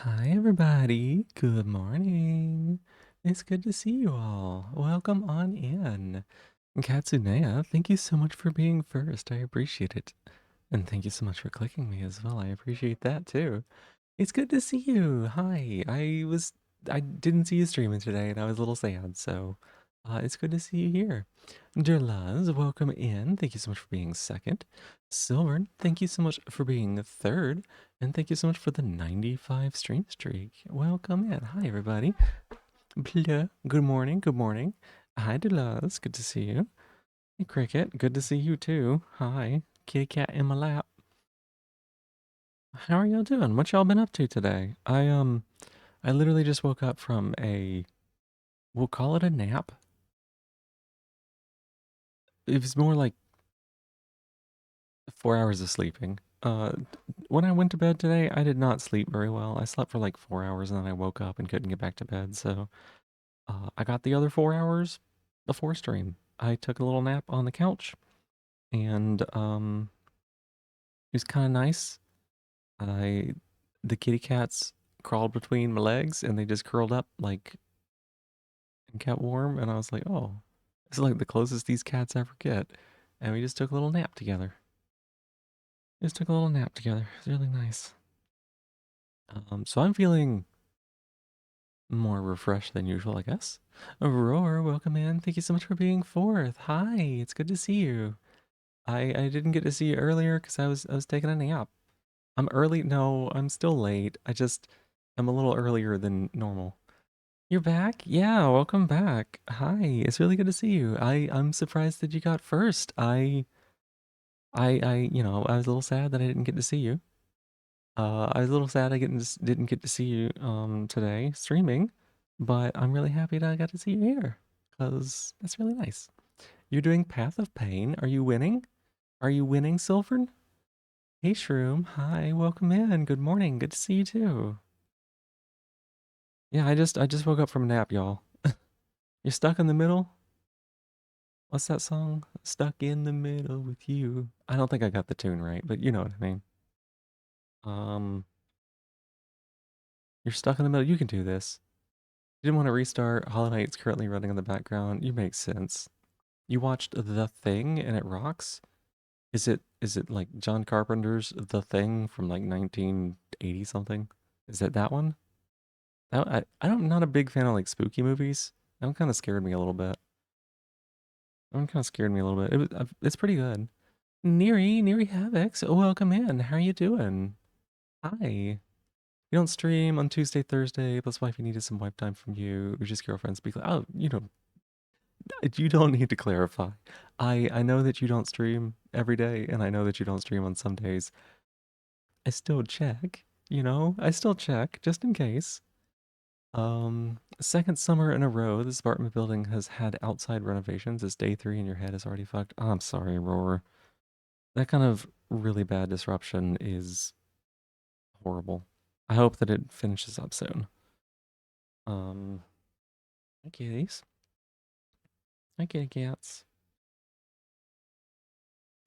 Hi, everybody. Good morning. It's good to see you all. Welcome on in. Katsunea, thank you so much for being first. I appreciate it. And thank you so much for clicking me as well. I appreciate that too. It's good to see you. Hi. I didn't see you streaming today and I was a little sad, so it's good to see you here. Derlaz, welcome in. Thank you so much for being second. Silvern, thank you so much for being third. And thank you so much for the 95 stream streak. Welcome in. Hi, everybody. Blah. Good morning. Good morning. Hi, Derlaz. Good to see you. Hey, Cricket. Good to see you too. Hi. Kitty cat in my lap. How are y'all doing? What y'all been up to today? I literally just woke up from we'll call it a nap. It was more like 4 hours of sleeping. When I went to bed today, I did not sleep very well. I slept for like 4 hours and then I woke up and couldn't get back to bed. So I got the other 4 hours before stream. I took a little nap on the couch and it was kind of nice. I the kitty cats crawled between my legs and they just curled up like and kept warm. And I was like, oh, this is like the closest these cats ever get. And we just took a little nap together. Just took a little nap together. It's really nice. So I'm feeling more refreshed than usual, I guess. Aurora, welcome in. Thank you so much for being fourth. Hi, it's good to see you. I didn't get to see you earlier because I was taking a nap. I'm early. No, I'm still late. I'm a little earlier than normal. You're back? Yeah, welcome back. Hi, it's really good to see you. I'm surprised that you got first. I was a little sad that I didn't get to see you. I was a little sad I didn't get to see you today streaming, but I'm really happy that I got to see you here because that's really nice. You're doing Path of Pain. Are you winning? Are you winning, Silvern? Hey, Shroom. Hi, welcome in. Good morning. Good to see you too. Yeah, I just woke up from a nap, y'all. You're stuck in the middle? What's that song? Stuck in the middle with you. I don't think I got the tune right, but you know what I mean. Um, you're stuck in the middle. You can do this. You didn't want to restart. Hollow Knight's currently running in the background. You make sense. You watched The Thing and it rocks? Is it like John Carpenter's The Thing from like 1980 something? Is it that one? I'm not a big fan of like spooky movies. That one kind of scared me a little bit. That one kind of scared me a little bit. It's pretty good. Neri Havix, welcome in. How are you doing? Hi. You don't stream on Tuesday, Thursday. That's why if you needed some wipe time from you, or just girlfriend speak. Like, oh, you don't need to clarify. I know that you don't stream every day, and I know that you don't stream on some days. I still check. I still check just in case. Second summer in a row, this apartment building has had outside renovations. It's day 3 and your head is already fucked. I'm sorry, Roar. That kind of really bad disruption is horrible. I hope that it finishes up soon. Um, Hi kitties. Hi kitty cats.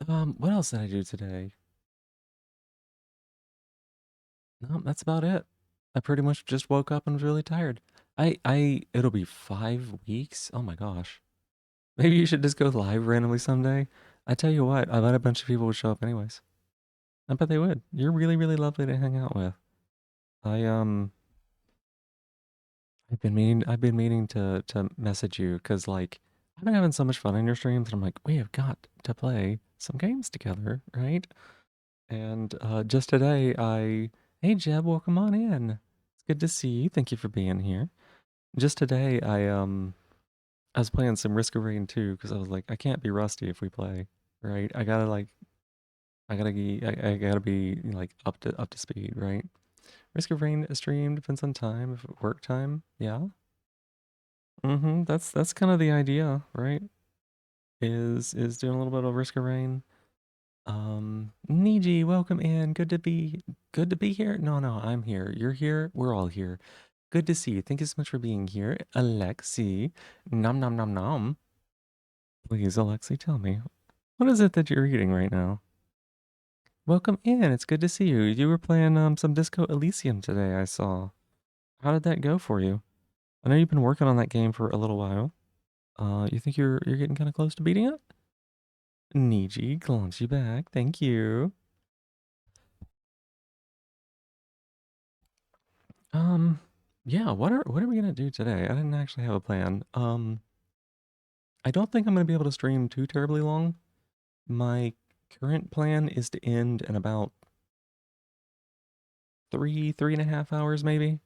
What else did I do today? No, that's about it. I pretty much just woke up and was really tired. It'll be 5 weeks. Oh my gosh. Maybe you should just go live randomly someday. I tell you what, I bet a bunch of people would show up anyways. I bet they would. You're really, really lovely to hang out with. I I've been meaning to message you because like I've been having so much fun in your streams and I'm like, we have got to play some games together, right? And just today hey Jeb, welcome on in. It's good to see you. Thank you for being here. Just today I was playing some Risk of Rain 2 because I was like, I can't be rusty if we play, right? I gotta be like up to speed, right? Risk of Rain stream depends on time, if work time, yeah. That's kind of the idea, right? Is doing a little bit of Risk of Rain. Niji, welcome in. Good to be here. No, I'm here. You're here. We're all here. Good to see you. Thank you so much for being here, Alexi. Nom nom nom nom. Please, Alexi, tell me what is it that you're eating right now? Welcome in. It's good to see you. You were playing some Disco Elysium today, I saw. How did that go for you? I know you've been working on that game for a little while. You think you're getting kind of close to beating it? Niji, glance you back. Thank you. Um, yeah, what are we gonna do today? I didn't actually have a plan. I don't think I'm gonna be able to stream too terribly long. My current plan is to end in about 3.5 hours maybe.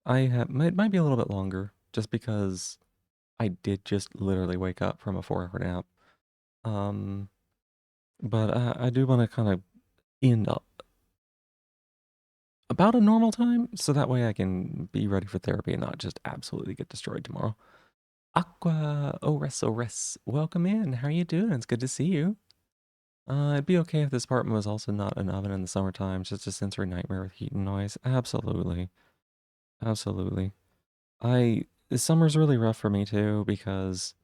I have might be a little bit longer just because I did just literally wake up from a 4 hour nap. Um, but I do want to kind of end up about a normal time so that way I can be ready for therapy and not just absolutely get destroyed tomorrow. Aqua Ores, welcome in. How are you doing? It's good to see you. It'd be okay if this apartment was also not an oven in the summertime, just a sensory nightmare with heat and noise. Absolutely. Absolutely. I the summer's really rough for me too because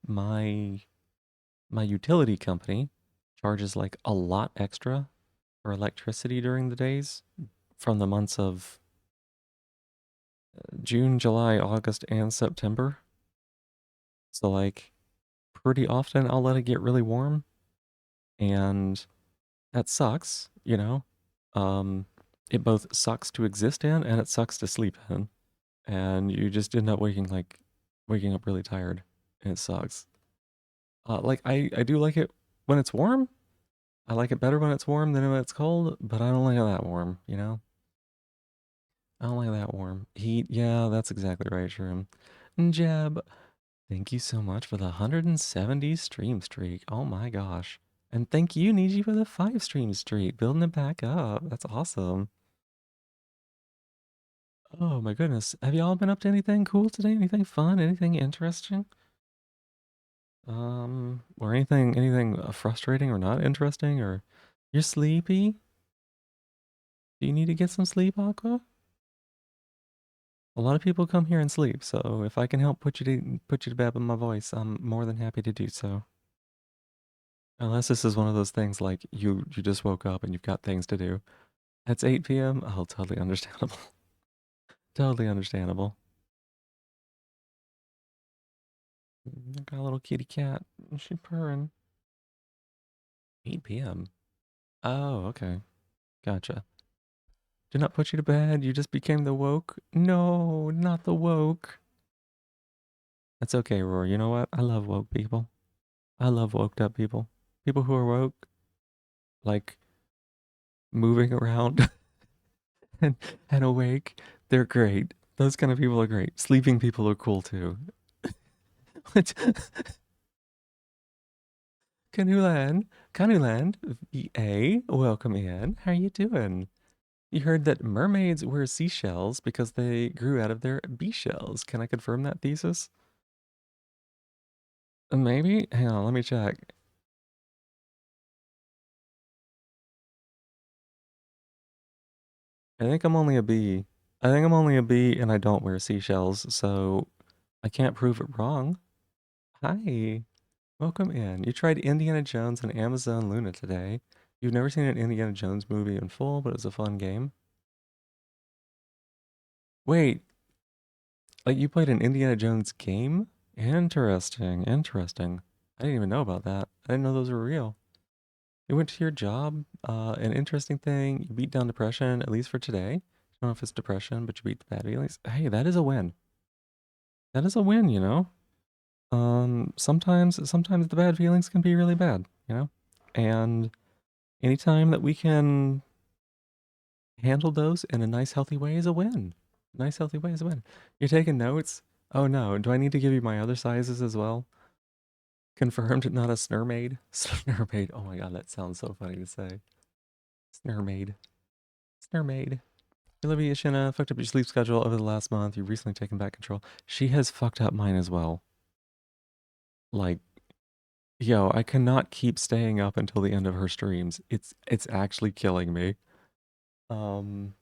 my my utility company charges like a lot extra for electricity during the days from the months of June, July, August, and September. So like pretty often I'll let it get really warm and that sucks, you know. Um it both sucks to exist in and it sucks to sleep in. And you just end up waking up really tired and it sucks. Like I do like it when it's warm. I like it better when it's warm than when it's cold, but I don't like it that warm, you know? I don't like that warm. Heat, yeah, that's exactly right, Shroom. Jeb, thank you so much for the 170 stream streak. Oh my gosh. And thank you, Niji, for the 5 stream streak. Building it back up. That's awesome. Oh my goodness. Have y'all been up to anything cool today? Anything fun? Anything interesting? Or anything frustrating or not interesting? Or you're sleepy? Do you need to get some sleep, Aqua? A lot of people come here and sleep, so if I can help put you to bed with my voice, I'm more than happy to do so. Unless this is one of those things like you just woke up and you've got things to do. It's 8 p.m. Oh, totally understandable. Totally understandable. I got a little kitty cat. She's purring. 8 p.m. Oh, okay. Gotcha. Did not put you to bed. You just became the woke. No, not the woke. That's okay, Roar. You know what? I love woke people. I love woked up people. People who are woke, like moving around and awake. They're great. Those kind of people are great. Sleeping people are cool too. Canulan, Canuland, VA, welcome in. How are you doing? You heard that mermaids wear seashells because they grew out of their bee shells. Can I confirm that thesis? Maybe? Hang on, let me check. I think I'm only a bee. I think I'm only a bee and I don't wear seashells, so I can't prove it wrong. Hi. Welcome in. You tried Indiana Jones and Amazon Luna today. You've never seen an Indiana Jones movie in full, but it's a fun game. Wait, like you played an Indiana Jones game? Interesting, interesting. I didn't even know about that. I didn't know those were real. You went to your job, an interesting thing. You beat down depression, at least for today. I don't know if it's depression, but you beat the bad feelings. Hey, that is a win. That is a win, you know? Sometimes the bad feelings can be really bad, you know? And anytime that we can handle those in a nice, healthy way is a win. Nice, healthy way is a win. You're taking notes? Oh no, do I need to give you my other sizes as well? Confirmed, not a snurmaid. Snurmaid. Oh my god, that sounds so funny to say. Snurmaid. Snurmaid. Olivia Shinna fucked up your sleep schedule over the last month. You've recently taken back control. She has fucked up mine as well. Like, yo, I cannot keep staying up until the end of her streams. It's actually killing me. Um,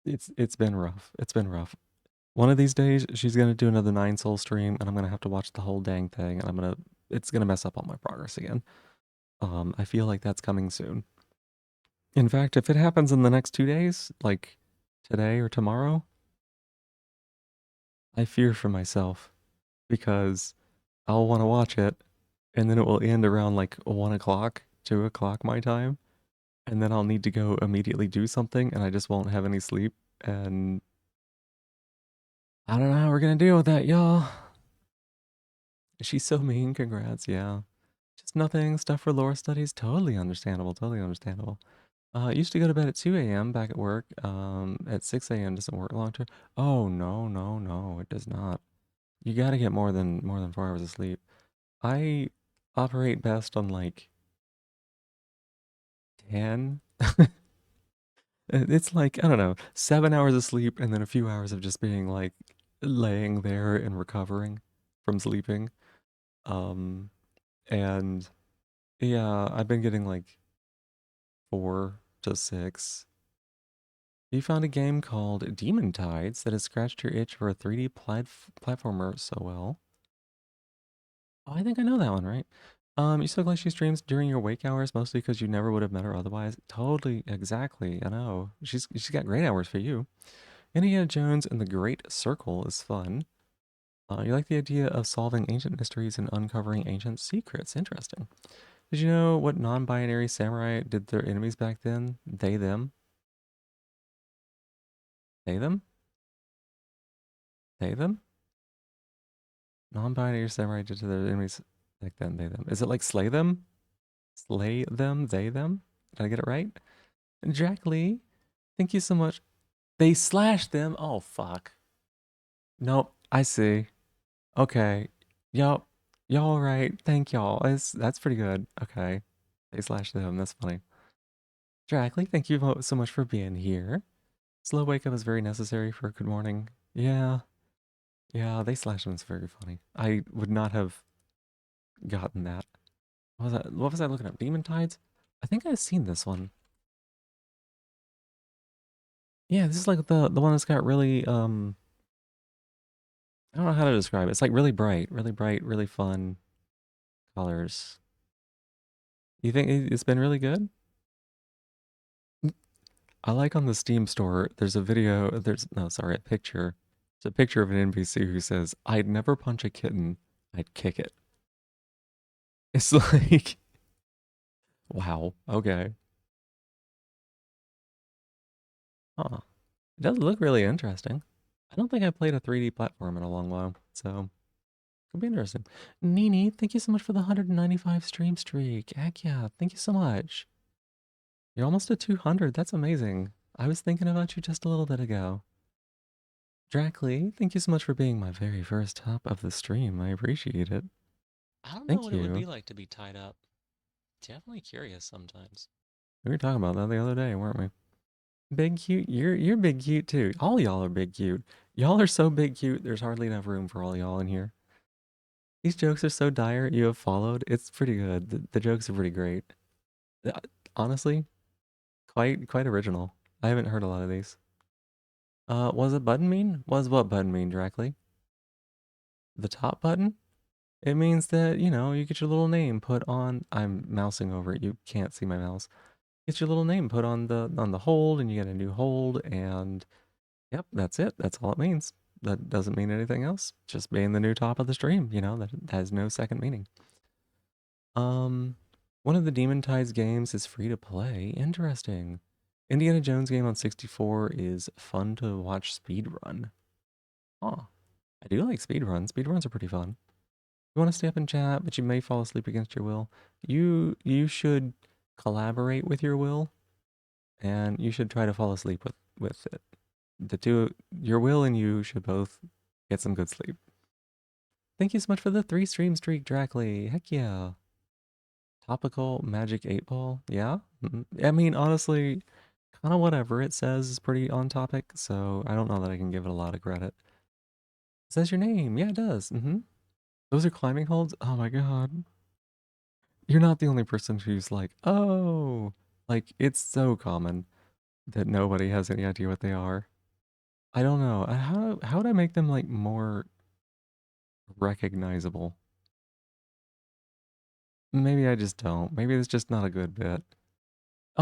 it's been rough. It's been rough. One of these days, she's gonna do another Nine Soul stream, and I'm gonna have to watch the whole dang thing, and it's gonna mess up all my progress again. I feel like that's coming soon. In fact, if it happens in the next 2 days, like today or tomorrow, I fear for myself because I'll want to watch it and then it will end around like 1 o'clock, 2 o'clock my time. And then I'll need to go immediately do something and I just won't have any sleep. And I don't know how we're going to deal with that, y'all. She's so mean. Congrats. Yeah. Just nothing. Stuff for lore studies. Totally understandable. Totally understandable. Used to go to bed at 2 a.m. back at work. At 6 a.m. doesn't work long term. Oh, no, no, no. It does not. You got to get more than 4 hours of sleep. I operate best on like 10. It's like, I don't know, 7 hours of sleep and then a few hours of just being like laying there and recovering from sleeping. Um, and yeah, I've been getting like 4 to 6. You found a game called Demon Tides that has scratched your itch for a 3D platformer so well. Oh, I think I know that one, right? You still like she streams during your wake hours mostly because you never would have met her otherwise. Totally, exactly. I know. She's got great hours for you. Indiana Jones and the Great Circle is fun. You like the idea of solving ancient mysteries and uncovering ancient secrets. Interesting. Did you know what non-binary samurai did their enemies back then? They, them. They, them. They, them. Non-binary samurai did to their enemies back then. They, them. Is it like slay them? Slay them? They, them? Did I get it right? Jack Lee, thank you so much. They slashed them. Oh, fuck. Nope. I see. Okay. Yup. Y'all right. Thank y'all. That's pretty good. Okay. They slashed them. That's funny. Drackley, thank you so much for being here. Slow wake up is very necessary for a good morning. Yeah. Yeah, they slashed them. It's very funny. I would not have gotten that. What was I looking up? Demon Tides? I think I've seen this one. Yeah, this is like the one that's got really I don't know how to describe it. It's like really bright, really fun colors. You think it's been really good? I like on the Steam store, there's a video, there's, no, sorry, a picture. It's a picture of an NPC who says, I'd never punch a kitten, I'd kick it. It's like, wow, okay. Huh. It does look really interesting. I don't think I played a 3D platform in a long while, so could be interesting. Nini, thank you so much for the 195 stream streak. Heck yeah, thank you so much. You're almost at 200, that's amazing. I was thinking about you just a little bit ago. Drackley, thank you so much for being my very first top of the stream. I appreciate it. I don't know Thank what it would you. be like to be tied up. Definitely curious sometimes. We were talking about that the other day, weren't we? Big cute. You're big cute too. All y'all are big cute. Y'all are so big cute. There's hardly enough room for all y'all in here. These jokes are so dire. You have followed. It's pretty good. The jokes are pretty great. Uh, Honestly, quite original. I haven't heard a lot of these. Was it button mean? Was what button mean directly? The top button? It means that, you get your little name put on. I'm mousing over it. You can't see my mouse. Get your little name put on the hold and you get a new hold and yep, that's it. That's all it means. That doesn't mean anything else. Just being the new top of the stream, that has no second meaning. Um One of the Demon Tides games is free to play. Interesting. Indiana Jones game on 64 is fun to watch speed run. Oh, I do like speed runs. Speed runs are pretty fun. You want to stay up and chat, but you may fall asleep against your will. You should collaborate with your will, and you should try to fall asleep with it. The two, your will and you should both get some good sleep. Thank you so much for the 3 stream streak, Drackley. Heck yeah. Topical magic 8 ball. Yeah. I mean, honestly, kind of whatever it says is pretty on topic, so I don't know that I can give it a lot of credit. It says your name. Yeah, it does. Those are climbing holds. Oh my god. You're not the only person who's like, oh, like it's so common that nobody has any idea what they are. I don't know. How would I make them like more recognizable? Maybe I just don't. Maybe it's just not a good bit.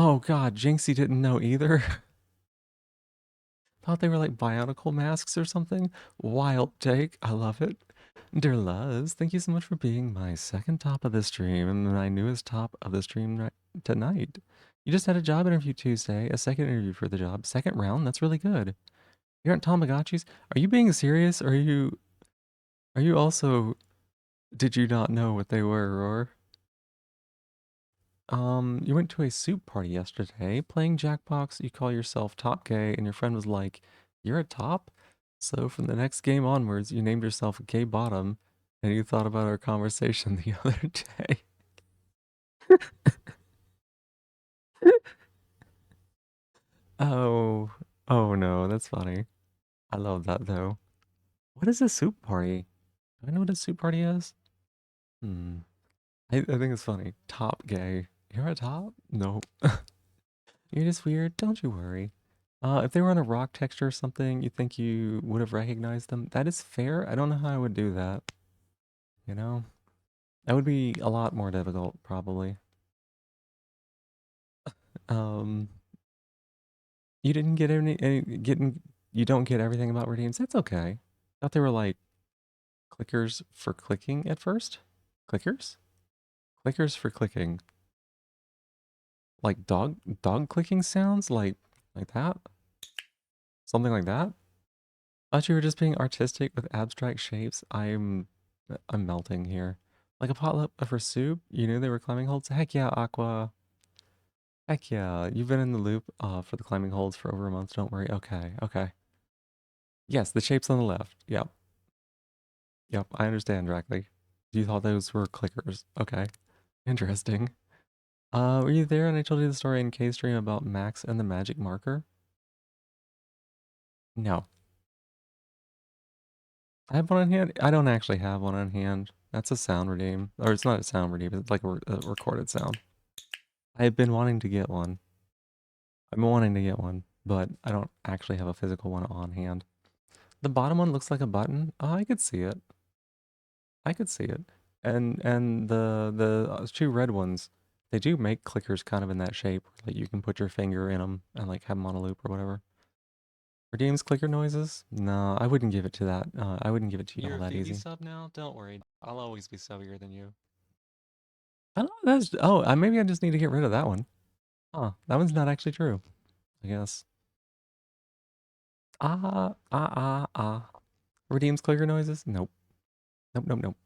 Oh god, Jinxie didn't know either. Thought they were like bionicle masks or something. Wild take. I love it. Dear Luz, thank you so much for being my second top of the stream and my newest top of the stream tonight. You just had a job interview Tuesday, a second interview for the job, second round. That's really good. You aren't Tamagotchis? Are you being serious? Are you also did you not know what they were, or you went to a soup party yesterday playing Jackbox, you call yourself top gay, and your friend was like, "You're a top?" So from the next game onwards, you named yourself gay bottom, and you thought about our conversation the other day. Oh, oh no, that's funny. I love that though. What is a soup party? Do I know what a soup party is? Hmm. I think it's funny. Top gay. You're a top? Nope. You're just weird. Don't you worry. If they were on a rock texture or something, you think you would have recognized them? That is fair. I don't know how I would do that. You know, that would be a lot more difficult, probably. Um, you didn't get you don't get everything about redeems. That's okay. Thought they were like clickers for clicking at first. Clickers? Clickers for clicking. Like dog clicking sounds, like that. Something like that. Thought you were just being artistic with abstract shapes. I'm melting here. Like a potluck for soup? You knew they were climbing holds? Heck yeah, Aqua. Heck yeah. You've been in the loop for the climbing holds for over a month. Don't worry. Okay, okay. Yes, the shapes on the left. Yep. Yep. I understand directly. You thought those were clickers. Okay. Interesting. Were you there and I told you the story in K-Stream about Max and the magic marker? No. I have one on hand. I don't actually have one on hand. That's a sound redeem. Or it's not a sound redeem, it's like a recorded sound. I've been wanting to get one. I've been wanting to get one, but I don't actually have a physical one on hand. The bottom one looks like a button. Oh, I could see it. I could see it. And the two red ones, they do make clickers kind of in that shape. Like you can put your finger in them and like have them on a loop or whatever. Redeems clicker noises? No, I wouldn't give it to that. I wouldn't give it to you You're all a that Phoebe easy. sub now? Don't worry. I'll always be subbier than you. I don't know. That's maybe I just need to get rid of that one. Huh? That one's not actually true. I guess. Ah. Redeems clicker noises? Nope. Nope, nope, nope.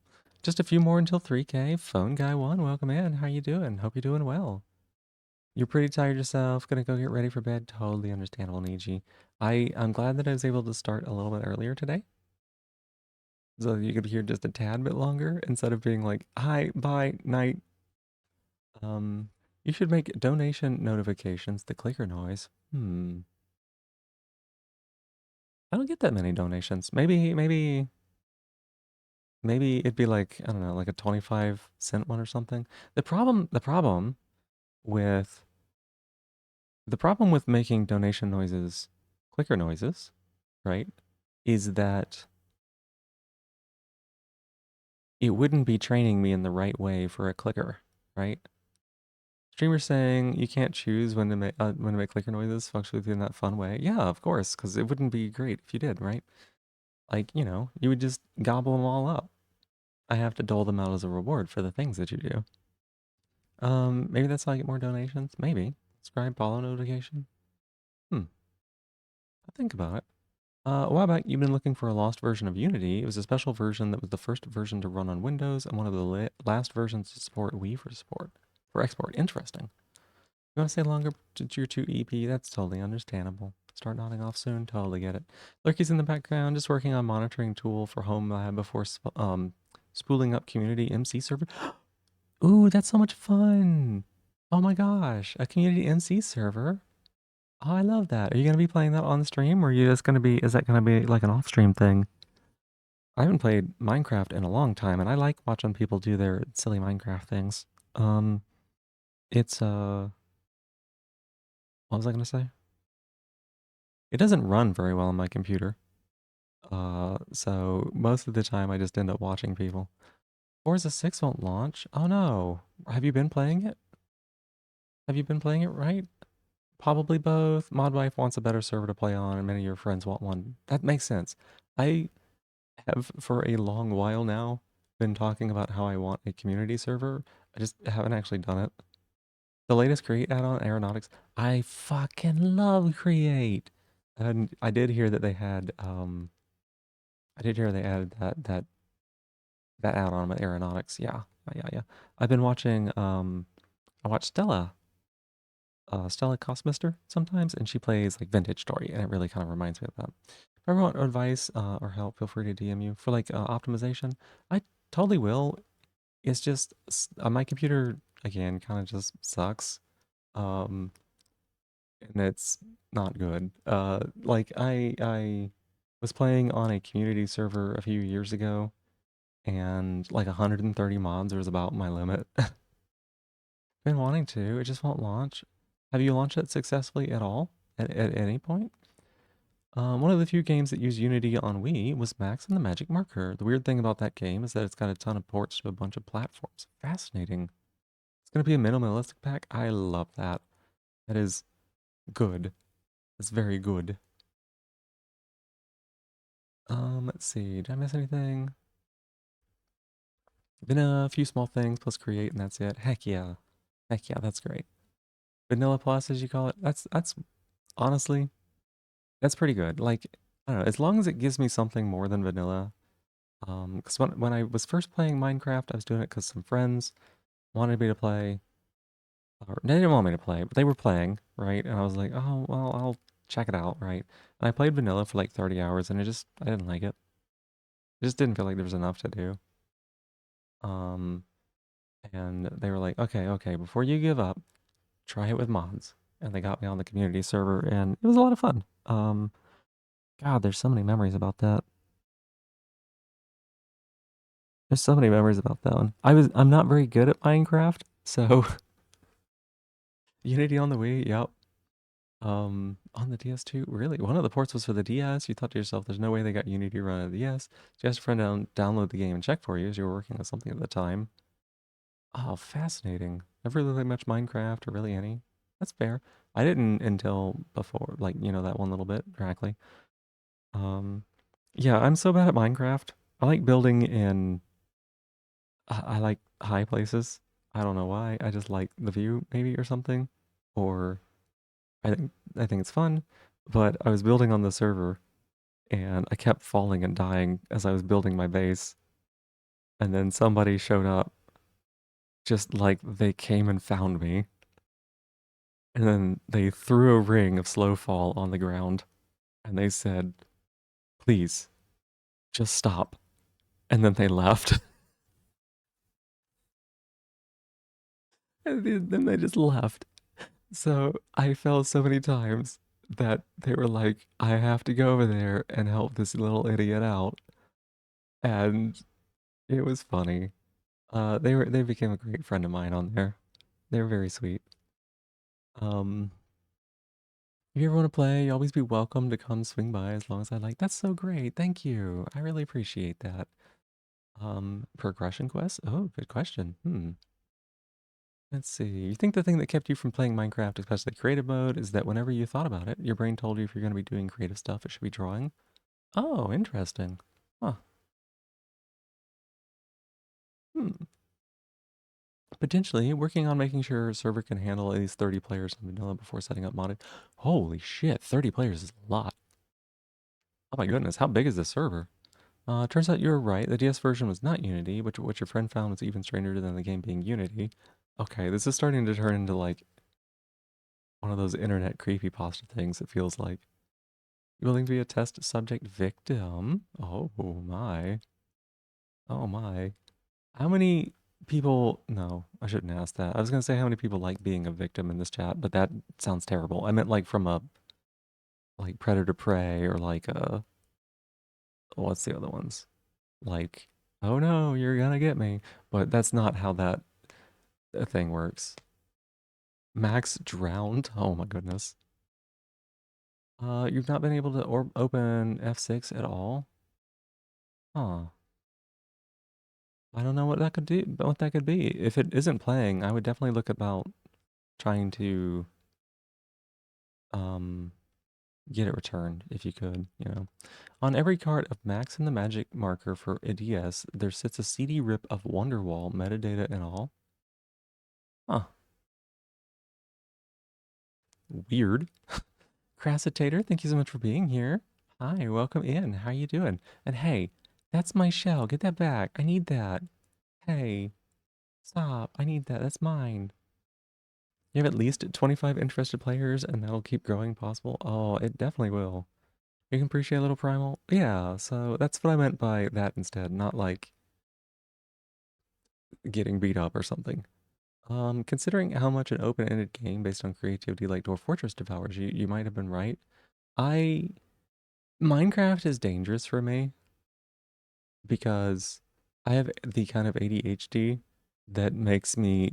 Just a few more until 3K. Phone guy one, welcome in. How you doing? Hope you're doing well. You're pretty tired yourself. Gonna go get ready for bed. Totally understandable, Niji. I'm glad that I was able to start a little bit earlier today, so you could hear just a tad bit longer instead of being like, "Hi, bye, night." Um, you should make donation notifications the clicker noise. I don't get that many donations. Maybe it'd be like, I don't know, like a 25-cent one or something. With the problem with making donation noises clicker noises, right, is that it wouldn't be training me in the right way for a clicker, right? Streamer saying you can't choose when to make clicker noises function with you in that fun way. Yeah, of course, because it wouldn't be great if you did, right? Like, you would just gobble them all up. I have to dole them out as a reward for the things that you do. Maybe that's how I get more donations. Maybe. Subscribe, follow notification. Hmm. I'll think about it. A while back, you've been looking for a lost version of Unity. It was a special version that was the first version to run on Windows and one of the last versions to support Wii for export. Interesting. You want to stay longer to your 2 EP? That's totally understandable. Start nodding off soon. Totally get it. Lurky's in the background, just working on monitoring tool for home lab before spooling up community MC server. Ooh, that's so much fun. Oh my gosh, a community MC server. Oh, I love that. Are you going to be playing that on the stream or are you just going to is that going to be like an off stream thing? I haven't played Minecraft in a long time and I like watching people do their silly Minecraft things. Um, it's, what was I going to say? It doesn't run very well on my computer. So most of the time I just end up watching people. Forza 6 won't launch. Oh no. Have you been playing it? Have you been playing it right? Probably both. Mod Wife wants a better server to play on, and many of your friends want one. That makes sense. I have for a long while now been talking about how I want a community server. I just haven't actually done it. The latest Create add-on, Aeronautics, I fucking love Create. And I did hear they added that add-on with Aeronautics. Yeah. Yeah. I've been watching I watch Stella Cosmister sometimes, and she plays like vintage story, and it really kind of reminds me of that. If I want advice or help, feel free to DM you for like optimization. I totally will. It's just my computer again kind of just sucks, um, and it's not good. Like I was playing on a community server a few years ago, and like 130 mods was about my limit. Been wanting to, it just won't launch. Have you launched it successfully at all? At any point? One of the few games that use Unity on Wii was Max and the Magic Marker. The weird thing about that game is that it's got a ton of ports to a bunch of platforms. Fascinating. It's going to be a minimalistic pack. I love that. That is good. It's very good. Let's see. Did I miss anything? Been a few small things plus create and that's it. Heck yeah. Heck yeah, that's great. Vanilla Plus, as you call it. That's honestly, that's pretty good. Like, I don't know, as long as it gives me something more than vanilla. Because when I was first playing Minecraft, I was doing it because some friends wanted me to play, or they didn't want me to play, but they were playing, right? And I was like, oh, well, I'll check it out, right? And I played vanilla for like 30 hours and I didn't like it. I just didn't feel like there was enough to do. Um, and they were like, okay, before you give up, try it with mods. And they got me on the community server and it was a lot of fun. God, there's so many memories about that. There's so many memories about that one. I'm not very good at Minecraft, so Unity on the Wii, yep. On the DS2, really? One of the ports was for the DS. You thought to yourself, there's no way they got Unity to run on the DS. So you asked a friend to download the game and check for you as you were working on something at the time. Oh, fascinating. Never really played much Minecraft or really any. That's fair. I didn't until before, like, that one little bit, directly. Um, yeah, I'm so bad at Minecraft. I like building in I like high places. I don't know why. I just like the view, maybe, or something. Or I think it's fun. But I was building on the server, and I kept falling and dying as I was building my base. And then somebody showed up, just like they came and found me. And then they threw a ring of slow fall on the ground, and they said, "Please, just stop." And then they left. And then they just left. So I fell so many times that they were like, I have to go over there and help this little idiot out. And it was funny. They became a great friend of mine on there. They were very sweet. Um, if you ever want to play, you always be welcome to come swing by as long as I like. That's so great. Thank you. I really appreciate that. Progression quest? Oh, good question. Let's see. You think the thing that kept you from playing Minecraft, especially creative mode, is that whenever you thought about it, your brain told you if you're going to be doing creative stuff, it should be drawing? Oh, interesting. Huh. Hmm. Potentially working on making sure a server can handle at least 30 players on vanilla before setting up modded. Holy shit, 30 players is a lot. Oh my goodness, how big is this server? Turns out you were right. The DS version was not Unity, which what your friend found was even stranger than the game being Unity. Okay, this is starting to turn into like one of those internet creepypasta things, it feels like. You willing to be a test subject victim? Oh my. Oh my. How many people? No, I shouldn't ask that. I was gonna say how many people like being a victim in this chat, but that sounds terrible. I meant like from a like predator prey or like what's the other ones? Like, oh no, you're gonna get me. But that's not how that thing works. Max drowned. Oh my goodness. You've not been able to open F6 at all? Huh. I don't know what that could do, what that could be. If it isn't playing, I would definitely look about trying to um get it returned if you could, you know. On every card of Max and the Magic marker for a DS, there sits a CD rip of Wonderwall, metadata and all. Huh, weird. Crassitator, thank you so much for being here. Hi, welcome in. How you doing? And hey, that's my shell. Get that back. I need that. Hey, stop. I need that. That's mine. You have at least 25 interested players, and that'll keep growing possible. Oh, it definitely will. You can appreciate a little primal. Yeah, so that's what I meant by that instead, not like getting beat up or something. Considering how much an open-ended game based on creativity like Dwarf Fortress devours, you might have been right. I Minecraft is dangerous for me because I have the kind of ADHD that makes me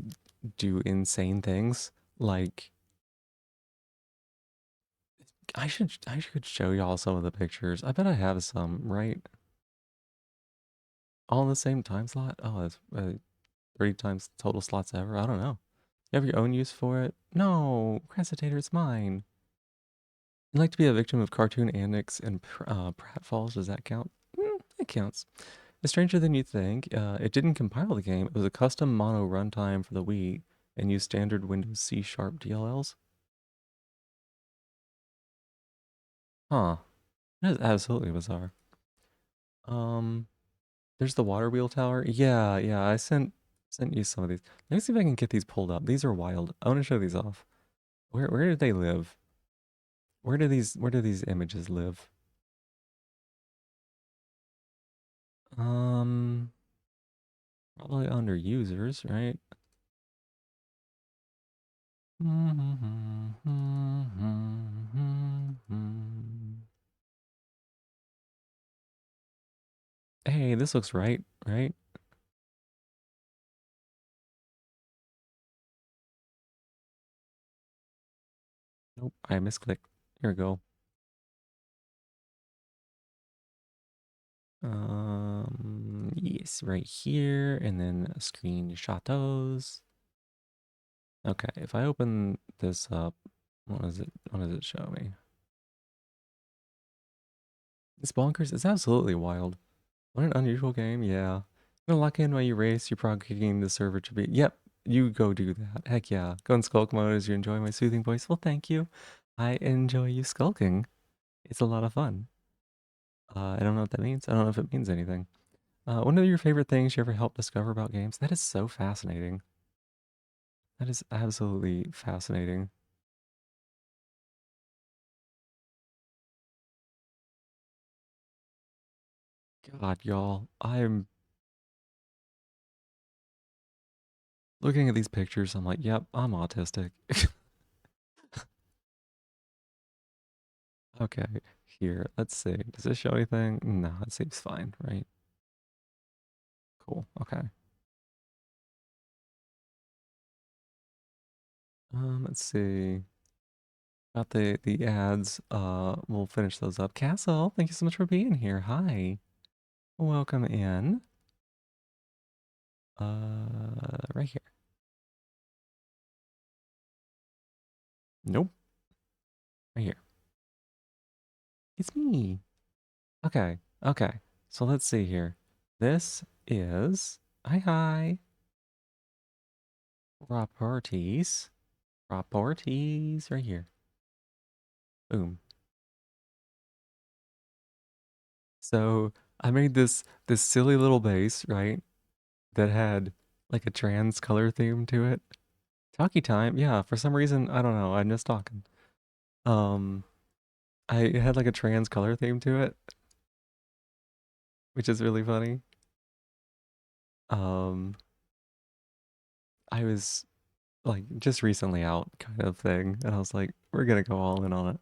do insane things. Like I should show y'all some of the pictures. I bet I have some, right? All in the same time slot? Oh, that's 30 times total slots ever. I don't know. You have your own use for it? No, Crassitator, it's mine. You'd like to be a victim of cartoon antics and pratfalls. Does that count? It counts. It's stranger than you think. It didn't compile the game. It was a custom mono runtime for the Wii and used standard Windows C Sharp DLLs. Huh. That is absolutely bizarre. Um, there's the water wheel tower. Yeah, yeah. I sent you some of these. Let me see if I can get these pulled up. These are wild. I want to show these off. Where do they live? Where do these images live? Um, Probably under users, right? Hey, this looks right, right? Nope, I misclicked. Here we go. Yes, right here, and then screenshotos. Okay, if I open this up, what is it? What does it show me? It's bonkers. It's absolutely wild. What an unusual game. Yeah. Gonna lock in while you race. You're probably kicking the server to be. Yep, you go do that. Heck yeah. Go in skulk mode as you enjoy my soothing voice. Well, thank you. I enjoy you skulking. It's a lot of fun. I don't know what that means. I don't know if it means anything. One of your favorite things you ever helped discover about games? That is so fascinating. That is absolutely fascinating. God, y'all, I'm looking at these pictures. I'm like, yep, I'm autistic. Okay, here, let's see. Does this show anything? No, it seems fine, right? Cool. Okay. Let's see. Got the ads. We'll finish those up. Castle, thank you so much for being here. Hi. Welcome in. Right here. Nope. Right here. It's me. Okay. Okay. So let's see here. This is hi. Properties. Properties right here. Boom. So I made this silly little base, right? That had like a trans color theme to it. Talky-Time, yeah, for some reason, I don't know, I'm just talking. Um, it had like a trans color theme to it, which is really funny. Um, I was like just recently out kind of thing, and I was like, we're gonna go all in on it.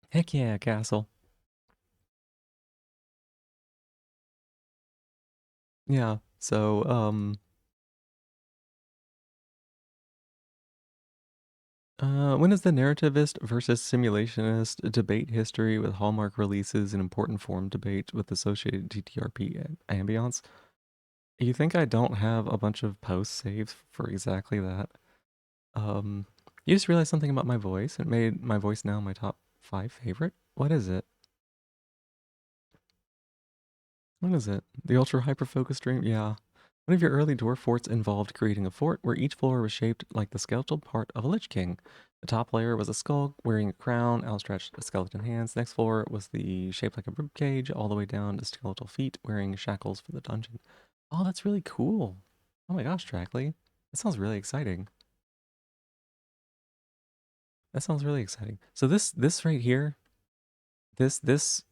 Heck yeah, Castle. Yeah, so When is the narrativist versus simulationist debate history with Hallmark releases an important forum debate with associated TTRP ambience? You think I don't have a bunch of posts saved for exactly that? Um, you just realized something about my voice. It made my voice now my top 5 favorite. What is it? What is it? The ultra hyper focus dream? Yeah. One of your early dwarf forts involved creating a fort where each floor was shaped like the skeletal part of a lich king. The top layer was a skull wearing a crown, outstretched skeleton hands. Next floor was the shaped like a rib cage, all the way down to skeletal feet wearing shackles for the dungeon. Oh, that's really cool. Oh my gosh, Trackley. That sounds really exciting. That sounds really exciting. So this right here, this this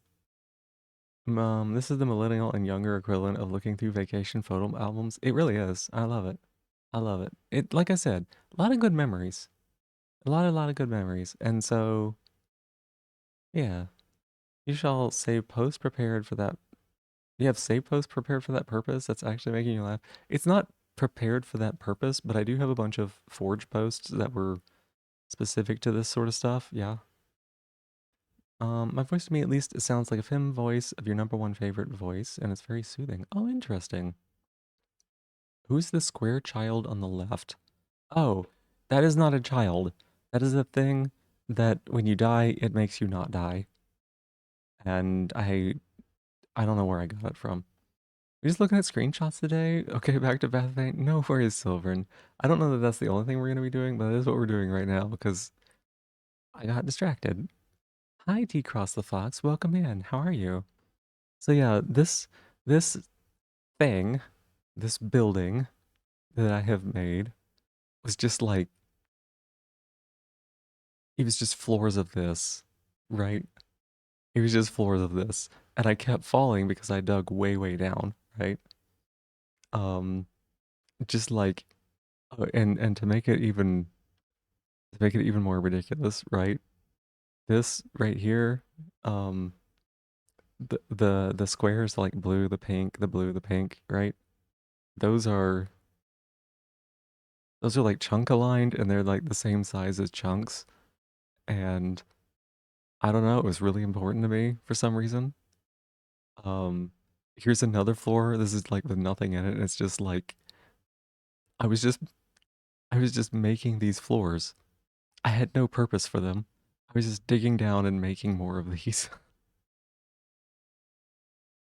is the millennial and younger equivalent of looking through vacation photo albums. It really is. I love it. I love it. It, like I said, a lot of good memories. A lot of good memories. And so, yeah, you shall save post prepared for that. You have save post prepared for that purpose. That's actually making you laugh. It's not prepared for that purpose, but I do have a bunch of Forge posts that were specific to this sort of stuff. Yeah. My voice to me at least it sounds like a femme voice of your number one favorite voice, and it's very soothing. Oh, interesting. Who's the square child on the left? Oh, that is not a child. That is a thing that when you die, it makes you not die. And I don't know where I got it from. We're just looking at screenshots today. Okay, back to Bethany. No worries, Silvern. I don't know that that's the only thing we're gonna be doing, but that is what we're doing right now because I got distracted. Hi, T Cross the Fox. Welcome in. How are you? So yeah, this thing, this building that I have made was just like it was just floors of this, right? It was just floors of this. And I kept falling because I dug way, way down, right? Um, just like and to make it even more ridiculous, right? This right here, um, the squares like blue, the pink, the blue, the pink, right? Those are those are like chunk aligned and they're like the same size as chunks. And I don't know, it was really important to me for some reason. Um, here's another floor. This is like with nothing in it. It's just like I was just I was just making these floors. I had no purpose for them. I was just digging down and making more of these.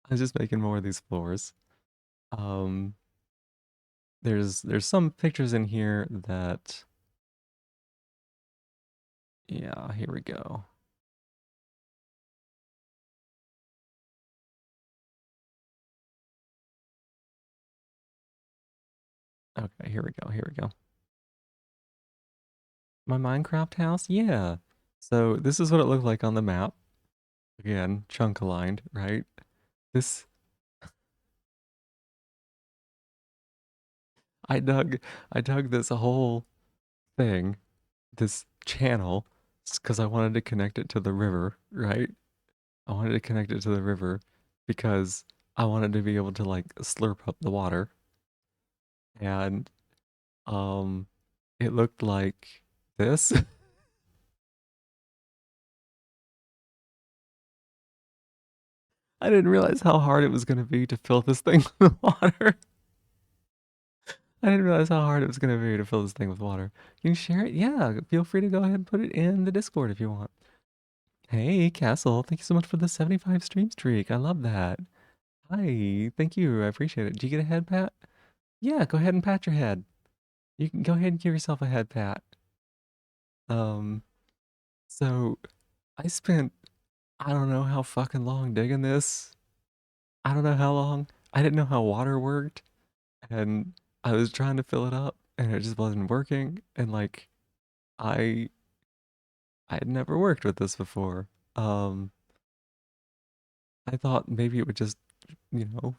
I was just making more of these floors. Um, there's some pictures in here that yeah, here we go. Okay, here we go. Here we go. My Minecraft house? Yeah. So this is what it looked like on the map. Again, chunk aligned, right? This I dug I dug this whole thing, this channel, because I wanted to connect it to the river, right? I wanted to connect it to the river because I wanted to be able to like slurp up the water. And um it looked like this. I didn't realize how hard it was going to be to fill this thing with water. I didn't realize how hard it was going to be to fill this thing with water. Can you share it? Yeah, feel free to go ahead and put it in the Discord if you want. Hey, Castle, thank you so much for the 75 stream streak. I love that. Hi, thank you. I appreciate it. Do you get a head pat? Yeah, go ahead and pat your head. You can go ahead and give yourself a head pat. Um, so I spent I don't know how fucking long digging this. I don't know how long. I didn't know how water worked, and I was trying to fill it up, and it just wasn't working. And like I I had never worked with this before. Um, I thought maybe it would just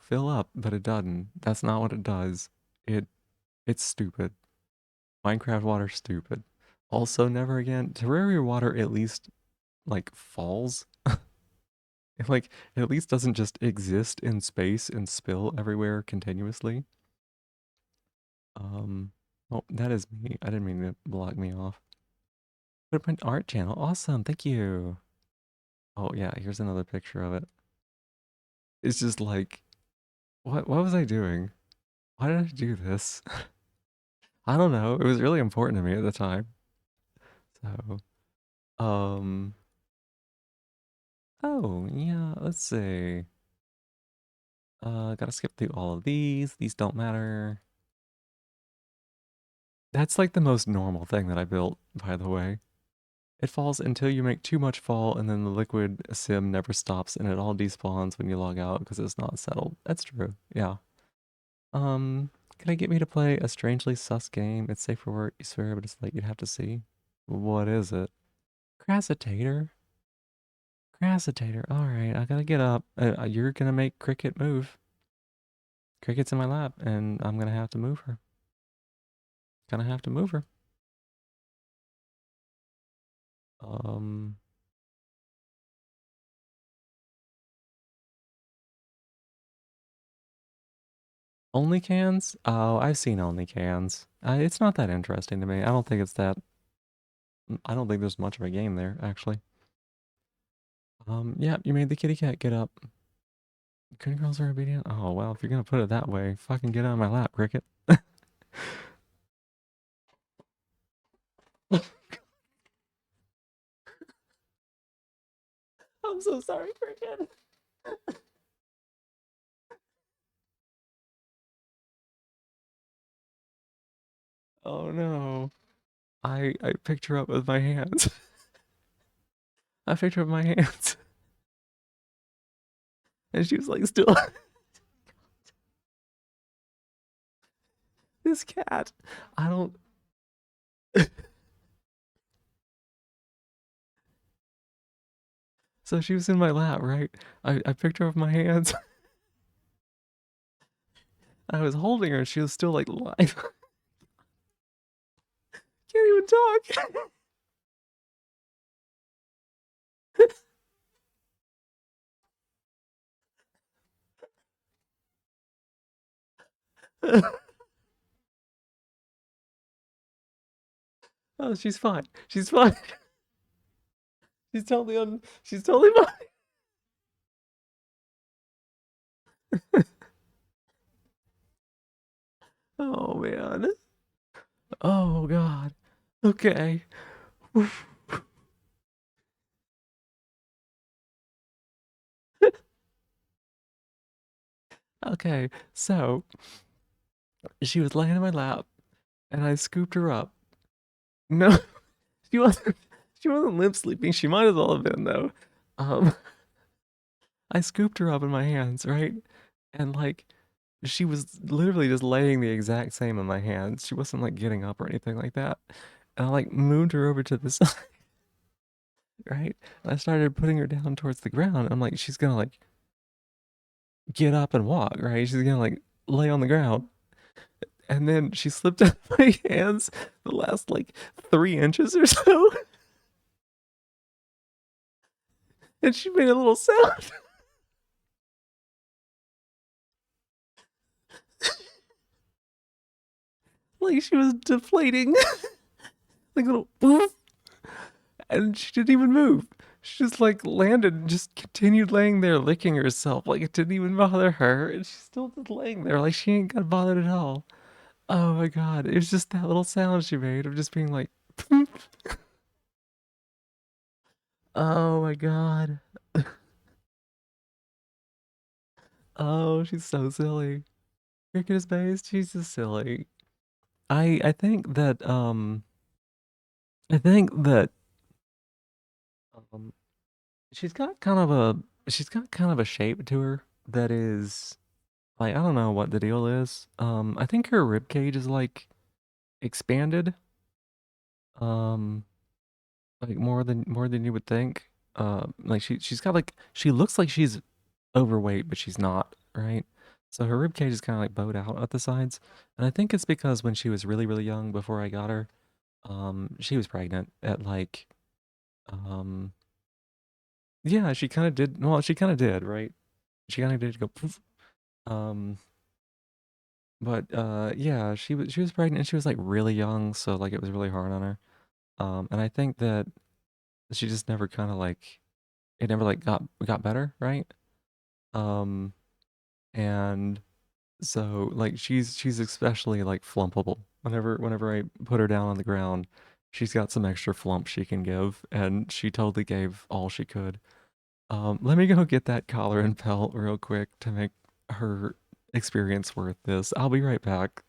fill up, but it doesn't. That's not what it does. It it's stupid. Minecraft water stupid. Also, never again. Terraria water at least like falls. It like it at least doesn't just exist in space and spill everywhere continuously. Um, oh, that is me. I didn't mean to block me off. Footprint art channel. Awesome. Thank you. Oh yeah, here's another picture of it. It's just like, what was I doing? Why did I do this? I don't know. It was really important to me at the time. So, um, oh yeah, let's see. Gotta skip through all of these. These don't matter. That's like the most normal thing that I built, by the way. It falls until you make too much fall, and then the liquid sim never stops, and it all despawns when you log out because it's not settled. That's true. Yeah. Can I get me to play a strangely sus game? It's safe for work, you swear, but it's like you'd have to see. What is it? Crassitator? Crassitator. Alright, I gotta get up. You're gonna make Cricket move. Cricket's in my lap, and I'm gonna have to move her. Gonna have to move her. Um, Only cans? Oh, I've seen only cans. It's not that interesting to me. I don't think it's that. I don't think there's much of a game there, actually. Yeah, you made the kitty cat get up. Good girls are obedient. Oh, well, if you're gonna put it that way, fucking get on my lap, Cricket. I'm so sorry, Cricket. Oh no. I picked her up with my hands. I picked her up with my hands. And she was like still this cat. I don't So she was in my lap, right? I picked her up with my hands. I was holding her and she was still like live. Can't even talk. Oh, she's fine. She's fine. She's totally fine. Oh man. Oh god. Okay. Okay. So she was laying in my lap and I scooped her up. No, she wasn't she wasn't limp sleeping. She might as well have been though. Um I scooped her up in my hands, right? And like she was literally just laying the exact same in my hands. She wasn't like getting up or anything like that. And I like moved her over to the side, right? And I started putting her down towards the ground. I'm like, she's gonna like get up and walk, right? She's gonna like lay on the ground. And then she slipped out of my hands the last like 3 inches or so. And she made a little sound. Like she was deflating. Like a little poof. And she didn't even move. She just like landed and just continued laying there licking herself. Like it didn't even bother her. And she's still just laying there like she ain't got bothered at all. Oh my god. It was just that little sound she made of just being like, oh my god. Oh, she's so silly. Cricket is based. She's just silly. I think that I think that um she's got kind of a shape to her that is like I don't know what the deal is. I think her rib cage is like expanded, um, like more than you would think. Like she's got like she looks like she's overweight, but she's not, right? So her rib cage is kind of like bowed out at the sides, and I think it's because when she was really really young, before I got her, she was pregnant at like, um, yeah, she kind of did. Well, she kind of did, right? She kind of did go poof. Um, but yeah, she was pregnant and she was like really young, so like it was really hard on her. And I think that she just never kind of like it never like got better, right? Um, and so like she's especially like flumpable. Whenever I put her down on the ground, she's got some extra flump she can give, and she totally gave all she could. Let me go get that collar and pelt real quick to make her experience worth this. I'll be right back.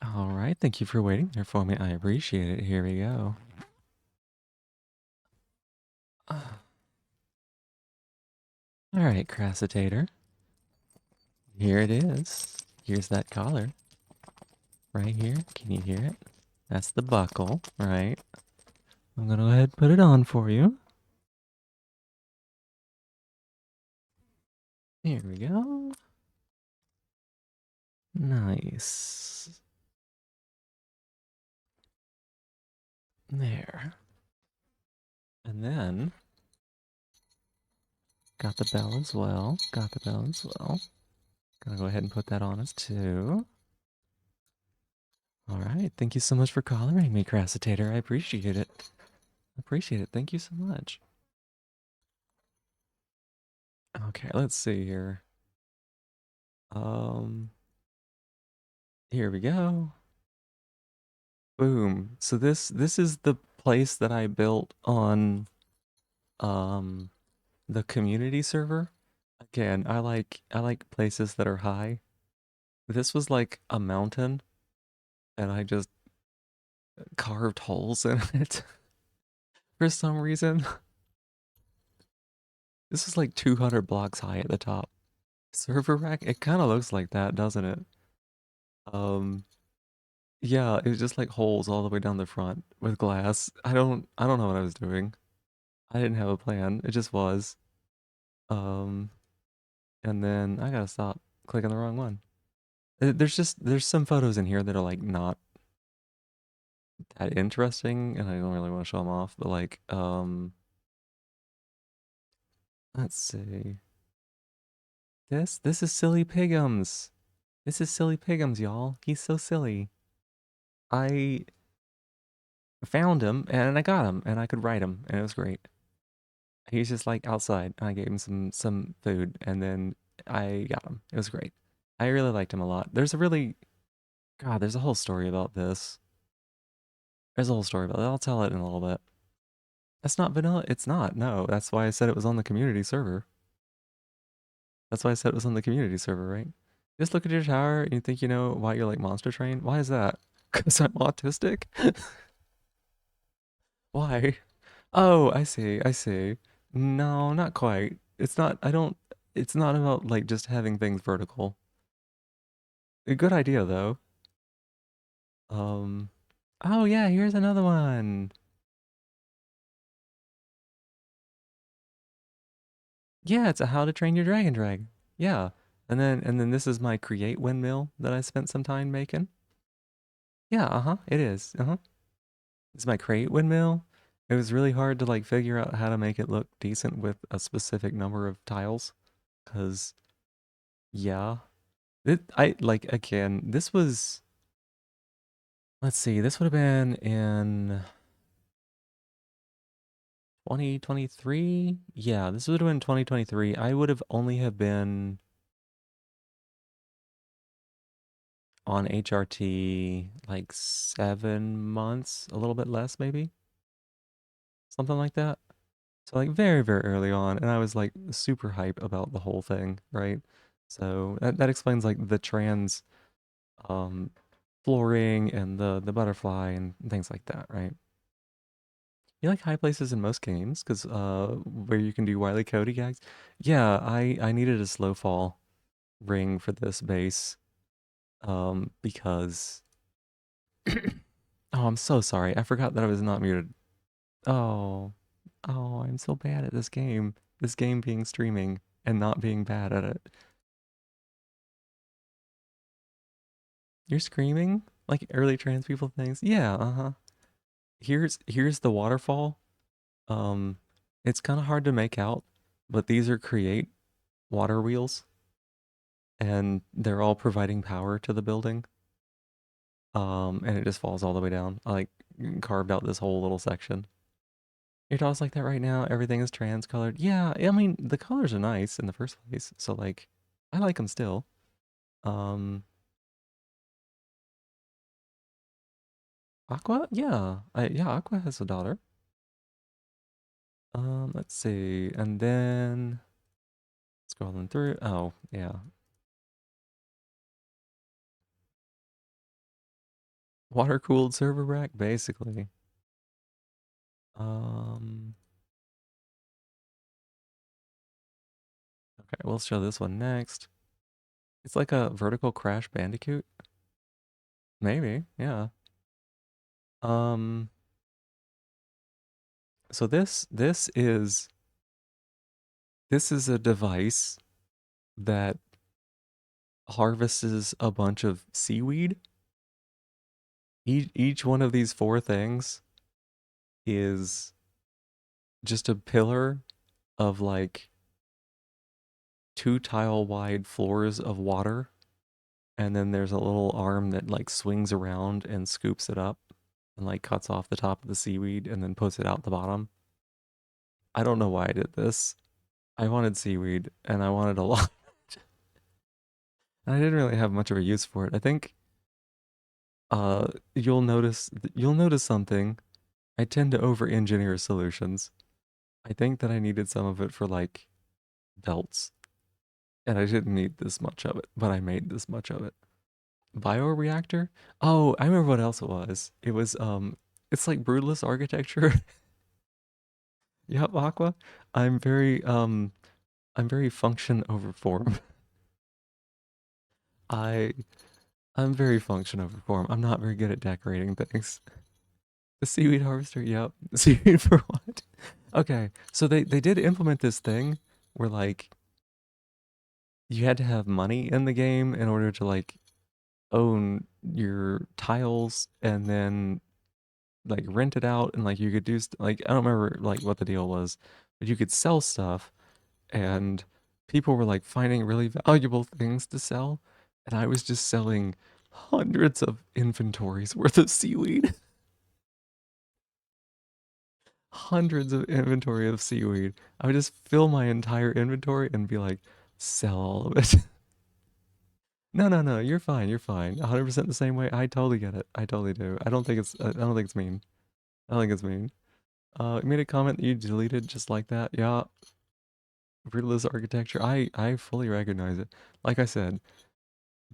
All right, thank you for waiting there for me. I appreciate it. Here we go. All right, Crassitator. Here it is. Here's that collar right here. Can you hear it? That's the buckle, right? I'm gonna go ahead and put it on for you. Here we go. Nice. There. And then got the bell as well. Got the bell as well. Gonna go ahead and put that on us too. All right. Thank you so much for collaring me, Crassitator. I appreciate it. Appreciate it. Thank you so much. Okay, let's see here. Um, Here we go. Boom. So this is the place that I built on um the community server. Again, I like places that are high. This was like a mountain and I just carved holes in it for some reason. This is like 200 blocks high at the top. Server rack? It kind of looks like that, doesn't it? Um, yeah, it was just like holes all the way down the front with glass. I don't know what I was doing. I didn't have a plan. It just was. Um, and then I gotta stop clicking the wrong one. There's some photos in here that are like not that interesting, and I don't really want to show them off. But like, let's see. This is Silly Pigums. This is Silly Pigums, y'all. He's so silly. I found him and I got him and I could ride him and it was great. He's just like outside. I gave him some food and then I got him. It was great. I really liked him a lot. There's a whole story about this. There's a whole story about it. I'll tell it in a little bit. That's not vanilla. It's not. No, that's why I said it was on the community server. That's why I said it was on the community server, right? Just look at your tower and you think you know why you're like Monster Train. Why is that? Because I'm autistic? Why? Oh, I see. I see. No, not quite. It's not. I don't. It's not about like just having things vertical. A good idea though. Um. Oh yeah, here's another one. Yeah, it's a How to Train Your Dragon Drag. Yeah. And then this is my create windmill that I spent some time making. Yeah, uh-huh, it is. Uh-huh. It's my create windmill. It was really hard to like figure out how to make it look decent with a specific number of tiles. 'Cause yeah. I like again, this was let's see, this would have been in 2023. Yeah, this would have been 2023. I would have only have been on HRT like 7 months, a little bit less maybe, something like that. So like very, very early on, and I was like super hype about the whole thing, right? So that explains like the trans um flooring and the butterfly and things like that, right? You like high places in most games because where you can do Wile E. Cody gags. Yeah, I needed a slow fall ring for this base because oh, I'm so sorry. I forgot that I was not muted. Oh, oh, I'm so bad at this game. This game being streaming and not being bad at it. You're screaming like early trans people things. Yeah, uh-huh. Here's the waterfall. Um, it's kind of hard to make out, but these are create water wheels, and they're all providing power to the building. And it just falls all the way down. I like carved out this whole little section. Your dog's like that right now. Everything is trans colored. Yeah, I mean the colors are nice in the first place, so like I like them still. Um, Aqua, yeah, yeah, Aqua has a daughter. Let's see, and then scrolling through. Oh, yeah, water cooled server rack, basically. Um, okay, we'll show this one next. It's like a vertical crash bandicoot. Maybe, yeah. Um, so this is a device that harvests a bunch of seaweed. Each one of these four things is just a pillar of like 2 tile wide floors of water, and then there's a little arm that like swings around and scoops it up and like cuts off the top of the seaweed and then puts it out the bottom. I don't know why I did this. I wanted seaweed and I wanted a lot. And I didn't really have much of a use for it. I think you'll notice something. I tend to over engineer solutions. I think that I needed some of it for like belts. And I didn't need this much of it, but I made this much of it. Bioreactor? Oh, I remember what else it was. It's like brutalist architecture. Yep, Aqua. I'm very I'm very function over form. I I'm very function over form. I'm not very good at decorating things. The seaweed harvester, yep. Seaweed for what? Okay, so they did implement this thing where like you had to have money in the game in order to like own your tiles and then like rent it out and like you could do like I don't remember like what the deal was, but you could sell stuff and people were like finding really valuable things to sell and I was just selling hundreds of inventories worth of seaweed. Hundreds of inventory of seaweed. I would just fill my entire inventory and be like, sell all of it. No, no, no, you're fine, you're fine. 100% the same way. I totally get it. I totally do. I don't think it's mean. I don't think it's mean. You made a comment that you deleted just like that. Yeah, brutalist architecture. I fully recognize it. Like I said,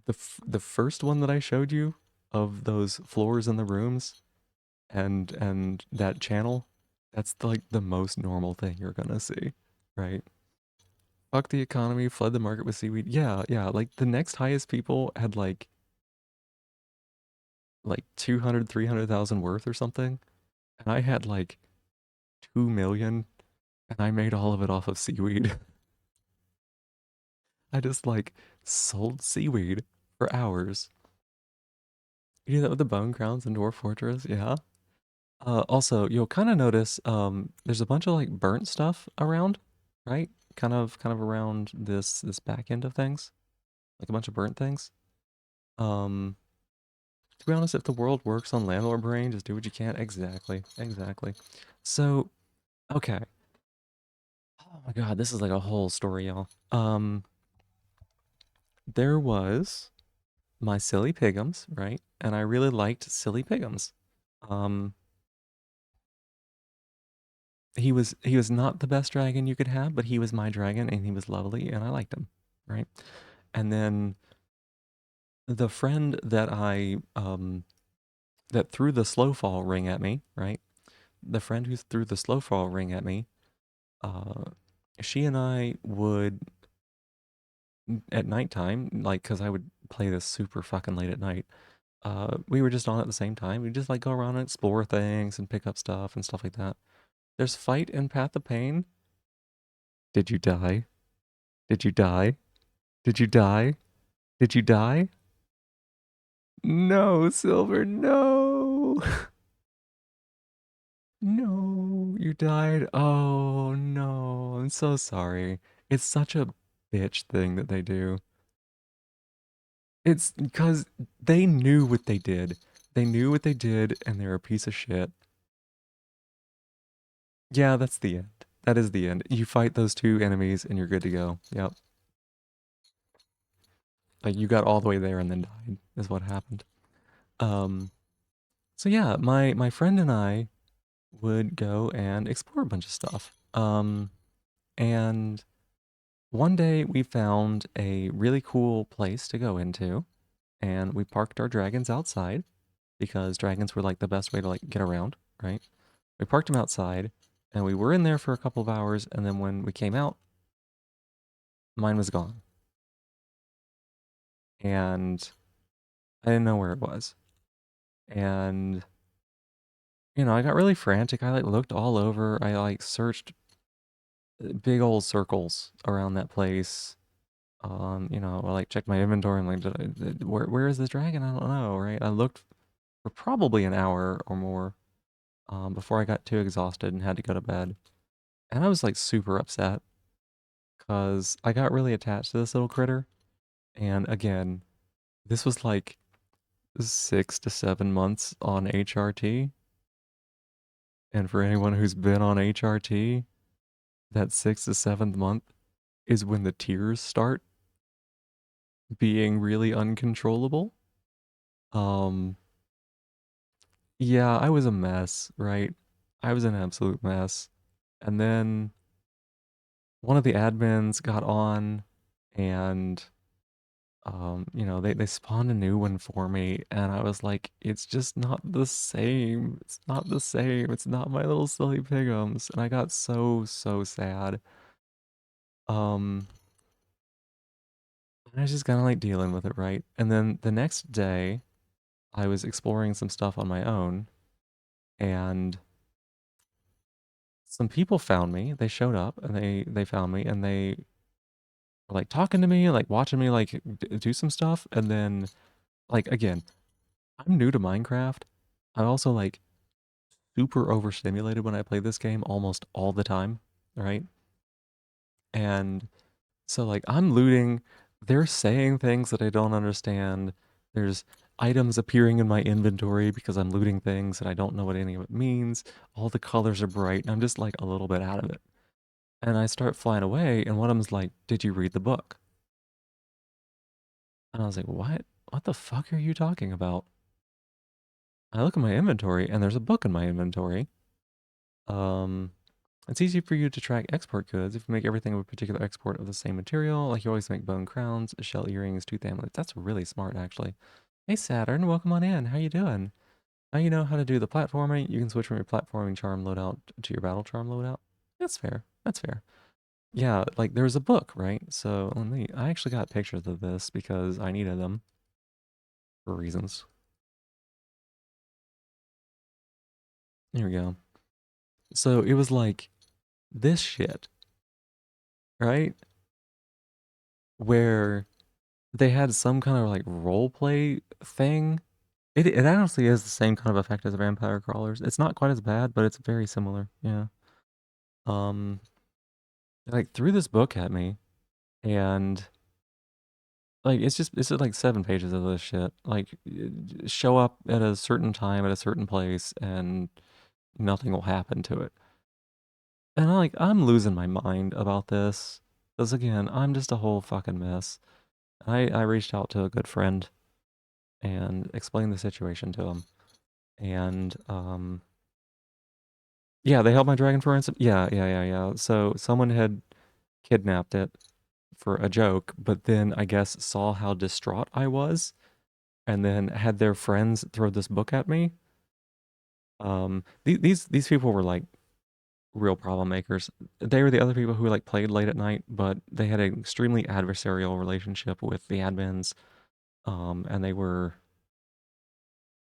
the first one that I showed you of those floors in the rooms and that channel, that's like the most normal thing you're gonna see, right? Fuck the economy, flood the market with seaweed. Yeah, yeah. Like the next highest people had like 200, 300,000 worth or something, and I had like 2 million, and I made all of it off of seaweed. I just like sold seaweed for hours. You do that with the bone crowns and dwarf fortress, yeah. Also, you'll kind of notice there's a bunch of like burnt stuff around, right? Kind of around this back end of things, like a bunch of burnt things. Um, To be honest, if the world works on landlord brain, just do what you can. Exactly. Exactly. So, okay. Oh my god, this is like a whole story, y'all. There was my silly pigums, right? And I really liked silly pigums. Um, he was not the best dragon you could have, but he was my dragon and he was lovely and I liked him, right? And then the friend that threw the slow fall ring at me, right? The friend who threw the slow fall ring at me, uh, she and I would at nighttime, like, cause I would play this super fucking late at night. We were just on at the same time. We just like go around and explore things and pick up stuff and stuff like that. There's fight in Path of Pain. Did you die? Did you die? Did you die? Did you die? No, Silver, no. No, you died. Oh, no. I'm so sorry. It's such a bitch thing that they do. It's because they knew what they did. They knew what they did, and they're a piece of shit. Yeah, that's the end. That is the end. You fight those two enemies, and you're good to go. Yep. Like, you got all the way there and then died, is what happened. Um, so yeah, my friend and I would go and explore a bunch of stuff. And one day we found a really cool place to go into, and we parked our dragons outside because dragons were like the best way to like get around, right? We parked them outside, and we were in there for a couple of hours, and then when we came out, mine was gone, and I didn't know where it was. And I got really frantic. I like looked all over. I like searched big old circles around that place. I like checked my inventory and like, where is this dragon? I don't know, right? I looked for probably an hour or more before I got too exhausted and had to go to bed. And I was like super upset because I got really attached to this little critter. And again, this was like 6 to 7 months on HRT. And for anyone who's been on HRT, that sixth to seventh month is when the tears start being really uncontrollable. Um, yeah, I was a mess, right? I was an absolute mess. And then one of the admins got on and they spawned a new one for me and I was like, it's just not the same. It's not the same. It's not my little silly pigums. And I got so, so sad. Um, and I was just kind of like dealing with it, right? And then the next day, I was exploring some stuff on my own and some people found me. They showed up and they found me and they were like talking to me, like watching me like do some stuff. And then like again, I'm new to Minecraft. I'm also like super overstimulated when I play this game almost all the time, right? And so like I'm looting, they're saying things that I don't understand. There's items appearing in my inventory because I'm looting things and I don't know what any of it means. All the colors are bright and I'm just like a little bit out of it. And I start flying away and one of them's like, "Did you read the book?" And I was like, "What? What the fuck are you talking about?" I look at my inventory and there's a book in my inventory. Um, it's easy for you to track export goods if you make everything of a particular export of the same material. Like you always make bone crowns, shell earrings, tooth amulets. That's really smart, actually. Hey, Saturn, welcome on in. How you doing? Now you know how to do the platforming. You can switch from your platforming charm loadout to your battle charm loadout. That's fair. That's fair. Yeah, like there's a book, right? So I actually got pictures of this because I needed them for reasons. Here we go. So it was like this shit, right? Where they had some kind of like role play thing. It honestly is the same kind of effect as vampire crawlers. It's not quite as bad, but it's very similar. Yeah. Um, they, like threw this book at me, and like it's just like 7 pages of this shit. Like show up at a certain time at a certain place, and nothing will happen to it. And I'm losing my mind about this because again, I'm just a whole fucking mess. I reached out to a good friend and explained the situation to him. And yeah, they held my dragon for ransom. Yeah, yeah, yeah, yeah. So someone had kidnapped it for a joke, but then I guess saw how distraught I was and then had their friends throw this book at me. These people were like real problem makers. They were the other people who like played late at night, but they had an extremely adversarial relationship with the admins. And they were,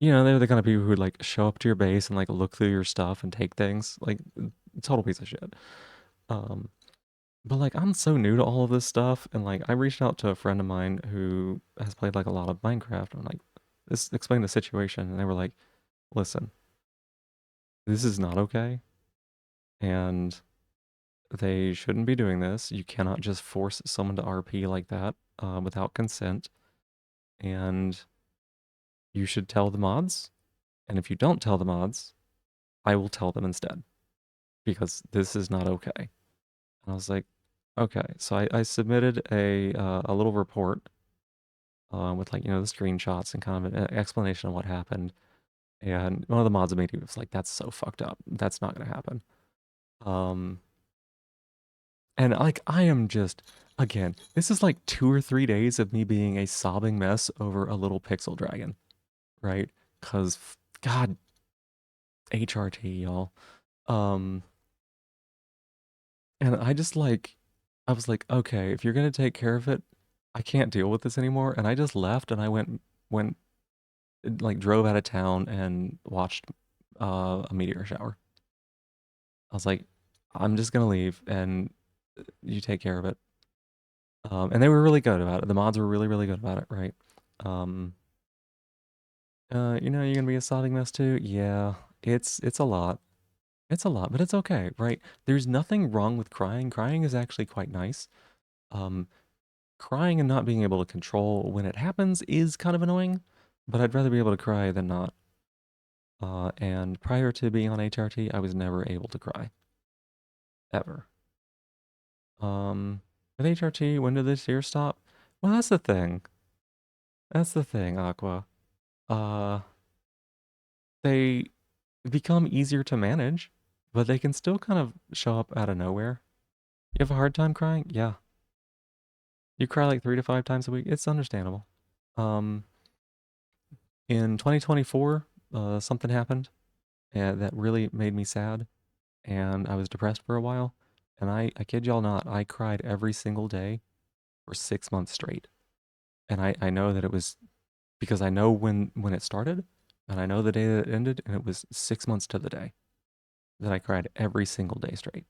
they were the kind of people who would like show up to your base and like look through your stuff and take things. Like total piece of shit. Um, but like I'm so new to all of this stuff, and like I reached out to a friend of mine who has played like a lot of Minecraft. I'm like, this explain the situation, and they were like, listen, this is not okay, and they shouldn't be doing this. You cannot just force someone to RP like that without consent, and you should tell the mods. And if you don't tell the mods, I will tell them instead because this is not okay. And I was like, okay. So I submitted a little report with like the screenshots and kind of an explanation of what happened. And one of the mods immediately was like, "That's so fucked up. That's not gonna happen." Um, and like I am just again, this is like 2 or 3 days of me being a sobbing mess over a little pixel dragon, right? Cause God, HRT, y'all. Um, and I just like, I was like, okay, if you're gonna take care of it, I can't deal with this anymore. And I just left and I went like drove out of town and watched a meteor shower. I was like, I'm just gonna leave and you take care of it. And they were really good about it. The mods were really, really good about it, right? Um, you're gonna be a sodding mess too. Yeah, it's a lot. It's a lot, but it's okay, right? There's nothing wrong with crying. Crying is actually quite nice. Um, Crying and not being able to control when it happens is kind of annoying, but I'd rather be able to cry than not. And prior to being on HRT, I was never able to cry ever. With HRT, when did this year stop? Well, that's the thing. That's the thing, Aqua. Uh, they become easier to manage, but they can still kind of show up out of nowhere. You have a hard time crying? Yeah. You cry like 3 to 5 times a week. It's understandable. Um, in 2024, something happened that really made me sad, and I was depressed for a while. And I kid y'all not, I cried every single day for 6 months straight. And I know that it was because I know when it started, and I know the day that it ended, and it was 6 months to the day that I cried every single day straight.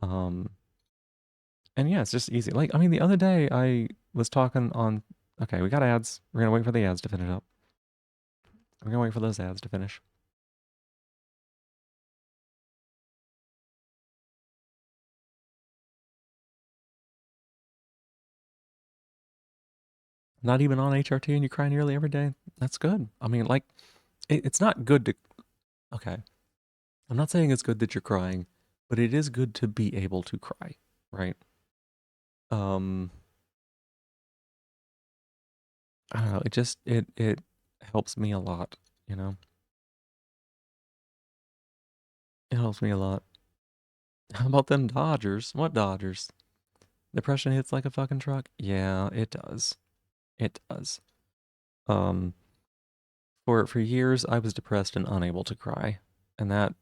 Um, and yeah, it's just easy. Like, I mean, the other day I was talking on. Okay, we got ads. We're gonna wait for the ads to finish up. We're gonna wait for those ads to finish. Not even on HRT, and you cry nearly every day. That's good. I mean, like, it's not good to. Okay, I'm not saying it's good that you're crying, but it is good to be able to cry, right? Um, I don't know. It helps me a lot. You know, it helps me a lot. How about them Dodgers? What Dodgers? Depression hits like a fucking truck. Yeah, it does. It does. Um, for years I was depressed and unable to cry, and that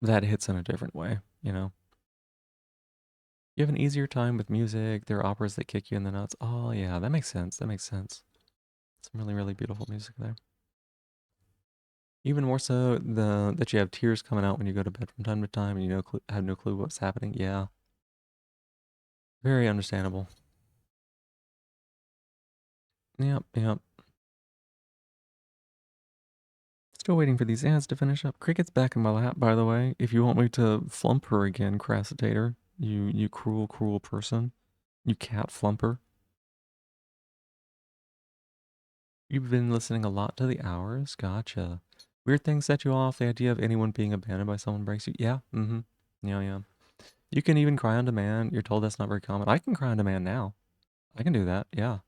hits in a different way. You know, you have an easier time with music. There are operas that kick you in the nuts. Oh yeah, that makes sense. That makes sense. Some really really beautiful music there. Even more so the that you have tears coming out when you go to bed from time to time and have no clue what's happening. Yeah, very understandable. Yep, yep. Still waiting for these ads to finish up. Cricket's back in my lap, by the way. If you want me to flump her again, Crassitator, you cruel, cruel person. You cat flumper. You've been listening a lot to the hours. Gotcha. Weird things set you off. The idea of anyone being abandoned by someone breaks you. Yeah, mm-hmm. Yeah, yeah. You can even cry on demand. You're told that's not very common. I can cry on demand now. I can do that. Yeah.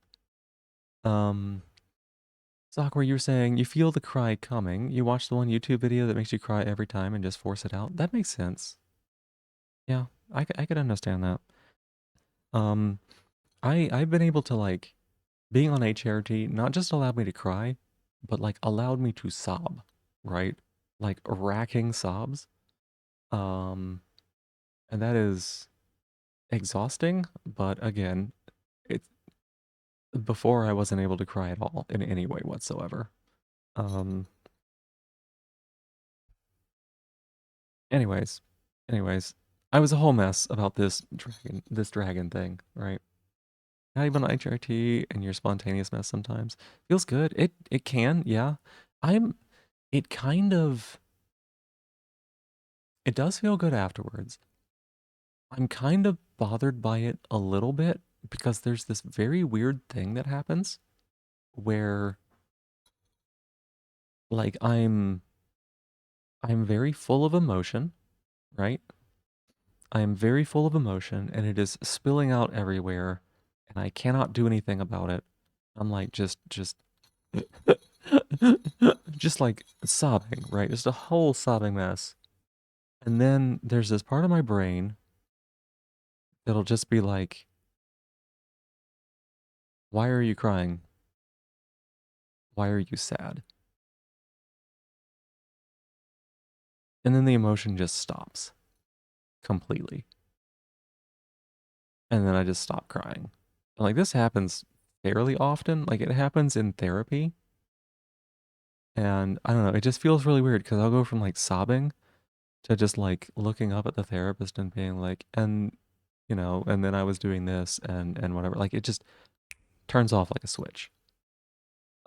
Um, Sakura, you were saying you feel the cry coming. You watch the one YouTube video that makes you cry every time and just force it out. That makes sense. Yeah, I could understand that. Um, I've been able to like. being on HRT not just allowed me to cry, but like allowed me to sob, right? Like racking sobs. Um, and that is exhausting, but again, it's before I wasn't able to cry at all in any way whatsoever. Um, anyways, anyways, I was a whole mess about this dragon thing, right? Not even on HRT and your spontaneous mess sometimes feels good. It can, yeah. I'm it kind of it does feel good afterwards. I'm kind of bothered by it a little bit because there's this very weird thing that happens where like I'm very full of emotion, right? I am very full of emotion and it is spilling out everywhere and I cannot do anything about it. I'm like just just like sobbing, right? Just a whole sobbing mess. And then there's this part of my brain that'll just be like, why are you crying? Why are you sad? And then the emotion just stops completely. And then I just stop crying. And like this happens fairly often. Like it happens in therapy. And I don't know, it just feels really weird because I'll go from like sobbing to just like looking up at the therapist and being like, and and then I was doing this and whatever. Like it just turns off like a switch.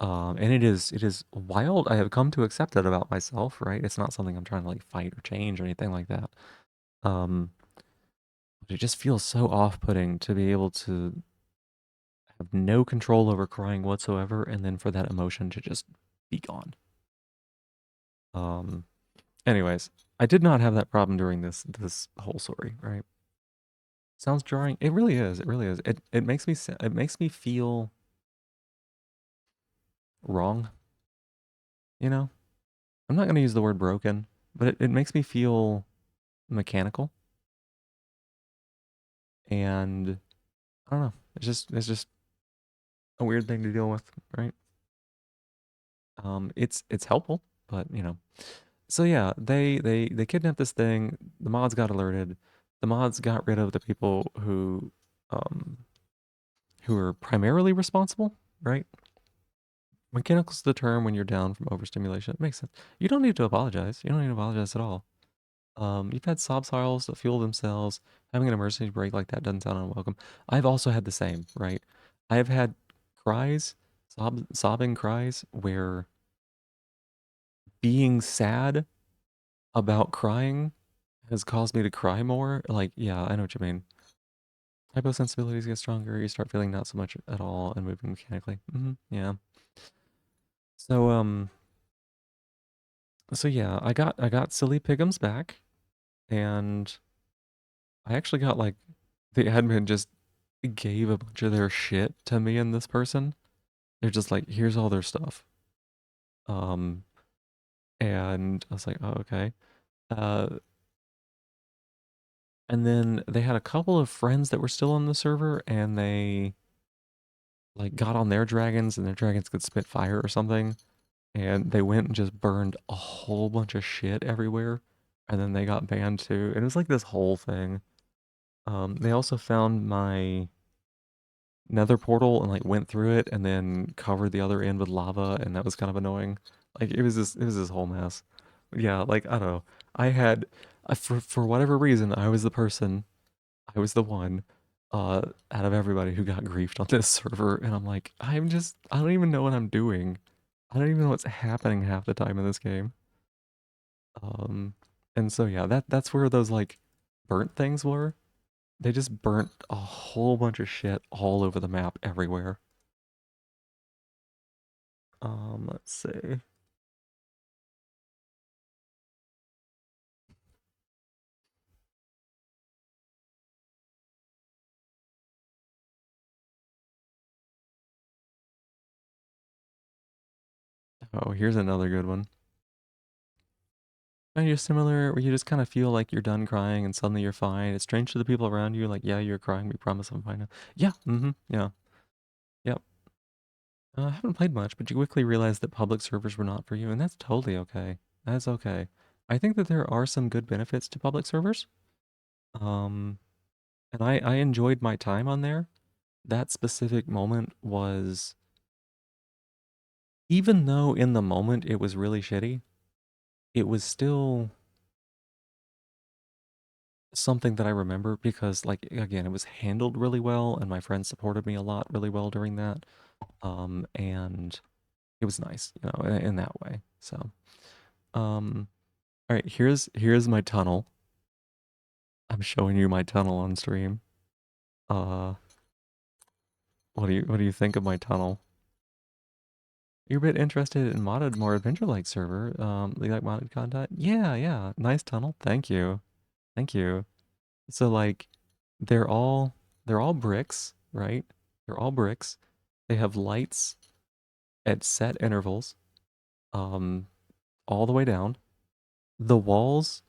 And it is wild. I have come to accept it about myself, right? It's not something I'm trying to like fight or change or anything like that. Um, but it just feels so off-putting to be able to have no control over crying whatsoever, and then for that emotion to just be gone. Um, anyways, I did not have that problem during this whole story, right? Sounds jarring. It really is. It really is. It makes me it makes me feel wrong. You know, I'm not gonna use the word broken, but it makes me feel mechanical, and I don't know. It's just a weird thing to deal with, right? It's helpful, but So yeah, they kidnapped this thing. The mods got alerted. The mods got rid of the people um who are primarily responsible, right? Mechanical's the term when you're down from overstimulation. It makes sense. You don't need to apologize. You don't need to apologize at all. You've had sob spirals that fuel themselves. Having an emergency break like that doesn't sound unwelcome. I've also had the same, right? I've had cries, sobbing cries where being sad about crying has caused me to cry more. Like, yeah, I know what you mean. Hyposensibilities get stronger. You start feeling not so much at all and moving mechanically. Yeah. So so yeah, I got silly pigums back, and I actually got like the admin just gave a bunch of their shit to me and this person. They're just like, here's all their stuff. Um, and I was like, oh, okay. Uh, and then they had a couple of friends that were still on the server, and they like got on their dragons, and their dragons could spit fire or something. And they went and just burned a whole bunch of shit everywhere. And then they got banned too. And it was like this whole thing. They also found my nether portal and like went through it and then covered the other end with lava, and that was kind of annoying. Like it was this whole mess. Yeah, like I don't know. I had for whatever reason I was the person, I was the one out of everybody who got griefed on this server, and I'm like, I don't even know what I'm doing. I don't even know what's happening half the time in this game. Um and so yeah, that's where those like burnt things were. They just burnt a whole bunch of shit all over the map everywhere. Let's see. Oh, here's another good one. Are you similar where you just kind of feel like you're done crying and suddenly you're fine? It's strange to the people around you, like, yeah, you're crying, we promise I'm fine now. Yeah, yeah, yep. I haven't played much, but you quickly realized that public servers were not for you, and that's totally okay. That's okay. I think that there are some good benefits to public servers. Um, and I enjoyed my time on there. That specific moment was, even though in the moment it was really shitty, it was still something that I remember because, like, again, it was handled really well, and my friends supported me a lot really well during that. And it was nice, in that way. So, um, all right, here's my tunnel. I'm showing you my tunnel on stream. Uh, what do you think of my tunnel? You're a bit interested in modded, more adventure-like server. You like modded content? Yeah, yeah. Nice tunnel. Thank you. Thank you. So like they're all they're all bricks, right? They're all bricks. They have lights at set intervals, um, all the way down. The walls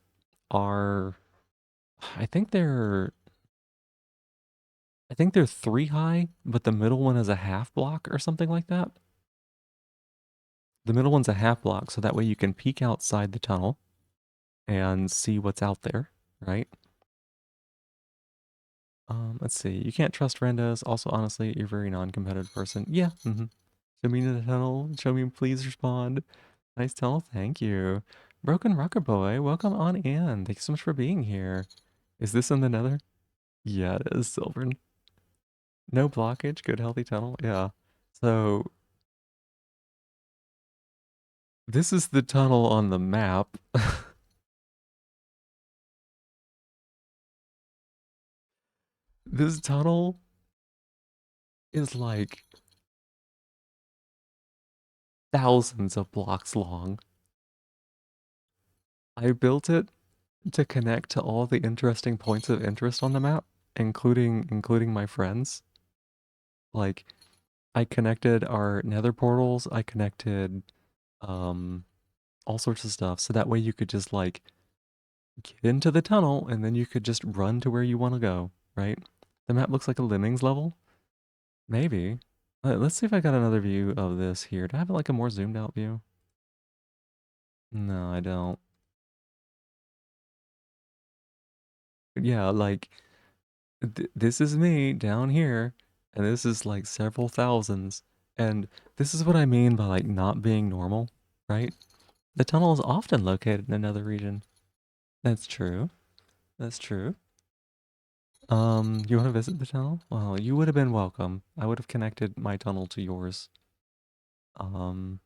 are I think they're I think they're 3 high, but the middle one is a half block or something like that. The middle one's a half block, so that way you can peek outside the tunnel and see what's out there, right? Let's see. You can't trust randos. Also, honestly, you're a very non-competitive person. Yeah. Show me the tunnel. Show me, please respond. Nice tunnel. Thank you. Broken Rocker Boy, welcome on in. Thank you so much for being here. Is this in the Nether? Yeah, it is, Silvern. No blockage. Good, healthy tunnel. Yeah. So this is the tunnel on the map. This tunnel is like thousands of blocks long. I built it to connect to all the interesting points of interest on the map, including my friends. Like I connected our nether portals, I connected um all sorts of stuff so that way you could just like get into the tunnel and then you could just run to where you want to go, right? The map looks like a Lemmings level. Maybe. Let's see if I got another view of this here. Do I have like a more zoomed out view? No, I don't. Yeah, like this is me down here, and this is like several thousands. And this is what I mean by like not being normal, right? The tunnel is often located in another region. That's true. That's true. You want to visit the tunnel? Well, you would have been welcome. I would have connected my tunnel to yours. Um,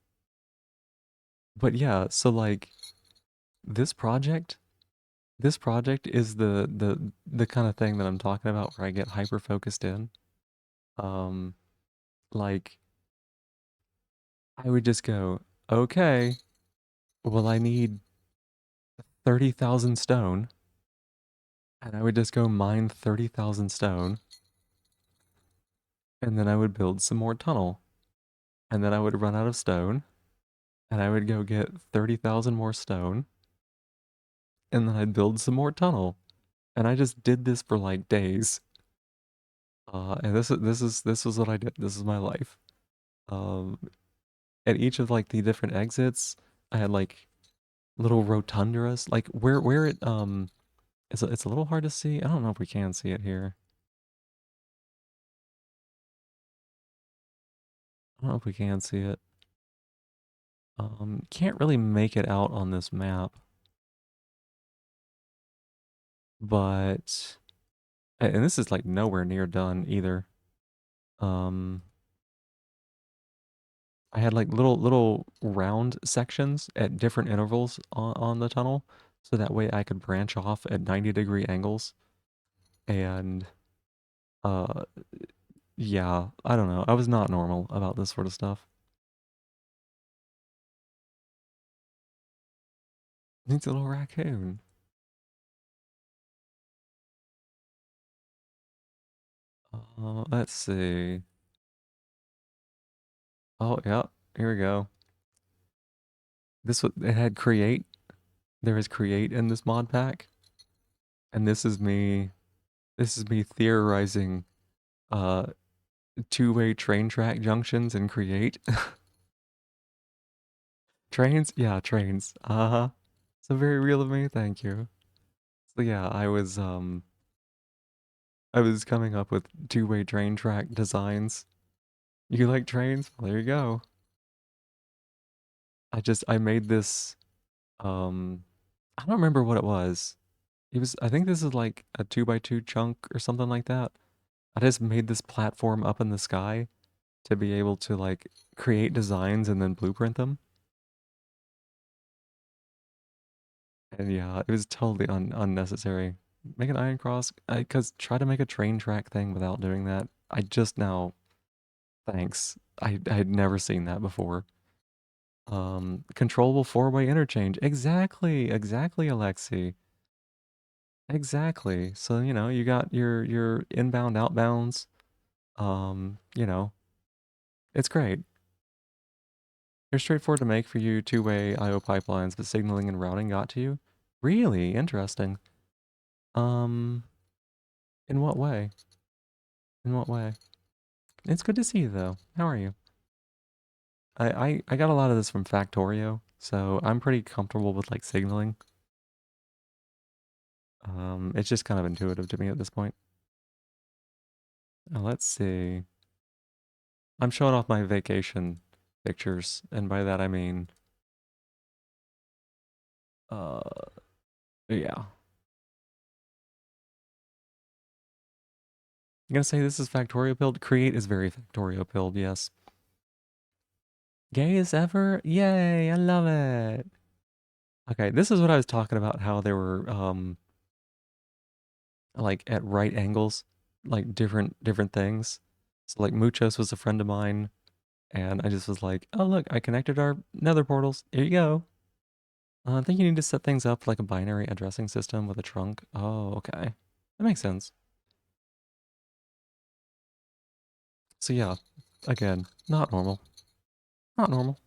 but yeah, so like this project, this project is the kind of thing that I'm talking about where I get hyper focused in. Um, like I would just go, okay, well, I need 30,000 stone. And I would just go mine 30,000 stone. And then I would build some more tunnel. And then I would run out of stone. And I would go get 30,000 more stone. And then I'd build some more tunnel. And I just did this for like days. And this is what I did. This is my life. Um, at each of like the different exits, I had like little rotundas. Like where it it's a little hard to see. I don't know if we can see it here. I don't know if we can see it. Can't really make it out on this map, but and this is like nowhere near done either. Um, I had like little round sections at different intervals on the tunnel, so that way I could branch off at 90-degree angles. And uh, yeah, I don't know. I was not normal about this sort of stuff. Needs a little raccoon. Let's see. Oh yeah, here we go. It had create. There is create in this mod pack, and this is me theorizing uh two-way train track junctions and create trains. Yeah, trains. Uh-huh. So very real of me. Thank you. So yeah, I was coming up with two-way train track designs. You like trains? Well, there you go. I made this I don't remember what it was. I think this is like a 2x2 chunk or something like that. I just made this platform up in the sky to be able to like create designs and then blueprint them. And yeah, it was totally unnecessary. Make an iron cross, because try to make a train track thing without doing that. I just now, thanks. I had never seen that before. Controllable four-way interchange. Exactly, Alexi. Exactly. So, you got your inbound, outbounds. You know, it's great. They're straightforward to make for you, two-way I/O pipelines, but signaling and routing got to you. Really interesting. Um, in what way? In what way? It's good to see you though. How are you? I got a lot of this from Factorio, so I'm pretty comfortable with like signaling. It's just kind of intuitive to me at this point. Let's see. I'm showing off my vacation pictures, and by that I mean, uh, yeah. I'm gonna say this is Factorio build. Create is very Factorio build, yes. Gay as ever? Yay, I love it. Okay, this is what I was talking about, how they were like at right angles, like different things. So like Muchos was a friend of mine, and I just was like, oh look, I connected our nether portals. Here you go. I think you need to set things up like a binary addressing system with a trunk. Oh, okay. That makes sense. So yeah, again, not normal. Not normal.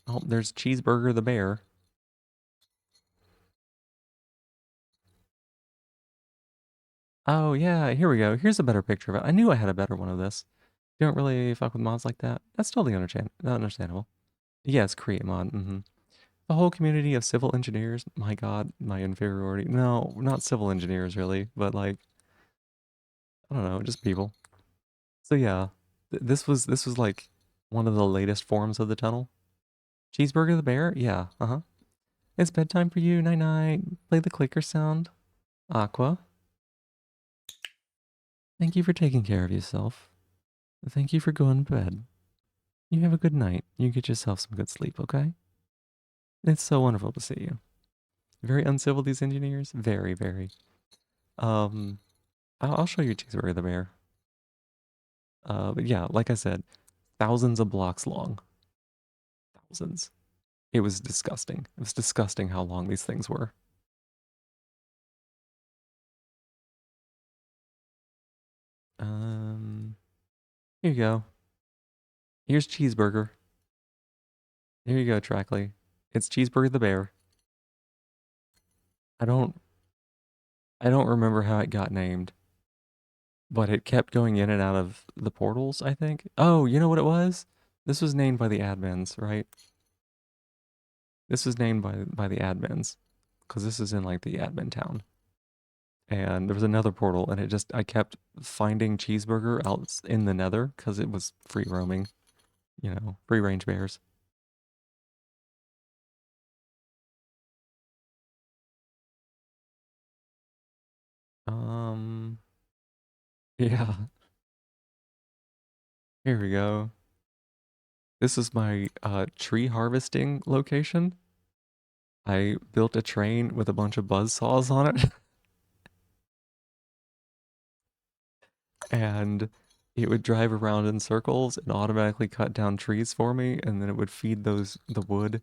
Oh, there's Cheeseburger the bear. Oh yeah, here we go. Here's a better picture of it. I knew I had a better one of this. You don't really fuck with mods like that. That's totally understandable. Yes, create mod. The whole community of civil engineers. My God, my inferiority. No, not civil engineers really, but like I don't know, just people. So yeah, this was like one of the latest forms of the tunnel. Cheeseburger the bear. Yeah. It's bedtime for you. Night night. Play the clicker sound. Aqua. Thank you for taking care of yourself. Thank you for going to bed. You have a good night. You get yourself some good sleep, okay? It's so wonderful to see you. Very uncivil, these engineers. Very, very. Um, I'll show you Cheeseburger the Bear. But yeah, like I said, thousands of blocks long. Thousands. It was disgusting. It was disgusting how long these things were. Um, Here you go. Here's Cheeseburger. Here you go, Trackley. It's Cheeseburger the Bear. I don't I don't remember how it got named, but it kept going in and out of the portals, I think. Oh, you know what it was? This was named by the admins, right? This was named by the admins because this is in like the admin town. And there was another portal, and I kept finding Cheeseburger out in the Nether because it was free roaming, free range bears. Um, yeah, here we go. This is my tree harvesting location. I built a train with a bunch of buzz saws on it, and it would drive around in circles and automatically cut down trees for me, and then it would feed the wood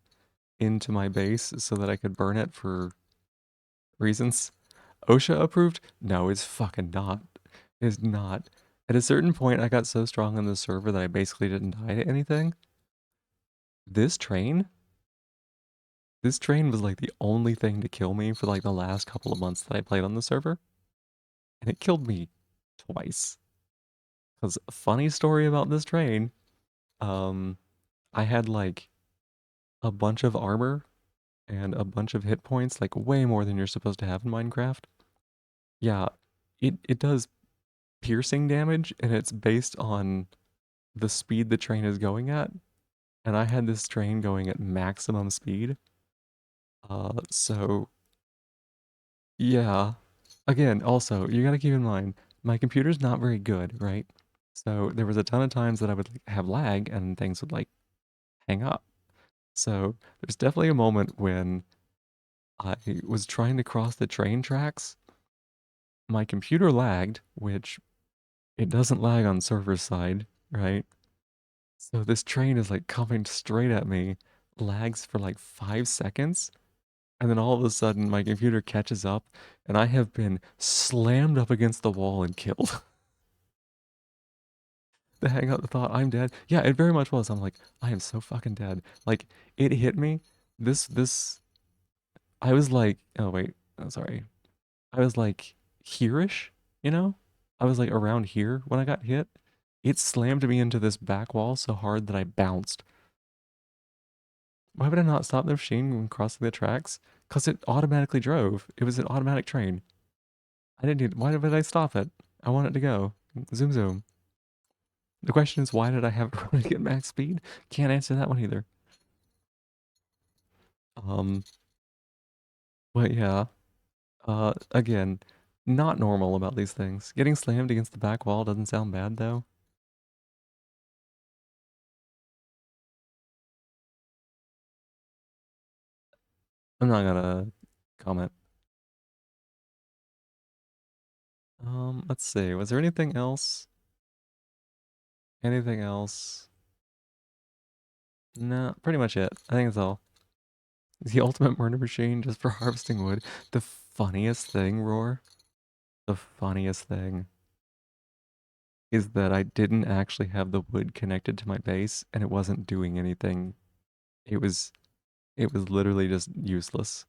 into my base so that I could burn it for reasons. OSHA approved? No, it's fucking not. It's not. At a certain point, I got so strong on the server that I basically didn't die to anything. This train, this train was like the only thing to kill me for like the last couple of months that I played on the server. and it killed me twice. Because funny story about this train, um, I had like a bunch of armor and a bunch of hit points, like way more than you're supposed to have in Minecraft. Yeah, it does piercing damage, and it's based on the speed the train is going at. And I had this train going at maximum speed. So yeah. Again, also, you gotta keep in mind, my computer's not very good, right? So there was a ton of times that I would like, have lag and things would like hang up. So there's definitely a moment when I was trying to cross the train tracks. My computer lagged, which it doesn't lag on server side, right? So this train is like coming straight at me, lags for like 5 seconds, and then all of a sudden my computer catches up, and I have been slammed up against the wall and killed. The hang up the thought I'm dead. Yeah, it very much was. I'm like, I am so fucking dead. Like it hit me. This I was like, oh wait, oh, sorry. I was like here-ish, you know? I was like around here when I got hit. It slammed me into this back wall so hard that I bounced. Why would I not stop the machine when crossing the tracks? Because it automatically drove. It was an automatic train. I didn't need, why did I stop it? I want it to go. Zoom zoom. The question is, why did I have it running at max speed? Can't answer that one either. Um, but yeah. Again, not normal about these things. Getting slammed against the back wall doesn't sound bad though. I'm not gonna comment. Let's see. Was there anything else? Anything else? No, pretty much it. I think that's all. The ultimate murder machine just for harvesting wood. The funniest thing, Roar, the funniest thing is that I didn't actually have the wood connected to my base and it wasn't doing anything. It was it was literally just useless.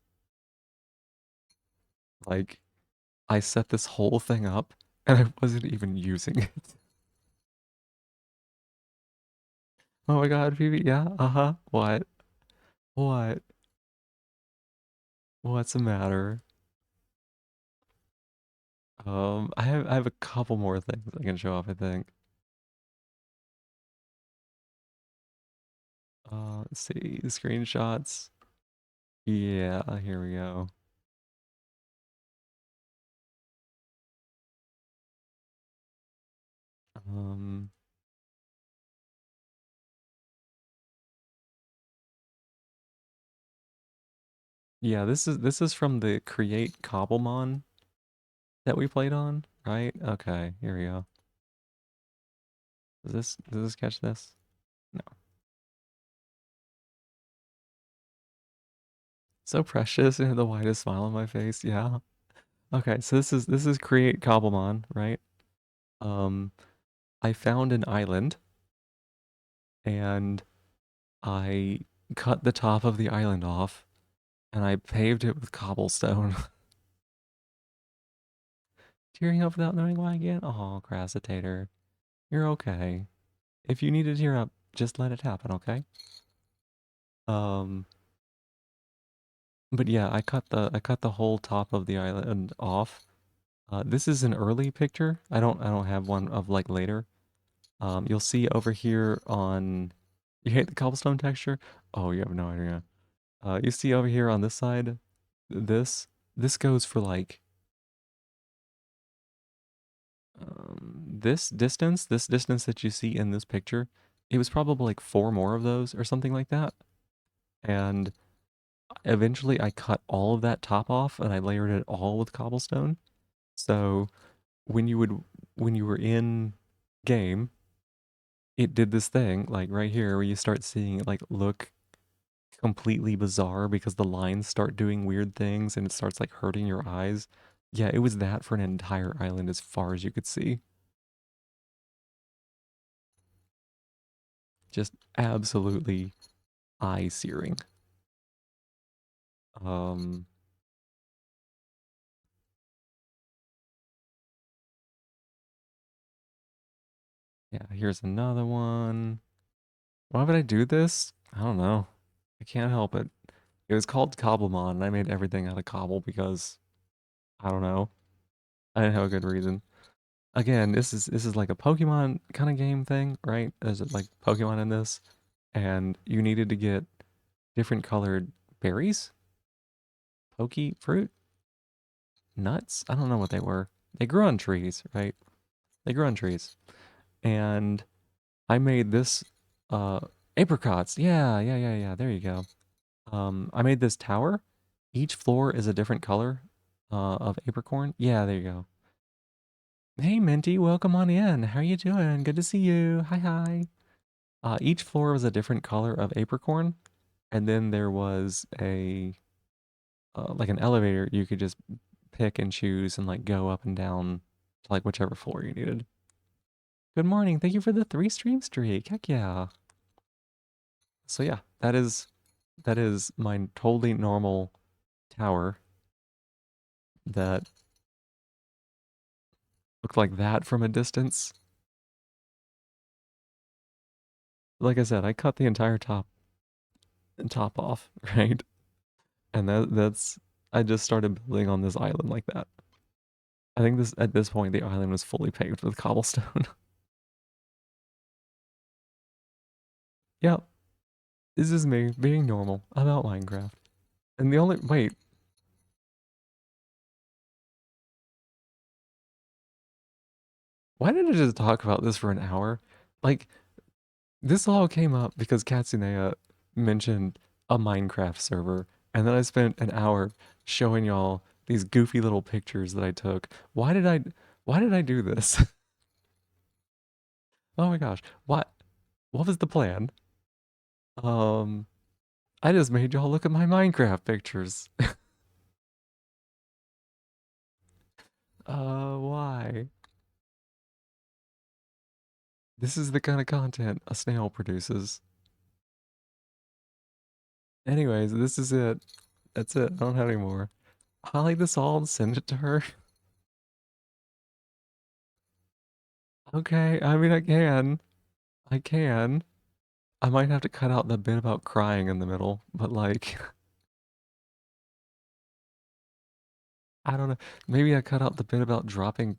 Like I set this whole thing up and I wasn't even using it. Oh my god, Phoebe, yeah, uh-huh. What? What? What's the matter? I have a couple more things I can show off, I think. Let's see, screenshots. Yeah, here we go. Um, yeah, this is from the Create Cobblemon that we played on, right? Okay, here we go. Does this catch this? No. So precious and the widest smile on my face. Yeah. Okay, so this is Create Cobblemon, right? Um, I found an island and I cut the top of the island off and I paved it with cobblestone. Tearing up without knowing why again? Oh, Crassitator. You're okay. If you need to tear up, just let it happen, okay? Um, but yeah, I cut the whole top of the island off. This is an early picture. I don't have one of like later. You'll see over here on you hate the cobblestone texture? Oh, you have no idea. You see over here on this side, this this goes for like this distance that you see in this picture. It was probably like four more of those or something like that. And eventually I cut all of that top off and I layered it all with cobblestone. So when you would when you were in game, it did this thing like right here where you start seeing it like look completely bizarre because the lines start doing weird things and it starts like hurting your eyes. Yeah, it was that for an entire island as far as you could see. Just absolutely eye searing. Um Yeah, here's another one. Why would I do this? I don't know. I can't help it. It was called Cobblemon, and I made everything out of cobble because I don't know. I didn't have a good reason. Again, this is like a Pokemon kind of game thing, right? There's like Pokemon in this, and you needed to get different colored berries, Poke fruit, nuts. I don't know what they were. They grew on trees, right? They grew on trees, and I made this uh apricots. Yeah, yeah, yeah, yeah. There you go. I made this tower. Each floor is a different color of apricorn. Yeah, there you go. Hey Minty, welcome on in. How you doing? Good to see you. Hi, hi. Each floor was a different color of apricorn, and then there was a like an elevator you could just pick and choose and like go up and down to like whichever floor you needed. Good morning. Thank you for the 3 stream streak. Heck yeah. So yeah, that is my totally normal tower that looked like that from a distance. Like I said, I cut the entire top off, right? And that's I just started building on this island like that. I think this at this point the island was fully paved with cobblestone. Yep, this is me being normal about Minecraft. And the only wait, why did I just talk about this for an hour? Like this all came up because Katsunea mentioned a Minecraft server, and then I spent an hour showing y'all these goofy little pictures that I took. Why did I do this? Oh my gosh. What was the plan? Um I just made y'all look at my Minecraft pictures. Why? This is the kind of content a snail produces. Anyways, this is it. That's it. I don't have any more. Highlight this all and send it to her. Okay, I mean, I can. I can. I might have to cut out the bit about crying in the middle, but like, I don't know. Maybe I cut out the bit about dropping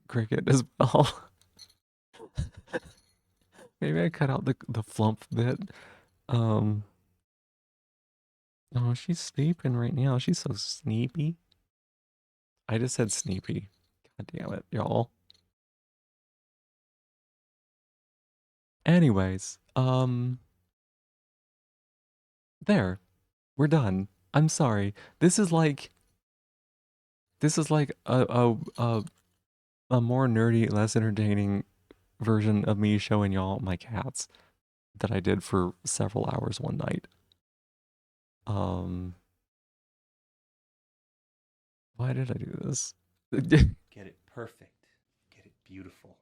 cricket as well. Maybe I cut out the flump bit. Um, oh, she's sleeping right now. She's so sleepy. I just said sneepy. God damn it, y'all. Anyways, there. We're done. I'm sorry. This is like a more nerdy, less entertaining version of me showing y'all my cats that I did for several hours one night. Um, why did I do this? Get it perfect. Get it beautiful.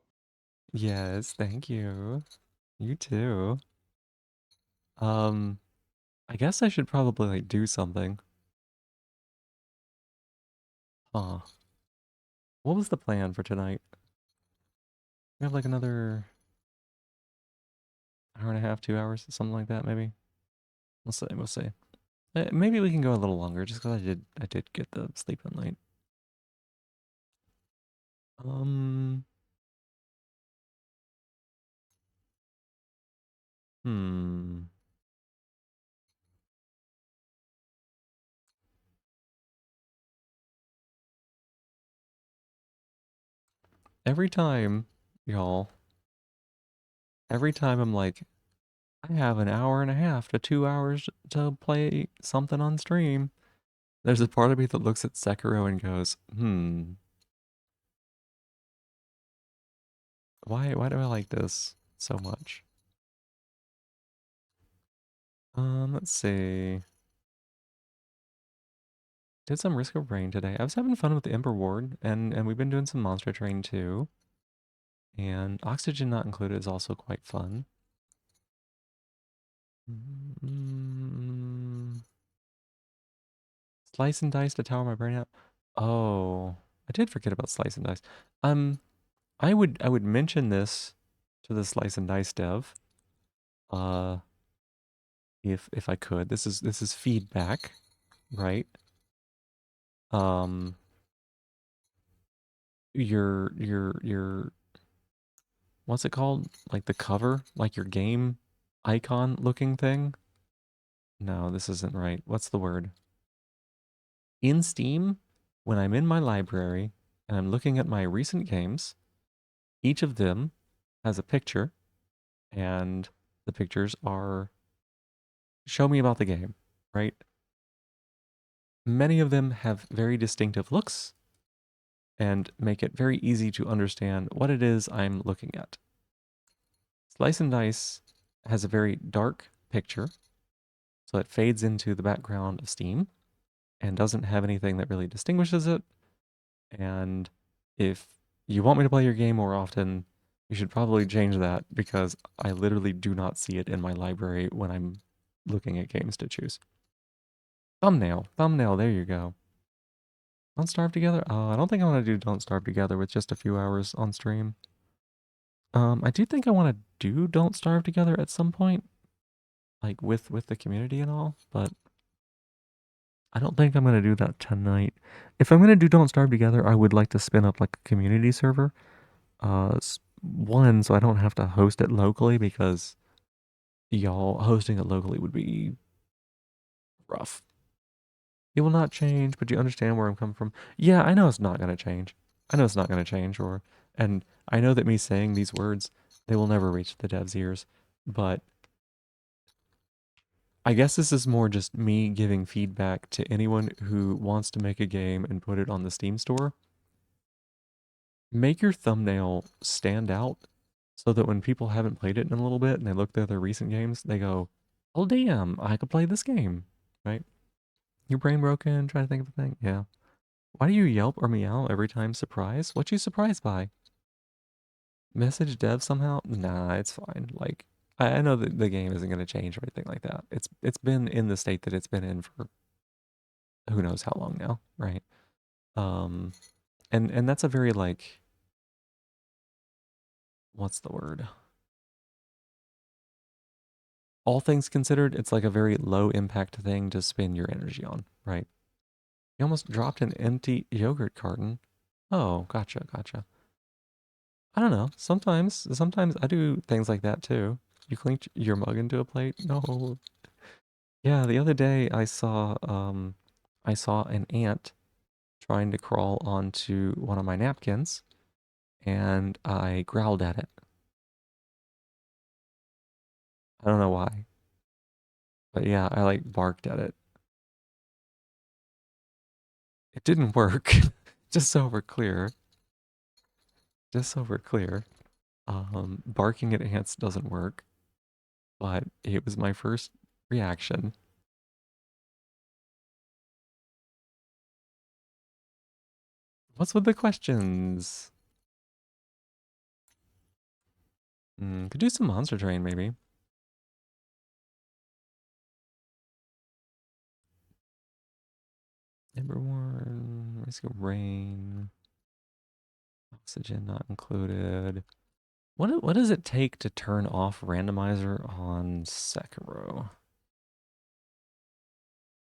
Yes, thank you. You too. Um, I guess I should probably like do something. Huh. What was the plan for tonight? We have like another hour and a half, 2 hours, something like that, maybe. We'll see. We'll see. Maybe we can go a little longer, just because I did get the sleep at night. Um, hmm. Every time, y'all, every time I'm like, I have an hour and a half to 2 hours to play something on stream. There's a part of me that looks at Sekiro and goes, why do I like this so much? Let's see. Did some Risk of Rain today. I was having fun with the Ember Ward, and we've been doing some Monster Train too. And Oxygen Not Included is also quite fun. Mm, Slice and Dice to tower my brain out. Oh, I did forget about Slice and Dice. Um, I would mention this to the Slice and Dice dev. Uh, if I could, this is feedback, right? Um, your what's it called? Like the cover, like your game icon looking thing. No, this isn't right. What's the word? In Steam, when I'm in my library and I'm looking at my recent games, each of them has a picture, and the pictures are show me about the game, right? Many of them have very distinctive looks and make it very easy to understand what it is I'm looking at. Slice and Dice has a very dark picture, so it fades into the background of Steam and doesn't have anything that really distinguishes it. And if you want me to play your game more often, you should probably change that because I literally do not see it in my library when I'm looking at games to choose. Thumbnail, thumbnail, there you go. Don't Starve Together? I don't think I want to do Don't Starve Together with just a few hours on stream. I do think I want to do Don't Starve Together at some point, like with the community and all, but I don't think I'm gonna do that tonight. If I'm gonna do Don't Starve Together, I would like to spin up like a community server. One, so I don't have to host it locally because y'all hosting it locally would be rough. It will not change, but you understand where I'm coming from. Yeah, I know it's not gonna change. I know it's not gonna change, and I know that me saying these words, they will never reach the devs' ears. But I guess this is more just me giving feedback to anyone who wants to make a game and put it on the Steam store. Make your thumbnail stand out so that when people haven't played it in a little bit and they look at their recent games, they go, "Oh damn, I could play this game." Right? Your brain broken, trying to think of a thing. Yeah. Why do you yelp or meow every time surprise? What you surprised by? Message dev somehow? Nah, it's fine. Like I know that the game isn't gonna change or anything like that. It's been in the state that it's been in for who knows how long now, right? Um and that's a very like what's the word? All things considered, it's like a very low impact thing to spend your energy on, right? You almost dropped an empty yogurt carton. Oh, gotcha, gotcha. I don't know. Sometimes I do things like that too. You clinked your mug into a plate? No. Yeah, the other day I saw an ant trying to crawl onto one of my napkins and I growled at it. I don't know why. But yeah, I like barked at it. It didn't work. Just so we're clear. Just so we're clear. Barking at ants doesn't work, but it was my first reaction. What's with the questions? Could do some Monster Train, maybe. Number one, risk of rain, oxygen not included. What does it take to turn off randomizer on Sekiro?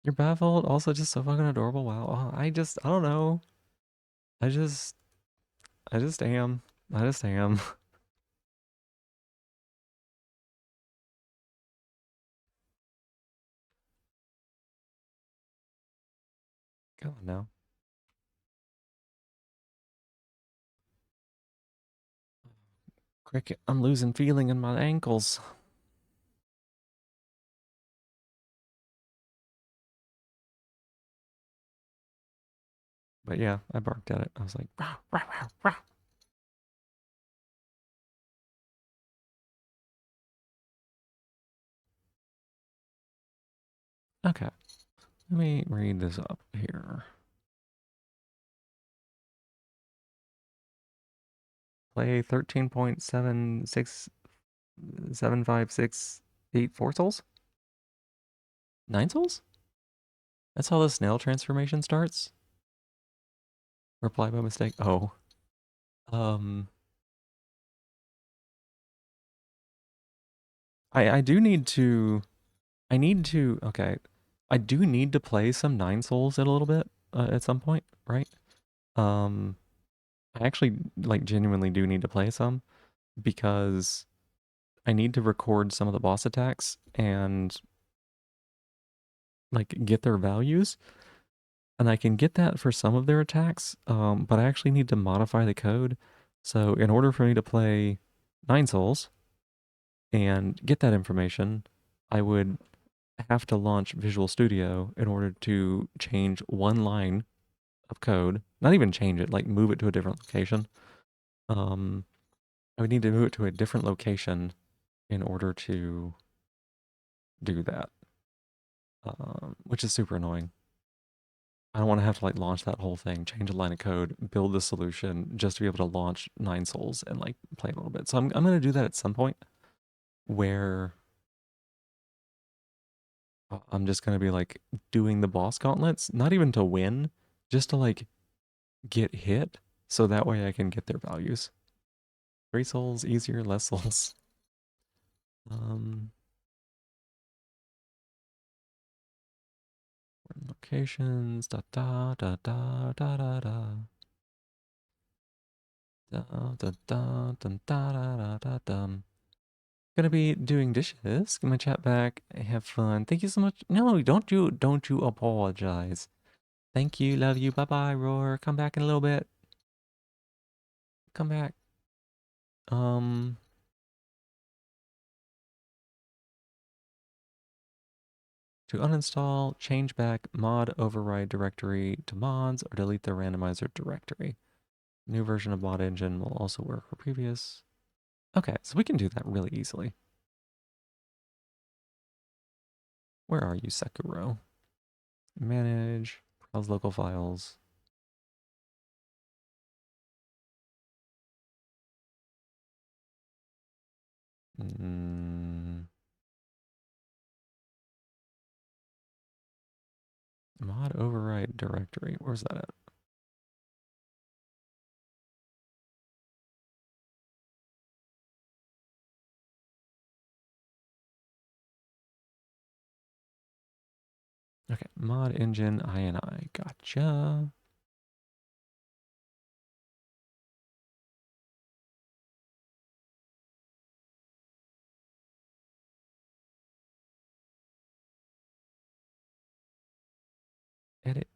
You're baffled. Also, just so fucking adorable. Wow. I don't know. I just, I just am. I just am. Come on now. Cricket, I'm losing feeling in my ankles. But yeah, I barked at it. I was like, rah, rah, rah, rah. Okay, let me read this up here. Play 13.7675684 souls? 9 souls? That's how the snail transformation starts? Reply by mistake. Oh. Um, I do need to. I need to. Okay, I do need to play some Nine Souls at a little bit at some point, right? Um, I actually like genuinely do need to play some because I need to record some of the boss attacks and like get their values. And I can get that for some of their attacks, but I actually need to modify the code. So in order for me to play Nine Souls and get that information, I would have to launch Visual Studio in order to change one line of code. Not even change it, like move it to a different location. Um, I would need to move it to a different location in order to do that, which is super annoying. I don't want to have to like launch that whole thing, change a line of code, build the solution just to be able to launch Nine Souls and like play a little bit. So I'm going to do that at some point where I'm just going to be like doing the boss gauntlets, not even to win, just to like get hit so that way I can get their values. 3 souls, easier, less souls. Um, locations, da da da da da da da. Da da da da da da da da. Gonna be doing dishes. Get my chat back. Have fun. Thank you so much. No, don't you apologize. Thank you. Love you. Bye bye, Roar. Come back in a little bit. Come back. Um, to uninstall, change back mod override directory to mods or delete the randomizer directory. New version of mod engine will also work for previous. Okay, so we can do that really easily. Where are you, Sekiro? Manage, browse local files. Mm, mod override directory. Where's that at? Okay, mod engine INI. Gotcha. Edit.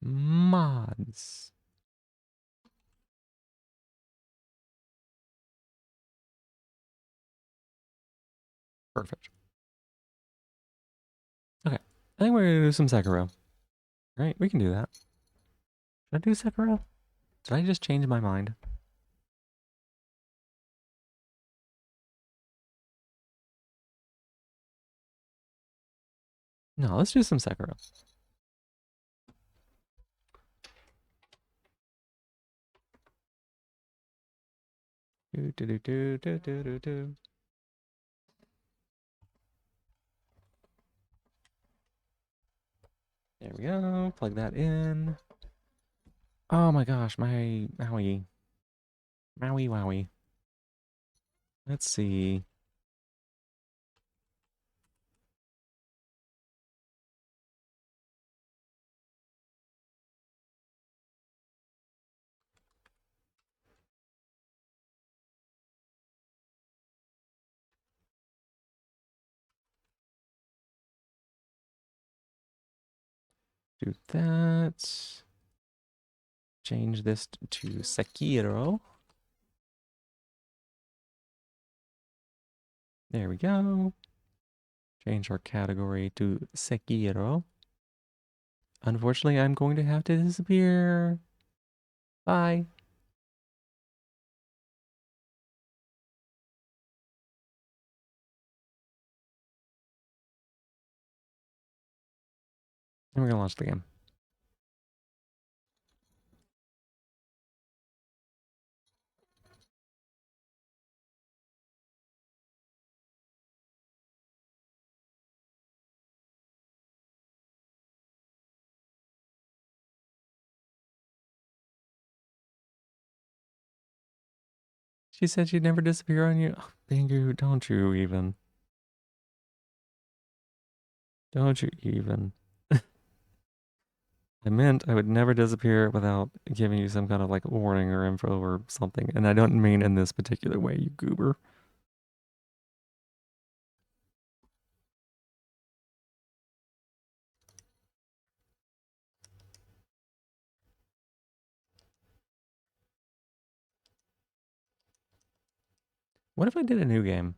Mods. Perfect. Okay. I think we're gonna do some Sekiro. Right? We can do that. Should I do Sekiro? Did I just change my mind? No, let's do some Sekiro. Do do do do do do do do. There we go. Plug that in. Oh my gosh, my Maui. Maui Wowie. Let's see. Do that. Change this to Sekiro. There we go. Change our category to Sekiro. Unfortunately, I'm going to have to disappear. Bye. And we're going to launch the game. She said she'd never disappear on you. Oh, Bingu, don't you even. Don't you even. I meant I would never disappear without giving you some kind of like warning or info or something. And I don't mean in this particular way, you goober. What if I did a new game?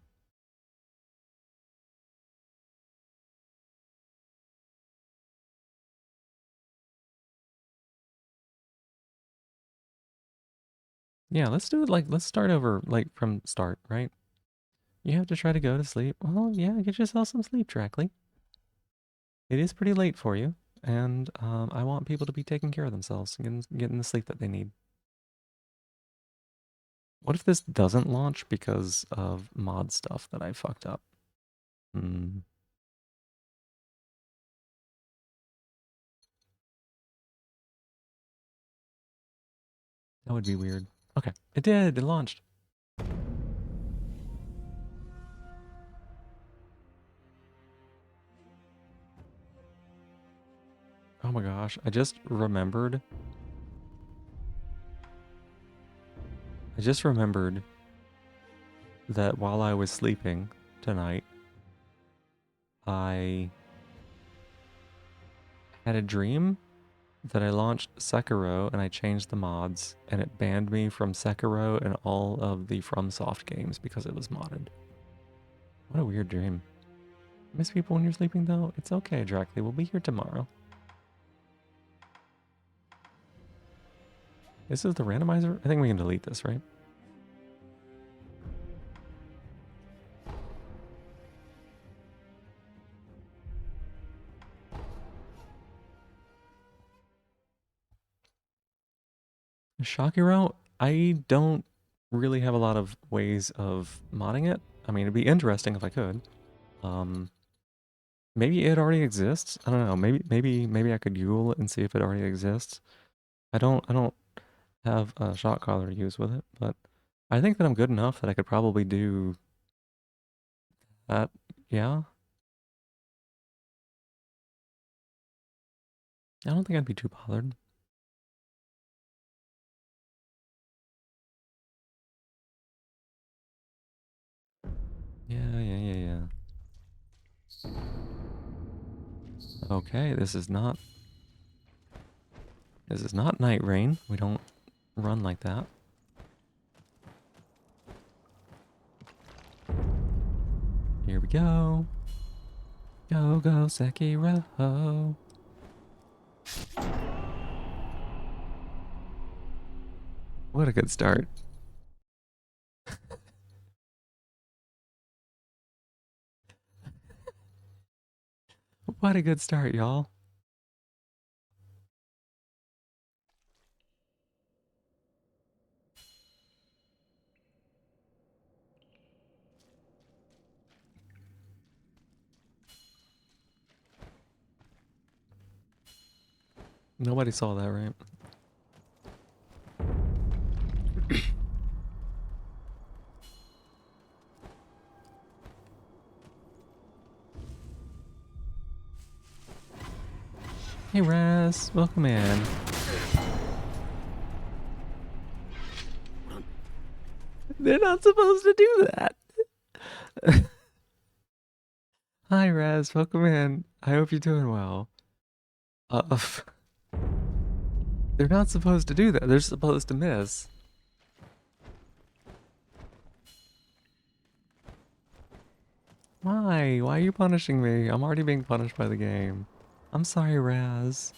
Yeah, let's do it like, let's start over like from start, right? You have to try to go to sleep. Well, yeah, get yourself some sleep, Drackley. It is pretty late for you, and I want people to be taking care of themselves and getting the sleep that they need. What if this doesn't launch because of mod stuff that I fucked up? Hmm, that would be weird. Okay, it did. It launched. Oh my gosh, I just remembered. I just remembered that while I was sleeping tonight, I had a dream that I launched Sekiro and I changed the mods and it banned me from Sekiro and all of the FromSoft games because it was modded. What a weird dream. Miss people when you're sleeping though? It's okay, Drackley. We'll be here tomorrow. This is the randomizer? I think we can delete this, right? Shakiro, I don't really have a lot of ways of modding it. I mean, it'd be interesting if I could. Um, maybe it already exists. I don't know. Maybe I could Google it and see if it already exists. I don't have a shot collar to use with it, but I think that I'm good enough that I could probably do that. Yeah, I don't think I'd be too bothered. Yeah. Okay, this is not night rain. We don't run like that. Here we go. Go, go, Sekiro. What a good start. What a good start, y'all. Nobody saw that, right? Hey, Raz. Welcome in. They're not supposed to do that. Hi, Raz. Welcome in. I hope you're doing well. Uh, they're not supposed to do that. They're supposed to miss. Why? Why are you punishing me? I'm already being punished by the game. I'm sorry, Raz.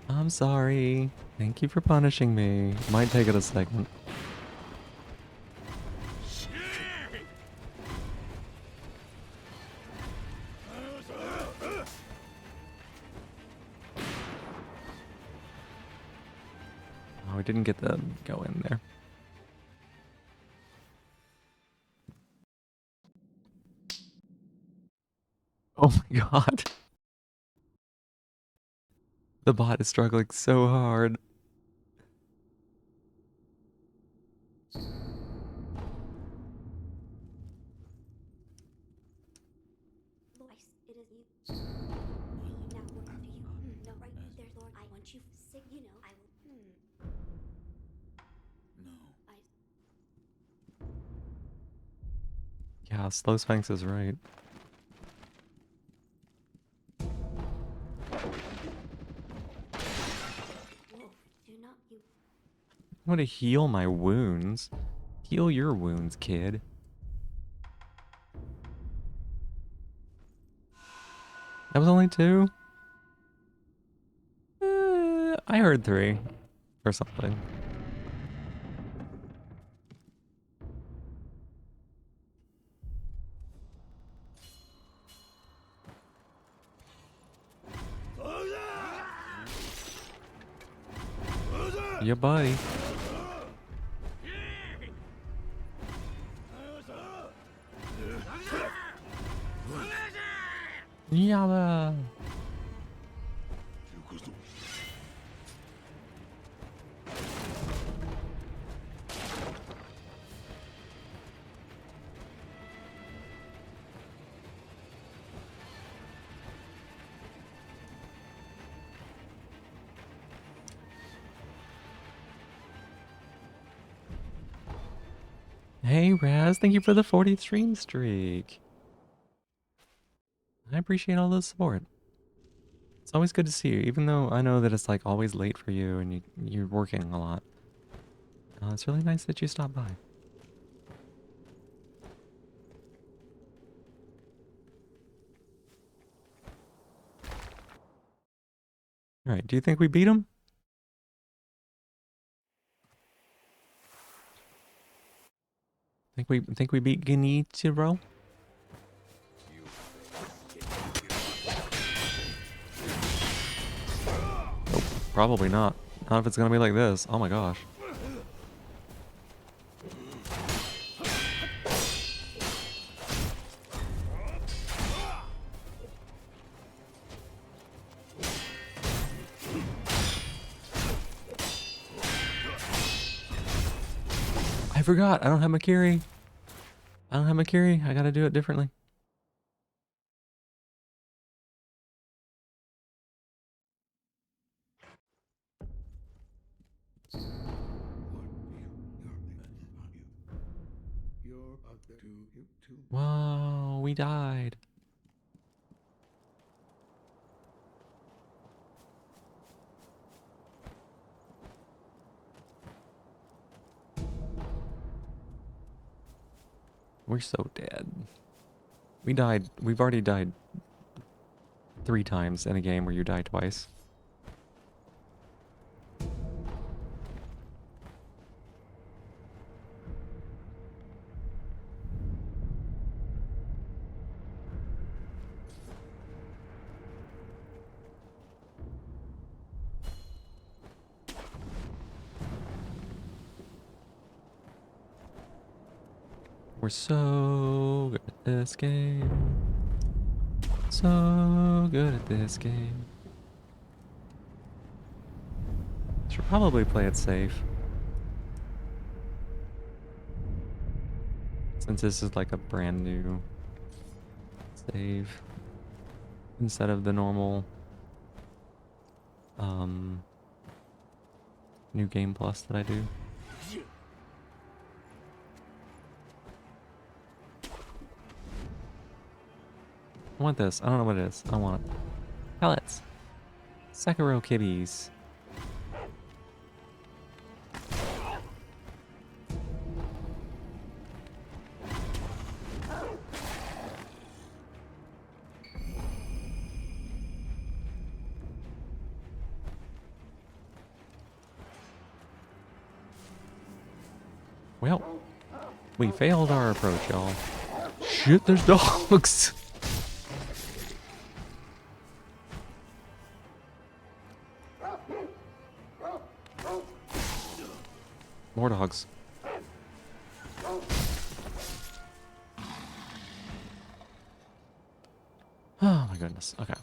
I'm sorry. Thank you for punishing me. Might take it a second. Oh, we didn't get to go in there. Oh my god. The bot is struggling so hard. Yeah, Slow Spanx is right. I'm gonna heal my wounds. Heal your wounds, kid. That was only 2? I heard 3 or something. Yeah, buddy. Yabba. Hey, Raz, thank you for the 40th stream streak. I appreciate all the support. It's always good to see you, even though I know that it's like always late for you and you're working a lot. It's really nice that you stopped by. All right, do you think we beat him? Think we beat Genichiro? Nope, probably not. Not if it's gonna be like this. Oh my gosh. I forgot. I don't have Makiri. I don't have Makiri. I gotta do it differently. Whoa, we died. We're so dead. We died. We've already died 3 times in a game where you die twice. We're so good at this game. So good at this game. Should probably play it safe. Since this is like a brand new save. Instead of the normal new game plus that I do. I want this. I don't know what it is. I want it. Pellets. Sekiro kibbies. Well, we failed our approach, y'all. Shit, there's dogs. More dogs. Oh Madness. Okay.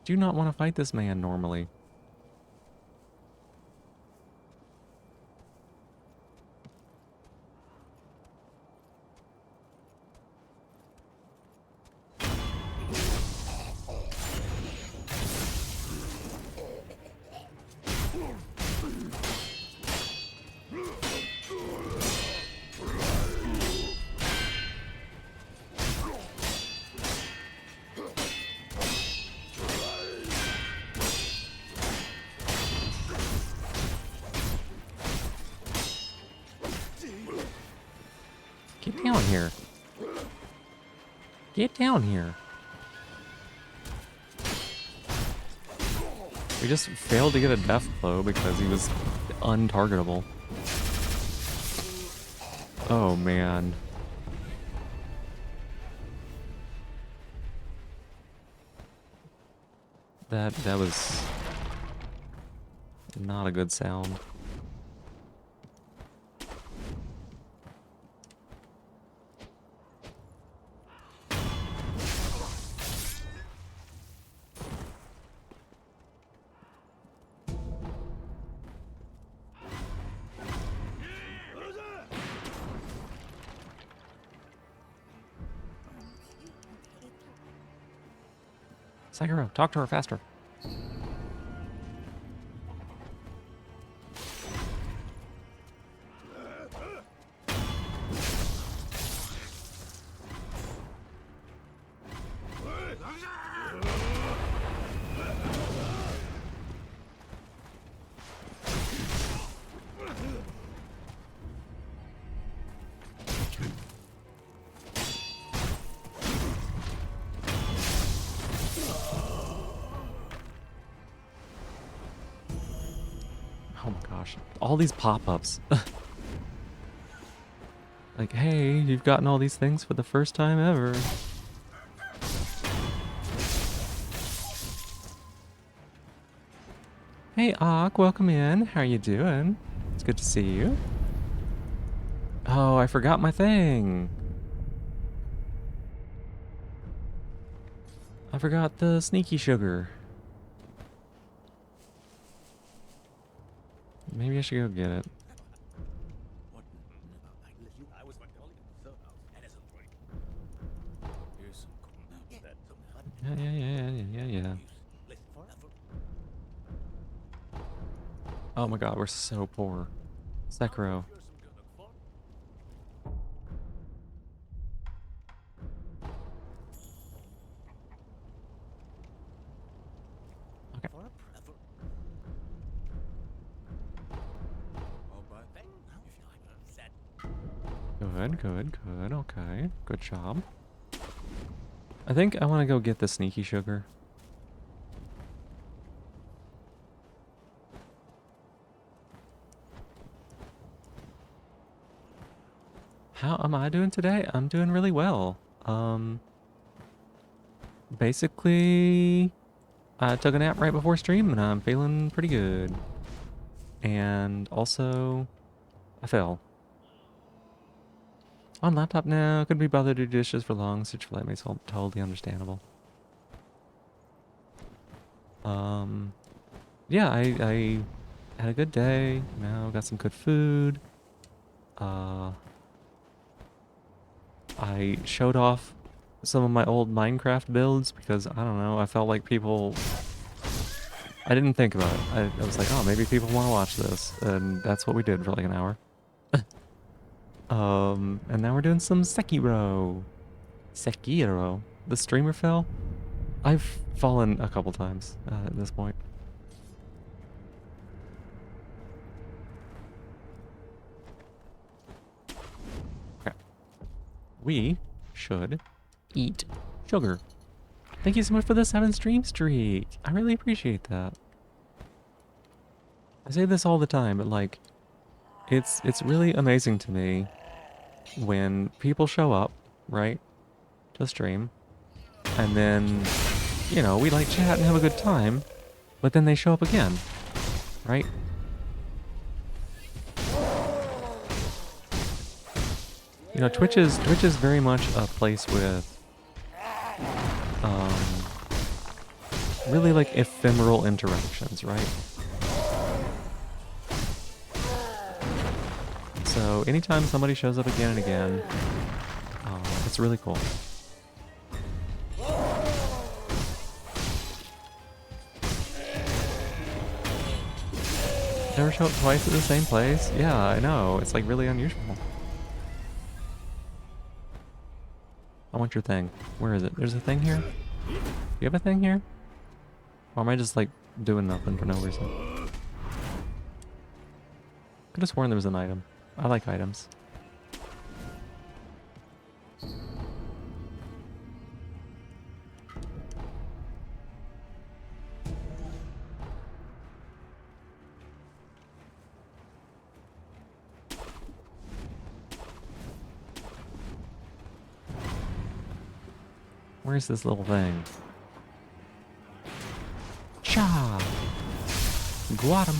Do not want to fight this man normally. Get down here. Get down here. We just failed to get a death blow because he was untargetable. Oh man. That was not a good sound. Sakura, talk to her faster. Oh my gosh. All these pop-ups. Like, hey, you've gotten all these things for the first time ever. Hey, Ak, welcome in. How are you doing? It's good to see you. Oh, I forgot my thing. I forgot the sneaky sugar. Maybe I should go get it. Yeah. Oh my god, we're so poor. Sekiro. Okay. Good. Okay. Good job. I think I want to go get the sneaky sugar. How am I doing today? I'm doing really well. Basically, I took a nap right before stream and I'm feeling pretty good. And also, I fell. On laptop now, couldn't be bothered to do dishes for long, such flight mates, totally understandable. Yeah, I had a good day, you know, got some good food. I showed off some of my old Minecraft builds because, I don't know, I felt like people... I didn't think about it. I was like, oh, maybe people want to watch this. And that's what we did for like an hour. And now we're doing some Sekiro. Sekiro. The streamer fell? I've fallen a couple times at this point. Okay. We should eat sugar. Thank you so much for the 7 stream streak. I really appreciate that. I say this all the time, but like, it's really amazing to me when people show up, right, to stream, and then, you know, we like chat and have a good time, but then they show up again, right? You know, Twitch is very much a place with um, really like ephemeral interactions, right? So anytime somebody shows up again and again, it's really cool. Never show up twice at the same place? Yeah, I know. It's like really unusual. I want your thing. Where is it? There's a thing here? Do you have a thing here? Or am I just like doing nothing for no reason? Could have sworn there was an item. I like items. Where's this little thing? Cha! Got him.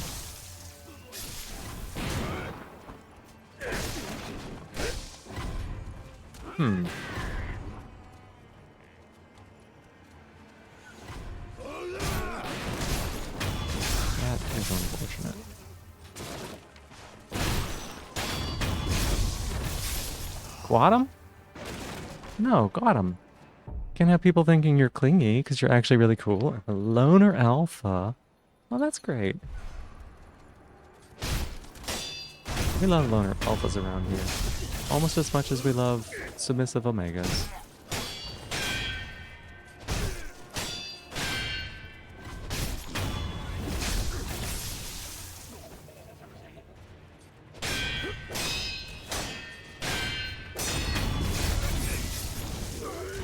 Hmm. That is unfortunate. Got him? No, got him. Can't have people thinking you're clingy because you're actually really cool. A loner alpha. Well, that's great. We love loner alphas around here. Almost as much as we love submissive omegas.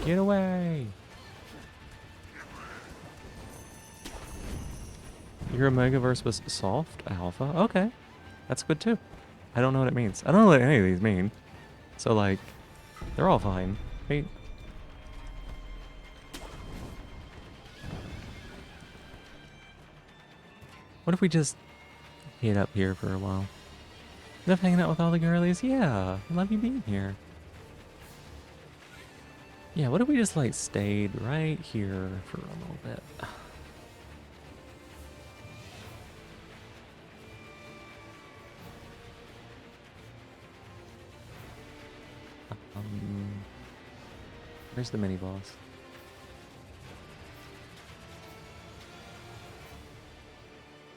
Get away! Your Omegaverse was soft alpha? Okay. That's good too. I don't know what it means. I don't know what any of these mean. So like, they're all fine. Wait. What if we just hid up here for a while? Love hanging out with all the girlies? Yeah. I love you being here. Yeah, what if we just like stayed right here for a little bit? Where's the mini boss?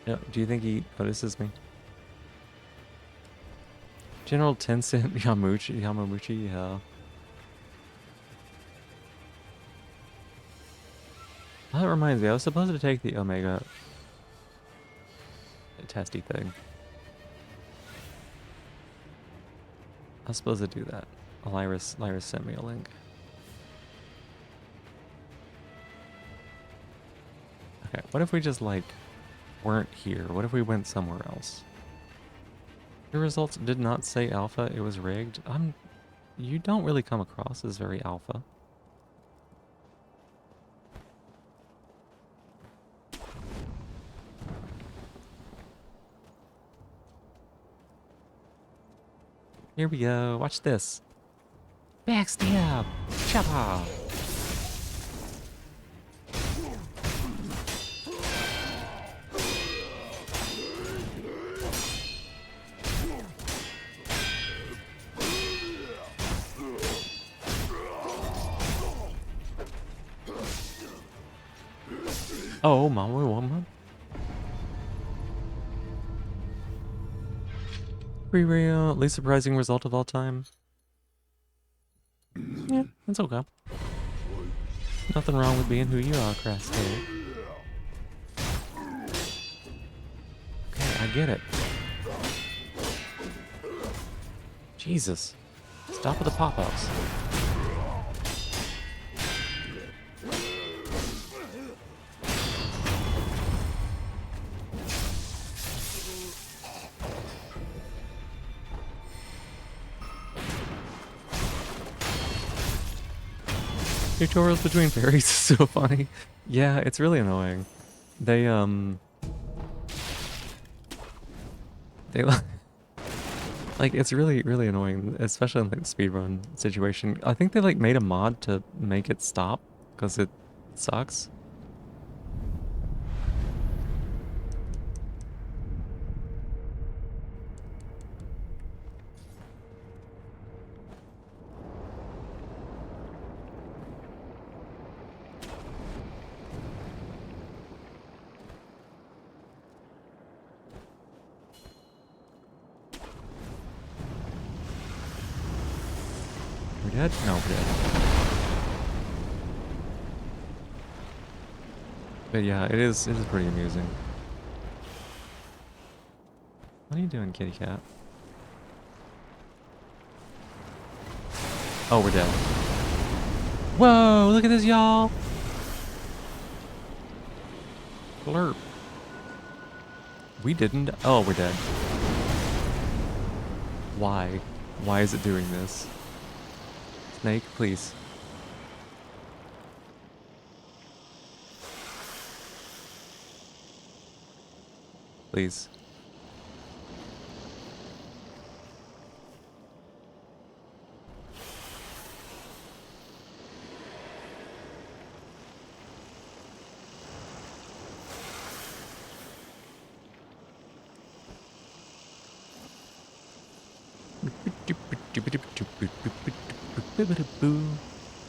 Yeah, do you think he notices me? General Tencent Yamamuchi, yeah. Oh, that reminds me, I was supposed to take the Omega testy thing. I was supposed to do that. Lyris sent me a link. Okay, what if we just like weren't here? What if we went somewhere else? Your results did not say alpha, it was rigged. You don't really come across as very alpha. Here we go. Watch this. Backstab. Choppa. Oh, mama woman. Pretty real. Least surprising result of all time. Yeah, that's okay. Nothing wrong with being who you are, Crasty. Okay, I get it. Jesus. Stop with the pop-ups. Tutorials between fairies is so funny. Yeah, it's really annoying. They Like, it's really, really annoying, especially in like the speedrun situation. I think they like made a mod to make it stop because it sucks. We're dead? No, we're dead. But yeah, it is pretty amusing. What are you doing, kitty cat? Oh, we're dead. Whoa, look at this, y'all! Blurp. We didn't. Oh, we're dead. Why? Why is it doing this? Snake, please. Please.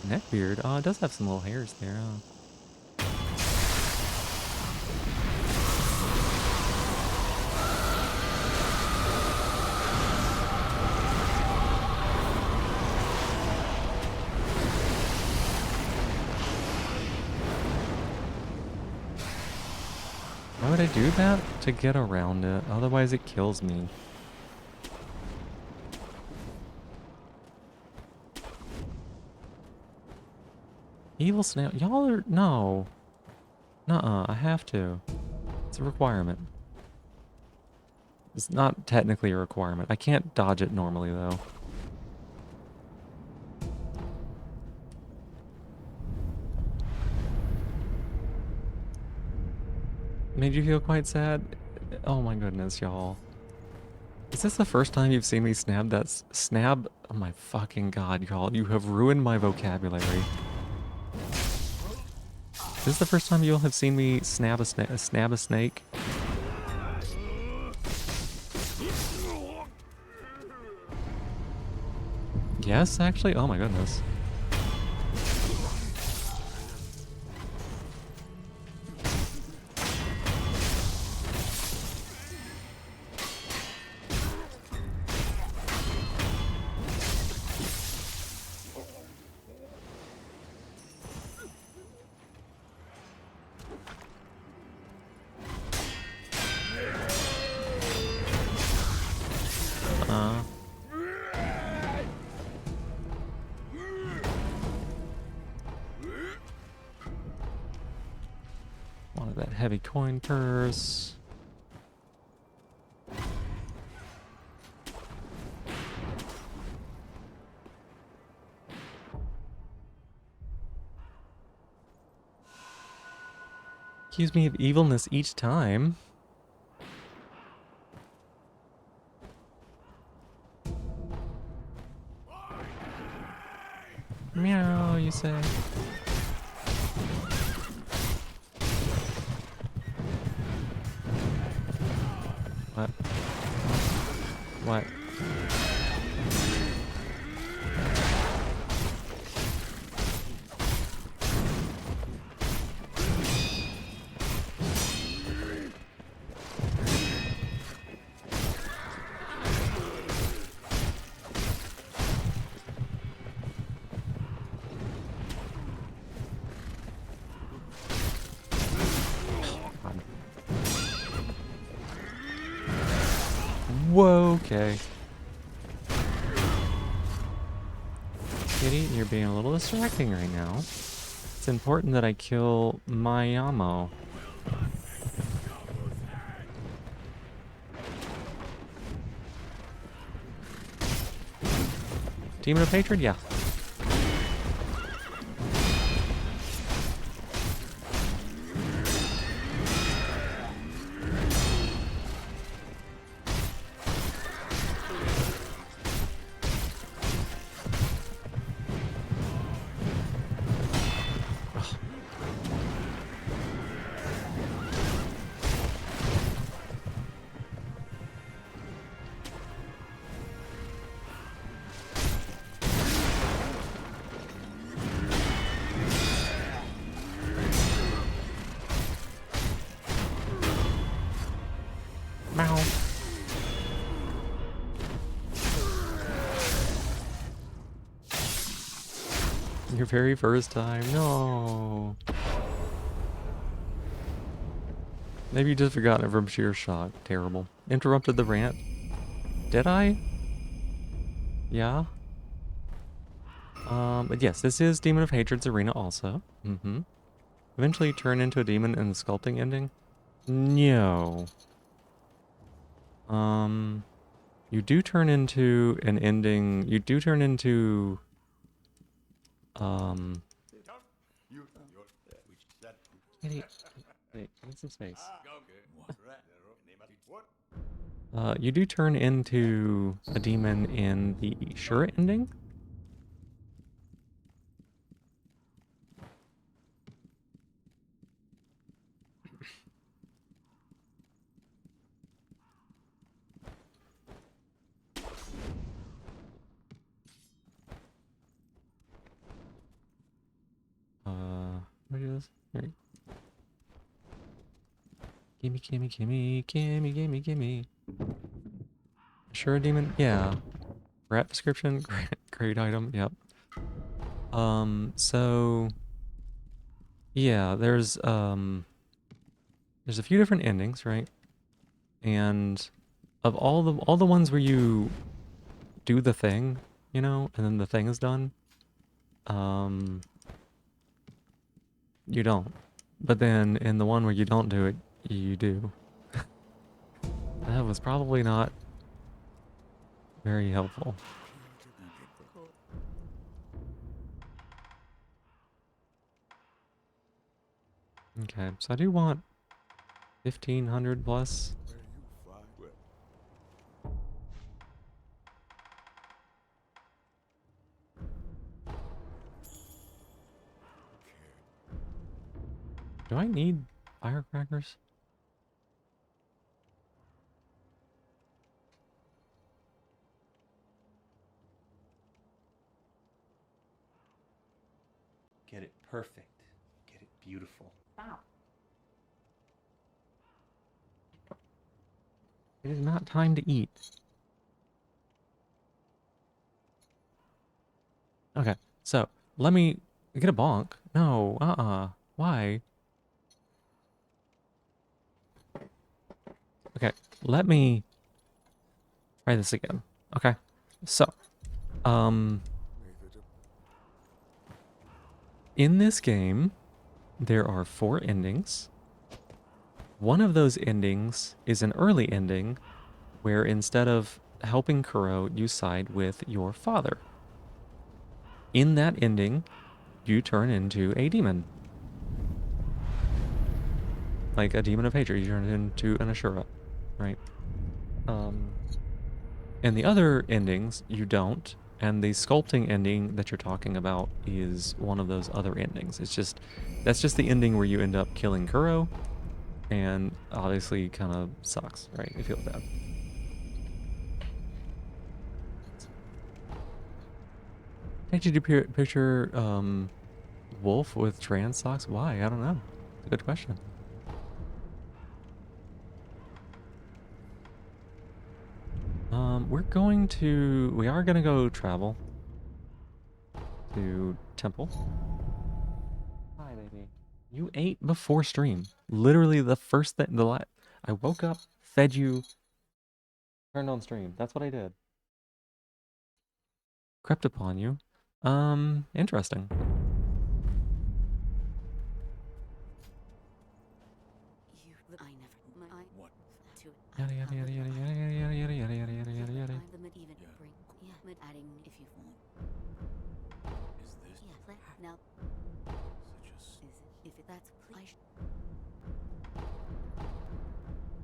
Neckbeard. Oh, it does have some little hairs there. Why would I do that? To get around it. Otherwise it kills me. Evil snail. Y'all are... No. Nuh-uh. I have to. It's a requirement. It's not technically a requirement. I can't dodge it normally, though. Made you feel quite sad? Oh my goodness, y'all. Is this the first time you've seen me snab that snab? Oh my fucking god, y'all. You have ruined my vocabulary. Is this the first time you'll have seen me snab a snake? Yes, actually? Oh my goodness. Wanted that heavy coin purse. Accuse me of evilness each time. Meow, you say. What? What? Whoa, okay. Kitty, you're being a little distracting right now. It's important that I kill my ammo. Demon of Hatred? Yeah. Your very first time. No. Maybe you just forgot it from sheer shock. Terrible. Interrupted the rant. Did I? Yeah. But yes, this is Demon of Hatred's arena also. Eventually turn into a demon in the sculpting ending? No. You do turn into an ending. You do turn into, Kitty, wait, need some space. You do turn into a demon in the Shura ending? What is this? Here. Gimme, gimme, gimme, gimme, gimme, gimme. Shura demon? Yeah. Rat description? Great item, yep. So yeah, there's a few different endings, right? And of all the ones where you do the thing, you know, and then the thing is done, you don't. But then in the one where you don't do it, you do. That was probably not very helpful. Okay, so I do want 1500 plus. Do I need firecrackers? Get it perfect. Get it beautiful. It is not time to eat. Okay, so let me get a bonk. No, why? Okay, let me try this again. Okay, so, in this game, there are 4 endings. One of those endings is an early ending where instead of helping Kuro, you side with your father. In that ending, you turn into a demon. Like a demon of hatred, you turn into an Ashura, right? And the other endings, you don't. And the sculpting ending that you're talking about is one of those other endings. That's just the ending where you end up killing Kuro, and obviously kind of sucks, right? You feel bad. Did you picture Wolf with trans socks? Why? I don't know. It's a good question. We are gonna go travel to temple. Hi, baby. You ate before stream. Literally the first thing, I woke up, fed you, turned on stream. That's what I did. Crept upon you. Interesting. Yada yada yada yada yada yada yada yada yada yada yada yada.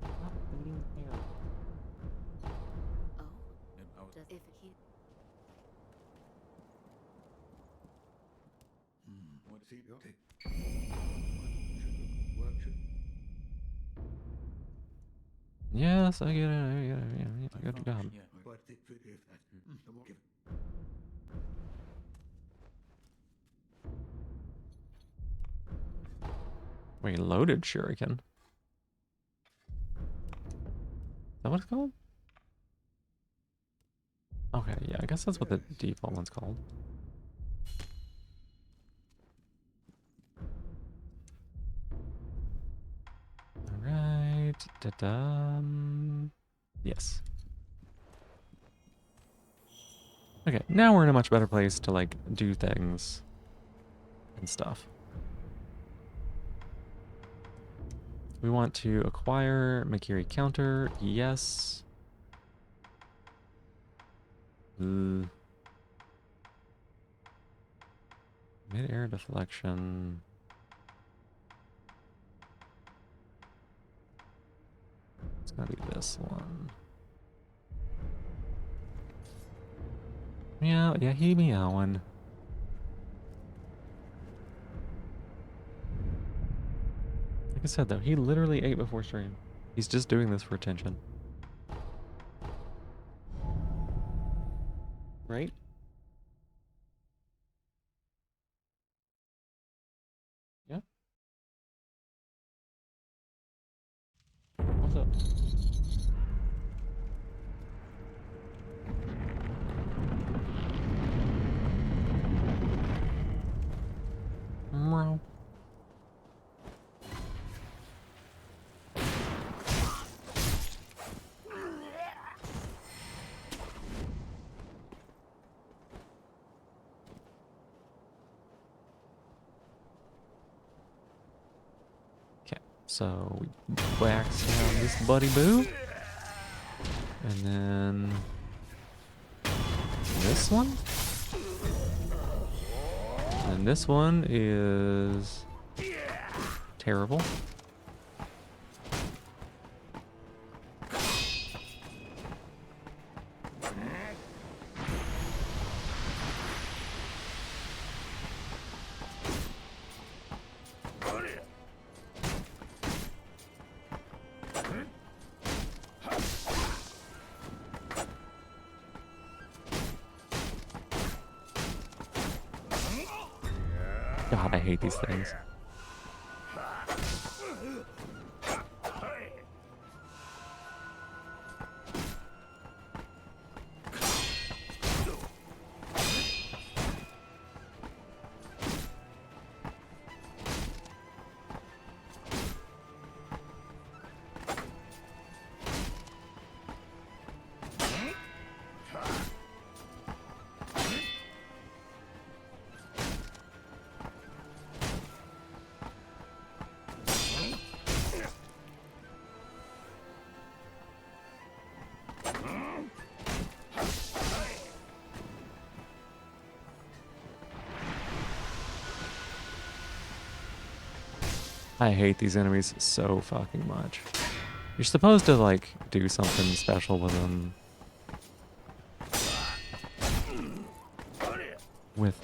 Stop eating hair. Yes, I get it. I get it. Yeah, good job. Wait, loaded shuriken. Is that what it's called? Okay, yeah, I guess that's what the default one's called. Yes. Okay, now we're in a much better place to, like, do things and stuff. We want to acquire Makiri counter. Yes. Mid-air deflection. It's gonna be this one. Meow, yeah, he meowing. Like I said though, he literally ate before stream. He's just doing this for attention. Right? Yeah? What's up? Meow. Okay, so we wax down this buddy boo. And then this one? And this one is terrible. God, I hate these things. I hate these enemies so fucking much. You're supposed to, like, do something special with them. With,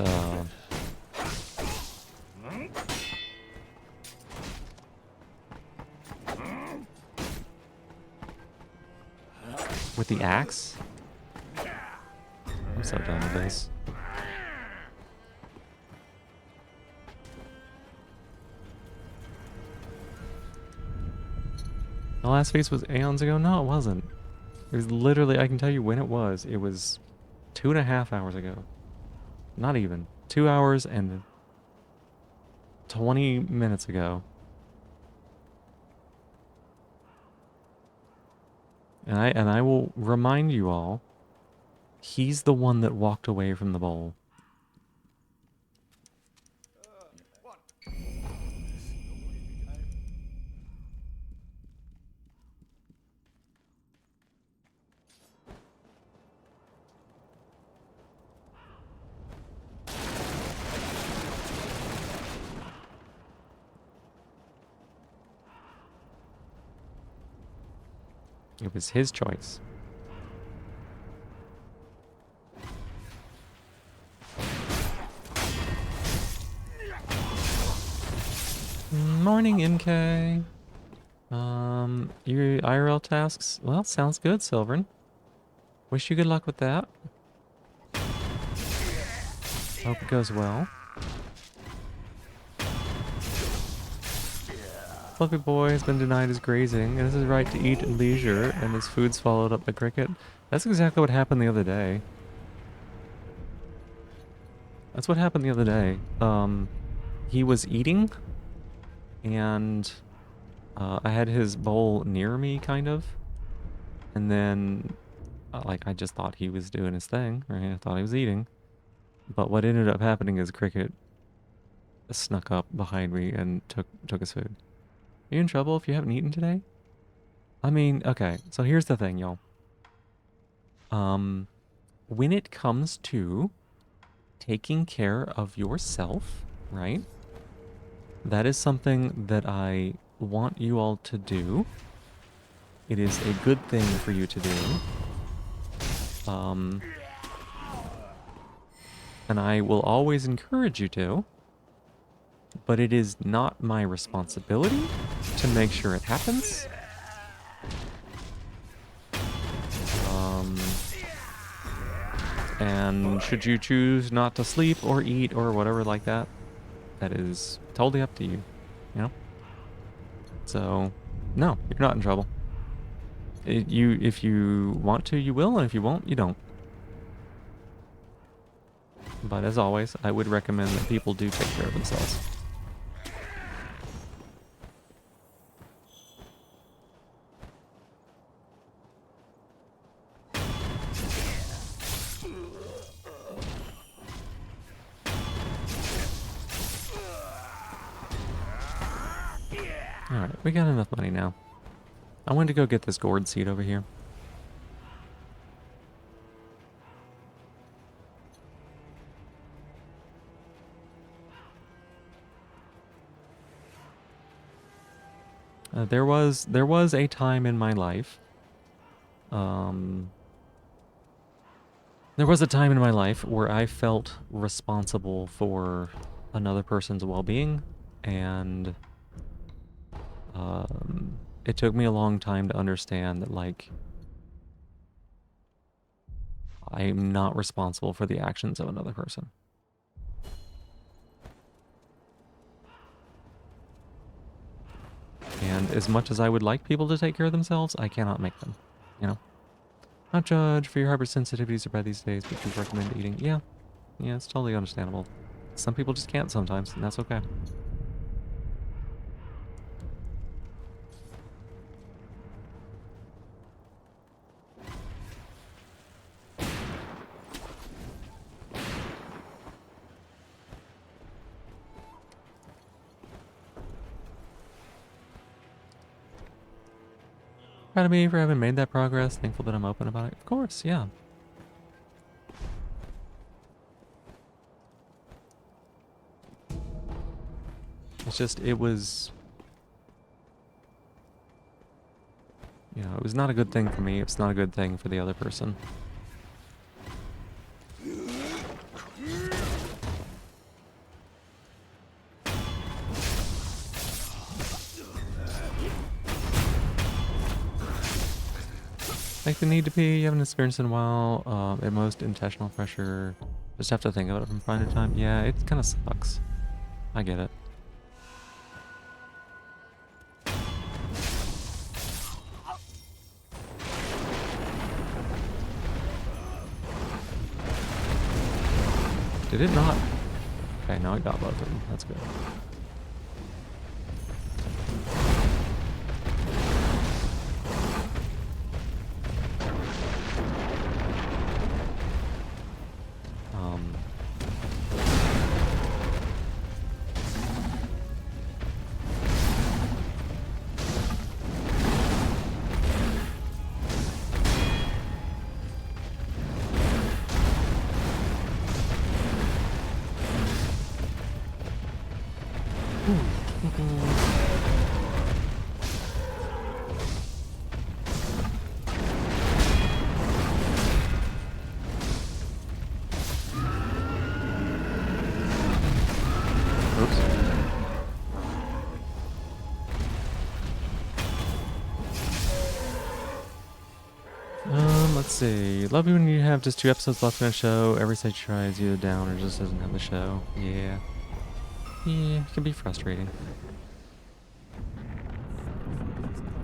with the axe? I'm so done with this. The last phase was aeons ago? No, it wasn't. It was literally, I can tell you when it was. It was 2.5 hours ago. Not even. 2 hours and 20 minutes ago. And I will remind you all, he's the one that walked away from the bowl. It was his choice. Morning, MK. Your IRL tasks? Well, sounds good, Silvern. Wish you good luck with that. Hope it goes well. Fluffy boy has been denied his grazing, and has his right to eat at leisure, and his food swallowed up by cricket. That's exactly what happened the other day. That's what happened the other day. He was eating, and I had his bowl near me, kind of, and then, like, I just thought he was doing his thing, right? I thought he was eating. But what ended up happening is Cricket snuck up behind me and took his food. Are you in trouble if you haven't eaten today? I mean, okay, so here's the thing, y'all. When it comes to taking care of yourself, right? That is something that I want you all to do. It is a good thing for you to do. And I will always encourage you to, but it is not my responsibility to make sure it happens. And should you choose not to sleep or eat or whatever like that, that is totally up to you, you know? So, no, you're not in trouble. If you want to, you will, and if you won't, you don't. But as always, I would recommend that people do take care of themselves. Alright, we got enough money now. I wanted to go get this gourd seed over here. There was a time in my life. There was a time in my life where I felt responsible for another person's well-being, and it took me a long time to understand that, like, I'm not responsible for the actions of another person. And as much as I would like people to take care of themselves, I cannot make them, you know? Not judge for your hypersensitivities are bad these days, but you recommend eating. Yeah, it's totally understandable. Some people just can't sometimes, and that's okay. Proud of me for having made that progress. Thankful that I'm open about it. Of course, yeah. It's just, it was... You know, it was not a good thing for me. It's not a good thing for the other person. Like the need to pee, you haven't experienced in a while. At most, intentional pressure. Just have to think about it from time to time. Yeah, it kind of sucks. I get it. Did it not? Okay, now I got both of them. That's good. Let's see. Love you when you have just 2 episodes left in a show. Every site tries either down or just doesn't have the show. Yeah. Yeah, it can be frustrating.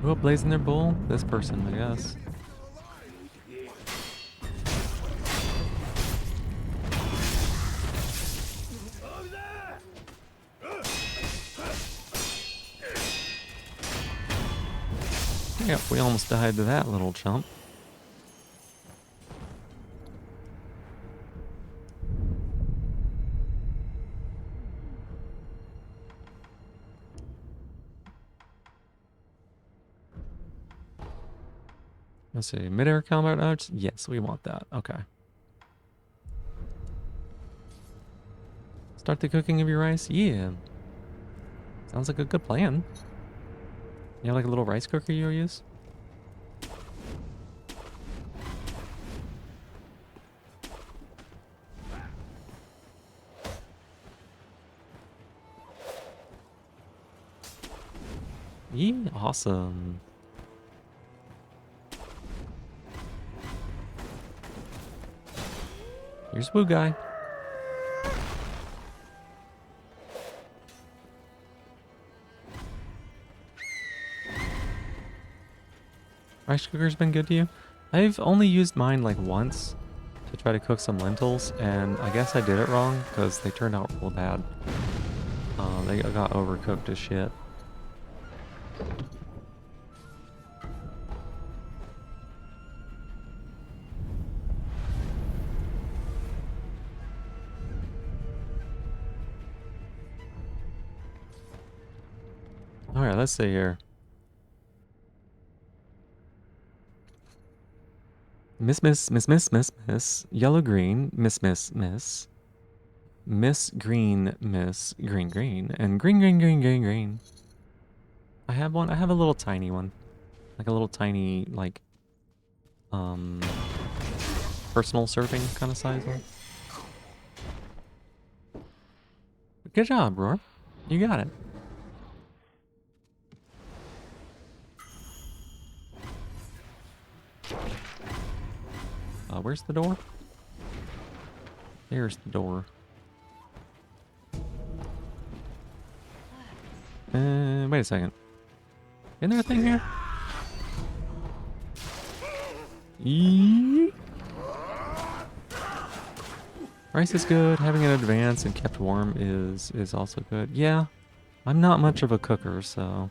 Who blazing their bull? This person, I guess. Yep, we almost died to that little chump. Let's see, mid-air combat dodge? Yes, we want that. Okay. Start the cooking of your rice? Yeah. Sounds like a good plan. You have like a little rice cooker you use? Yeah, awesome. Here's Woo Guy. Rice cooker's been good to you? I've only used mine like once to try to cook some lentils, and I guess I did it wrong because they turned out real bad. They got overcooked as shit. Alright, let's see here. Miss, yellow, green, miss, green, green, and green. I have one, I have a little tiny one. Like a little tiny, like, personal serving kind of size one. Good job, Roar. You got it. Where's the door? There's the door. Wait a second. Isn't there a thing here? Eee. Rice is good. Having it advanced and kept warm is also good. Yeah, I'm not much of a cooker, so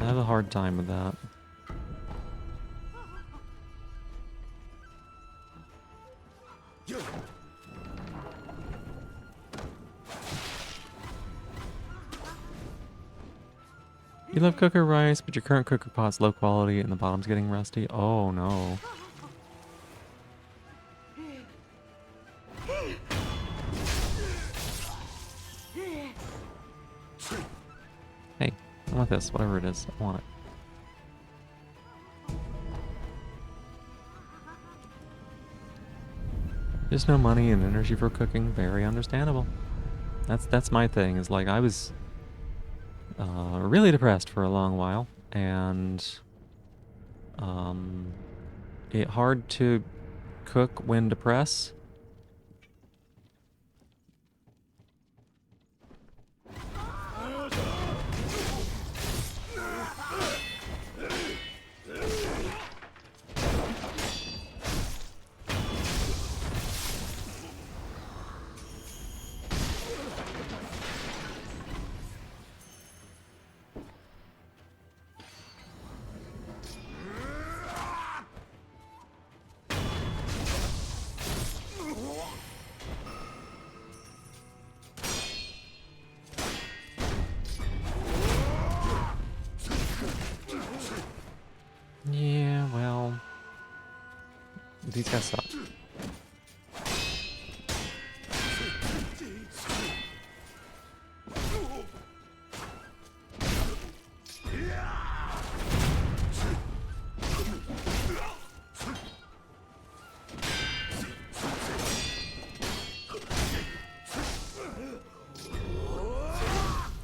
I have a hard time with that. You love cooker rice, but your current cooker pot's low quality and the bottom's getting rusty. Oh no. Hey, I want this, whatever it is. I want it. There's no money and energy for cooking. Very understandable. That's my thing. Is like I was really depressed for a long while, and it hard to cook when depressed. Yeah, well, these guys suck.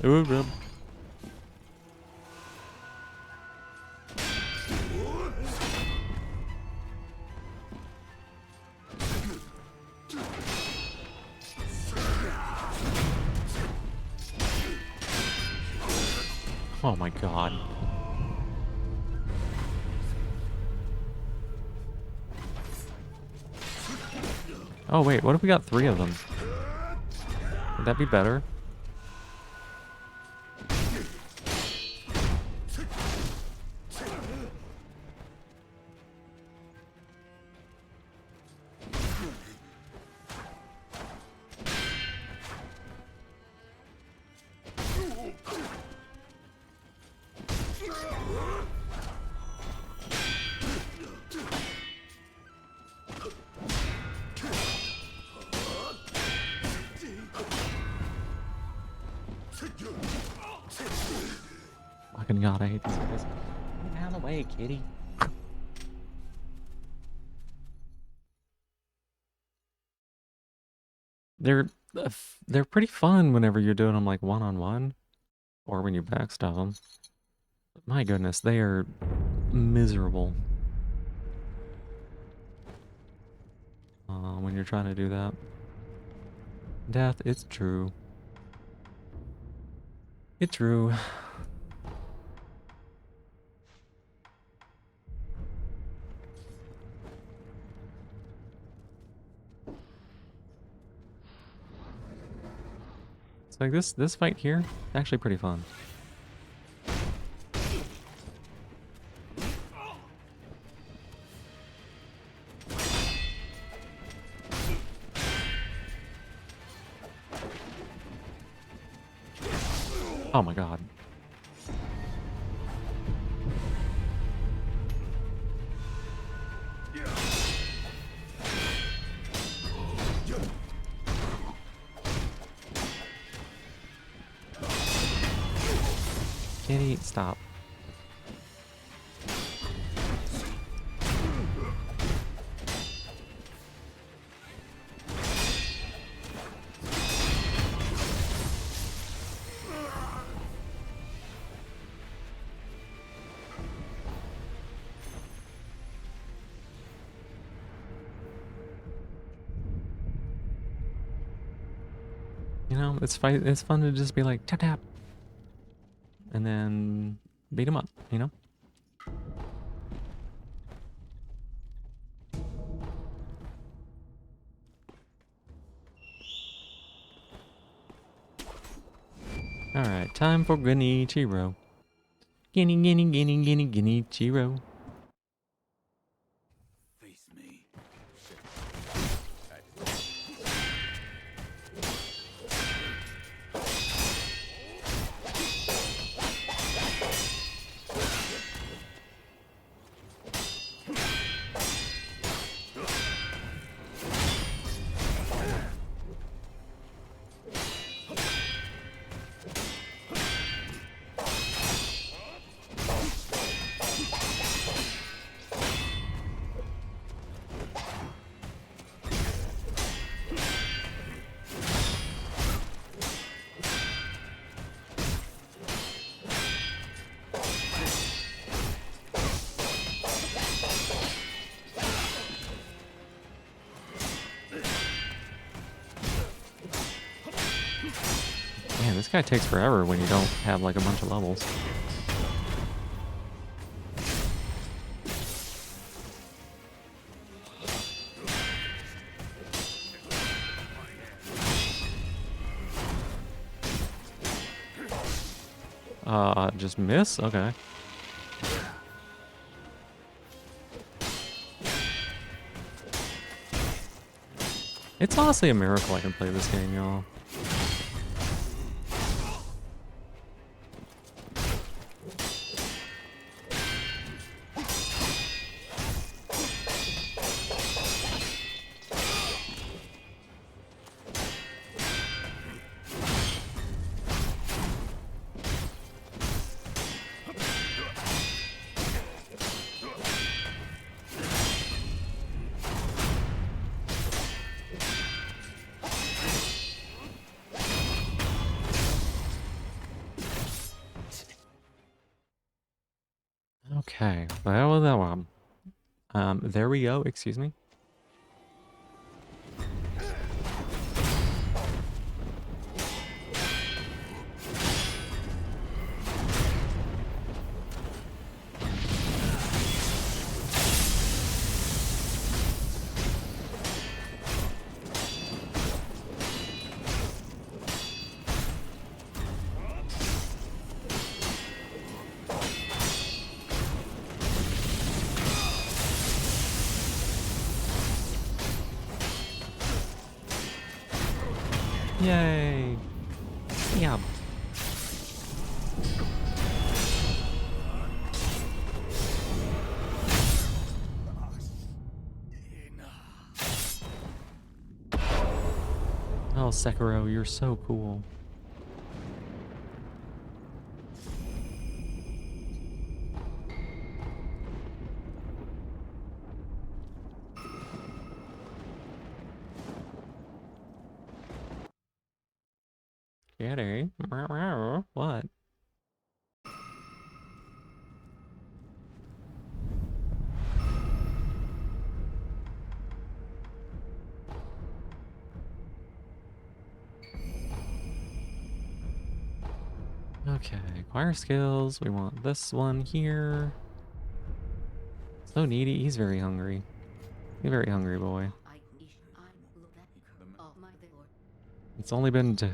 Ooh, rub. Oh my god. Oh wait, what if we got 3 of them? Would that be better? Fucking god, I hate these guys. Get out of the way, kitty. They're they're pretty fun whenever you're doing them like one-on-one, or when you backstab them. But my goodness, they are miserable when you're trying to do that. Death, it's true. It's true. It's like this fight here, actually pretty fun. Oh my god. Kitty, stop. You know, it's fun to just be like tap tap, and then beat him up. You know. All right, time for Genichiro. Genichiro. Face me. Man, this guy takes forever when you don't have like a bunch of levels. Just miss? Okay. It's honestly a miracle I can play this game, y'all. Okay, well, that one. There we go, excuse me. Yay! Yeah. Oh, Sekiro, you're so cool. Kitty. What? Okay, acquire skills. We want this one here. So needy. He's very hungry. He's a very hungry boy. It's only been 2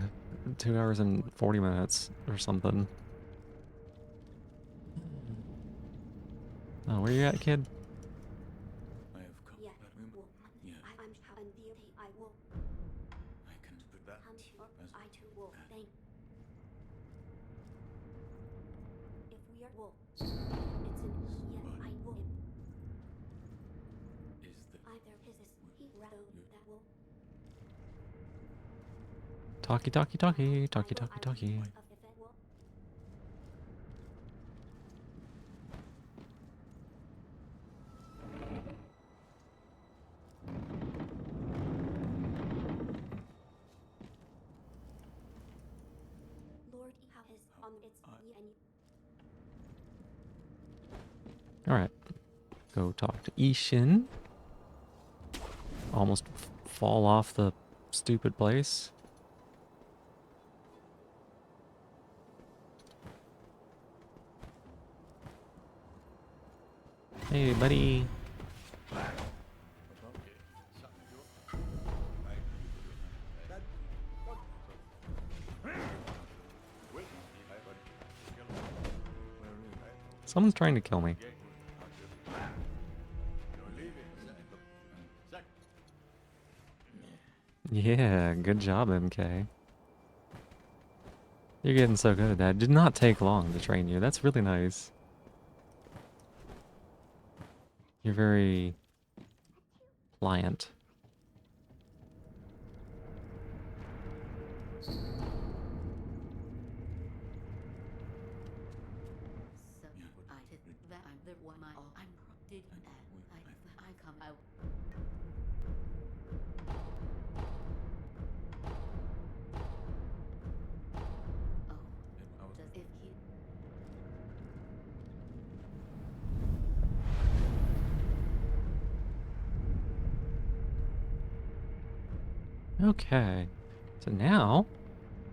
hours and 40 minutes or something. Oh, where you at, kid? I have come. Yeah. I can put that as If we are wolf, it's an yeah, I will. is the Either is this he rather that will. Talkie, talkie, talkie, talkie, talkie, talkie. Lord, how is on its and Alright. Go talk to Ishin. Almost fall off the stupid place. Hey, buddy. Someone's trying to kill me. Yeah, good job, MK. You're getting so good at that. It did not take long to train you. That's really nice. You're very pliant. so I did that. I'm the one I'm did I come out. Oh, does if he Okay. So now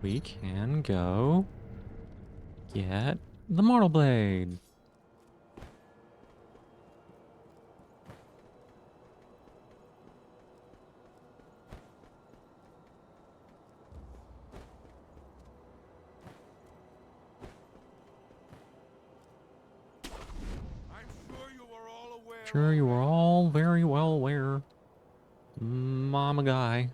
we can go get the Mortal Blade. Sure, you were all very well aware. Mama guy.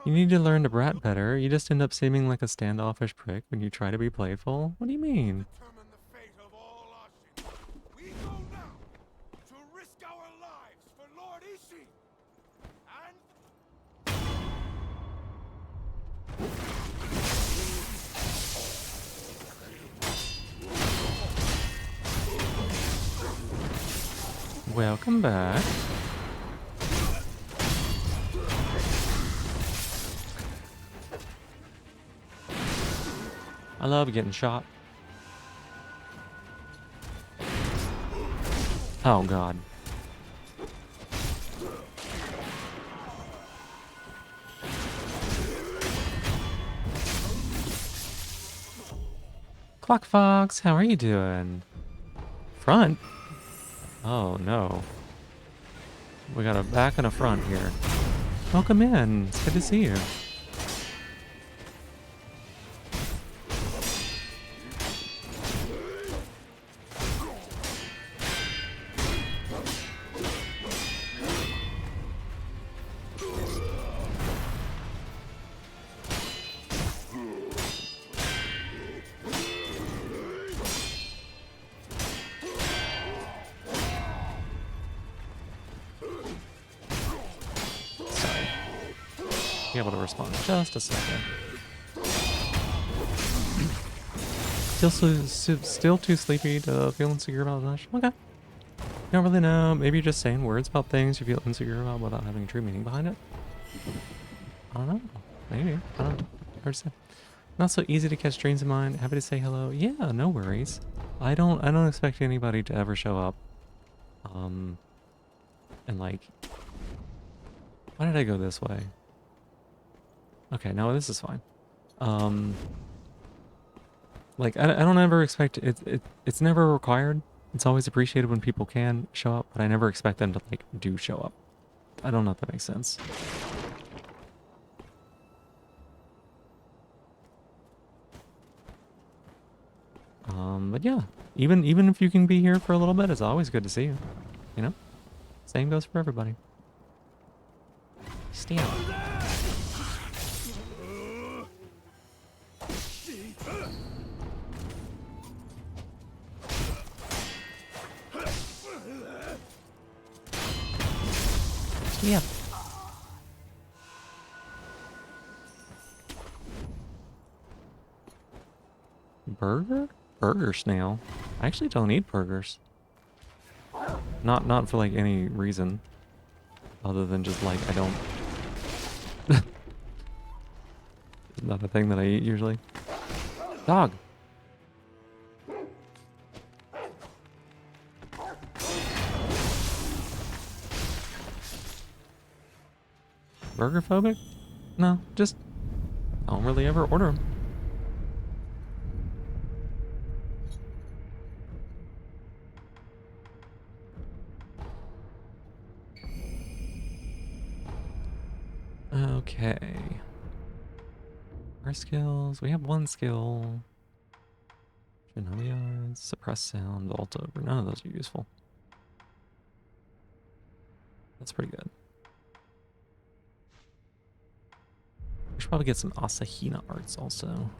You need to learn to brat better. You just end up seeming like a standoffish prick when you try to be playful. What do you mean? Determine the fate of all Ashin. We go now to risk our lives for Lord Ishi. And Welcome back. I love getting shot. Oh god. Clock Fox, how are you doing? Front? Oh no. We got a back and a front here. Welcome in. It's good to see you. Be able to respond in just a second. Still too sleepy to feel insecure about much? Okay. Don't really know. Maybe you're just saying words about things you feel insecure about without having a true meaning behind it. I don't know. Maybe. I don't know. Hard to say. Not so easy to catch dreams of mine. Happy to say hello. Yeah, no worries. I don't expect anybody to ever show up. And like, why did I go this way? Okay, no, this is fine. Like I don't ever expect it's never required. It's always appreciated when people can show up, but I never expect them to like do show up. I don't know if that makes sense. But yeah, even if you can be here for a little bit, it's always good to see you. You know? Same goes for everybody. Stand. Yeah. Burger? Burger snail. I actually don't eat burgers. Not for like any reason. Other than just like I don't. It's not a thing that I eat usually. Dog. Burger phobic? No, just I don't really ever order them. Okay. Our skills. We have one skill. Shinobi, suppress sound, alt over. None of those are useful. That's pretty good. We should probably get some Asahina arts also.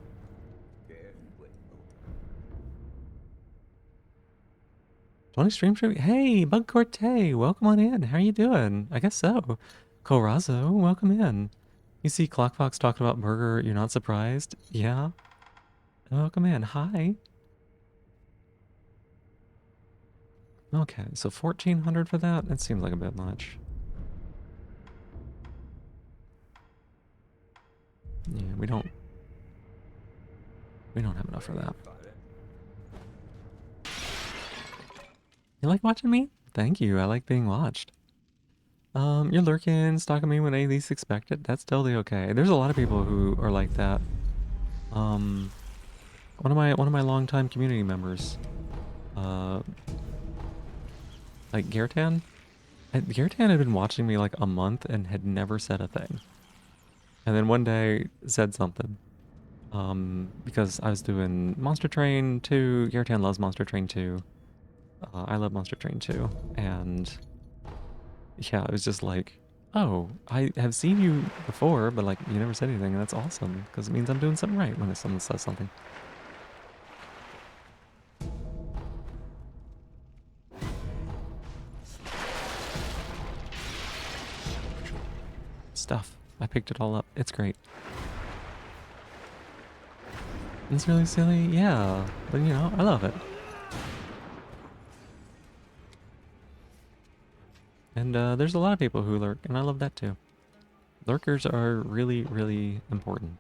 Tony stream. Hey, Bug Corte, welcome on in. How are you doing? I guess so. Corazo, welcome in. You see Clockfox talking about burger, you're not surprised? Yeah. Welcome in. Hi. Okay, so 1400 for that? That seems like a bit much. Yeah, we don't have enough for that. You like watching me? Thank you. I like being watched. You're lurking, stalking me when I least expect it. That's totally okay. There's a lot of people who are like that. One of my longtime community members, like Gertan. Gertan had been watching me like a month and had never said a thing. And then one day said something. Because I was doing Monster Train 2. Gertan loves Monster Train 2. I love Monster Train 2. And yeah, it was just like, oh, I have seen you before, but like you never said anything, and that's awesome because it means I'm doing something right when someone says something. Stuff. I picked it all up. It's great. It's really silly, yeah, but you know, I love it. And there's a lot of people who lurk, and I love that too. Lurkers are really, really important.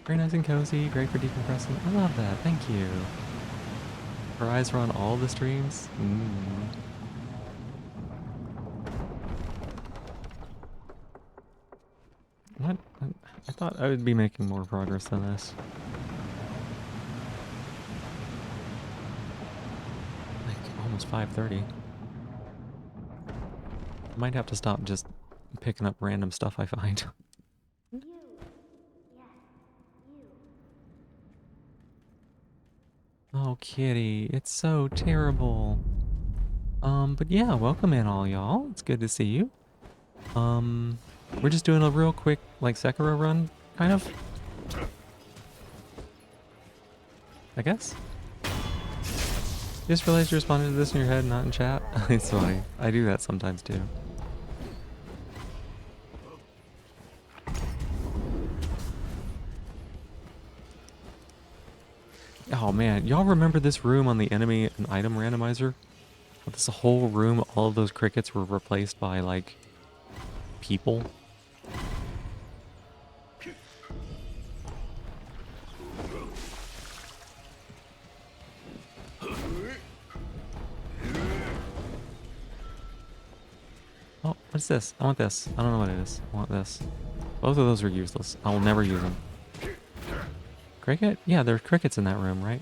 Very nice and cozy, great for decompressing. I love that, thank you. Her eyes are on all the streams. What? I thought I would be making more progress than this. Like, almost 5:30. Might have to stop just picking up random stuff I find. Oh, kitty, it's so terrible. But yeah, welcome in all y'all. It's good to see you. We're just doing a real quick, like, Sekiro run, kind of. I guess. Just realized you responded to this in your head, not in chat. It's funny. I do that sometimes too. Oh man, y'all remember this room on the enemy and item randomizer? This whole room, all of those crickets were replaced by, like, people. What's this? I want this. I don't know what it is. I want this. Both of those are useless. I will never use them. Cricket? Yeah, there's crickets in that room, right?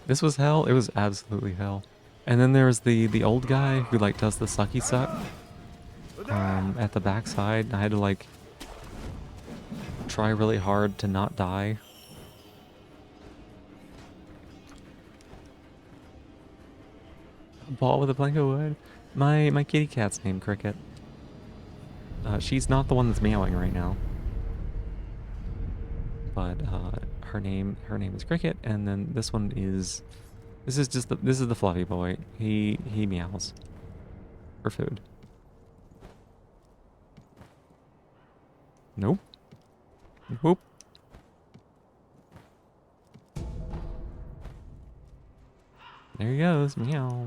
This was hell? It was absolutely hell. And then there's the old guy who like does the sucky suck at the backside. I had to like try really hard to not die. A ball with a plank of wood. My kitty cat's named Cricket. She's not the one that's meowing right now. But her name is Cricket, and then this one is this is the fluffy boy. He meows for food. Nope. Whoop. There he goes. Meow.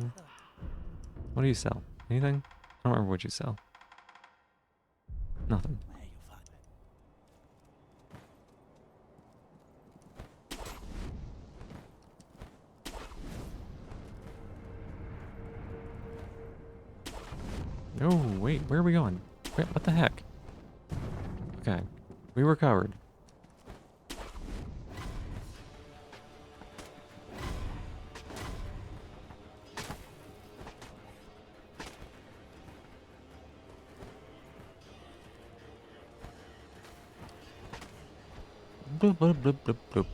What do you sell? Anything? I don't remember what you sell. Nothing. No, wait, where are we going? Wait, what the heck? Okay, we were covered. Bloop, bloop, bloop, bloop, bloop.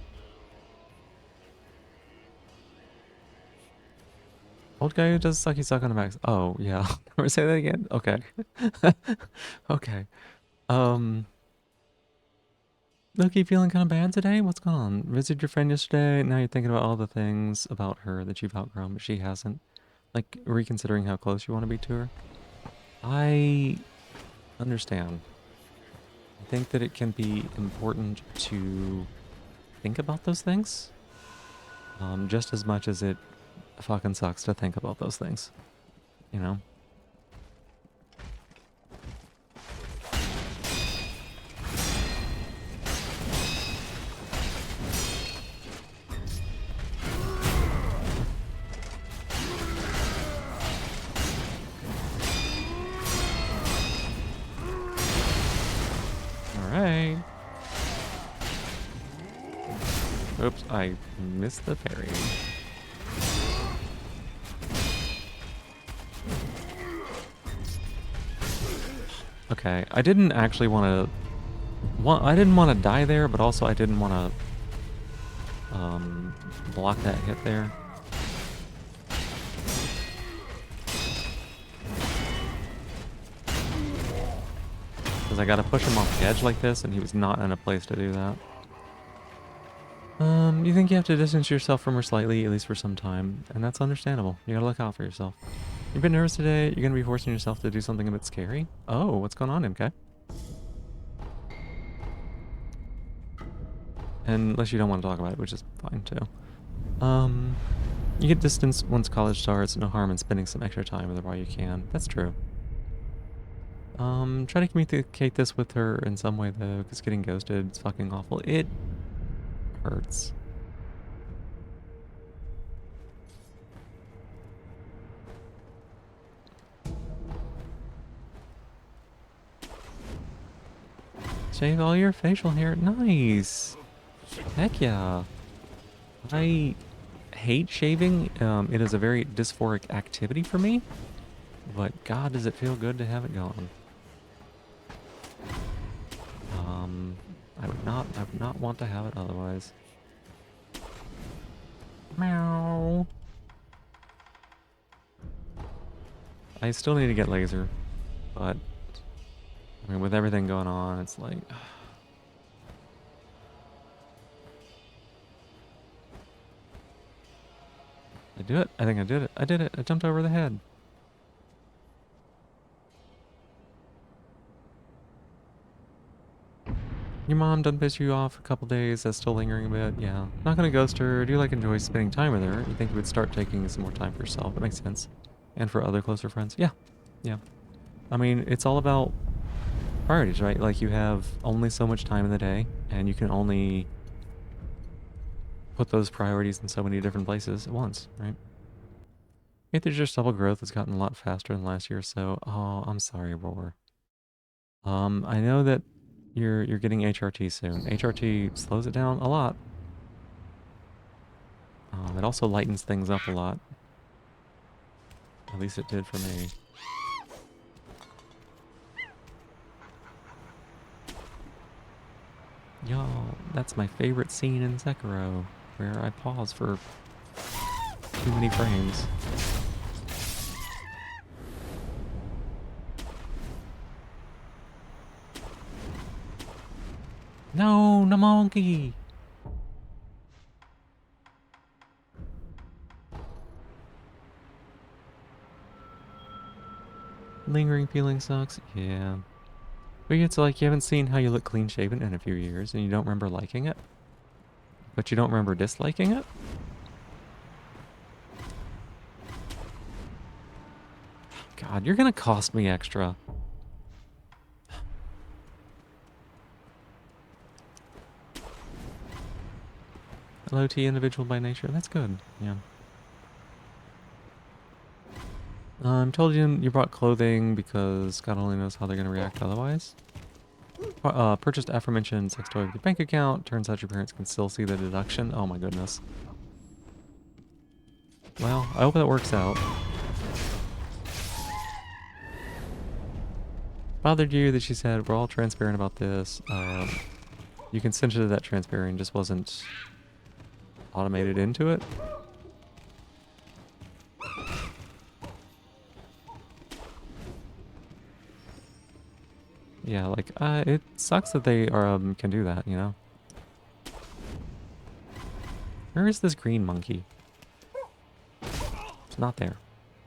Old guy who does sucky suck on the max. Oh, yeah. Never say that again? Okay. Okay. Look, you feeling kind of bad today? What's going on? Visited your friend yesterday, now you're thinking about all the things about her that you've outgrown, but she hasn't. Like, reconsidering how close you want to be to her. I understand. I think that it can be important to think about those things. Just as much as it fucking sucks to think about those things. You know? Alright. Oops, I missed the parry. Okay, I didn't actually want to... I didn't want to die there, but also I didn't want to block that hit there. Because I got to push him off the edge like this, and he was not in a place to do that. You think you have to distance yourself from her slightly, at least for some time, and that's understandable. You gotta look out for yourself. You've been nervous today, you're gonna be forcing yourself to do something a bit scary? Oh, what's going on, MK? Unless you don't want to talk about it, which is fine too. You get distance once college starts, no harm in spending some extra time with her while you can. That's true. Try to communicate this with her in some way though, because getting ghosted is fucking awful. It hurts. Shave all your facial hair. Nice. Heck yeah. I hate shaving. It is a very dysphoric activity for me. But God, does it feel good to have it gone. I would not want to have it otherwise. Meow. I still need to get laser, but I mean, with everything going on, it's like... I do it? I think I did it. I did it. I jumped over the head. Your mom done piss you off a couple days, that's still lingering a bit, yeah. Not gonna ghost her, do like enjoy spending time with her. You think you would start taking some more time for yourself, that makes sense. And for other closer friends, yeah. Yeah. I mean, it's all about priorities, right? Like you have only so much time in the day, and you can only put those priorities in so many different places at once, right? Integer stubble growth has gotten a lot faster than last year or so. Oh, I'm sorry, Roar. I know that you're getting HRT soon. HRT slows it down a lot. It also lightens things up a lot. At least it did for me. Y'all, that's my favorite scene in Sekiro, where I pause for too many frames. No, no monkey! Lingering feeling sucks? Yeah. But it's like you haven't seen how you look clean shaven in a few years and you don't remember liking it? But you don't remember disliking it? God, you're gonna cost me extra. Low T individual by nature. That's good. Yeah. Told you you brought clothing because God only knows how they're gonna react otherwise. Purchased aforementioned sex toy with your bank account. Turns out your parents can still see the deduction. Oh my goodness. Well, I hope that works out. Bothered you that she said we're all transparent about this. You consented to that transparent, just wasn't automated into it. Yeah, like, it sucks that they can do that, you know? Where is this green monkey? It's not there.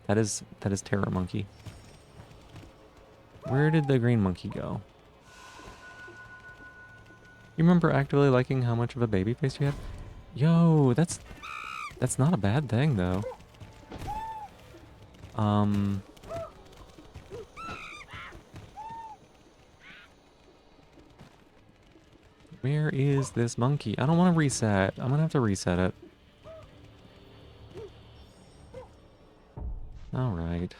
That is Terror Monkey. Where did the green monkey go? You remember actively liking how much of a baby face you had? Yo, that's not a bad thing though. Where is this monkey? I don't want to reset. I'm gonna have to reset it. Alright.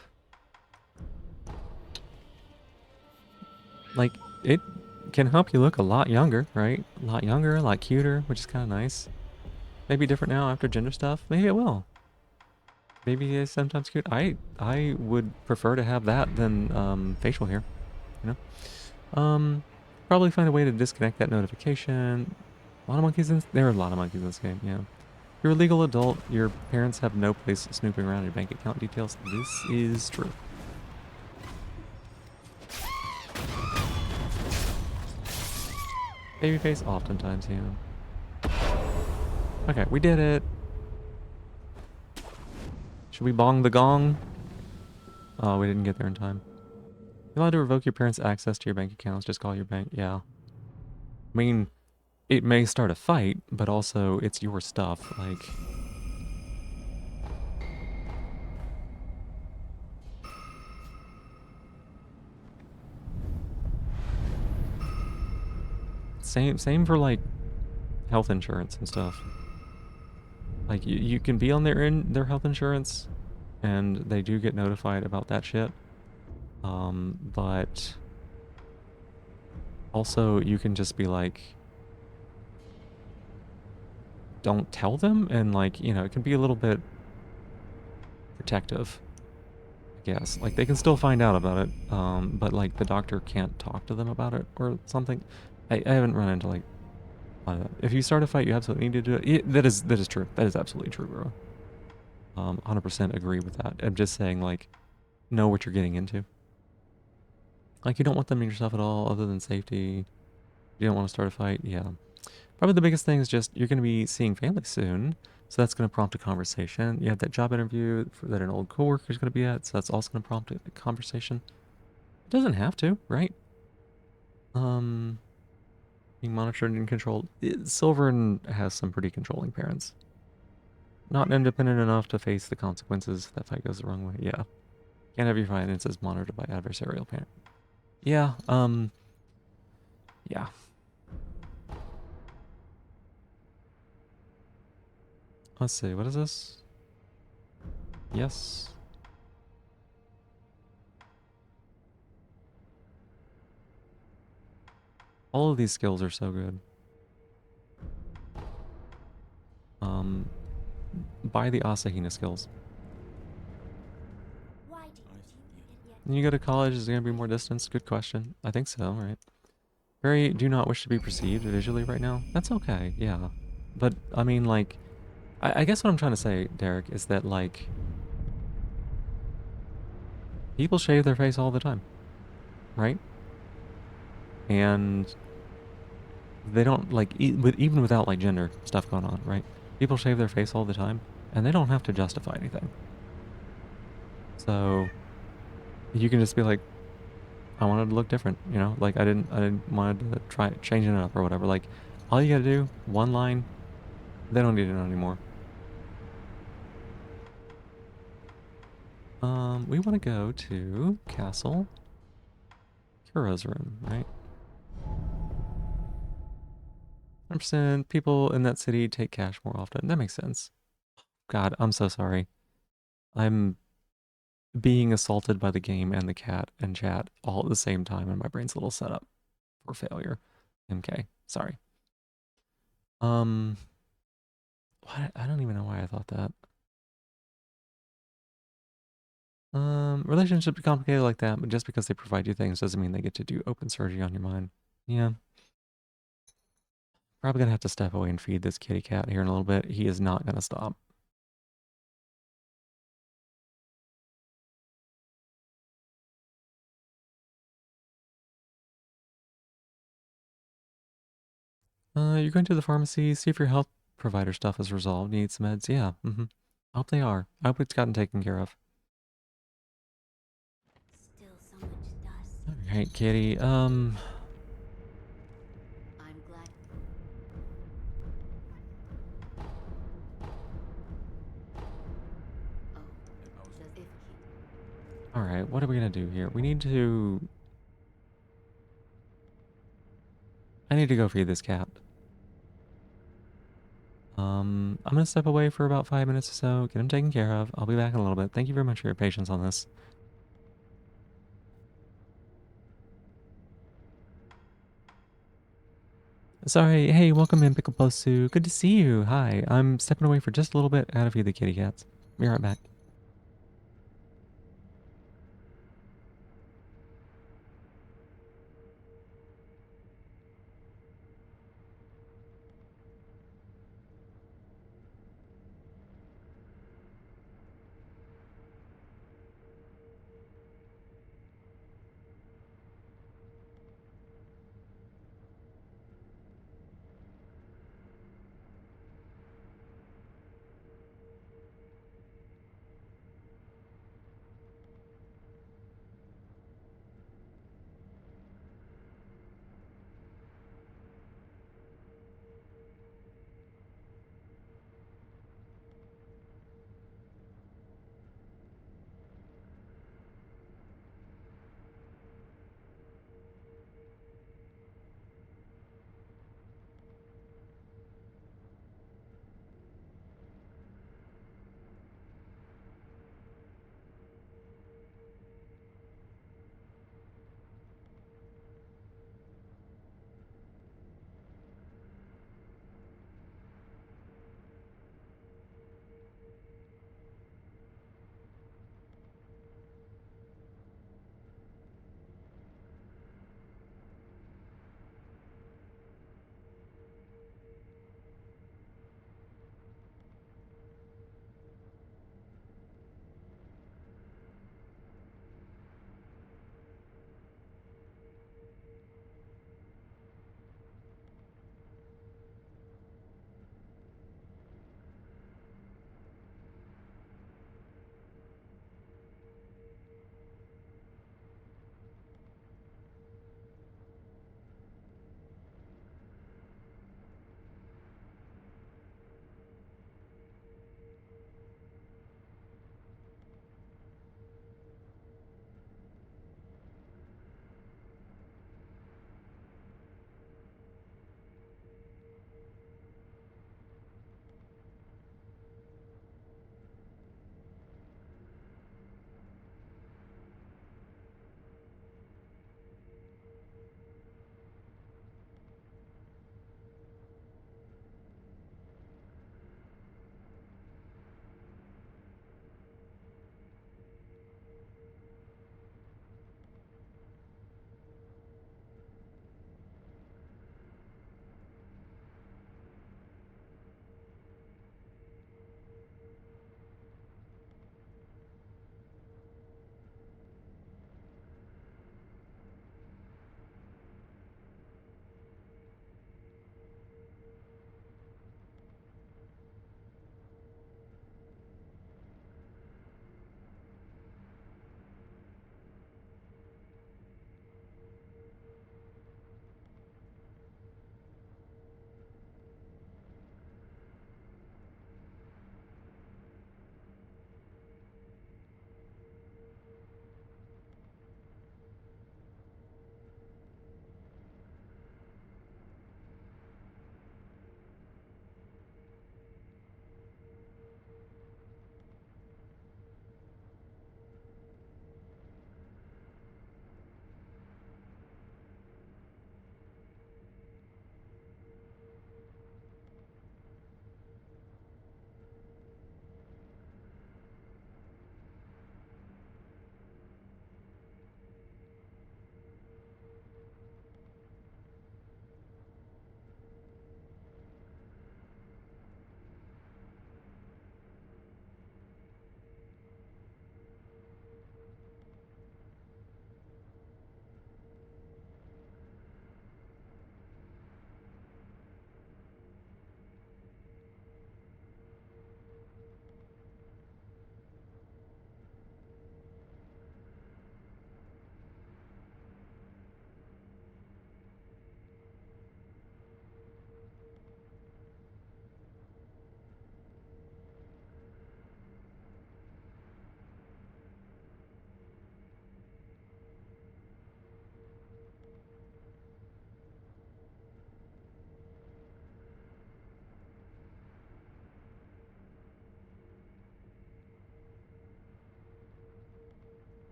Like, it can help you look a lot younger, right? A lot younger, a lot cuter, which is kind of nice. Maybe different now after gender stuff. Maybe it will. Maybe it's sometimes cute. I would prefer to have that than facial hair, you know? Probably find a way to disconnect that notification. A lot of monkeys in there are a lot of monkeys in this game, yeah. You're a legal adult, your parents have no place snooping around your bank account details. This is true. Babyface oftentimes, yeah. Okay, we did it. Should we bong the gong? Oh, we didn't get there in time. You're allowed to revoke your parents' access to your bank accounts. Just call your bank. Yeah. I mean, it may start a fight, but also it's your stuff. Like, same for like health insurance and stuff. Like you can be on their health insurance, and they do get notified about that shit. But also you can just be like, don't tell them, and like, you know, it can be a little bit protective, I guess. Like they can still find out about it, but like the doctor can't talk to them about it or something. I haven't run into like if you start a fight, you absolutely need to do it. That is true. That is absolutely true, bro. 100% agree with that. I'm just saying, like, know what you're getting into. Like, you don't want them in your stuff at all, other than safety. You don't want to start a fight. Yeah. Probably the biggest thing is just you're going to be seeing family soon, so that's going to prompt a conversation. You have that job interview that an old coworker is going to be at, so that's also going to prompt a conversation. It doesn't have to, right? Being monitored and controlled. Sylvan has some pretty controlling parents. Not independent enough to face the consequences if that fight goes the wrong way. Yeah. Can't have your finances monitored by adversarial parent. Yeah, yeah. Let's see, what is this? Yes. All of these skills are so good. Buy the Asahina skills. Why do you it yet? When you go to college, is there going to be more distance? Good question. I think so, right? Very do not wish to be perceived visually right now. That's okay, yeah. But, I mean, like, I guess what I'm trying to say, Derek, is that, like, people shave their face all the time, right? And they don't, like, even without, like, gender stuff going on, right? People shave their face all the time, and they don't have to justify anything. So, you can just be like, I wanted to look different, you know? Like, I didn't want to try changing it up or whatever. Like, all you gotta do, one line, they don't need to know anymore. We want to go to Castle Kuro's room, right? 100% people in that city take cash more often. That makes sense. God, I'm so sorry. I'm being assaulted by the game and the cat and chat all at the same time, and my brain's a little set up for failure. MK, sorry. What? I don't even know why I thought that. Relationships are complicated like that, but just because they provide you things doesn't mean they get to do open surgery on your mind. Yeah. Probably gonna have to step away and feed this kitty cat here in a little bit. He is not gonna stop. You're going to the pharmacy, see if your health provider stuff is resolved. You need some meds? Yeah, I hope they are. I hope it's gotten taken care of. Still so much dust. Alright, kitty, I'm glad. Oh, does if alright, what are we gonna do here? We need to... I need to go feed this cat. I'm gonna step away for about 5 minutes or so, get him taken care of. I'll be back in a little bit. Thank you very much for your patience on this. Sorry, hey, welcome in, Pickle Posu. Good to see you. Hi, I'm stepping away for just a little bit. I gotta feed the kitty cats. Be right back.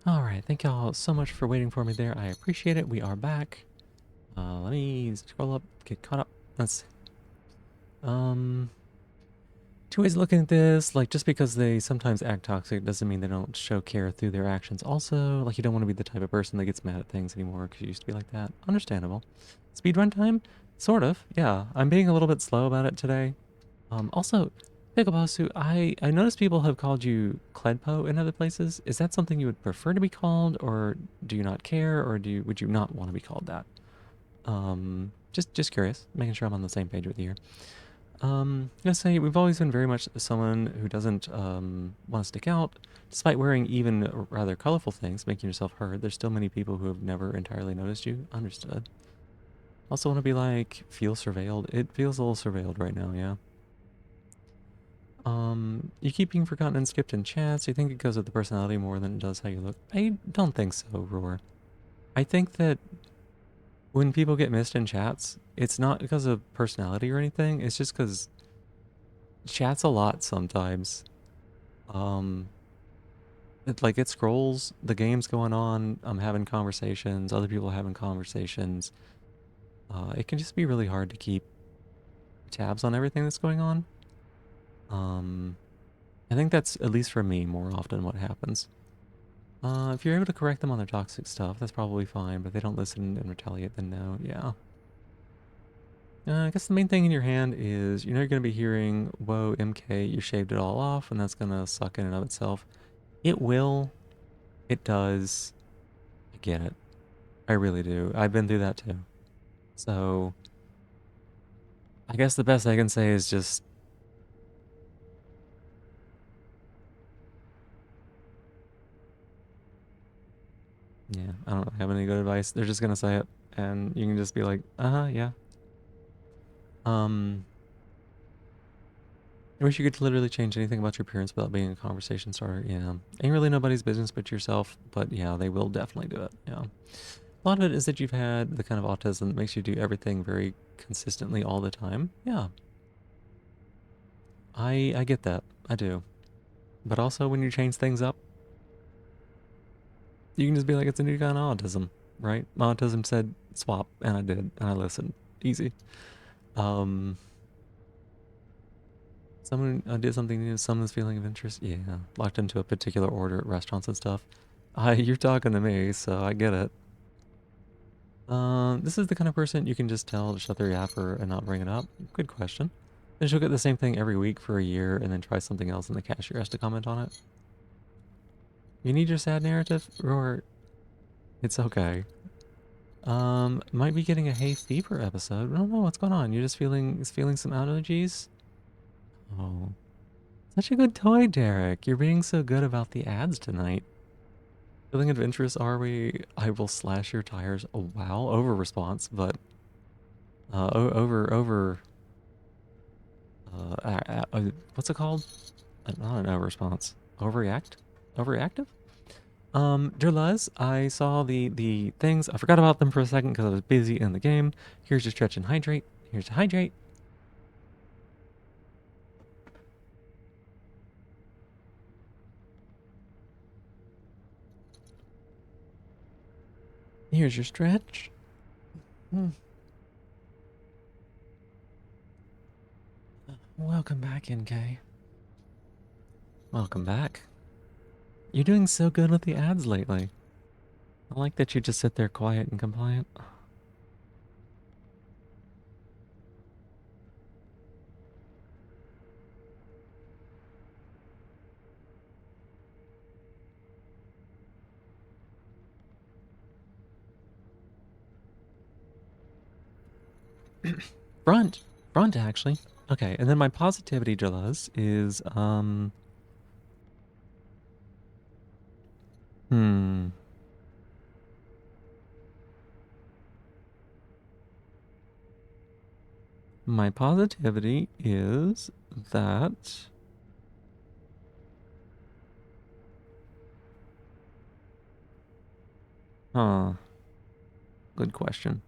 Alright, thank y'all so much for waiting for me there. I appreciate it. We are back. Let me scroll up, get caught up. Let's two ways of looking at this, like just because they sometimes act toxic doesn't mean they don't show care through their actions. Also, like you don't want to be the type of person that gets mad at things anymore because you used to be like that. Understandable. Speedrun time? Sort of, yeah. I'm being a little bit slow about it today. Also, Picklebasu, I noticed people have called you Cledpo in other places. Is that something you would prefer to be called, or do you not care, or would you not want to be called that? Just curious, making sure I'm on the same page with you here. I'm gonna say we've always been very much someone who doesn't want to stick out, despite wearing even rather colorful things, making yourself heard. There's still many people who have never entirely noticed you. Understood. Also want to be like, feel surveilled. It feels a little surveilled right now, yeah. You keep being forgotten and skipped in chats. You think it goes with the personality more than it does how you look? I don't think so, Roar. I think that when people get missed in chats, it's not because of personality or anything. It's just because chat's a lot sometimes. It scrolls, the game's going on, I'm having conversations, other people are having conversations. It can just be really hard to keep tabs on everything that's going on. I think that's, at least for me, more often what happens. If you're able to correct them on their toxic stuff, that's probably fine, but if they don't listen and retaliate, then no, yeah. I guess the main thing in your hand is, you're going to be hearing, whoa, MK, you shaved it all off, and that's going to suck in and of itself. It will. It does. I get it. I really do. I've been through that too. So, I guess the best I can say is just... yeah, I don't have any good advice. They're just going to say it, and you can just be like, yeah. I wish you could literally change anything about your appearance without being a conversation starter. Yeah. Ain't really nobody's business but yourself, but yeah, they will definitely do it. Yeah. A lot of it is that you've had the kind of autism that makes you do everything very consistently all the time. Yeah. I get that. I do. But also when you change things up, you can just be like, it's a new kind of autism, right? My autism said swap, and I did, and I listened. Easy. Someone did something new, someone's feeling of interest. Yeah, locked into a particular order at restaurants and stuff. You're talking to me, so I get it. This is the kind of person you can just tell to shut their yapper and not bring it up. Good question. Then she'll get the same thing every week for a year and then try something else and the cashier has to comment on it. You need your sad narrative? Or it's okay. Might be getting a hay fever episode. I don't know what's going on. You're just feeling some allergies? Oh. Such a good toy, Derek. You're being so good about the ads tonight. Feeling adventurous, are we? I will slash your tires. Oh, wow. Over response, but... what's it called? Not an over response. Overreact? Overreactive? Dear Les, I saw the things. I forgot about them for a second because I was busy in the game. Here's your stretch and hydrate. Here's to hydrate. Here's your stretch. Welcome back, NK. Welcome back. You're doing so good with the ads lately. I like that you just sit there quiet and compliant. Front actually. Okay, and then my positivity, Jalaz, is my positivity is that... huh. Good question.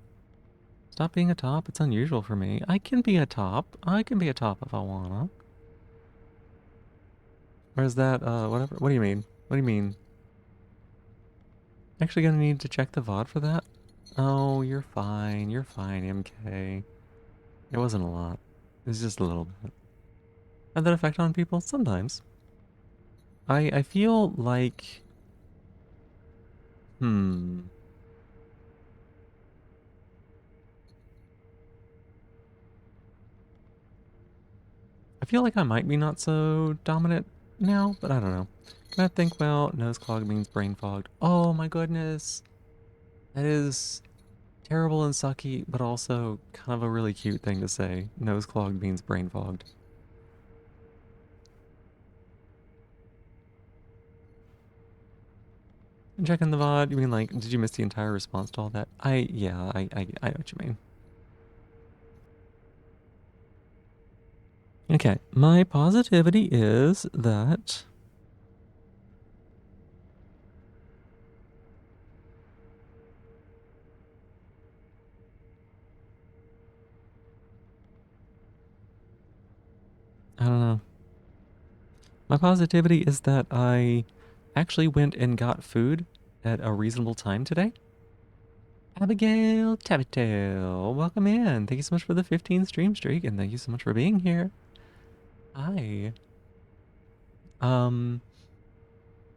Stop being a top? It's unusual for me. I can be a top. I can be a top if I wanna. Or is that, whatever? What do you mean? What do you mean? Actually gonna need to check the VOD for that? Oh, you're fine. You're fine, MK. It wasn't a lot. It was just a little bit. Had that effect on people? Sometimes. I feel like... Hmm. I feel like I might be not so dominant now, but I don't know. I think, well, nose clog means brain fogged. Oh my goodness. That is terrible and sucky, but also kind of a really cute thing to say. Nose clogged means brain fogged. And checking the VOD, you mean like, did you miss the entire response to all that? Yeah, I know what you mean. Okay, my positivity is that... I don't know. My positivity is that I actually went and got food at a reasonable time today. Abigail Tappetail, welcome in. Thank you so much for the 15 stream streak, and thank you so much for being here. Hi.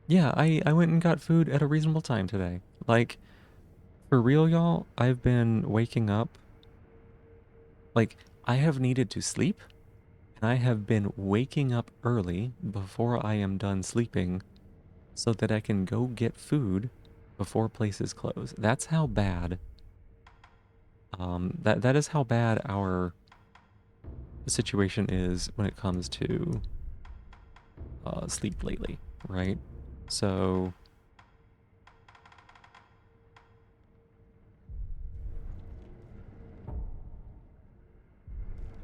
Yeah, I went and got food at a reasonable time today. Like, for real, y'all, I've been waking up. Like, I have needed to sleep, and I have been waking up early before I am done sleeping so that I can go get food before places close. That's how bad, that is how bad our situation is when it comes to sleep lately, right? So,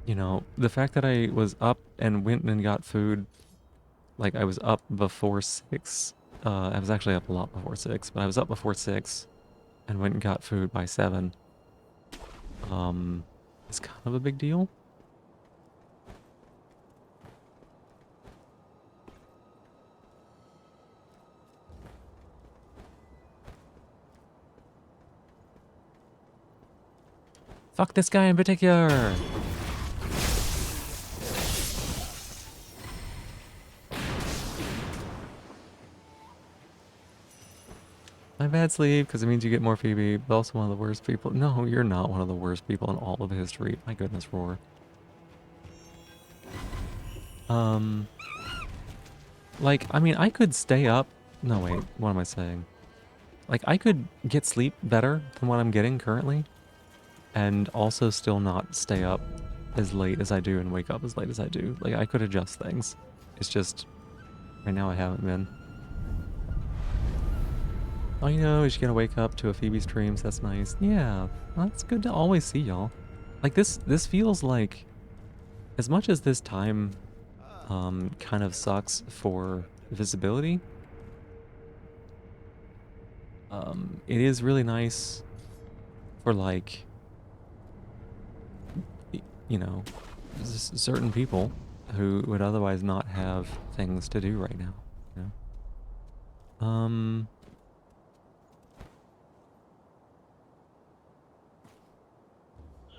you know, the fact that I was up and went and got food, like I was up before 6, I was actually up a lot before 6, but I was up before 6 and went and got food by 7, is kind of a big deal. Fuck this guy in particular! My bad sleep, because it means you get more Phoebe, but also one of the worst people. No, you're not one of the worst people in all of history. My goodness, Roar. Like, I mean, I could stay up. No, wait, what am I saying? Like, I could get sleep better than what I'm getting currently, and also still not stay up as late as I do and wake up as late as I do. Like, I could adjust things. It's just, right now I haven't been. Oh, you know, you're gonna wake up to a Phoebe streams. That's nice. Yeah, well, that's good to always see y'all. Like this feels like, as much as this time, kind of sucks for visibility. It is really nice for like, you know, certain people who would otherwise not have things to do right now. You know?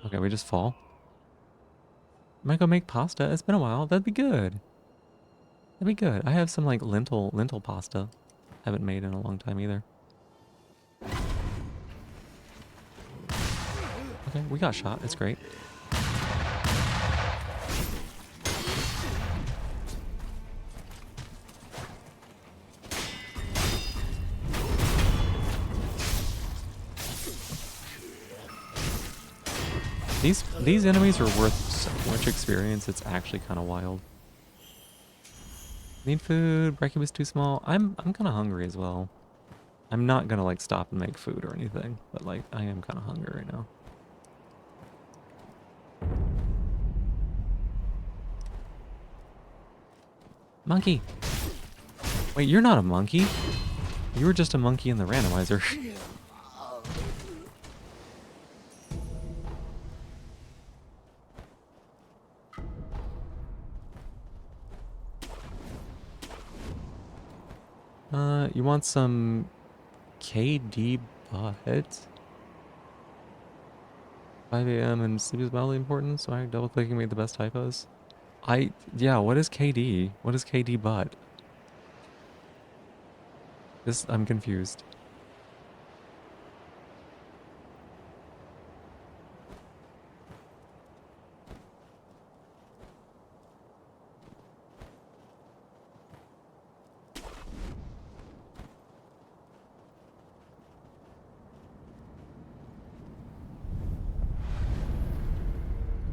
Okay, we just fall. Might go make pasta. It's been a while. That'd be good. That'd be good. I have some like lentil pasta. Haven't made in a long time either. Okay, we got shot. It's great. These enemies are worth so much experience. It's actually kind of wild. Need food. Brekkie was too small. I'm kind of hungry as well. I'm not gonna like stop and make food or anything, but like I am kind of hungry right now. Monkey. Wait, you're not a monkey. You were just a monkey in the randomizer. You want some KD Butt. 5 a.m. and sleep is wildly important, so I double clicking made the best typos. Yeah, what is KD? What is KD Butt? I'm confused.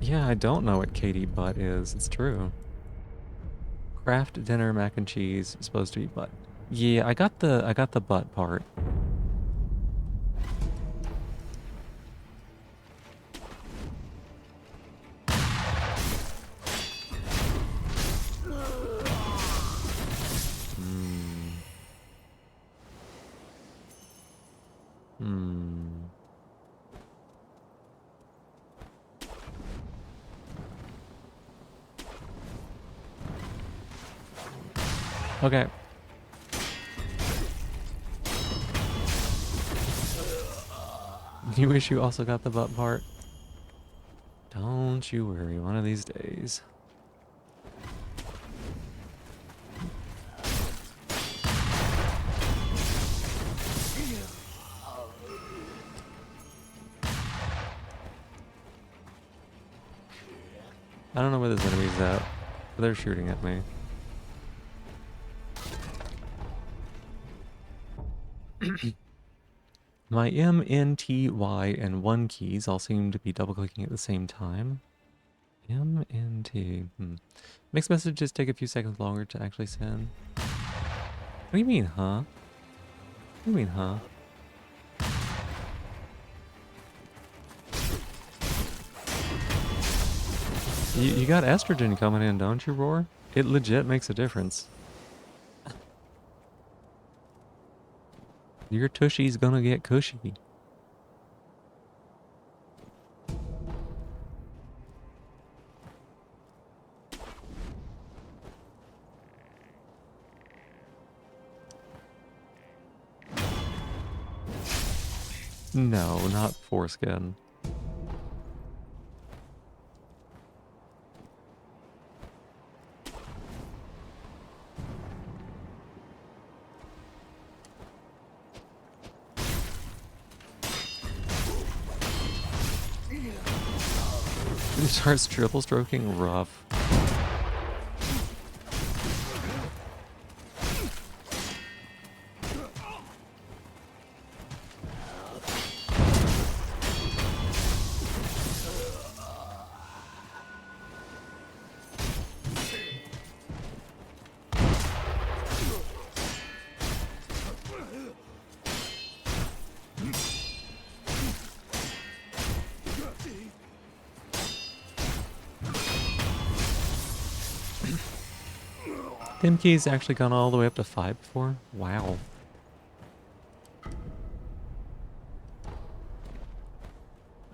Yeah, I don't know what KD Butt is. It's true. Kraft dinner mac and cheese is supposed to be butt. Yeah, I got the butt part. Hmm. Hmm. Okay. You wish you also got the butt part? Don't you worry, one of these days. I don't know where this enemy's at, but they're shooting at me. My M, N, T, Y, and 1 keys all seem to be double clicking at the same time. M, N, T. Mixed messages take a few seconds longer to actually send. What do you mean, huh? What do you mean, huh? You got estrogen coming in, don't you, Roar? It legit makes a difference. Your tushy's gonna get cushy. No, not foreskin. He starts triple stroking rough. Dimkey's actually gone all the way up to 5 before? Wow.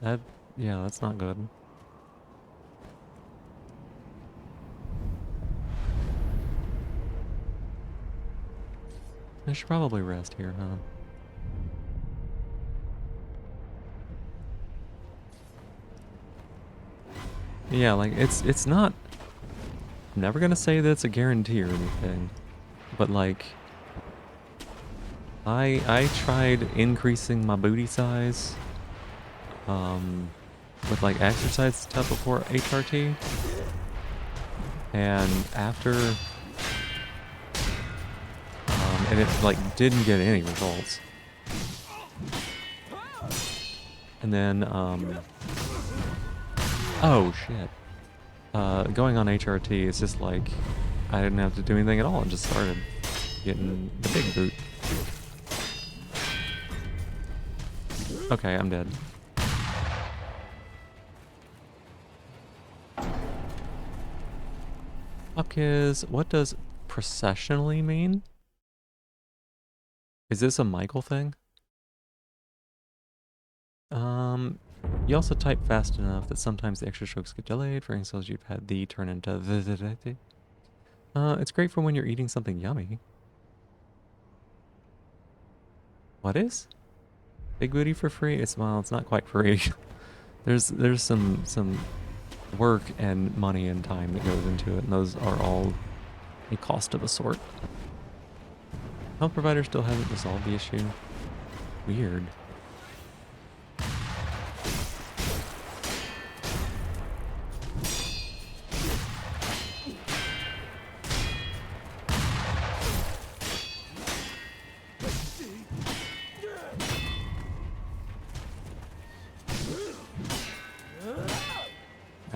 Yeah, that's not good. I should probably rest here, huh? Yeah, like, it's not... I'm never gonna say that it's a guarantee or anything, but like... I tried increasing my booty size, with like exercise stuff before HRT, and after, and it like didn't get any results. And then, oh shit. Going on HRT, it's just like, I didn't have to do anything at all and just started getting the big boot. Okay, I'm dead. Upkiz, what does processionally mean? Is this a Michael thing? You also type fast enough that sometimes the extra strokes get delayed. For instance, you've had the turn into the. It's great for when you're eating something yummy. What is? Big booty for free? Well, it's not quite free. there's some work and money and time that goes into it, and those are all a cost of a sort. Health provider still hasn't resolved the issue. Weird.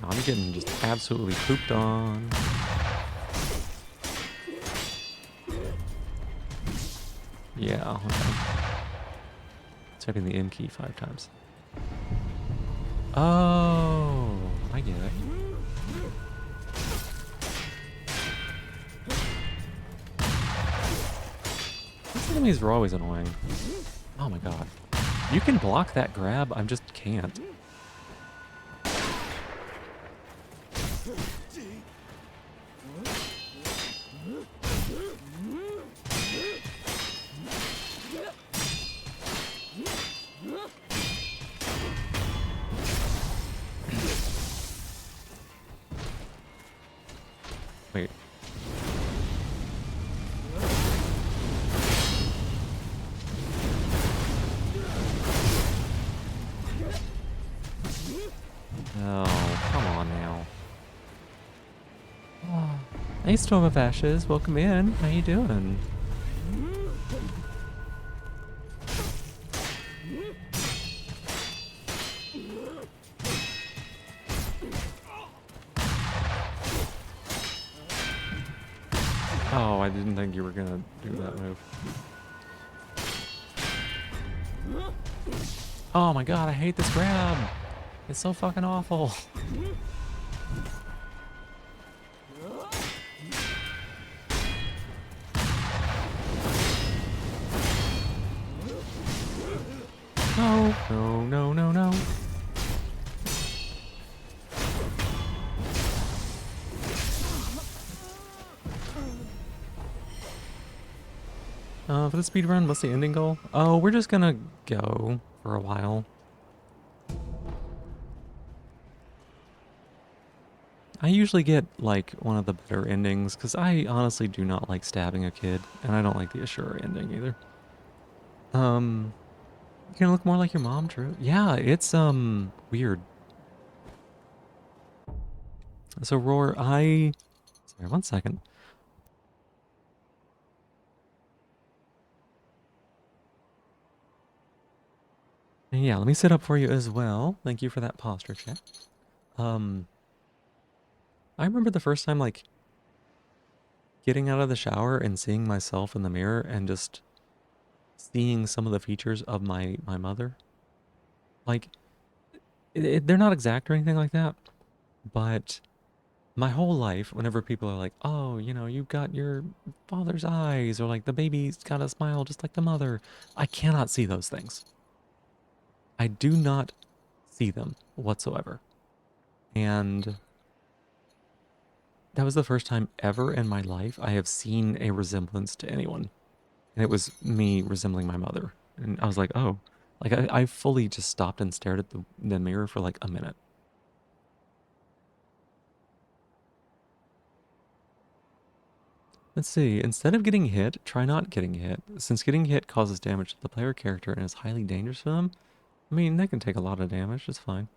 Now I'm getting just absolutely pooped on. Yeah, okay. Tapping the M key 5 times. Oh, I get it. These enemies are always annoying. Oh my god. You can block that grab, I just can't. Wait. Oh, come on now. Oh. Hey, Storm of Ashes, welcome in. How you doing? Oh, I didn't think you were gonna do that move. Oh my god, I hate this grab. It's so fucking awful. No, no, no, no, no. For the speed run, what's the ending goal? Oh, we're just gonna go for a while. I usually get, like, one of the better endings, because I honestly do not like stabbing a kid, and I don't like the Ashura ending either. You can look more like your mom, Drew. Yeah, it's, weird. So, Roar, sorry, 1 second. And yeah, let me sit up for you as well. Thank you for that posture check. I remember the first time, like, getting out of the shower and seeing myself in the mirror and just seeing some of the features of my mother. Like, they're not exact or anything like that, but my whole life, whenever people are like, oh, you know, you've got your father's eyes, or like the baby's got a smile just like the mother, I cannot see those things. I do not see them whatsoever. And that was the first time ever in my life I have seen a resemblance to anyone. And it was me resembling my mother. And I was like, oh, like I fully just stopped and stared at the mirror for like a minute. Let's see, instead of getting hit, try not getting hit. Since getting hit causes damage to the player character and is highly dangerous for them, I mean, they can take a lot of damage, it's fine.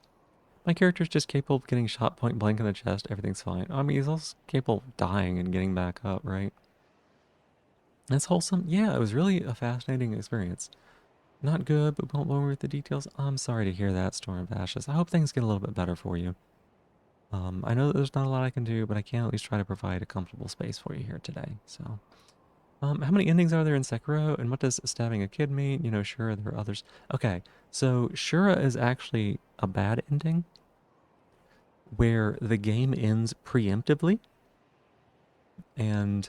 My character's just capable of getting shot point blank in the chest, everything's fine. I mean, he's also capable of dying and getting back up, right? That's wholesome. Yeah, it was really a fascinating experience. Not good, but won't bore me with the details. I'm sorry to hear that, Storm of Ashes. I hope things get a little bit better for you. I know that there's not a lot I can do, but I can at least try to provide a comfortable space for you here today. So, how many endings are there in Sekiro, and what does stabbing a kid mean? You know, sure, there are others. Okay, so Shura is actually a bad ending, where the game ends preemptively, and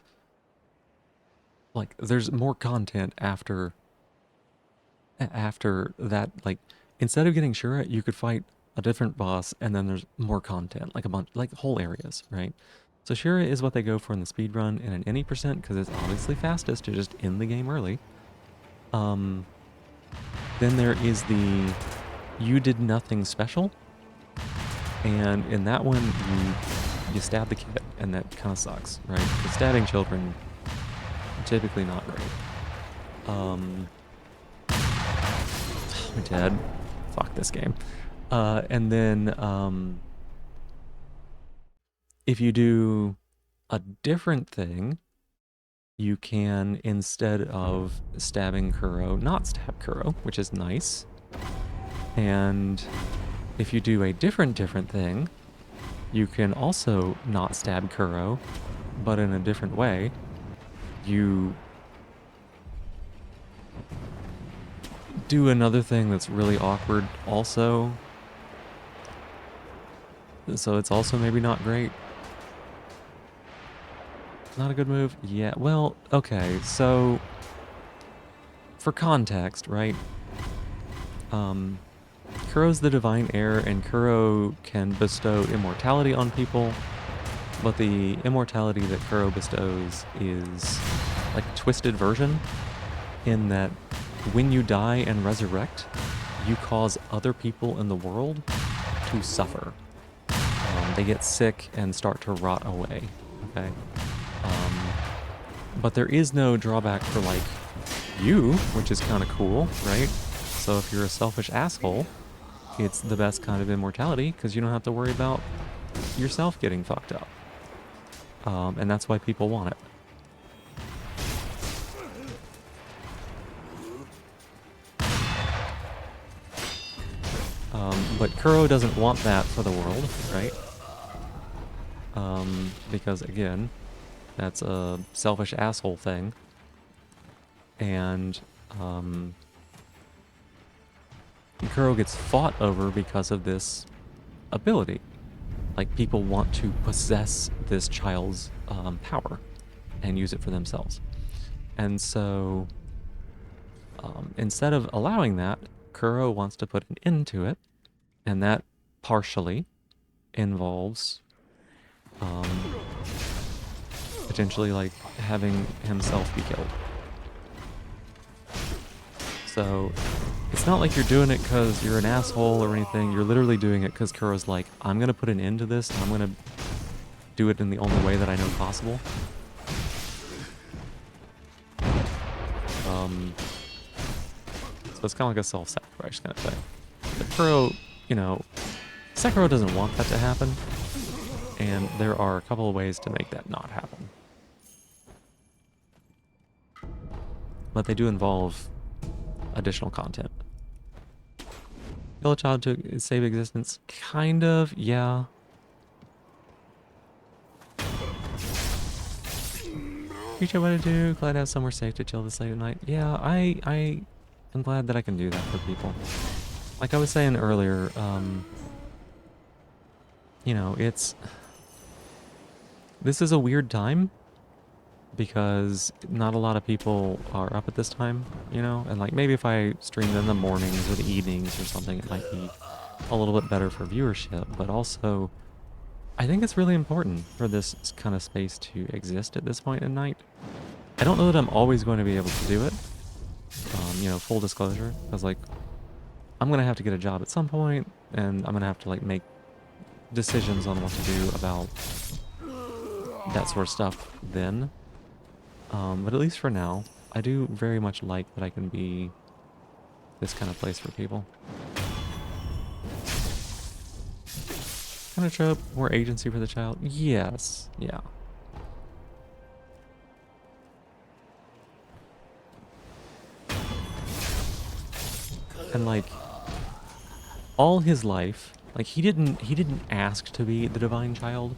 like there's more content after that. Like, instead of getting Shura, you could fight a different boss, and then there's more content, like a bunch, like whole areas, right? So Shura is what they go for in the speed run in an any percent, because it's obviously fastest to just end the game early. Then there is the you did nothing special, and in that one you stab the kid, and that kind of sucks, right? Because stabbing children typically not great. I'm dead. Fuck this game. And then if you do a different thing, you can, instead of stabbing Kuro, not stab Kuro, which is nice. And if you do a different thing, you can also not stab Kuro, but in a different way. You do another thing that's really awkward also. So it's also maybe not great. Not a good move? Yeah, well, okay, so for context, right? Kuro's the divine heir, and Kuro can bestow immortality on people, but the immortality that Kuro bestows is like a twisted version, in that when you die and resurrect, you cause other people in the world to suffer. They get sick and start to rot away, okay? But there is no drawback for, like, you, which is kind of cool, right? So if you're a selfish asshole, it's the best kind of immortality, because you don't have to worry about yourself getting fucked up. And that's why people want it. But Kuro doesn't want that for the world, right? Because, again, that's a selfish asshole thing. And Kuro gets fought over because of this ability. Like, people want to possess this child's power and use it for themselves. And so, instead of allowing that, Kuro wants to put an end to it, and that partially involves potentially, like, having himself be killed. So it's not like you're doing it because you're an asshole or anything. You're literally doing it because Kuro's like, I'm going to put an end to this. I'm going to do it in the only way that I know possible. So it's kind of like a self-sacrifice kind of thing. But Kuro, you know, Sekiro doesn't want that to happen. And there are a couple of ways to make that not happen. But they do involve additional content. Kill a child to save existence? Kind of, yeah. Future what to do, glad to have somewhere safe to chill this late at night. Yeah, I am glad that I can do that for people. Like I was saying earlier, you know, this is a weird time, because not a lot of people are up at this time, you know? And like, maybe if I streamed in the mornings or the evenings or something, it might be a little bit better for viewership. But also, I think it's really important for this kind of space to exist at this point in night. I don't know that I'm always going to be able to do it, you know, full disclosure, because like, I'm going to have to get a job at some point, and I'm going to have to like make decisions on what to do about that sort of stuff then. But at least for now, I do very much like that I can be this kind of place for people. Kind of trope, more agency for the child? Yes, yeah. And like, all his life, like he didn't ask to be the divine child.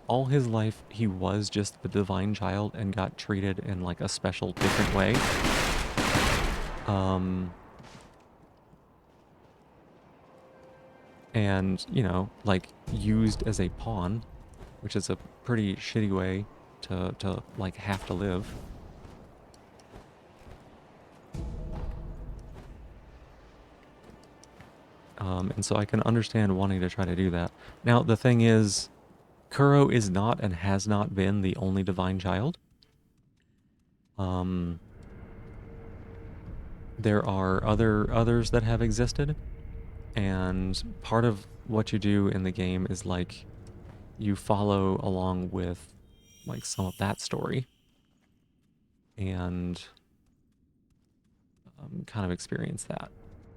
All his life, he was just the divine child and got treated in like a special, different way. And, you know, like used as a pawn, which is a pretty shitty way to like have to live. And so I can understand wanting to try to do that. Now, the thing is, Kuro is not and has not been the only divine child. there are others that have existed, and part of what you do in the game is like you follow along with like some of that story and kind of experience that.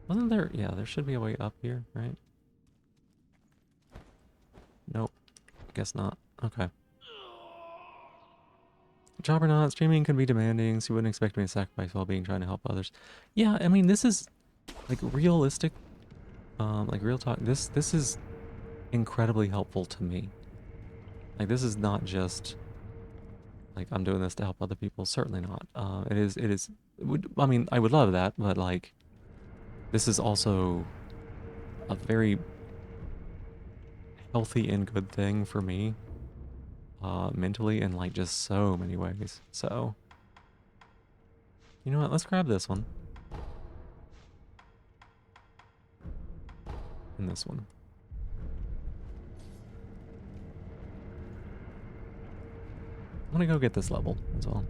Wasn't there? Yeah, there should be a way up here, right? Nope, guess not. Okay. Job or not, streaming can be demanding, so you wouldn't expect me to sacrifice well-being trying to help others. Yeah, I mean, this is like realistic, like real talk. This is incredibly helpful to me. Like, this is not just like I'm doing this to help other people. Certainly not. I mean, I would love that, but like, this is also a very healthy and good thing for me, mentally in like just so many ways. So, you know what? Let's grab this one. And this one. I want to go get this level as well.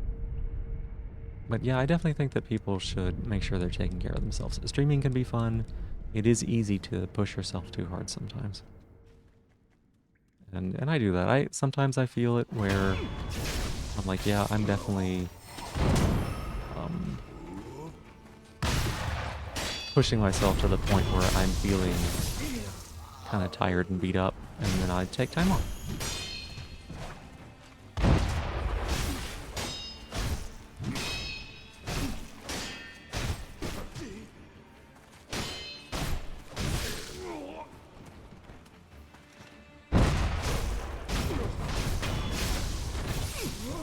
But yeah, I definitely think that people should make sure they're taking care of themselves. Streaming can be fun. It is easy to push yourself too hard sometimes. And I do that. Sometimes I feel it where I'm like, yeah, I'm definitely pushing myself to the point where I'm feeling kind of tired and beat up, and then I take time off.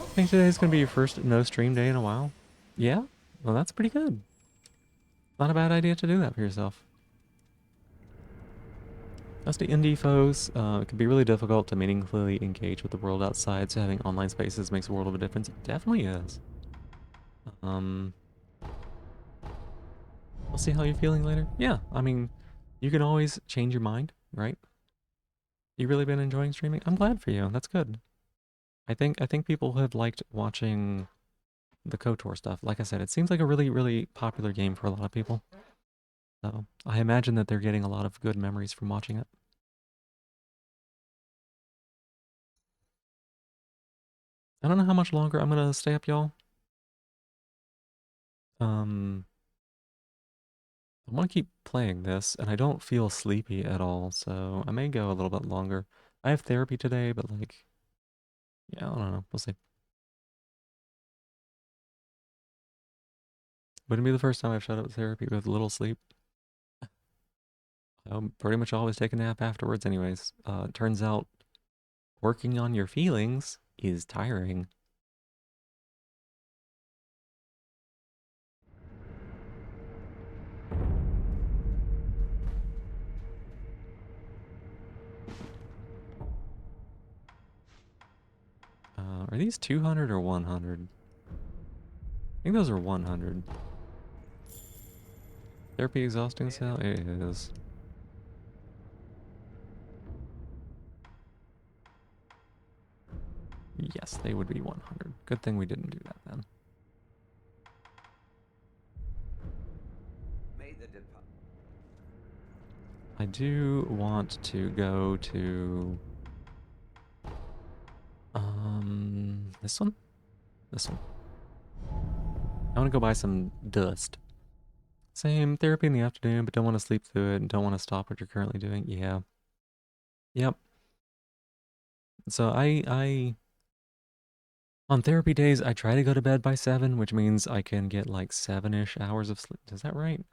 I think today's gonna be your first no stream day in a while. Yeah? Well, that's pretty good. Not a bad idea to do that for yourself. As to indie foes, it can be really difficult to meaningfully engage with the world outside, so having online spaces makes a world of a difference. It definitely is. We'll see how you're feeling later. Yeah, I mean, you can always change your mind, right? You really been enjoying streaming? I'm glad for you. That's good. I think people have liked watching the KOTOR stuff. Like I said, it seems like a really, really popular game for a lot of people. So I imagine that they're getting a lot of good memories from watching it. I don't know how much longer I'm gonna stay up, y'all. I want to keep playing this, and I don't feel sleepy at all, so I may go a little bit longer. I have therapy today, but like, yeah, I don't know. We'll see. Wouldn't be the first time I've showed up to therapy with little sleep. I'll pretty much always take a nap afterwards anyways. Turns out working on your feelings is tiring. Are these 200 or 100? I think those are 100. Therapy exhausting cell? It is. Yes, they would be 100. Good thing we didn't do that then. I do want to go to this one? This one. I want to go buy some dust. Same therapy in the afternoon, but don't want to sleep through it and don't want to stop what you're currently doing. Yeah. Yep. So I on therapy days I try to go to bed by 7, which means I can get like 7-ish hours of sleep. Is that right?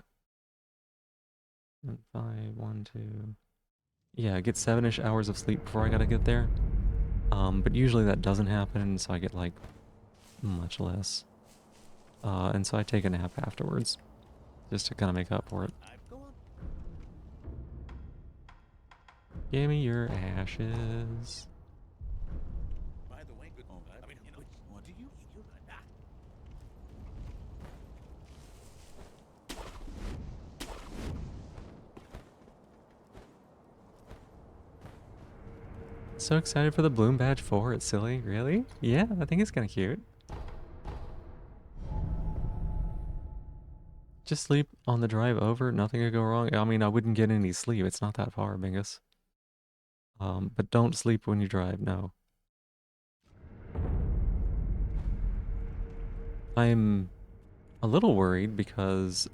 5, 1, 2. Yeah, I get 7-ish hours of sleep before I gotta get there. But usually that doesn't happen, so I get like much less. And so I take a nap afterwards, just to kind of make up for it. Give me your ashes. By the way, good. I mean, you know, what did you? So excited for the Bloom Badge 4. It's silly. Really? Yeah, I think it's kind of cute. Just sleep on the drive over. Nothing could go wrong. I mean, I wouldn't get any sleep. It's not that far, Bingus. But don't sleep when you drive. No. I'm a little worried because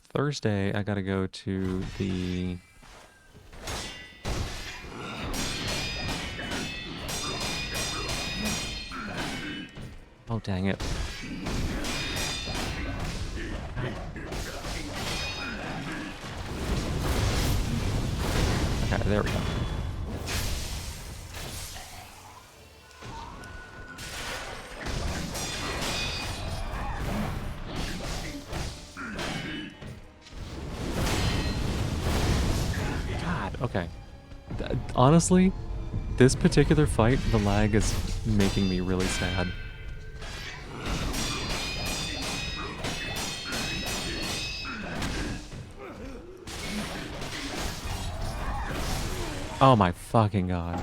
Thursday I gotta go to the oh dang it. Okay, there we go. God, okay. Honestly, this particular fight, the lag is making me really sad. Oh my fucking god.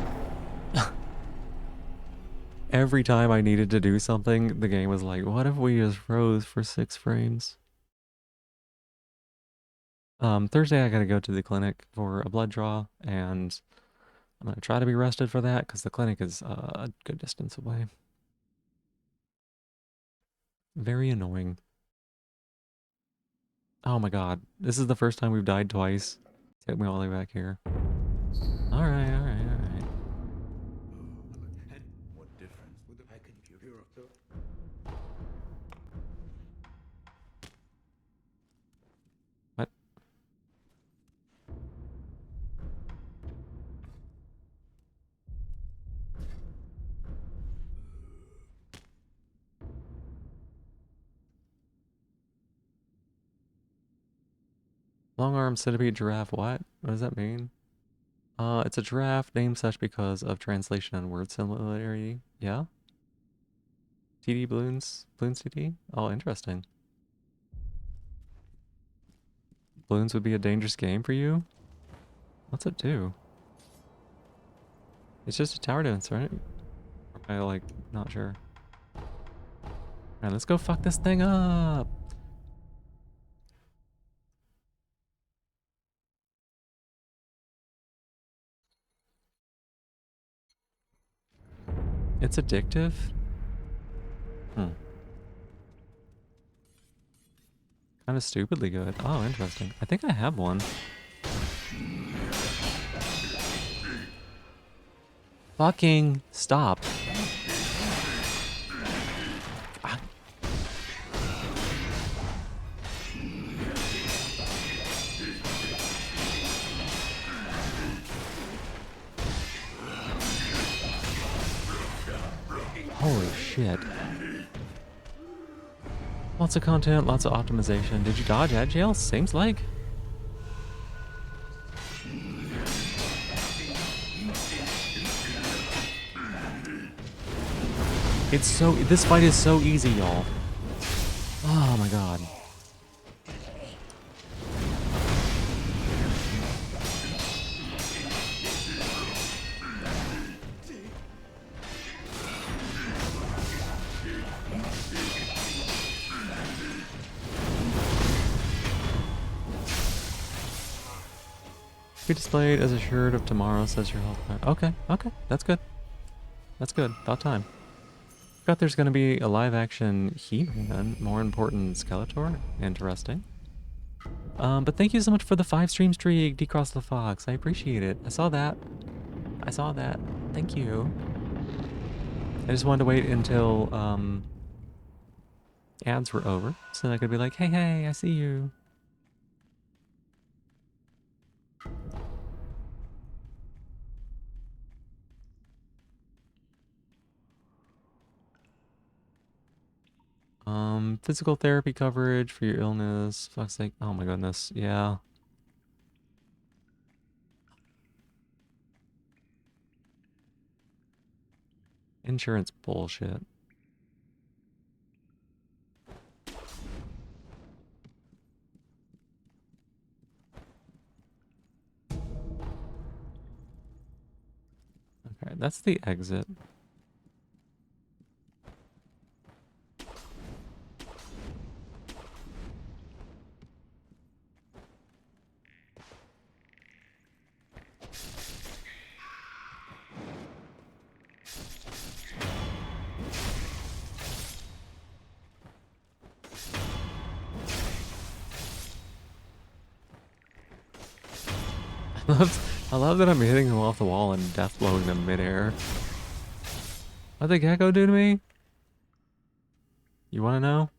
Every time I needed to do something, the game was like, what if we just froze for 6 frames? Thursday I gotta go to the clinic for a blood draw, and I'm gonna try to be rested for that, because the clinic is a good distance away. Very annoying. Oh my god, this is the first time we've died twice. Take me all the way back here. Alright, alright, alright. What difference would the computer? What? Long arm centipede giraffe, what? What does that mean? It's a giraffe named such because of translation and word similarity. Yeah? TD Balloons? Balloons TD? Oh, interesting. Balloons would be a dangerous game for you? What's it do? It's just a tower defense, right? Or am I, like, not sure? Alright, let's go fuck this thing up! It's addictive? Hmm. Kind of stupidly good. Oh, interesting. I think I have one. Fucking stop. Ah. Holy shit. Lots of content, lots of optimization. Did you dodge at jail? Seems like. It's so, this fight is so easy, y'all. Oh my god. Be displayed as assured of tomorrow, says your health plan. Okay, okay, that's good. That's good. About time. Forgot there's gonna be a live action He-Man, more important Skeletor. Interesting. But thank you so much for the 5 stream streak, Decross the Fox. I appreciate it. I saw that. I saw that. Thank you. I just wanted to wait until ads were over, so I could be like, hey, hey, I see you. Physical therapy coverage for your illness. Fuck's sake. Oh my goodness. Yeah. Insurance bullshit. Alright, that's the exit. I love that I'm hitting him off the wall and death blowing them midair. What'd the gecko do to me? You wanna know?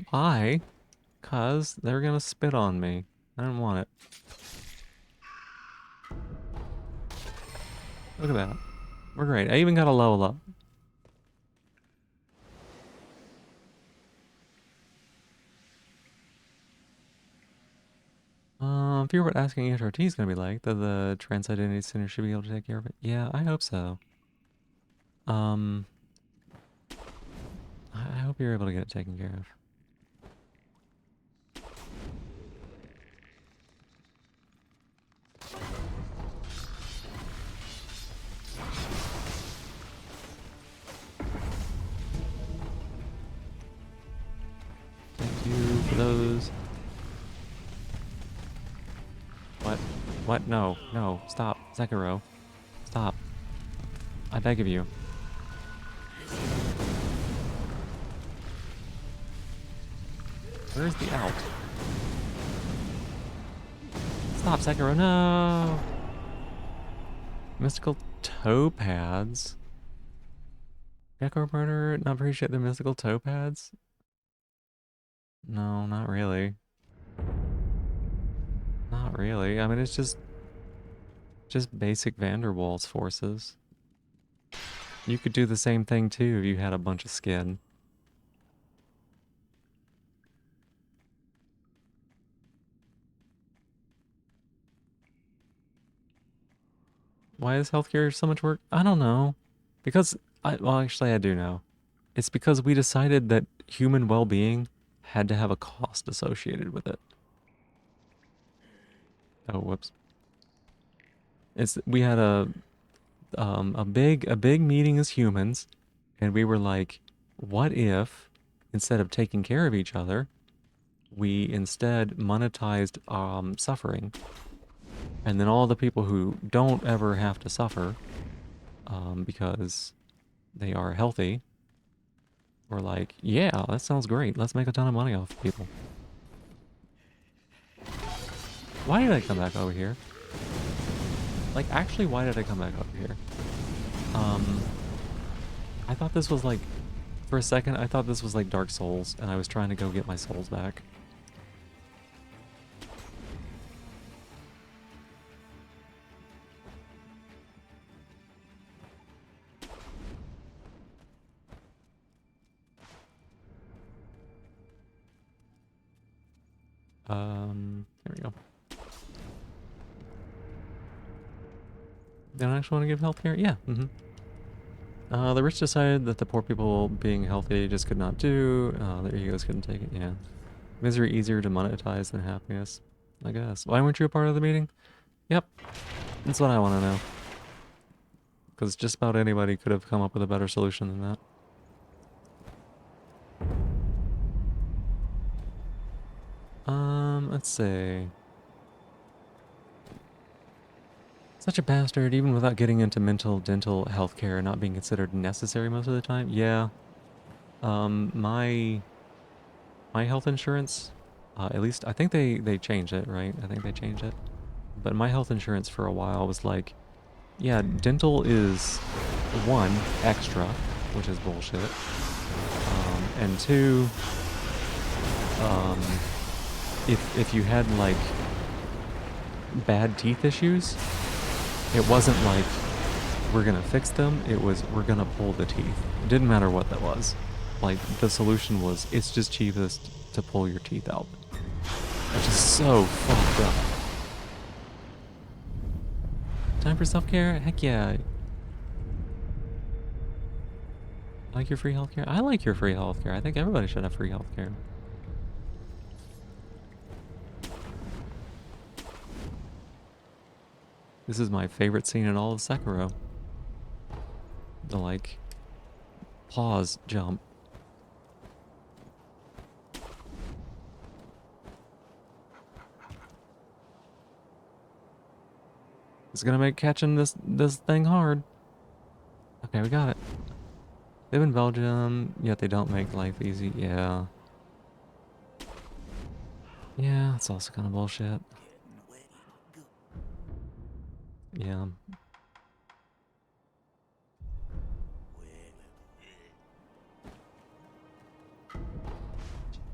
Why? 'Cause they're gonna spit on me. I don't want it. Look at that. We're great. I even got a level up. If you're what asking HRT is gonna be like, that the trans identity center should be able to take care of it. Yeah, I hope so. I hope you're able to get it taken care of. Thank you for those. What? What? No. No. Stop. Sekiro. Stop. I beg of you. Where's the out? Stop, Sekiro. No! Mystical toe pads? Gecko murder? Not appreciate the mystical toe pads? No, not really. Not really. I mean, it's just basic Vanderwalt's forces. You could do the same thing too if you had a bunch of skin. Why is healthcare so much work? I don't know. Because, well, actually, I do know. It's because we decided that human well-being had to have a cost associated with it. Oh, whoops. We had a big meeting as humans, and we were like, what if, instead of taking care of each other, we instead monetized suffering, and then all the people who don't ever have to suffer because they are healthy were like, yeah, that sounds great, let's make a ton of money off people. Why did I come back over here? Like, actually, why did I come back over here? I thought this was like, for a second, I thought this was like Dark Souls, and I was trying to go get my souls back. There we go. They don't actually want to give healthcare? Yeah, the rich decided that the poor people being healthy just could not do. Their egos couldn't take it, yeah. Misery easier to monetize than happiness, I guess. Why weren't you a part of the meeting? Yep, that's what I want to know. Because just about anybody could have come up with a better solution than that. Let's see. Such a bastard, even without getting into mental dental healthcare not being considered necessary most of the time. Yeah. My health insurance, at least I think they changed it, right? I think they changed it. But my health insurance for a while was like, yeah, dental is one, extra, which is bullshit. And two, if you had like bad teeth issues, it wasn't like we're gonna fix them, it was we're gonna pull the teeth. It didn't matter what that was. Like, the solution was, it's just cheapest to pull your teeth out. Which is so fucked up. Time for self-care? Heck yeah. Like your free healthcare? I like your free healthcare. I think everybody should have free healthcare. This is my favorite scene in all of Sekiro. The, like, pause jump. It's gonna make catching this thing hard. Okay, we got it. Live in Belgium, yet they don't make life easy. Yeah. Yeah, it's also kind of bullshit. Yeah.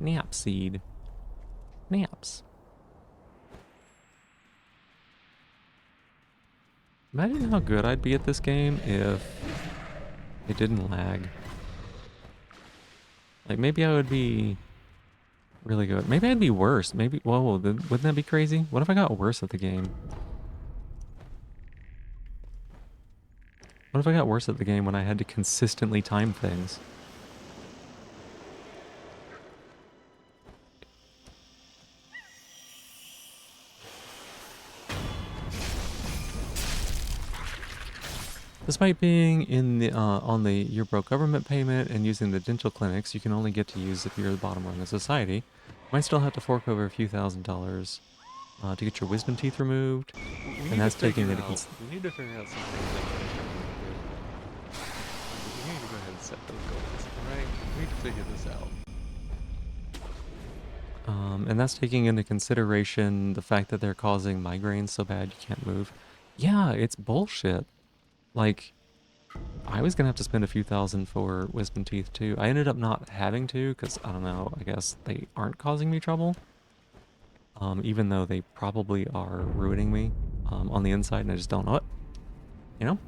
Knapseed. Naps. Imagine how good I'd be at this game if it didn't lag. Like, maybe I would be really good. Maybe I'd be worse. Maybe, whoa, wouldn't that be crazy? What if I got worse at the game? What if I got worse at the game when I had to consistently time things? Despite being in the on the Year Broke government payment and using the dental clinics you can only get to use if you're the bottom rung of society, you might still have to fork over a few $1,000s to get your wisdom teeth removed, and that's taking into consideration. We need to figure out something that we need to go ahead and set those goals, alright? We need to figure this out. And that's taking into consideration the fact that they're causing migraines so bad you can't move. Yeah, it's bullshit. Like, I was gonna have to spend a few thousand for wisdom teeth too. I ended up not having to because, I don't know, I guess they aren't causing me trouble. Even though they probably are ruining me on the inside and I just don't know it. You know?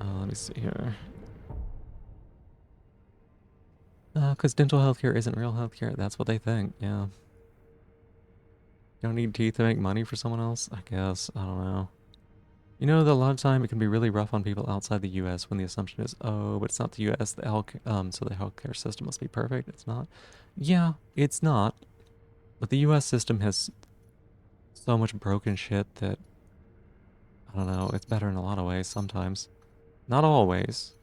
Let me see here. Because dental healthcare isn't real healthcare. That's what they think, yeah. You don't need teeth to make money for someone else? I guess. I don't know. You know that a lot of time it can be really rough on people outside the U.S. when the assumption is, oh, but it's not the U.S. So the healthcare system must be perfect. It's not. Yeah, it's not. But the U.S. system has so much broken shit that, I don't know, it's better in a lot of ways sometimes. Not always.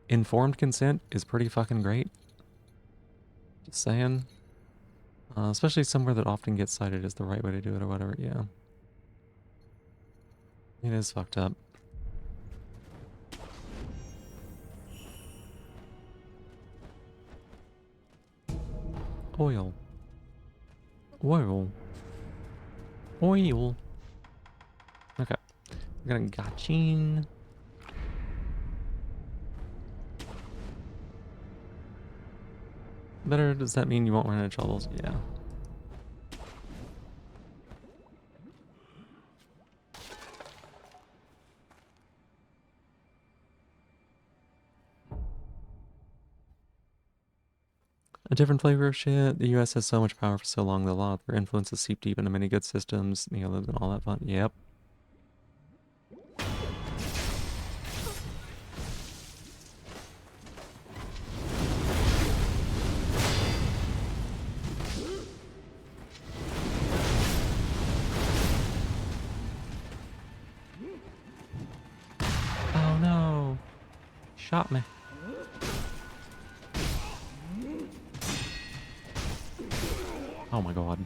Informed consent is pretty fucking great. Just saying. Especially somewhere that often gets cited as the right way to do it or whatever, yeah. It is fucked up. Oil. Oil. Oil. Okay. We're gonna gotchin. Better, does that mean you won't run into troubles? Yeah. A different flavor of shit. The US has so much power for so long that a lot of their influences seep deep into many good systems, and all that fun. Yep. Oh no. Shot me. Oh my god.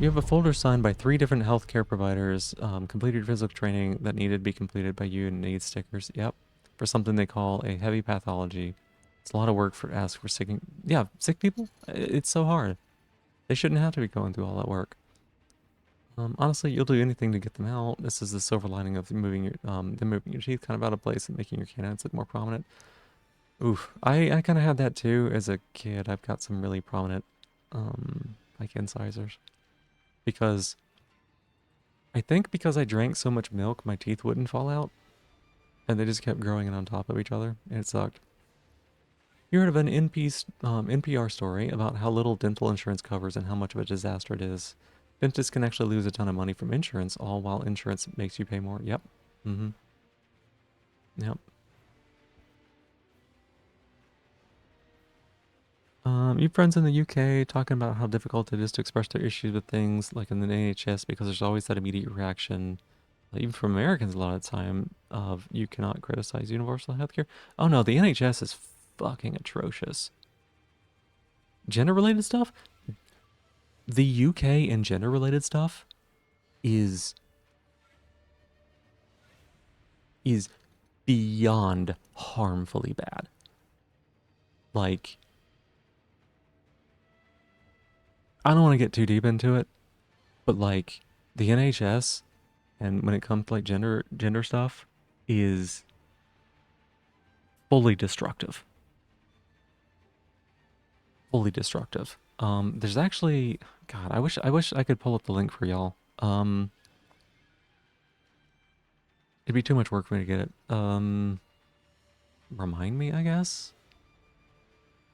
You have a folder signed by 3 different healthcare providers, completed physical training that needed to be completed by you and need stickers. Yep. For something they call a heavy pathology. It's a lot of work for ask for sick. Yeah, sick people? It's so hard. They shouldn't have to be going through all that work. Honestly, you'll do anything to get them out. This is the silver lining of moving your teeth kind of out of place and making your canines look more prominent. Oof. I kind of had that too as a kid. I've got some really prominent, like incisors. Because I think because I drank so much milk, my teeth wouldn't fall out. And they just kept growing in on top of each other. And it sucked. You heard of an NPR story about how little dental insurance covers and how much of a disaster it is. Dentists can actually lose a ton of money from insurance, all while insurance makes you pay more. Yep. Mm-hmm. Yep. You have friends in the UK talking about how difficult it is to express their issues with things like in the NHS because there's always that immediate reaction, even from Americans a lot of the time, of you cannot criticize universal healthcare. Oh no, the NHS is fucking atrocious. Gender-related stuff? The UK and gender-related stuff is beyond harmfully bad. Like, I don't want to get too deep into it, but like the NHS and when it comes to like gender stuff is fully destructive. Fully destructive. There's actually, God, I wish I could pull up the link for y'all. It'd be too much work for me to get it. Remind me, I guess.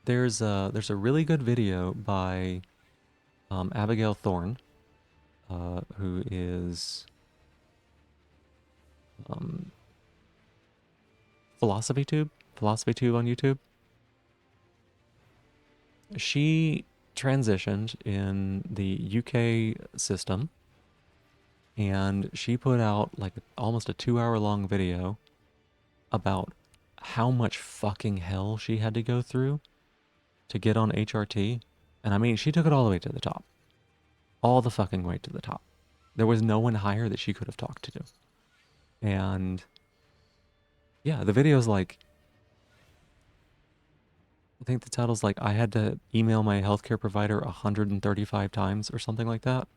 There's a really good video by Abigail Thorne, who is Philosophy Tube on YouTube. She transitioned in the UK system, and she put out like almost a 2-hour long video about how much fucking hell she had to go through to get on HRT. And I mean, she took it all the way to the top. All the fucking way to the top. There was no one higher that she could have talked to. And yeah, the video's like, I think the title's like, I had to email my healthcare provider 135 times or something like that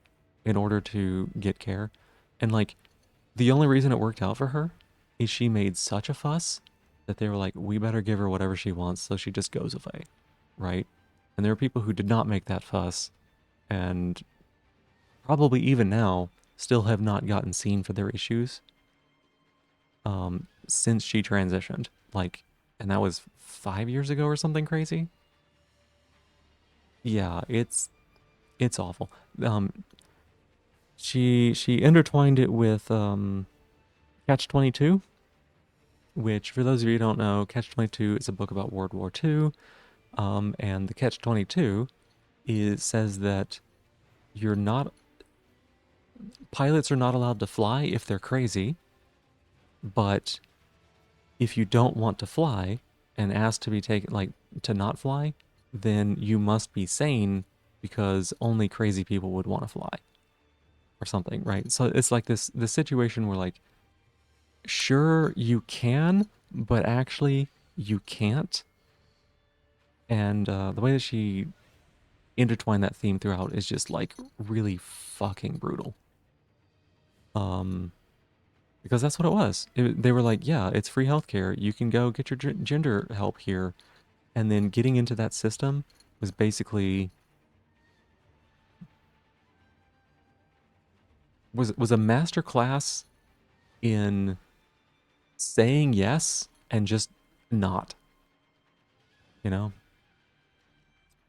in order to get care. And like, the only reason it worked out for her is she made such a fuss that they were like, we better give her whatever she wants so she just goes away, right? And there are people who did not make that fuss and probably even now still have not gotten seen for their issues since she transitioned. Like, and that was 5 years ago or something crazy. Yeah, it's awful. She intertwined it with Catch-22, which for those of you who don't know, Catch-22 is a book about World War II, and the Catch-22 says that pilots are not allowed to fly if they're crazy, but if you don't want to fly and ask to be taken, like to not fly, then you must be sane because only crazy people would want to fly or something, right? So it's like this situation where like, sure you can, but actually you can't. And the way that she intertwined that theme throughout is just like really fucking brutal. Because that's what it was. They were like, yeah, it's free healthcare. You can go get your gender help here. And then getting into that system was basically was a master class in saying yes and just not. You know?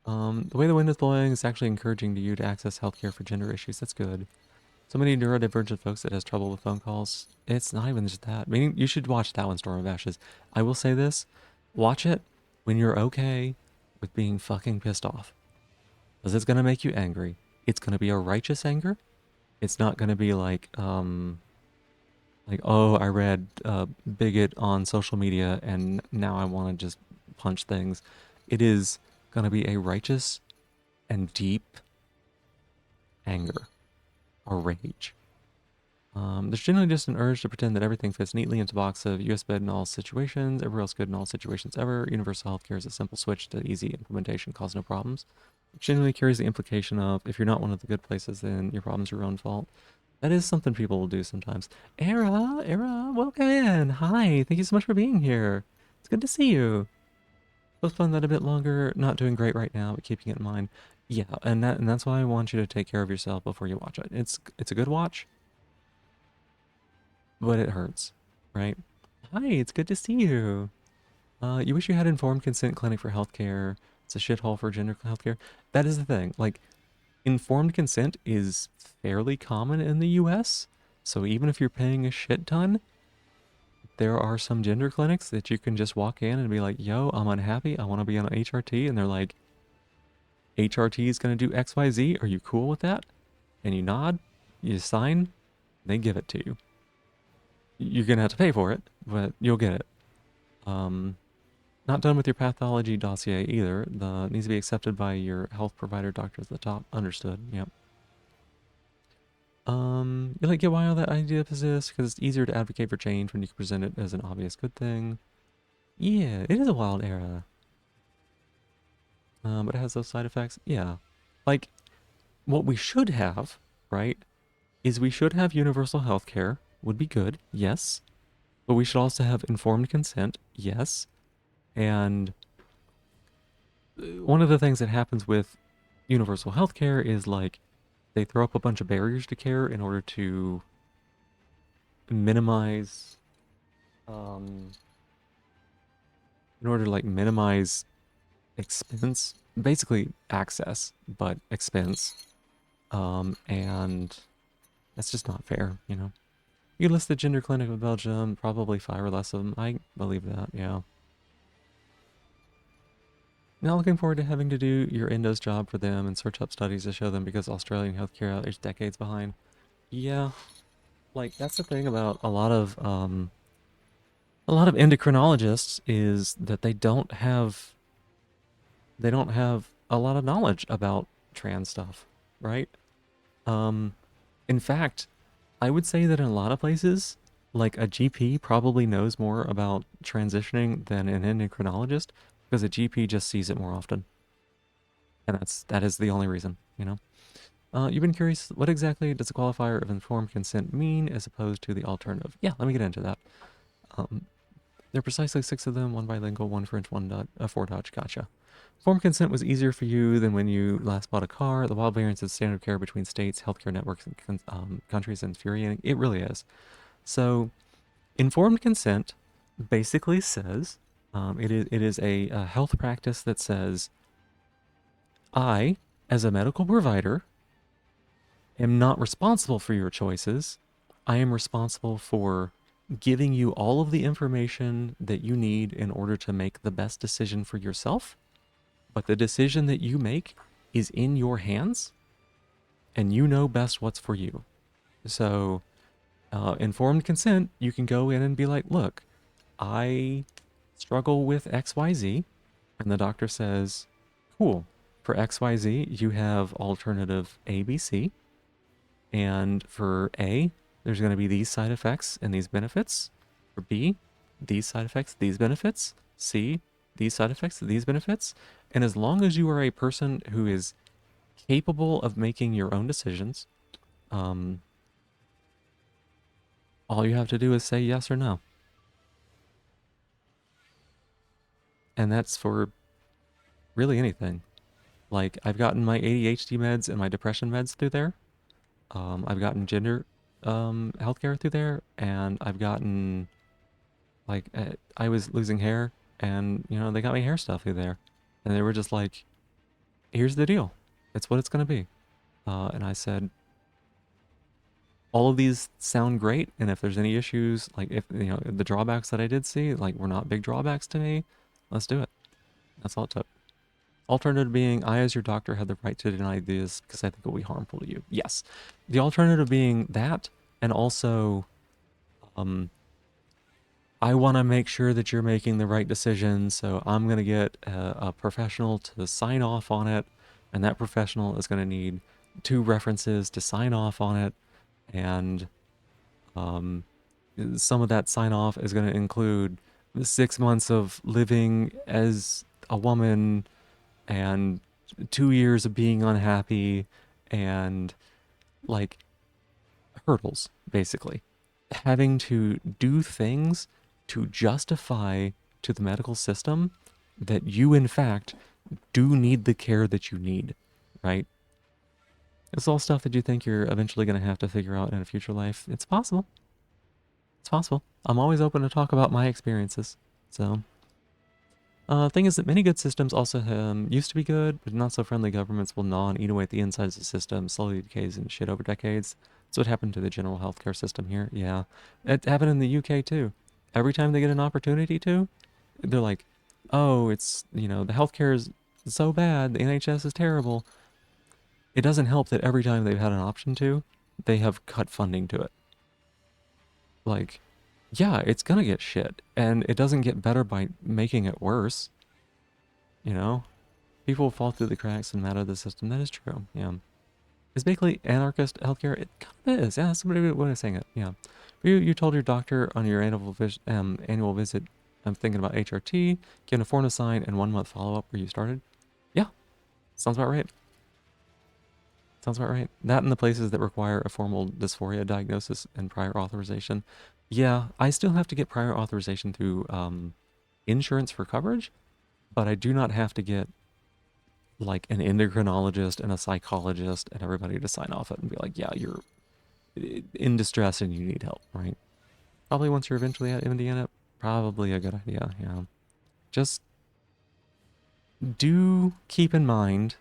The way the wind is blowing is actually encouraging you to access healthcare for gender issues. That's good. So many neurodivergent folks that has trouble with phone calls. It's not even just that. Meaning, you should watch that one, Storm of Ashes. I will say this. Watch it when you're okay with being fucking pissed off. Because it's going to make you angry. It's going to be a righteous anger. It's not going to be like, oh, I read bigot on social media and now I want to just punch things. It is going to be a righteous and deep anger or rage. There's generally just an urge to pretend that everything fits neatly into a box of US bed in all situations, everywhere else good in all situations ever. Universal healthcare is a simple switch to easy implementation, cause no problems. It generally carries the implication of, if you're not one of the good places, then your problem's your own fault. That is something people will do sometimes. Era, welcome in. Hi, thank you so much for being here. It's good to see you. Postpone that a bit longer. Not doing great right now, but keeping it in mind. Yeah, and that's why I want you to take care of yourself before you watch it. It's a good watch, but it hurts, right? Hi, it's good to see you. You wish you had informed consent clinic for healthcare. It's a shithole for gender healthcare. That is the thing. Like, informed consent is fairly common in the US. So even if you're paying a shit ton, there are some gender clinics that you can just walk in and be like, yo, I'm unhappy. I want to be on HRT. And they're like, HRT is going to do XYZ. Are you cool with that? And you nod, you sign, they give it to you. You're going to have to pay for it, but you'll get it. Not done with your pathology dossier either. The needs to be accepted by your health provider doctor at the top. Understood. Yep. You like get why all that idea exists because it's easier to advocate for change when you can present it as an obvious good thing. Yeah, it is a wild era. But it has those side effects. Yeah. Like, what we should have, right, is we should have universal health care. Would be good, yes. But we should also have informed consent, yes. And one of the things that happens with universal health care is, like, they throw up a bunch of barriers to care in order to minimize, minimize expense, basically access, but expense. And that's just not fair, you know. You list the gender clinic of Belgium, probably 5 or less of them. I believe that, yeah. Now looking forward to having to do your endo's job for them and search up studies to show them because Australian healthcare is decades behind. Yeah, like that's the thing about a lot of endocrinologists is that they don't have a lot of knowledge about trans stuff, right? In fact, I would say that in a lot of places, like a GP probably knows more about transitioning than an endocrinologist because a GP just sees it more often. And that is the only reason, you know. You've been curious, what exactly does the qualifier of informed consent mean as opposed to the alternative? Yeah, let me get into that. There are precisely 6 of them, 1 bilingual, 1 French, 4 Dutch. Gotcha. Informed consent was easier for you than when you last bought a car. The wild variance of standard of care between states, healthcare networks, and countries is infuriating. It really is. So, informed consent basically says it is a health practice that says, I, as a medical provider, am not responsible for your choices. I am responsible for giving you all of the information that you need in order to make the best decision for yourself. But the decision that you make is in your hands, and you know best what's for you. So, informed consent, you can go in and be like, look, I struggle with XYZ. And the doctor says, cool, for XYZ, you have alternative A, B, C. And for A, there's going to be these side effects and these benefits. For B, these side effects, these benefits. C, these side effects, these benefits. And as long as you are a person who is capable of making your own decisions, all you have to do is say yes or no. And that's for really anything. Like, I've gotten my ADHD meds and my depression meds through there. I've gotten gender healthcare through there, and I've gotten, like, I was losing hair, and, you know, they got me hair stuff through there. And they were just like, here's the deal. It's what it's going to be. And I said, all of these sound great, and if there's any issues, like, if, you know, the drawbacks that I did see, like, were not big drawbacks to me, let's do it. That's all it took. Alternative being, I as your doctor had the right to deny this because I think it will be harmful to you. Yes. The alternative being that, and also, I want to make sure that you're making the right decision, so I'm going to get a professional to sign off on it, and that professional is going to need 2 references to sign off on it, and some of that sign off is going to include 6 months of living as a woman and 2 years of being unhappy and, like, hurdles, basically. Having to do things to justify to the medical system that you, in fact, do need the care that you need, right? It's all stuff that you think you're eventually going to have to figure out in a future life. It's possible. It's possible. I'm always open to talk about my experiences. So, thing is that many good systems also used to be good, but not so friendly governments will gnaw and eat away at the insides of the system, slowly decays and shit over decades. That's what happened to the general healthcare system here. Yeah. It happened in the UK too. Every time they get an opportunity to, they're like, oh, it's, you know, the healthcare is so bad. The NHS is terrible. It doesn't help that every time they've had an option to, they have cut funding to it. Like, yeah, it's gonna get shit, and it doesn't get better by making it worse. You know? People fall through the cracks and matter the system. That is true, yeah. It's basically anarchist healthcare. It kind of is. Yeah, that's a good way of saying it. Yeah. You told your doctor on your annual visit, I'm thinking about HRT, given a form to sign, and 1 month follow-up where you started. Yeah. Sounds about right. Sounds about right. That and the places that require a formal dysphoria diagnosis and prior authorization. Yeah, I still have to get prior authorization through insurance for coverage, but I do not have to get like an endocrinologist and a psychologist and everybody to sign off it and be like, yeah, you're in distress and you need help, right? Probably once you're eventually at Indiana, probably a good idea, yeah. Just do keep in mind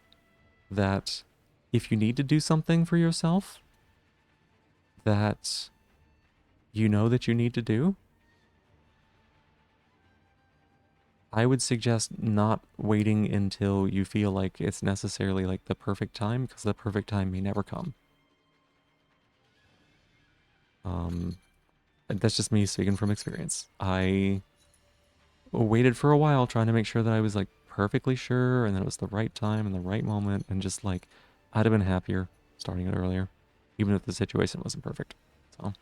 that if you need to do something for yourself that you know that you need to do, I would suggest not waiting until you feel like it's necessarily like the perfect time, because the perfect time may never come. That's just me speaking from experience. I waited for a while trying to make sure that I was like perfectly sure and that it was the right time and the right moment, and just like I'd have been happier starting it earlier, even if the situation wasn't perfect. So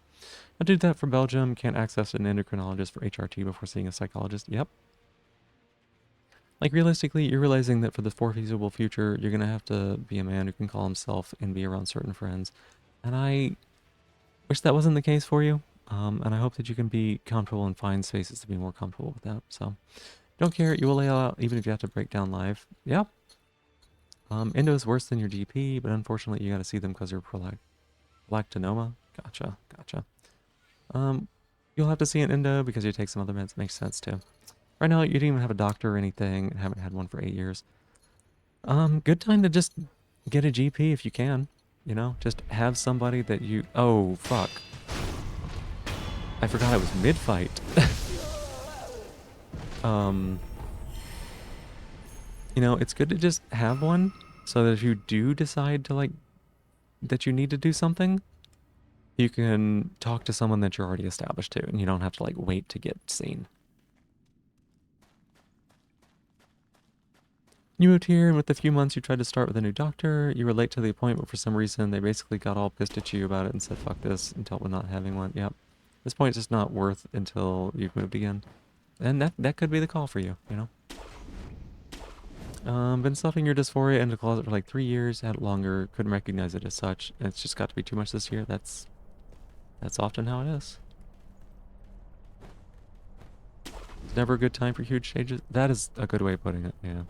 I did that for Belgium. Can't access an endocrinologist for HRT before seeing a psychologist. Yep. Like realistically, you're realizing that for the foreseeable future, you're gonna have to be a man who can call himself and be around certain friends. And I wish that wasn't the case for you. And I hope that you can be comfortable and find spaces to be more comfortable with that. So don't care. You will lay out even if you have to break down live. Yeah. Endo is worse than your GP, but unfortunately you got to see them because you're prolactinoma. Gotcha. Gotcha. You'll have to see an endo because you take some other meds. Makes sense too. Right now, you didn't even have a doctor or anything, and haven't had one for 8 years. Good time to just get a GP if you can. You know, just have somebody that you... Oh, fuck. I forgot I was mid-fight. You know, it's good to just have one, so that if you do decide to, like, that you need to do something, you can talk to someone that you're already established to, and you don't have to, like, wait to get seen. You moved here, and with a few months you tried to start with a new doctor. You were late to the appointment for some reason. They basically got all pissed at you about it and said, fuck this, and dealt with not having one. Yep. At this point, it's just not worth until you've moved again. And that could be the call for you, you know? Been stuffing your dysphoria into the closet for like 3 years, had it longer, couldn't recognize it as such, and it's just got to be too much this year. That's often how it is. It's never a good time for huge changes. That is a good way of putting it, yeah.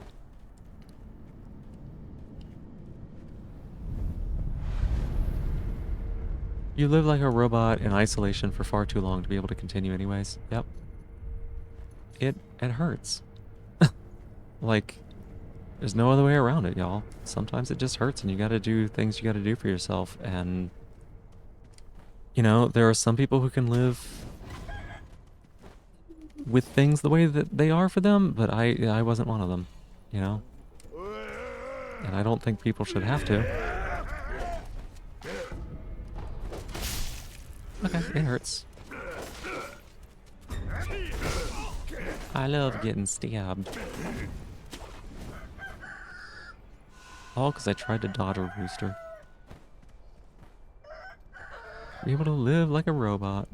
You live like a robot in isolation for far too long to be able to continue anyways. Yep. It hurts. Like, there's no other way around it, y'all. Sometimes it just hurts and you gotta do things you gotta do for yourself. And, you know, there are some people who can live with things the way that they are for them, but I wasn't one of them, you know? And I don't think people should have to. Okay, it hurts. I love getting stabbed. All because I tried to dodge a rooster. Be able to live like a robot.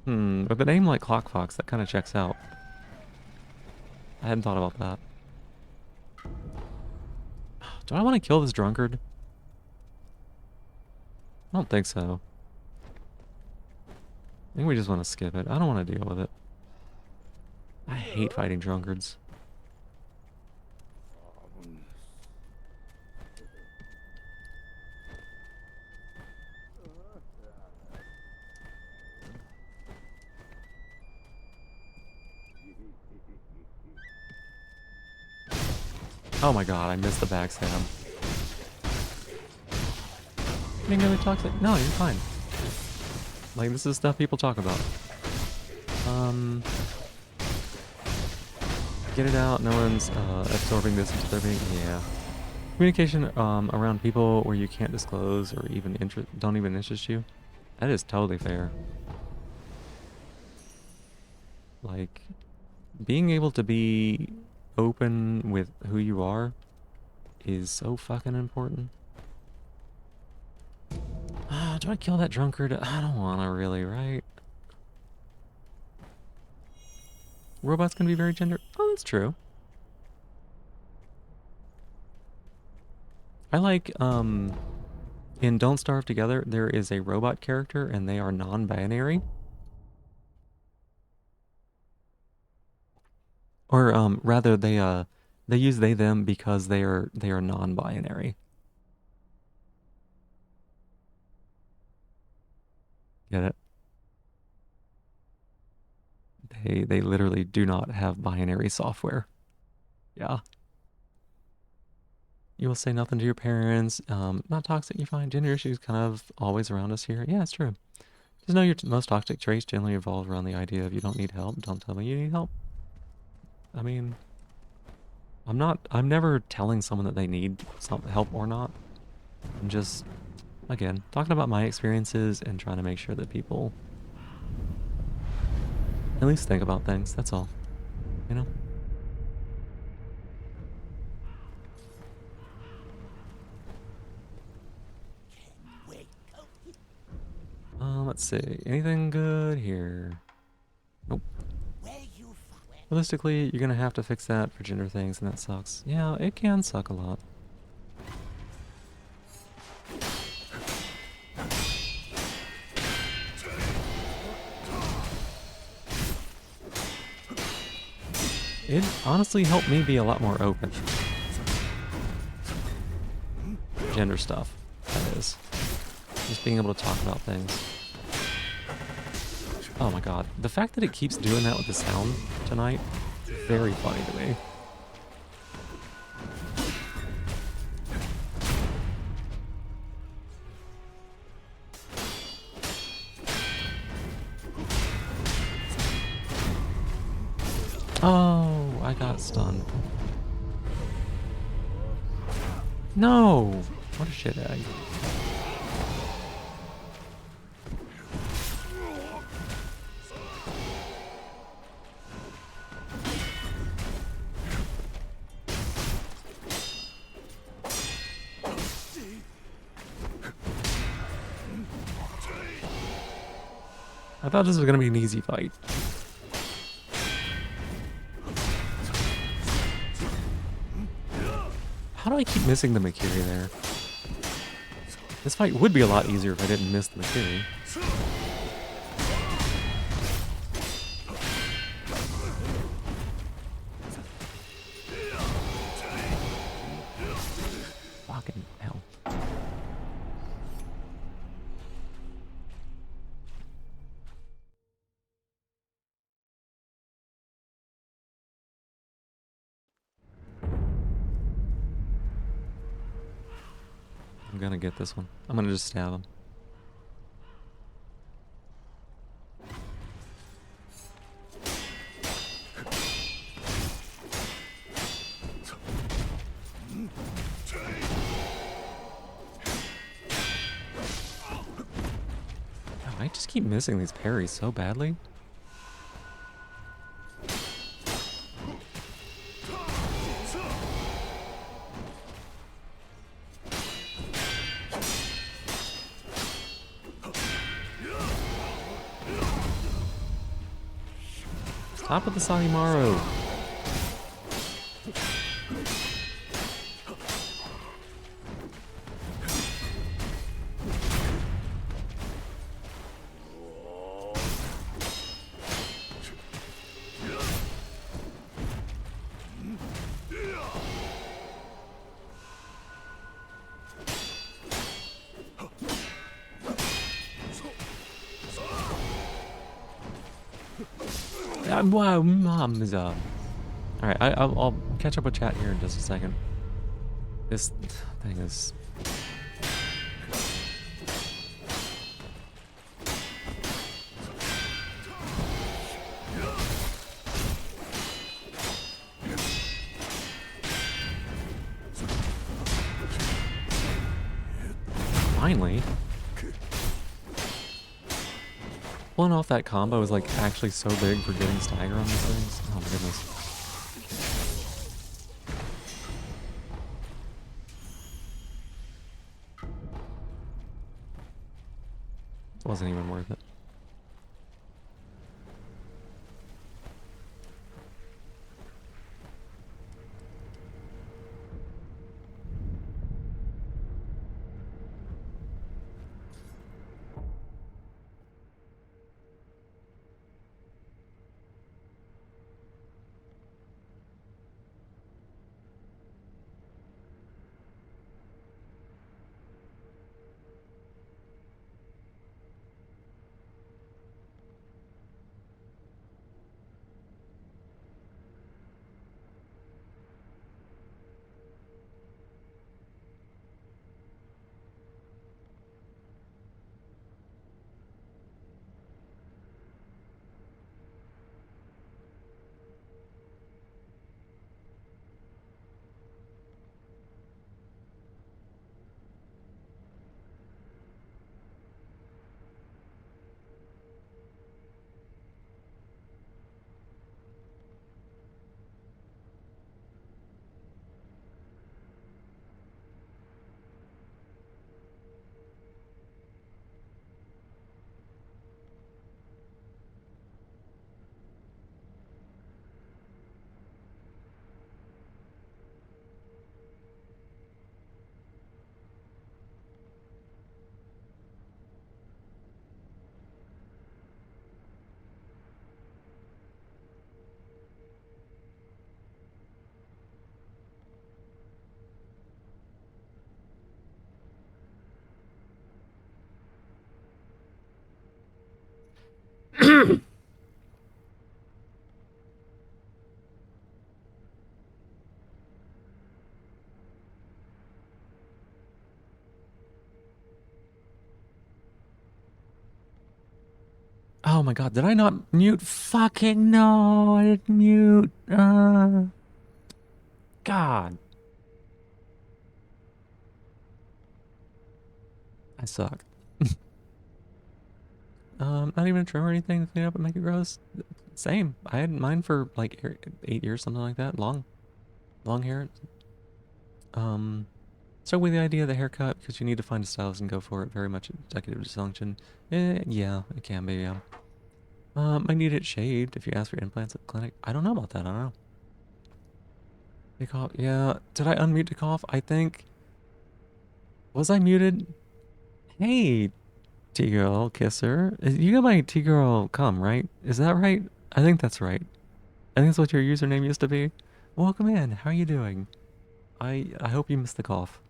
With a name like Clock Fox, that kind of checks out. I hadn't thought about that. Do I want to kill this drunkard? I don't think so. I think we just want to skip it. I don't want to deal with it. I hate fighting drunkards. Oh my god, I missed the backstab. Being really toxic? No, you're fine. Like, this is stuff people talk about. Get it out. No one's absorbing this into their being. Yeah. Communication around people where you can't disclose or even don't even interest you. That is totally fair. Like, being able to be open with who you are is so fucking important. Do I kill that drunkard? I don't want to really, right? Robots can be very gender. Oh, that's true. I like, in Don't Starve Together, there is a robot character and they are non-binary. Or, rather they use they, them because they are non-binary. Get it? They literally do not have binary software. Yeah. You will say nothing to your parents. Not toxic, you find gender issues kind of always around us here. Yeah, it's true. Just know your most toxic traits generally revolve around the idea of you don't need help. Don't tell me you need help. I mean, I'm never telling someone that they need some help or not. I'm just, again, talking about my experiences and trying to make sure that people at least think about things. That's all. You know? Let's see. Anything good here? Nope. Realistically, you're gonna have to fix that for gender things, and that sucks. Yeah, it can suck a lot. It honestly helped me be a lot more open. Gender stuff, that is. Just being able to talk about things. Oh my god. The fact that it keeps doing that with the sound tonight, very funny to me. Oh, I got stunned. No! What a shit egg. I thought this was gonna be an easy fight. How do I keep missing the Makiri there? This fight would be a lot easier if I didn't miss the Makiri. Fucking hell. I'm gonna get this one. I'm gonna just stab him. Oh, I just keep missing these parries so badly. Stop with the Sanimaru. Wow, mom is up. All right, I'll catch up with chat here in just a second. This thing is. Finally. Pulling off that combo is like actually so big for getting stagger on these things. Oh my goodness. It wasn't even worth it. Oh my god, did I not mute? Fucking no, I didn't mute. God. I suck. Not even a trim or anything to clean up and make it gross. Same. I had mine for like 8 years, something like that. Long hair. So with the idea of the haircut, because you need to find a stylist and go for it, very much executive dysfunction. Yeah, it can be, yeah. I need it shaved if you ask for implants at the clinic. I don't know about that, I don't know. Take off, yeah. Did I unmute to cough? I think... Was I muted? Hey, T-Girl Kisser. You got my T-Girl come, right? Is that right? I think that's right. I think that's what your username used to be. Welcome in. How are you doing? I hope you missed the cough.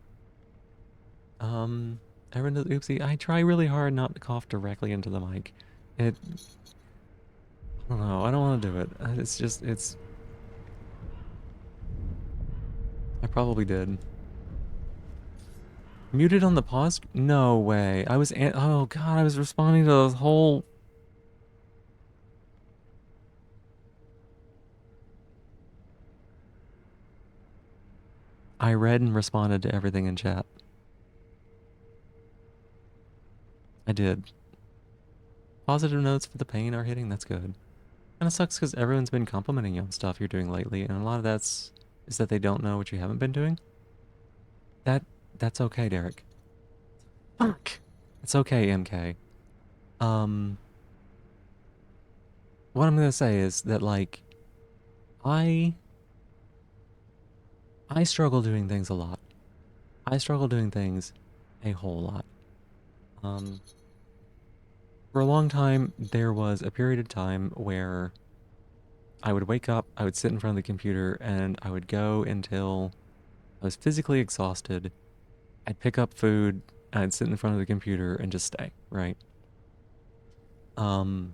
Everyone does oopsie. I try really hard not to cough directly into the mic. I don't know. I don't want to do it. It's just, I probably did. Muted on the pause? No way. Oh god, I was responding to the whole... I read and responded to everything in chat. I did. Positive notes for the pain are hitting, that's good. Kinda sucks because everyone's been complimenting you on stuff you're doing lately, and a lot of is that they don't know what you haven't been doing. That's okay, Derek. Fuck! It's okay, MK. What I'm gonna say is that, like, I struggle doing things a lot. I struggle doing things a whole lot. For a long time, there was a period of time where I would wake up, I would sit in front of the computer, and I would go until I was physically exhausted. I'd pick up food, and I'd sit in front of the computer and just stay, right? There's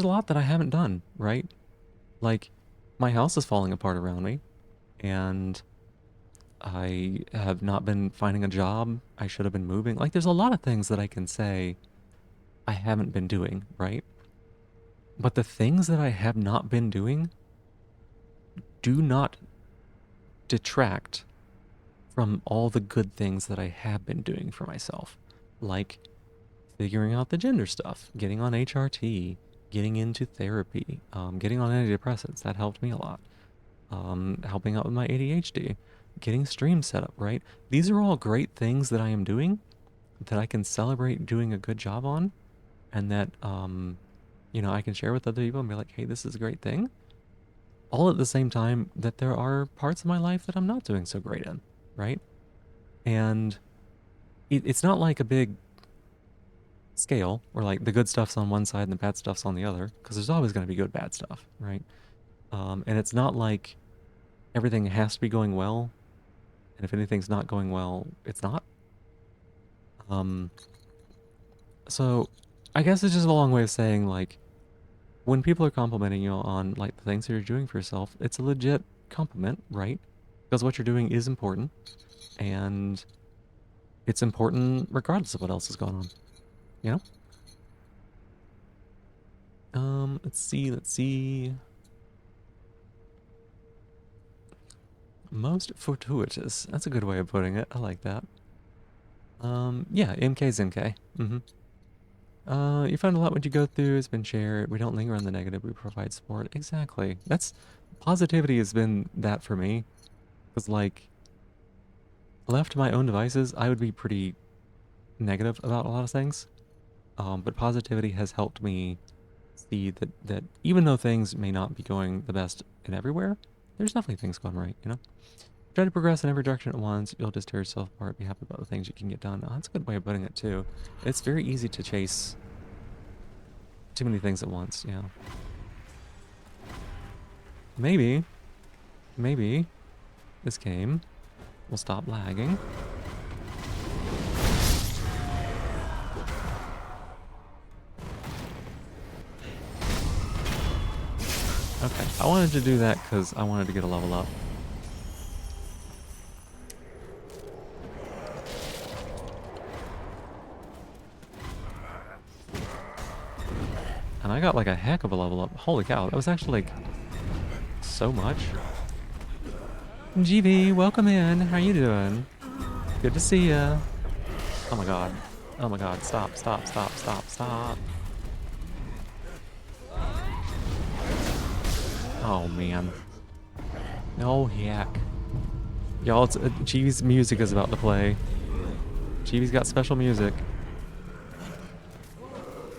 a lot that I haven't done, right? Like, my house is falling apart around me, and I have not been finding a job. I should have been moving. Like, there's a lot of things that I can say I haven't been doing, right? But the things that I have not been doing do not detract from all the good things that I have been doing for myself, like figuring out the gender stuff, getting on HRT, getting into therapy, getting on antidepressants. That helped me a lot. Helping out with my ADHD, getting streams set up, right? These are all great things that I am doing that I can celebrate doing a good job on, and that, you know, I can share with other people and be like, hey, this is a great thing. All at the same time that there are parts of my life that I'm not doing so great in, right? And it's not like a big scale where like the good stuff's on one side and the bad stuff's on the other, because there's always going to be good bad stuff, right? And it's not like everything has to be going well, and if anything's not going well, it's not. So I guess it's just a long way of saying, like, when people are complimenting you on like the things that you're doing for yourself, it's a legit compliment, right? Because what you're doing is important, and it's important regardless of what else is going on, you know? Let's see. Most fortuitous. That's a good way of putting it. I like that. Yeah, MK's MK. You find a lot what you go through has been shared. We don't linger on the negative, we provide support. Exactly. That's, positivity has been that for me. Because, like, left to my own devices, I would be pretty negative about a lot of things. But positivity has helped me see that even though things may not be going the best in everywhere, there's definitely things going right, you know? Try to progress in every direction at once. You'll just tear yourself apart. Be happy about the things you can get done. Oh, that's a good way of putting it, too. It's very easy to chase too many things at once, yeah. Maybe this game will stop lagging. Okay, I wanted to do that because I wanted to get a level up. And I got like a heck of a level up. Holy cow, that was actually like so much. GV, welcome in. How you doing? Good to see ya. Oh my god. Oh my god, stop. Oh man. No heck. Y'all, it's GV's music is about to play. GV's got special music.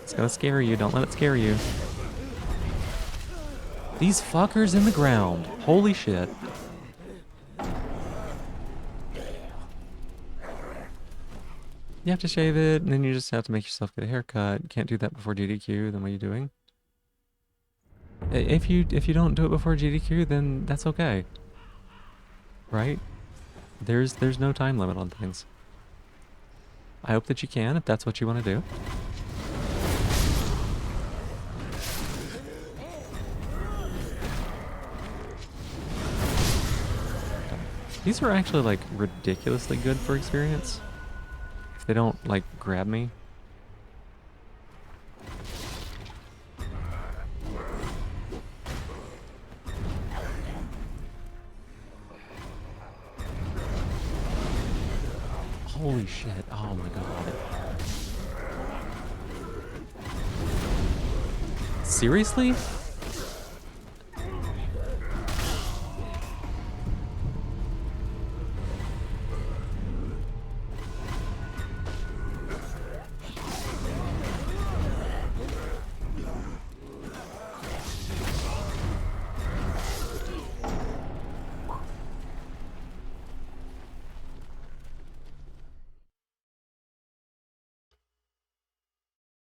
It's gonna scare you. Don't let it scare you. These fuckers in the ground. Holy shit. You have to shave it, and then you just have to make yourself get a haircut. You can't do that before GDQ. Then what are you doing? If you don't do it before GDQ, then that's okay. Right? There's no time limit on things. I hope that you can, if that's what you want to do. These are actually, like, ridiculously good for experience. If they don't, like, grab me. Holy shit. Oh my god. Seriously?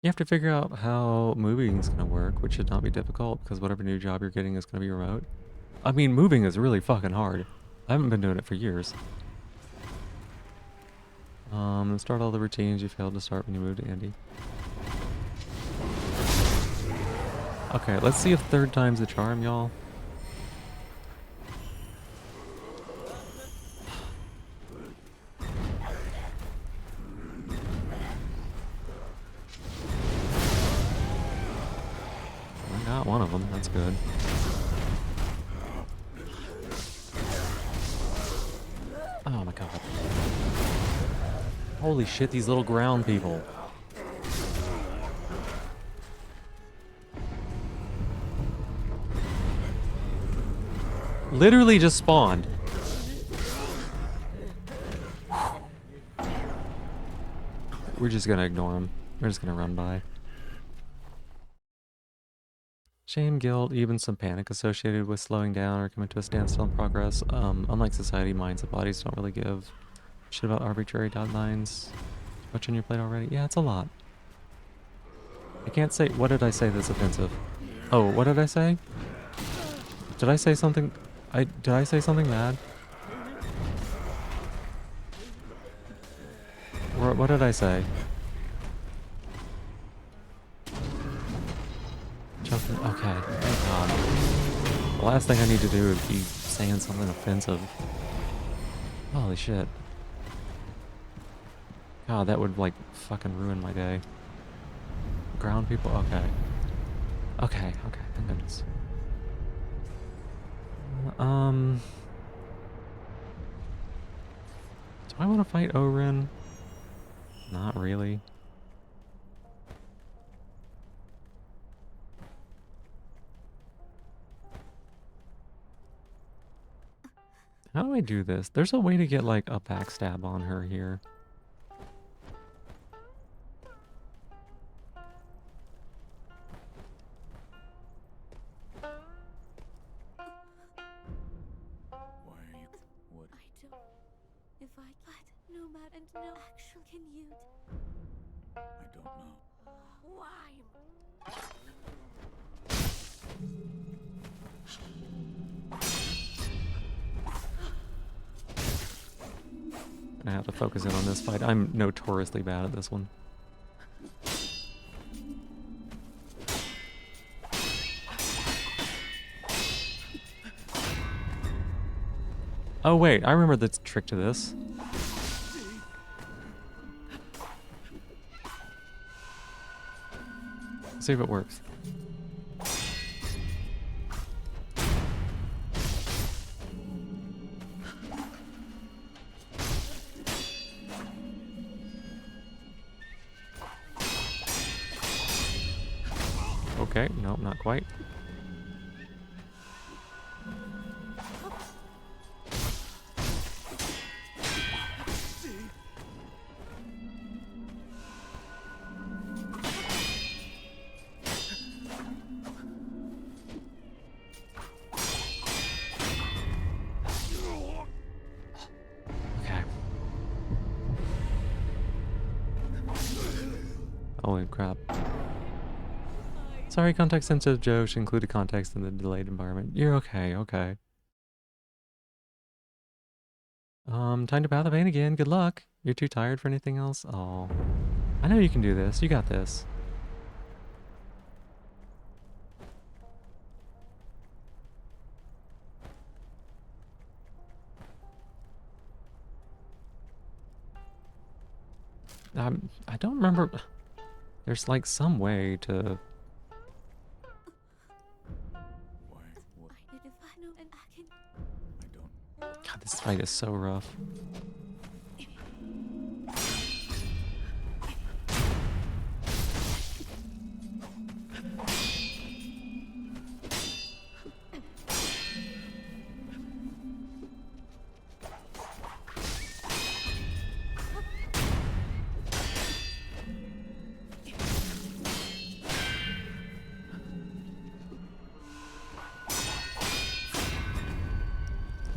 You have to figure out how moving is going to work, which should not be difficult because whatever new job you're getting is going to be remote. I mean, moving is really fucking hard. I haven't been doing it for years. Start all the routines you failed to start when you moved to Indy. Okay, let's see if third time's the charm, y'all. One of them, that's good. Oh my god. Holy shit, these little ground people. Literally just spawned. We're just gonna ignore them. We're just gonna run by. Shame, guilt, even some panic associated with slowing down or coming to a standstill in progress. Unlike society, minds and bodies don't really give shit about arbitrary deadlines. Much on your plate already? Yeah, it's a lot. I can't say. What did I say that's offensive? Oh, what did I say? Did I say something? Did I say something bad? What did I say? Jumping. Okay. Thank God. The last thing I need to do is be saying something offensive. Holy shit. God, that would like fucking ruin my day. Ground people? Okay. Okay, thank goodness. Do I want to fight Orin? Not really. How do I do this? There's a way to get like a backstab on her here. Why are you... What? I don't. If I but no matter and no action can you. I don't know. Why? I have to focus in on this fight. I'm notoriously bad at this one. Oh wait, I remember the trick to this. Let's see if it works. Okay, nope, not quite. Okay. Holy crap. Sorry, context-sensitive jokes should include a context in the delayed environment. You're okay, okay. Time to battle the vein again. Good luck. You're too tired for anything else? Oh. I know you can do this. You got this. I don't remember. There's like some way to... Why? What? I did if I know and I can. I don't... God, this fight is so rough.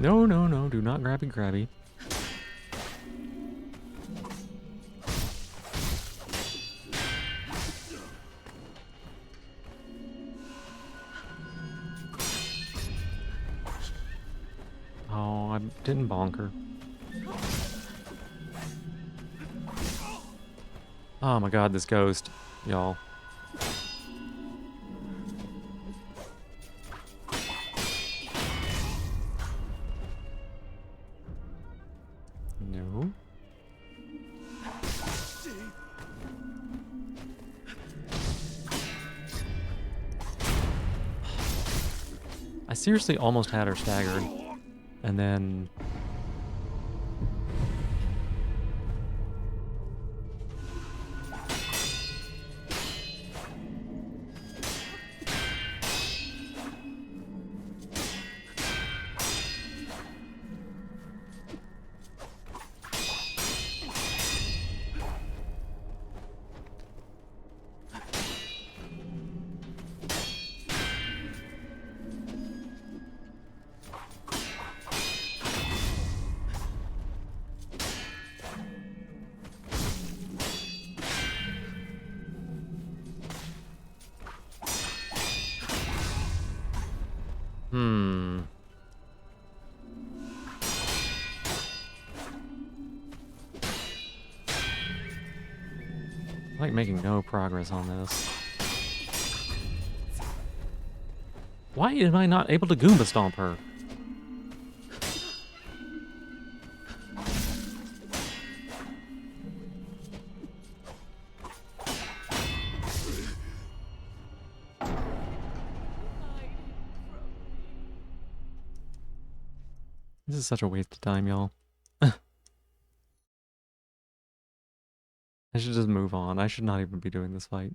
No, no, no, do not grabby grabby. Oh, I didn't bonk her. Oh my god, this ghost, y'all. No. I seriously almost had her staggered. And then... Hmm. I'm like making no progress on this. Why am I not able to Goomba Stomp her? This is such a waste of time, y'all. I should just move on. I should not even be doing this fight.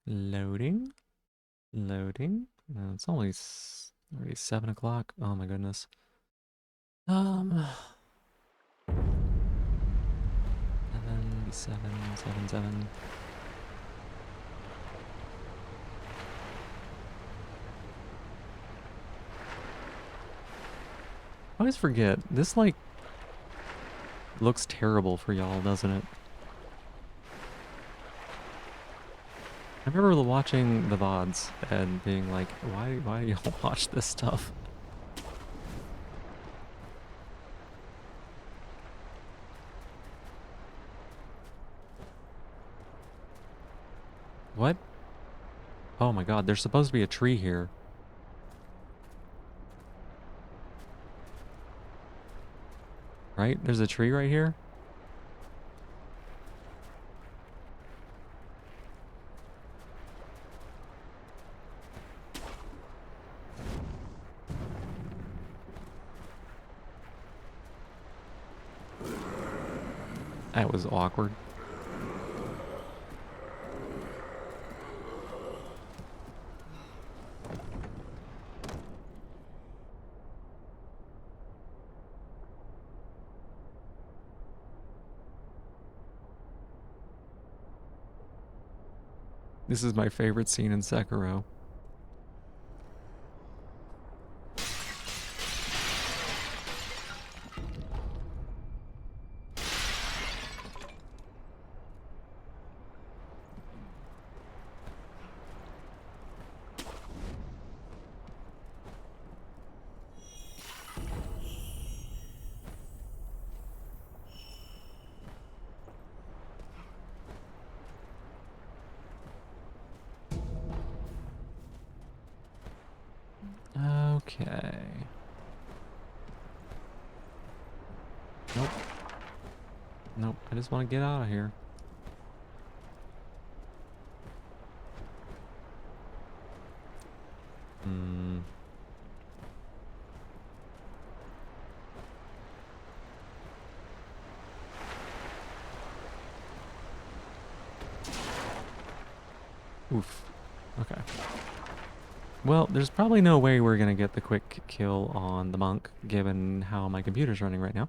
Loading. Loading. It's only already 7 o'clock. Oh my goodness. 7. I always forget. This, like, looks terrible for y'all, doesn't it? I remember watching the VODs and being like, why do y'all watch this stuff? What? Oh my god, there's supposed to be a tree here. Right? There's a tree right here? That was awkward. This is my favorite scene in Sekiro. Okay. Nope. Nope, I just want to get out of here. Hmm. Oof. Okay. Well, there's probably no way we're gonna get the quick kill on the monk, given how my computer's running right now.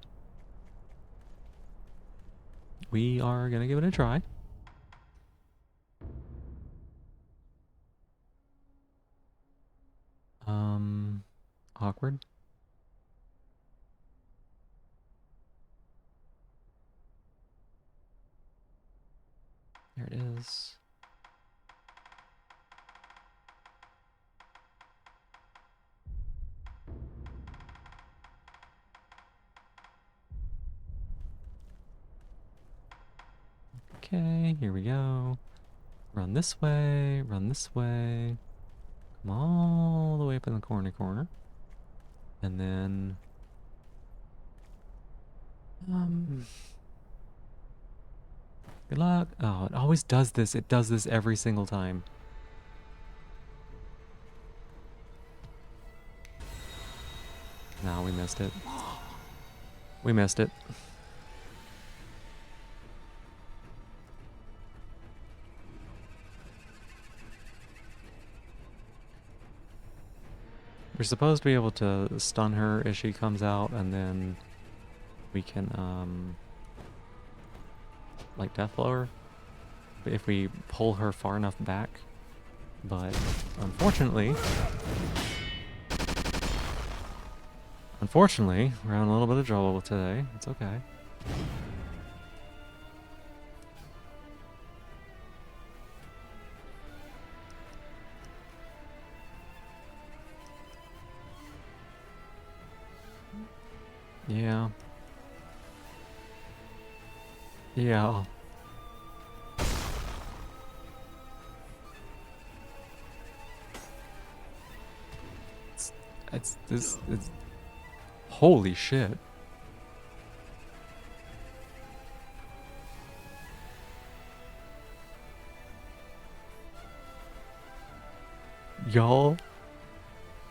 We are gonna give it a try. Awkward. There it is. Okay, here we go. Run this way, run this way. Come all the way up in the corner. And then... Good luck. Oh, it always does this. It does this every single time. No, we missed it. We missed it. We're supposed to be able to stun her as she comes out, and then we can, like, death blow her. if we pull her far enough back. But unfortunately, we're having a little bit of trouble today. It's okay. Yeah. Yeah. It's holy shit. Y'all,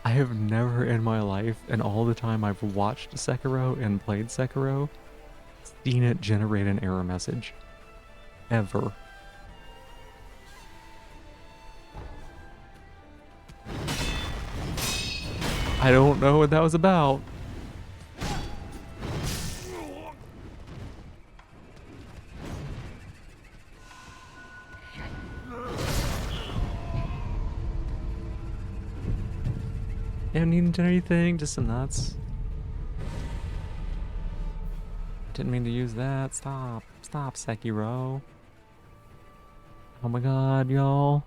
I have never in my life, and all the time I've watched Sekiro and played Sekiro, seen it generate an error message. Ever. I don't know what that was about. I don't need anything, just some nuts. Didn't mean to use that. Stop. Stop, Sekiro. Oh my god, y'all.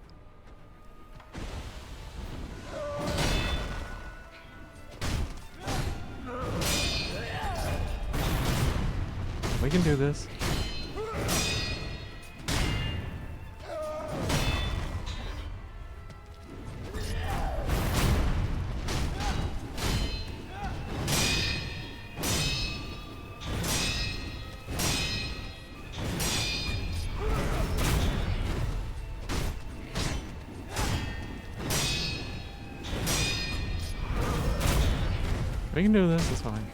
We can do this. We can do this, it's fine.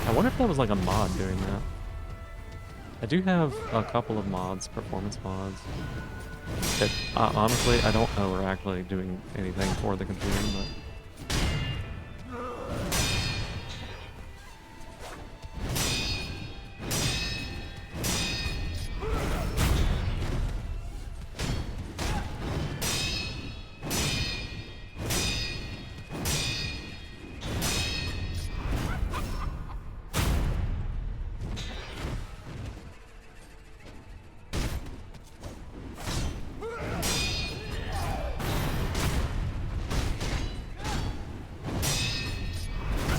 I wonder if that was like a mod doing that. I do have a couple of mods, performance mods, that honestly I don't know are actually doing anything for the computer, but...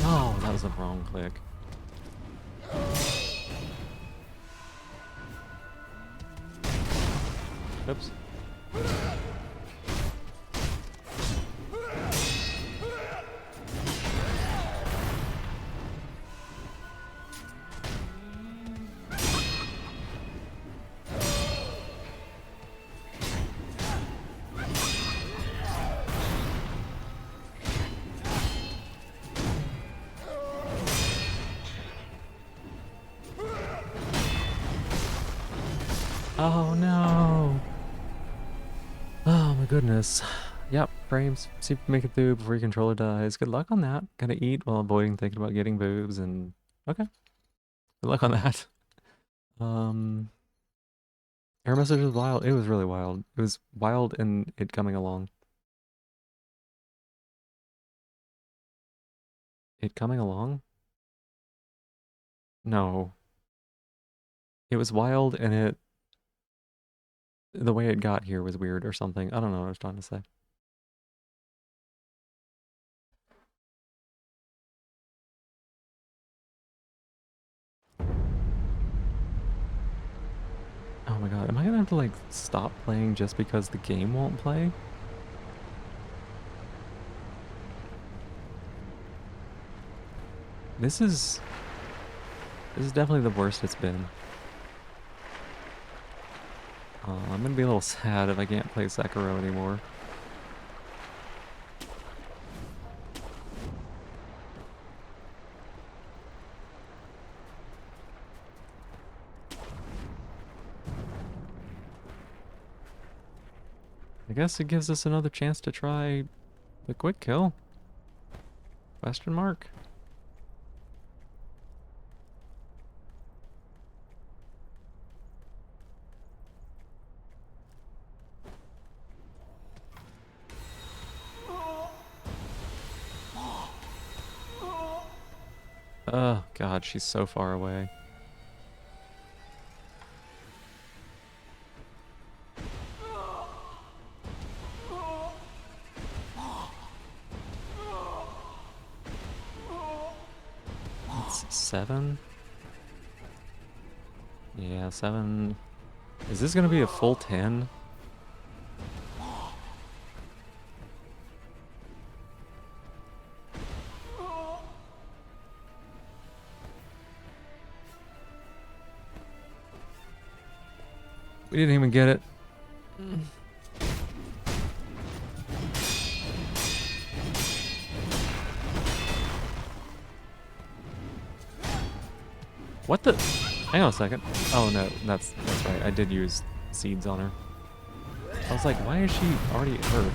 Oh, that was the wrong click. Oops. Oh no! Oh my goodness. Yep, frames. See if you can make it through before your controller dies. Good luck on that. Gotta eat while avoiding thinking about getting boobs and... Okay. Good luck on that. Error message was wild. It was really wild. It was wild and it coming along. It coming along? No. It was wild and it... The way it got here was weird or something. I don't know what I was trying to say. Oh my god, am I gonna have to like stop playing just because the game won't play? This is definitely the worst it's been. I'm gonna be a little sad if I can't play Sekiro anymore. I guess it gives us another chance to try the quick kill. Question mark? Oh, God, she's so far away. It's 7? Yeah, 7. Is this gonna be a full 10? We didn't even get it. What the? Hang on a second. Oh no, that's right. I did use seeds on her. I was like, why is she already hurt?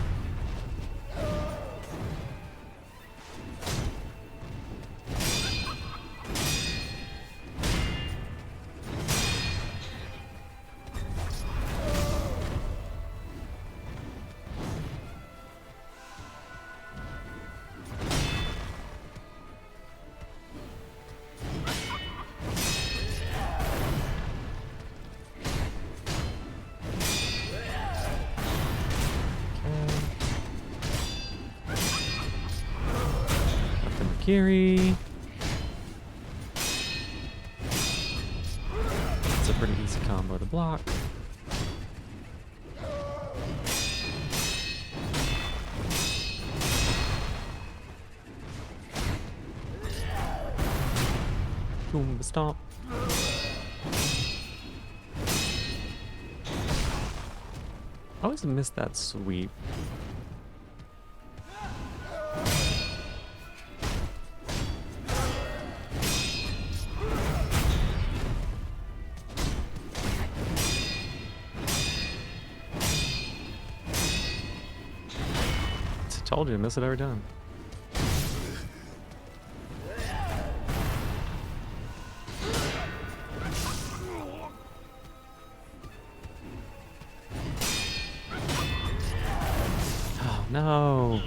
Kiri. It's a pretty easy combo to block. Boom, stomp. I always miss that sweep. Told you, I miss it every time. Oh no.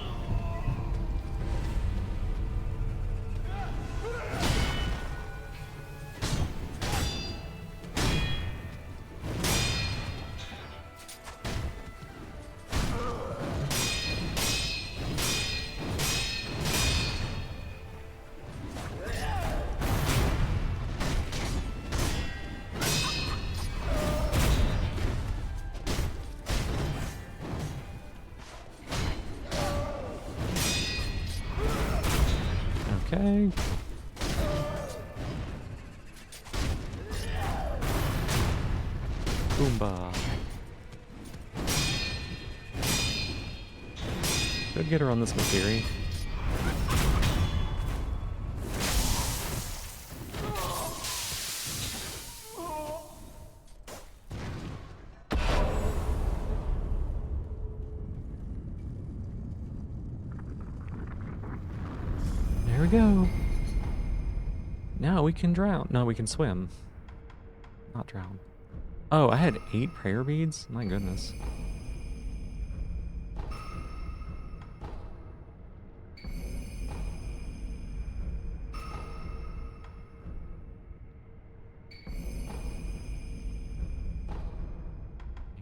Okay. Boomba. Could get her on this Makiri. There we go. Now we can drown. No, we can swim. Not drown. Oh, I had 8 prayer beads? My goodness.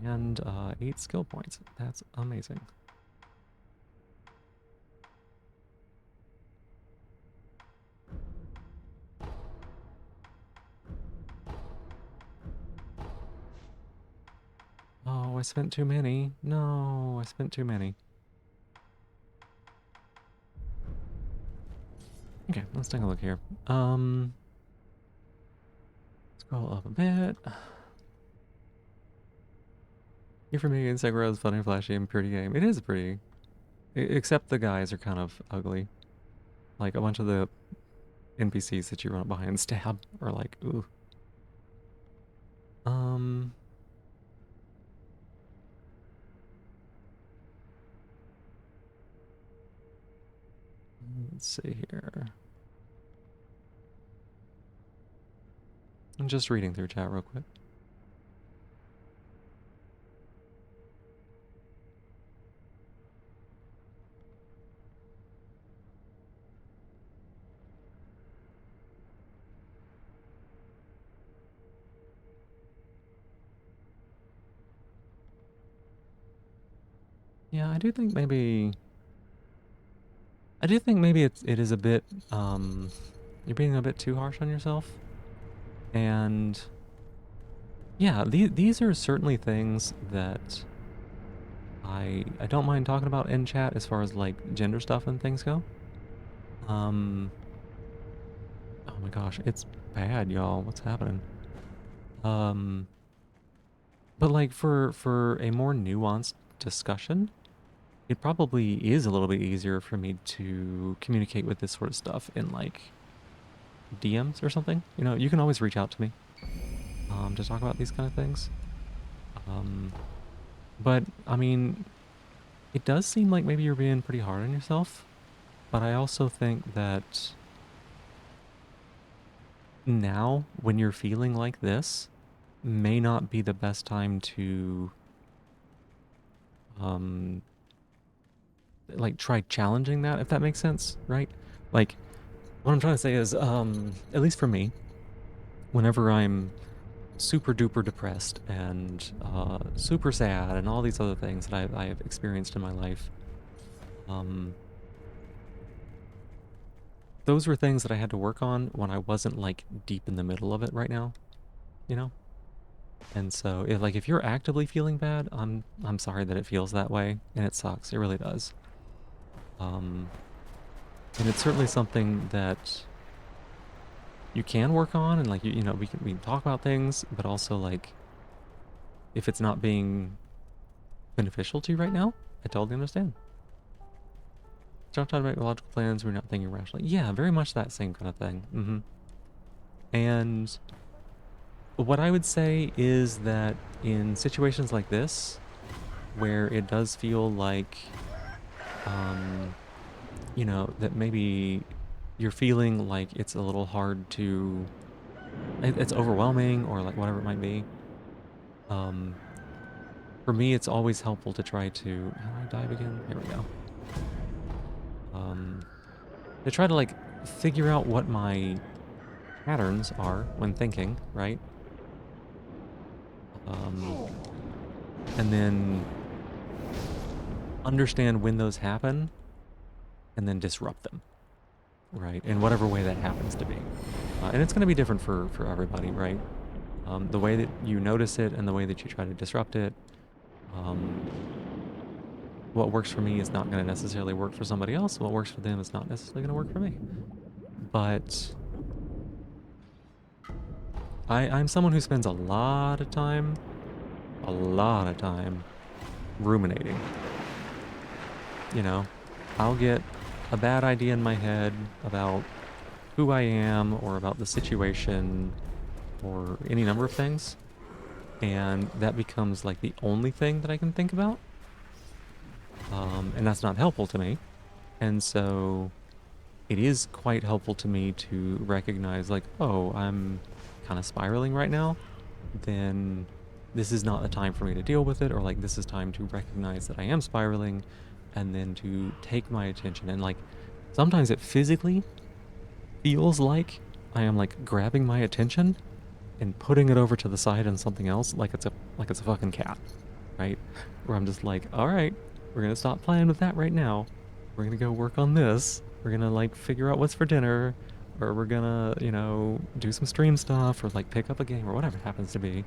And 8 skill points. That's amazing. Oh, I spent too many. No, I spent too many. Okay, let's take a look here. Scroll up a bit. Here for me, Snailgirl is funny, flashy, and pretty game. It is pretty. Except the guys are kind of ugly. Like a bunch of the NPCs that you run up behind and stab are like, ooh. Let's see here. I'm just reading through chat real quick. Yeah, I do think maybe it is a bit you're being a bit too harsh on yourself. And yeah, these are certainly things that I don't mind talking about in chat as far as like gender stuff and things go. Oh my gosh, it's bad, y'all. What's happening? But like for a more nuanced discussion, it probably is a little bit easier for me to communicate with this sort of stuff in like DMs or something. You know, you can always reach out to me to talk about these kind of things. But I mean, it does seem like maybe you're being pretty hard on yourself. But I also think that now, when you're feeling like this, may not be the best time to like try challenging that, if that makes sense, right? Like what I'm trying to say is at least for me, whenever I'm super duper depressed and super sad and all these other things that I have experienced in my life, those were things that I had to work on when I wasn't like deep in the middle of it right now, you know? And so if you're actively feeling bad, I'm sorry that it feels that way, and it sucks. It really does. And it's certainly something that you can work on, and like you know, we can talk about things, but also like if it's not being beneficial to you right now, I totally understand. Start trying to make logical plans, we're not thinking rationally. Yeah, very much that same kind of thing. And what I would say is that in situations like this, where it does feel like, you know, that maybe you're feeling like it's a little hard to, it's overwhelming or like whatever it might be. For me, it's always helpful to try to, how do I dive again? Here we go. To try to like figure out what my patterns are when thinking, right? And then understand when those happen and then disrupt them, right? In whatever way that happens to be. And it's going to be different for everybody, right? The way that you notice it and the way that you try to disrupt it, what works for me is not going to necessarily work for somebody else. What works for them is not necessarily going to work for me. But I'm someone who spends a lot of time ruminating. You know, I'll get a bad idea in my head about who I am or about the situation or any number of things, and that becomes like the only thing that I can think about. And that's not helpful to me. And so it is quite helpful to me to recognize like, oh, I'm kind of spiraling right now. Then this is not the time for me to deal with it, or like this is time to recognize that I am spiraling and then to take my attention. And like sometimes it physically feels like I am like grabbing my attention and putting it over to the side on something else, like it's a fucking cat, right? Where I'm just like, all right, we're gonna stop playing with that right now. We're gonna go work on this. We're gonna like figure out what's for dinner, or we're gonna, you know, do some stream stuff, or like pick up a game, or whatever it happens to be.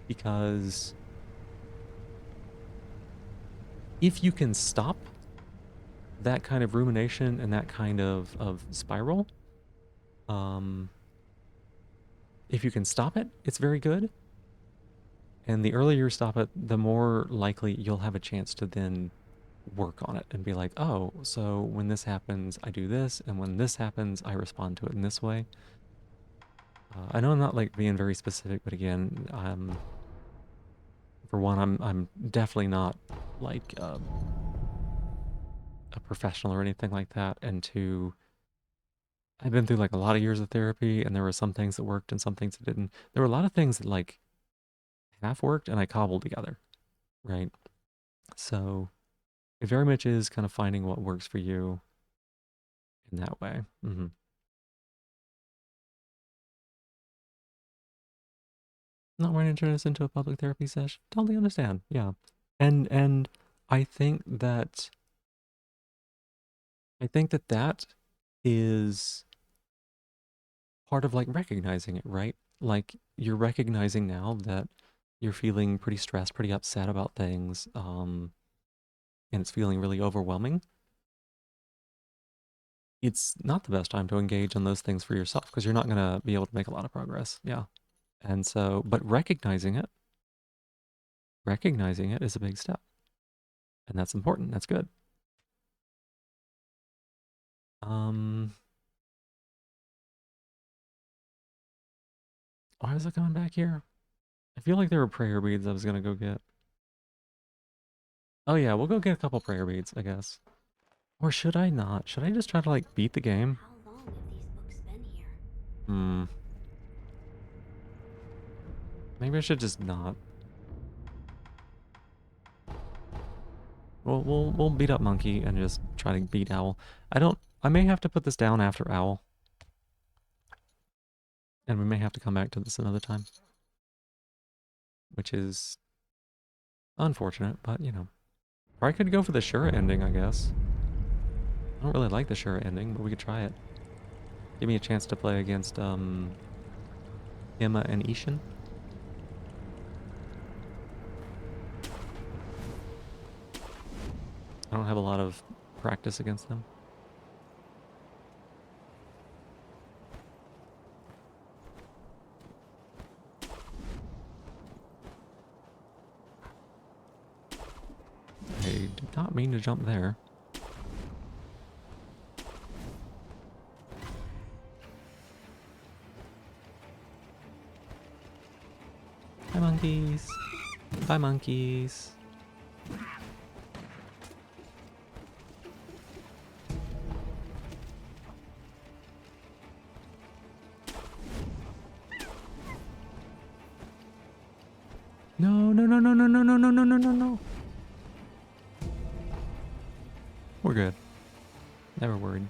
Because if you can stop that kind of rumination and that kind of spiral, if you can stop it, it's very good. And the earlier you stop it, the more likely you'll have a chance to then work on it and be like, oh, so when this happens, I do this, and when this happens, I respond to it in this way. I know I'm not like being very specific, but again, for one, I'm definitely not like a professional or anything like that, and two, I've been through like a lot of years of therapy, and there were some things that worked and some things that didn't. There were a lot of things that like half worked and I cobbled together, right? So it very much is kind of finding what works for you in that way. Not wanting to turn this into a public therapy session. Totally understand. Yeah. And I think that that is part of like recognizing it, right? Like you're recognizing now that you're feeling pretty stressed, pretty upset about things, and it's feeling really overwhelming. It's not the best time to engage in those things for yourself because you're not going to be able to make a lot of progress. Yeah. And so, but recognizing it is a big step. And that's important. That's good. Why was I coming back here? I feel like there were prayer beads I was going to go get. Oh yeah, we'll go get a couple prayer beads, I guess. Or should I not? Should I just try to like beat the game? How long have these books been here? Hmm. Maybe I should just not. We'll beat up Monkey and just try to beat Owl. I may have to put this down after Owl. And we may have to come back to this another time. Which is unfortunate, but you know. Or I could go for the Shura ending, I guess. I don't really like the Shura ending, but we could try it. Give me a chance to play against Emma and Ishin. I don't have a lot of practice against them. I did not mean to jump there. Hi, monkeys. Bye, monkeys. No, no, no, no, no, no, no, no, no, no, no, no. We're good. Never worried.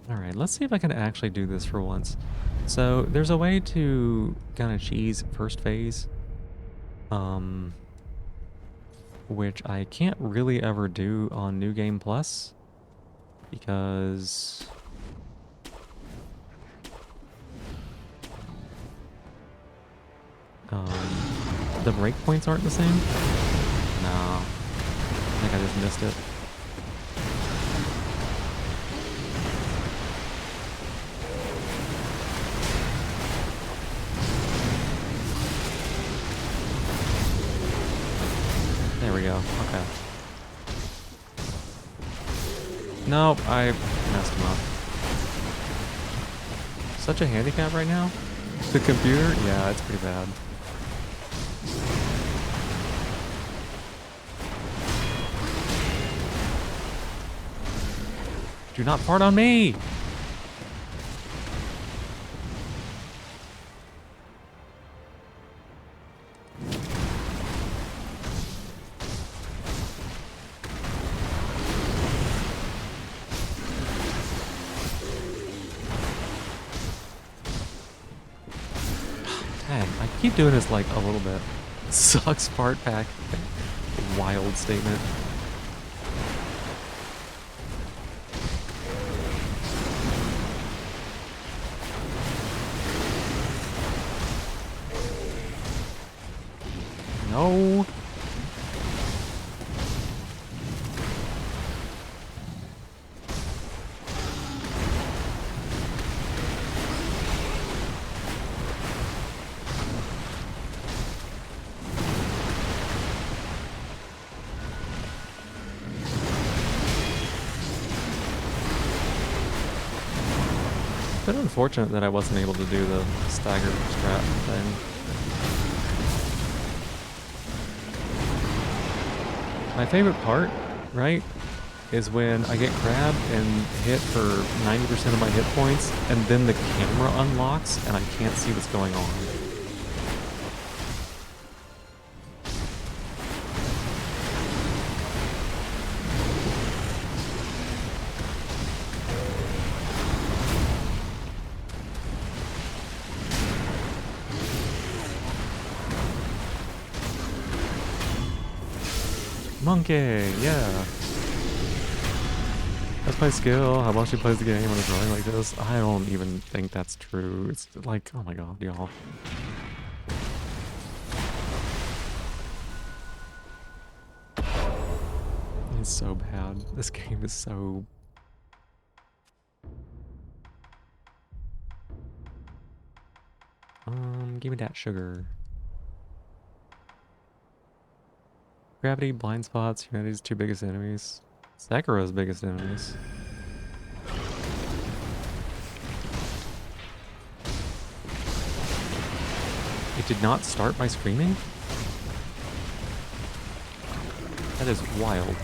Alright, let's see if I can actually do this for once. So, there's a way to kind of cheese first phase. Which I can't really ever do on New Game Plus. Because... the breakpoints aren't the same? No. I think I just missed it. There we go. Okay. Nope, I messed him up. Such a handicap right now? The computer? Yeah, it's pretty bad. Do not fart on me! Dang, I keep doing this like a little bit. Sucks fart pack. Wild statement. No. Bit unfortunate that I wasn't able to do the stagger strat thing. My favorite part, right, is when I get grabbed and hit for 90% of my hit points, and then the camera unlocks and I can't see what's going on. Monkey, yeah. That's my skill. How well she plays the game when it's running like this. I don't even think that's true. It's like, oh my god, y'all. It's so bad. This game is so... give me that sugar. Gravity, blind spots, humanity's two biggest enemies. Sekira's biggest enemies. It did not start by screaming? That is wild.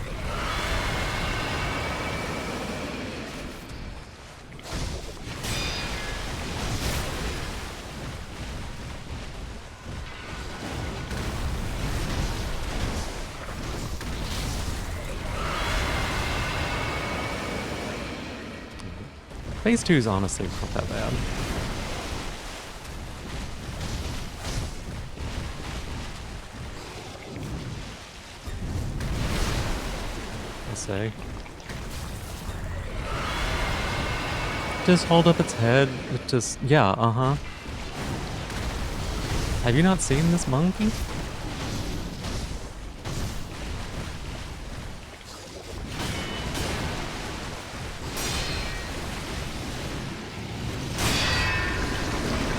Phase 2 is honestly not that bad. I'll say. Just hold up its head. It just, yeah, uh-huh. Have you not seen this monkey?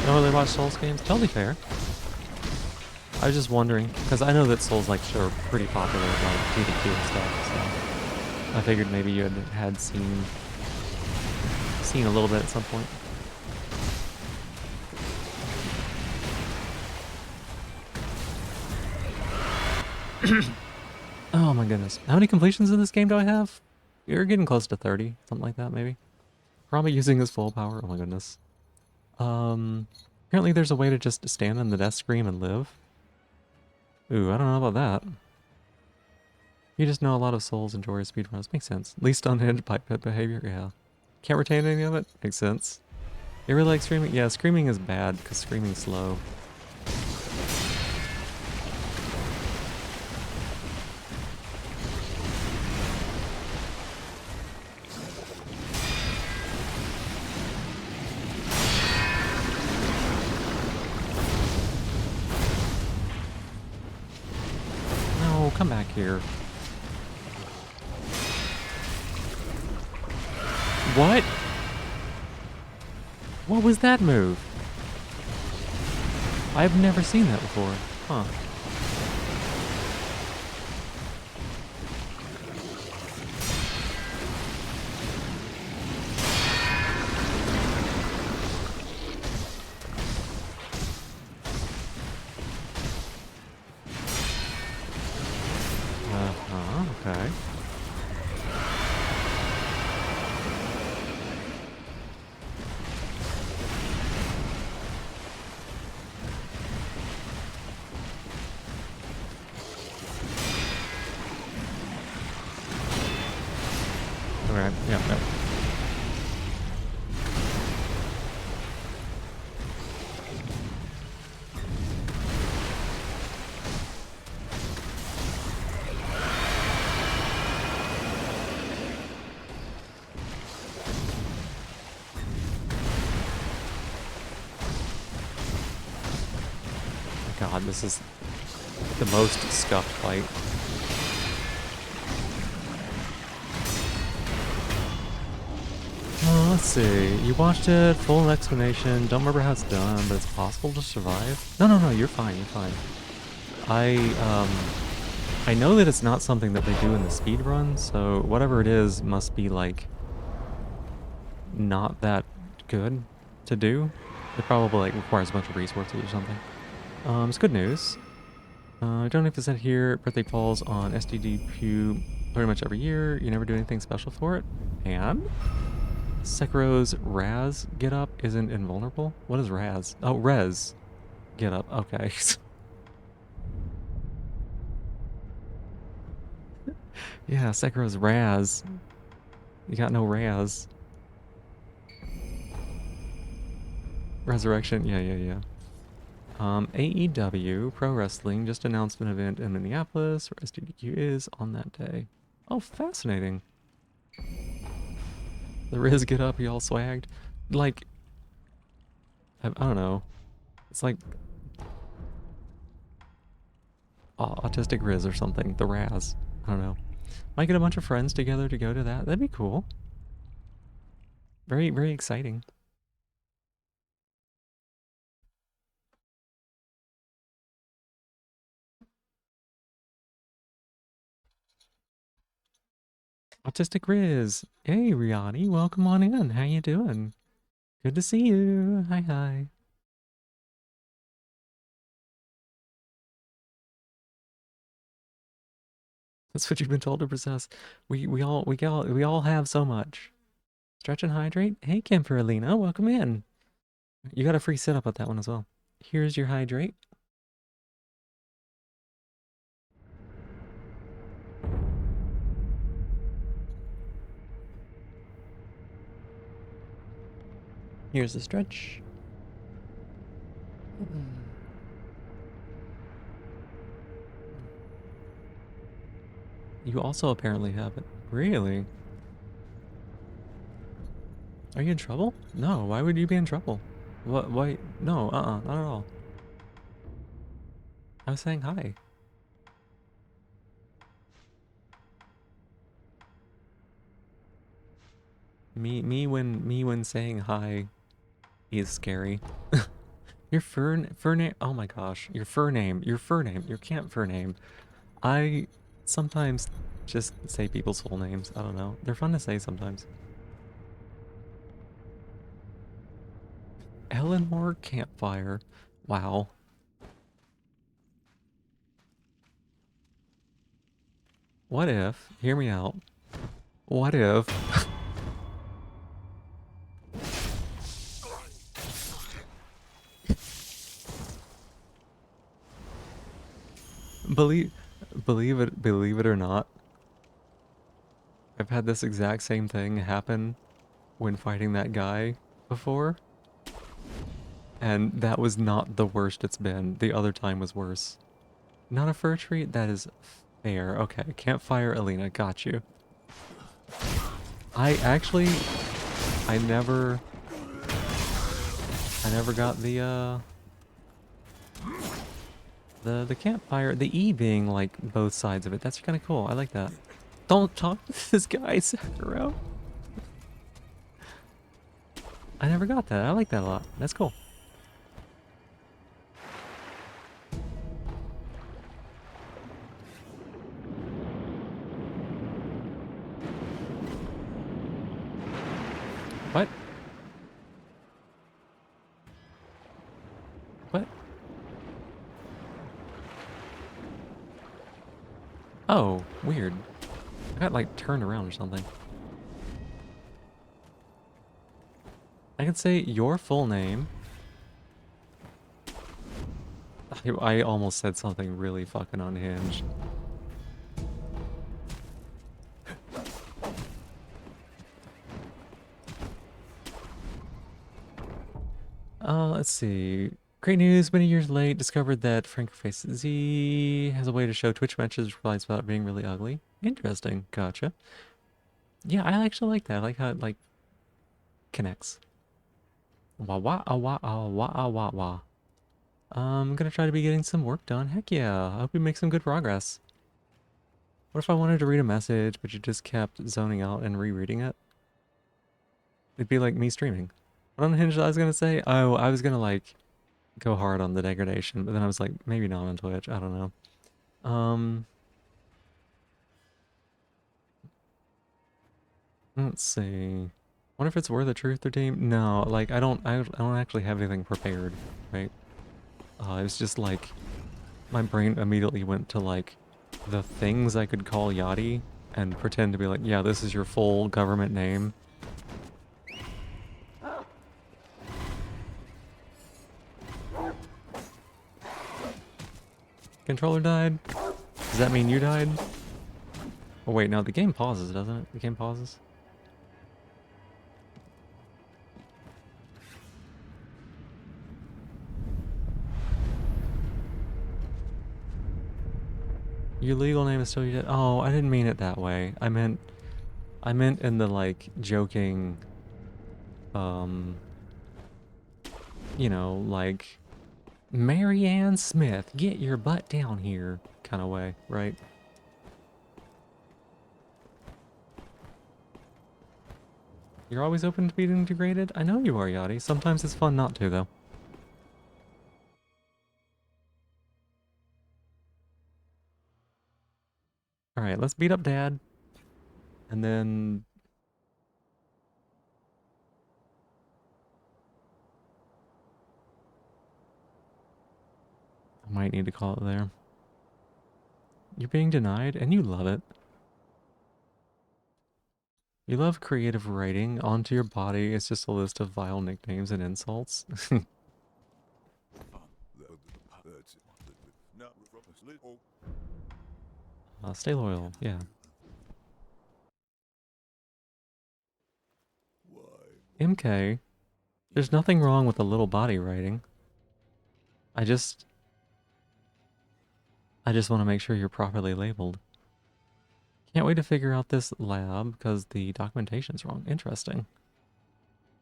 Don't really watch Souls games? Totally fair. I was just wondering, because I know that Souls like are pretty popular, like PvP and stuff, so I figured maybe you had seen a little bit at some point. Oh my goodness. How many completions in this game do I have? You're getting close to 30, something like that maybe. Probably using this full power. Oh my goodness. Apparently there's a way to just stand on the death scream and live. Ooh, I don't know about that. You just know a lot of Souls and Joyous speedruns. Makes sense. Least unhinged pipe pet behavior, yeah. Can't retain any of it? Makes sense. You really like screaming? Yeah, screaming is bad, because screaming's slow. No, come back here. What? What was that move? I've never seen that before. Huh. Okay. Alright, yeah. God, this is the most scuffed fight. Let's see. You watched it, full explanation. Don't remember how it's done, but it's possible to survive. No, you're fine, you're fine. I know that it's not something that they do in the speed run, so whatever it is must be like not that good to do. It probably like requires a bunch of resources or something. It's good news. I don't have to set here. Birthday falls on STD Pew pretty much every year. You never do anything special for it. And Sekiro's Raz get up isn't invulnerable. What is Raz? Oh, Rez get up. Okay. Yeah, Sekiro's Raz. You got no Raz. Resurrection. Yeah. AEW Pro Wrestling just announced an event in Minneapolis where SDDQ is on that day. Oh, fascinating. The Riz get up, y'all swagged. Like, I don't know. It's like Autistic Riz or something. The Raz. I don't know. Might get a bunch of friends together to go to that. That'd be cool. Very, very exciting. Autistic Riz. Hey, Riani. Welcome on in. How you doing? Good to see you. Hi, hi. That's what you've been told to possess. We all have so much. Stretch and hydrate. Hey, Camper Alina, welcome in. You got a free sit up with that one as well. Here's your hydrate. Here's the stretch. You also apparently have it. Really? Are you in trouble? No, why would you be in trouble? What, why? No, not at all. I was saying hi. Me when saying hi is scary. Your fur name, oh my gosh, your fur name, your camp fur name. I sometimes just say people's full names. I don't know. They're fun to say sometimes. Ellenmore Campfire. Wow. What if, hear me out, what if believe believe it or not, I've had this exact same thing happen when fighting that guy before, and that was not the worst it's been. The other time was worse. Not a fur tree? That is fair. Okay, Campfire Alina, got you. I actually, I never got the campfire, the E being like both sides of it. That's kind of cool. I like that. Don't talk to this guy, Sakura. I never got that. I like that a lot. That's cool. What? What? Oh, weird. I got like turned around or something. I can say your full name. I almost said something really fucking unhinged. Let's see. Great news, many years late, discovered that Frank-Face Z has a way to show Twitch matches replies without being really ugly. Interesting. Gotcha. Yeah, I actually like that. I like how it, like, connects. Wah wah ah wah ah wah ah wah wah. I'm gonna try to be getting some work done. Heck yeah. I hope we make some good progress. What if I wanted to read a message, but you just kept zoning out and rereading it? It'd be like me streaming. What unhinged I was gonna say? Oh, I was gonna, like, go hard on the degradation, but then I was like, maybe not on Twitch. I don't know. Let's see. Wonder if it's worth a truth or team? No, like I don't actually have anything prepared, right? It was just like my brain immediately went to like the things I could call Yachty and pretend to be like, yeah, this is your full government name. Controller died? Does that mean you died? Oh wait, no, the game pauses, doesn't it? The game pauses? Your legal name is still your dad. Oh, I didn't mean it that way. I meant in the like joking, um, you know, like Mary Ann Smith, get your butt down here kind of way, right? You're always open to being integrated? I know you are, Yachty. Sometimes it's fun not to, though. Alright, let's beat up Dad. And then... I might need to call it there. You're being denied, and you love it. You love creative writing. Onto your body, it's just a list of vile nicknames and insults. Stay loyal, yeah. MK, there's nothing wrong with a little body writing. I just want to make sure you're properly labeled. Can't wait to figure out this lab because the documentation's wrong. Interesting.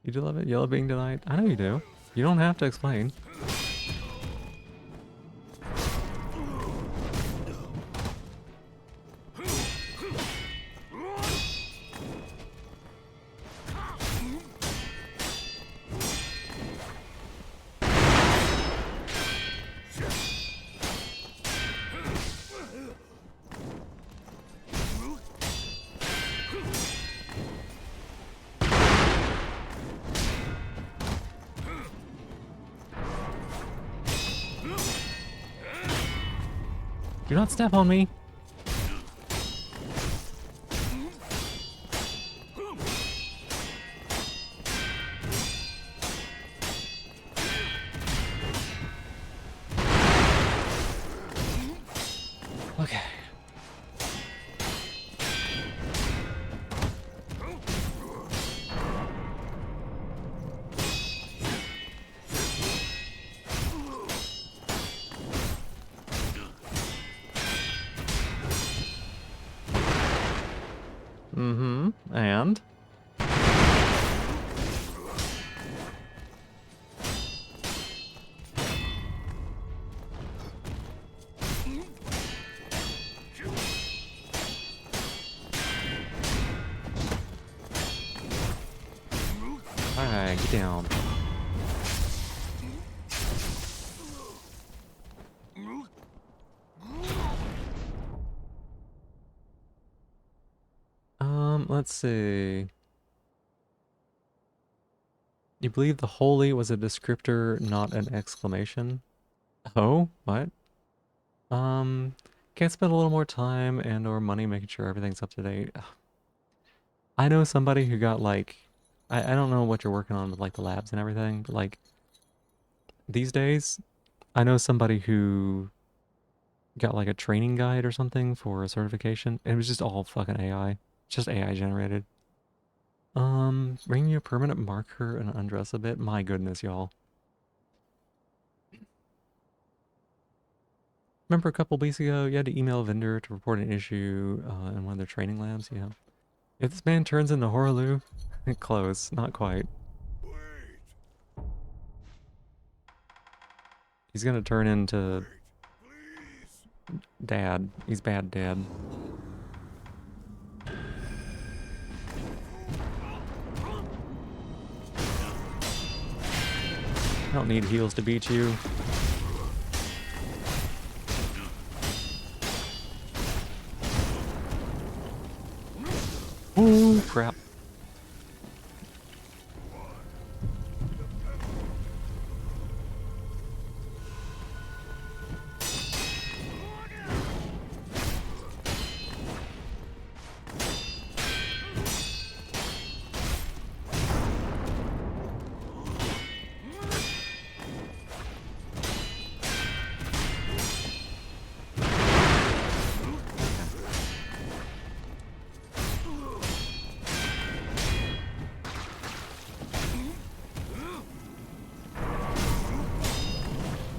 You do love it? You love being denied? I know you do. You don't have to explain. Do not step on me. Okay. Mm-hmm. And? Alright, get down. Let's see. You believe the holy was a descriptor, not an exclamation? Oh? What? Can't spend a little more time and or money making sure everything's up to date. Ugh. I know somebody who got like, I don't know what you're working on with like the labs and everything, but like these days, I know somebody who got like a training guide or something for a certification. And it was just all fucking AI. Just AI generated. Bring you a permanent marker and undress a bit. My goodness, y'all. Remember a couple weeks ago, you had to email a vendor to report an issue in one of their training labs? Yeah. If this man turns into Horaloo, close, not quite. He's gonna turn into Dad. He's bad Dad. I don't need heals to beat you. Ooh, crap.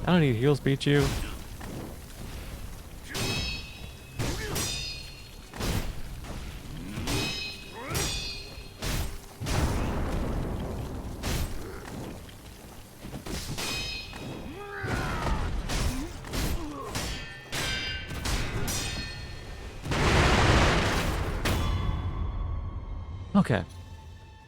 I don't need heals beat you. Okay.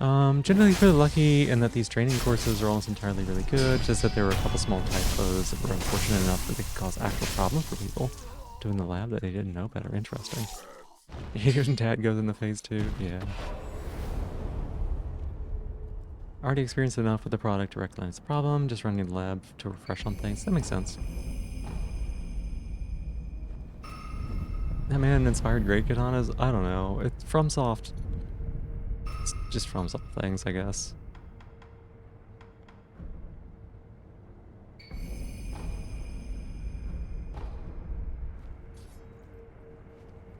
Generally pretty lucky in that these training courses are almost entirely really good, just that there were a couple small typos that were unfortunate enough that they could cause actual problems for people doing the lab that they didn't know better. Interesting. Even Dad goes in the phase 2, yeah. Already experienced enough with the product to recognize the problem, just running the lab to refresh on things. That makes sense. That man inspired great katanas? I don't know. It's FromSoft. It's just FromSoft things, I guess.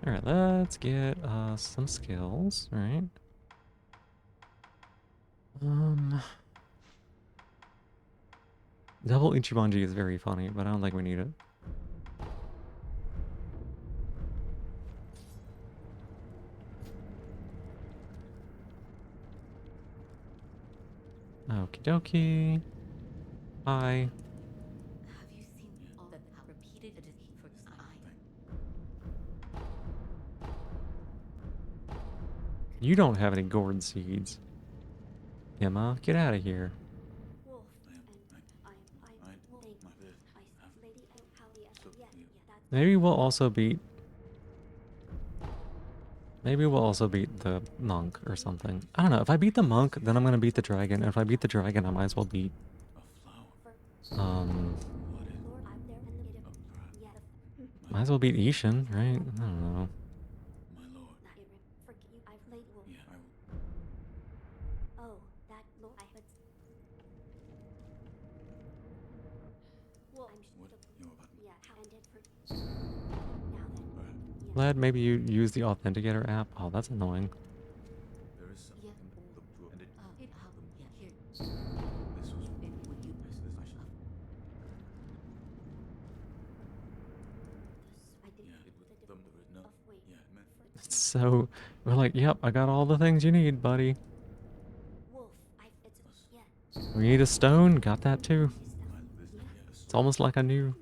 Alright, let's get some skills, right? Double Ichibanji is very funny, but I don't think we need it. Okie dokie. Hi. Have you seen all that how repeated it is for You don't have any gourd seeds. Emma, get out of here. Wolf Maybe we'll also beat... Maybe we'll also beat the monk or something. I don't know. If I beat the monk, then I'm gonna beat the dragon. And if I beat the dragon, I might as well beat... Might as well beat Ishin, right? I don't know. Lad, maybe you use the Authenticator app? Oh, that's annoying. There is something all the blue and it here. this was It's so... We're like, yep, I got all the things you need, buddy. We need a stone? Got that too. It's almost like I knew.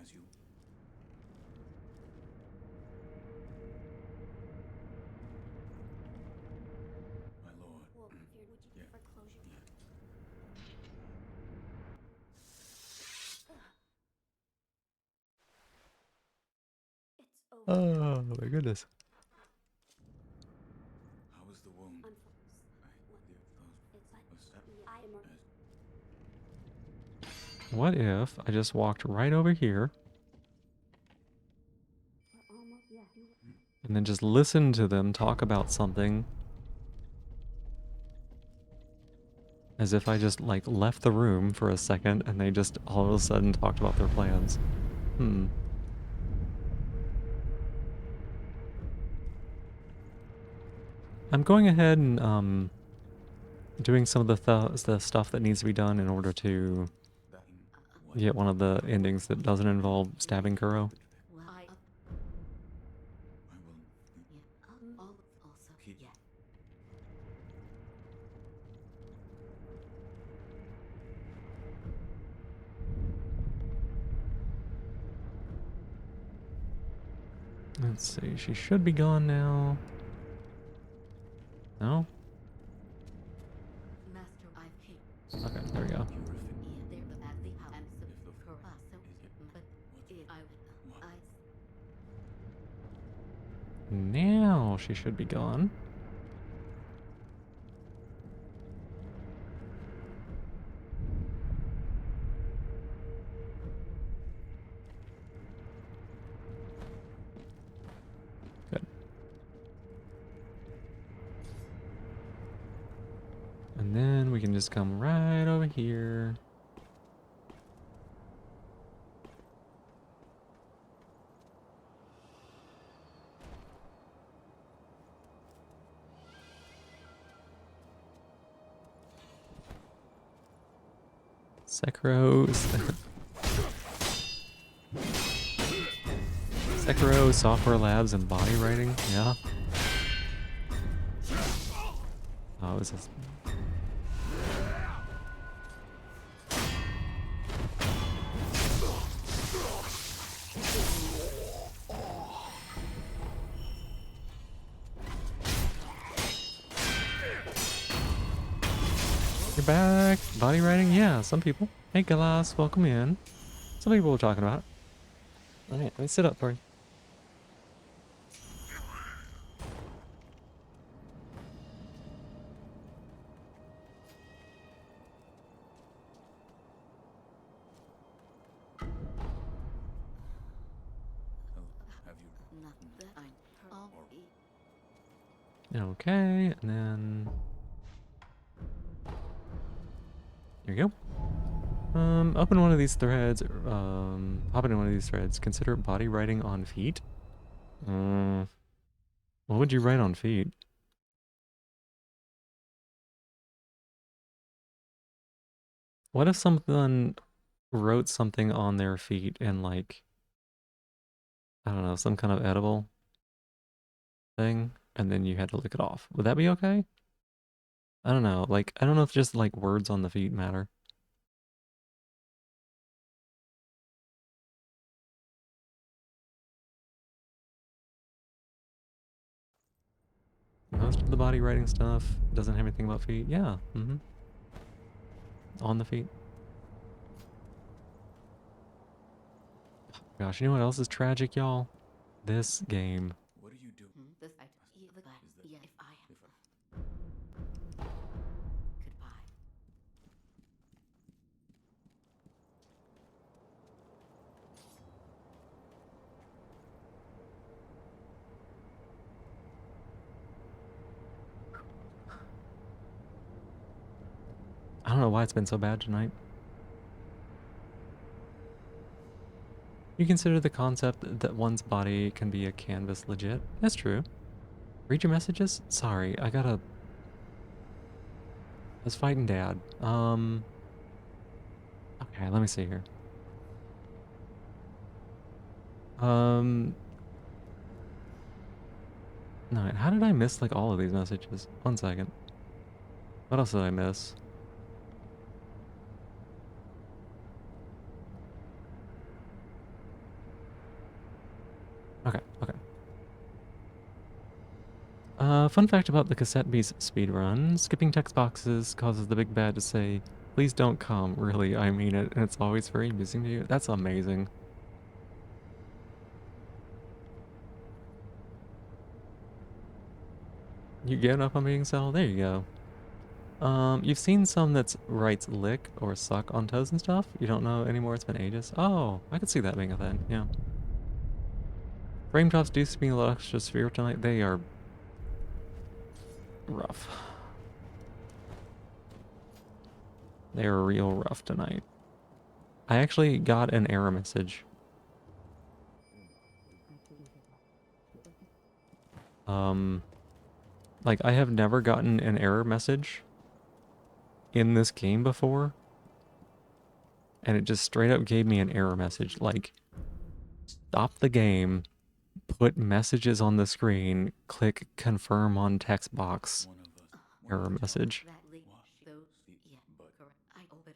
as you. My lord. Oh my goodness. How was the wound? What if I just walked right over here and then just listened to them talk about something as if I just like left the room for a second and they just all of a sudden talked about their plans? I'm going ahead and doing some of the stuff that needs to be done in order to get one of the endings that doesn't involve stabbing Kuro. Let's see, she should be gone now. No? Okay, there we go. Now she should be gone. Good. And then we can just come right over here. Sekiro Software Labs and body writing, yeah. Oh, is this? You're back. Body writing? Yeah, some people. Hey, Galas, welcome in. Some people were talking about it. Alright, let me sit up for you. Have you? Not that I'm all Okay, and then... Here you go. Open one of these threads. Hop into one of these threads. Consider body writing on feet. What would you write on feet? What if someone wrote something on their feet in like, I don't know, some kind of edible thing, and then you had to lick it off? Would that be okay? I don't know. Like, I don't know if just like words on the feet matter. Most of the body writing stuff doesn't have anything about feet. Yeah. On the feet. Gosh, you know what else is tragic, y'all? This game. What do you do? this I the guy. Is that- Yeah, if I If I, goodbye. I don't know why it's been so bad tonight. You consider the concept that one's body can be a canvas legit? That's true. Read your messages? Sorry, I was fighting Dad. Okay, let me see here. No, how did I miss like all of these messages? One second. What else did I miss? Okay. Fun fact about the cassette beast speedrun. Skipping text boxes causes the big bad to say, "Please don't come." Really, I mean it, and it's always very amusing to you. That's amazing. You get up on being settled? There you go. You've seen some that's writes lick or suck on toes and stuff? You don't know anymore, it's been ages? Oh, I could see that being a thing, yeah. Frame drops do speak a little extra sphere tonight. They are rough. They are real rough tonight. I actually got an error message. Like I have never gotten an error message in this game before. And it just straight up gave me an error message. Like, stop the game, put messages on the screen, click confirm on text box. one of us. Error message. That link, What? though. See, Yeah, but correct. I open.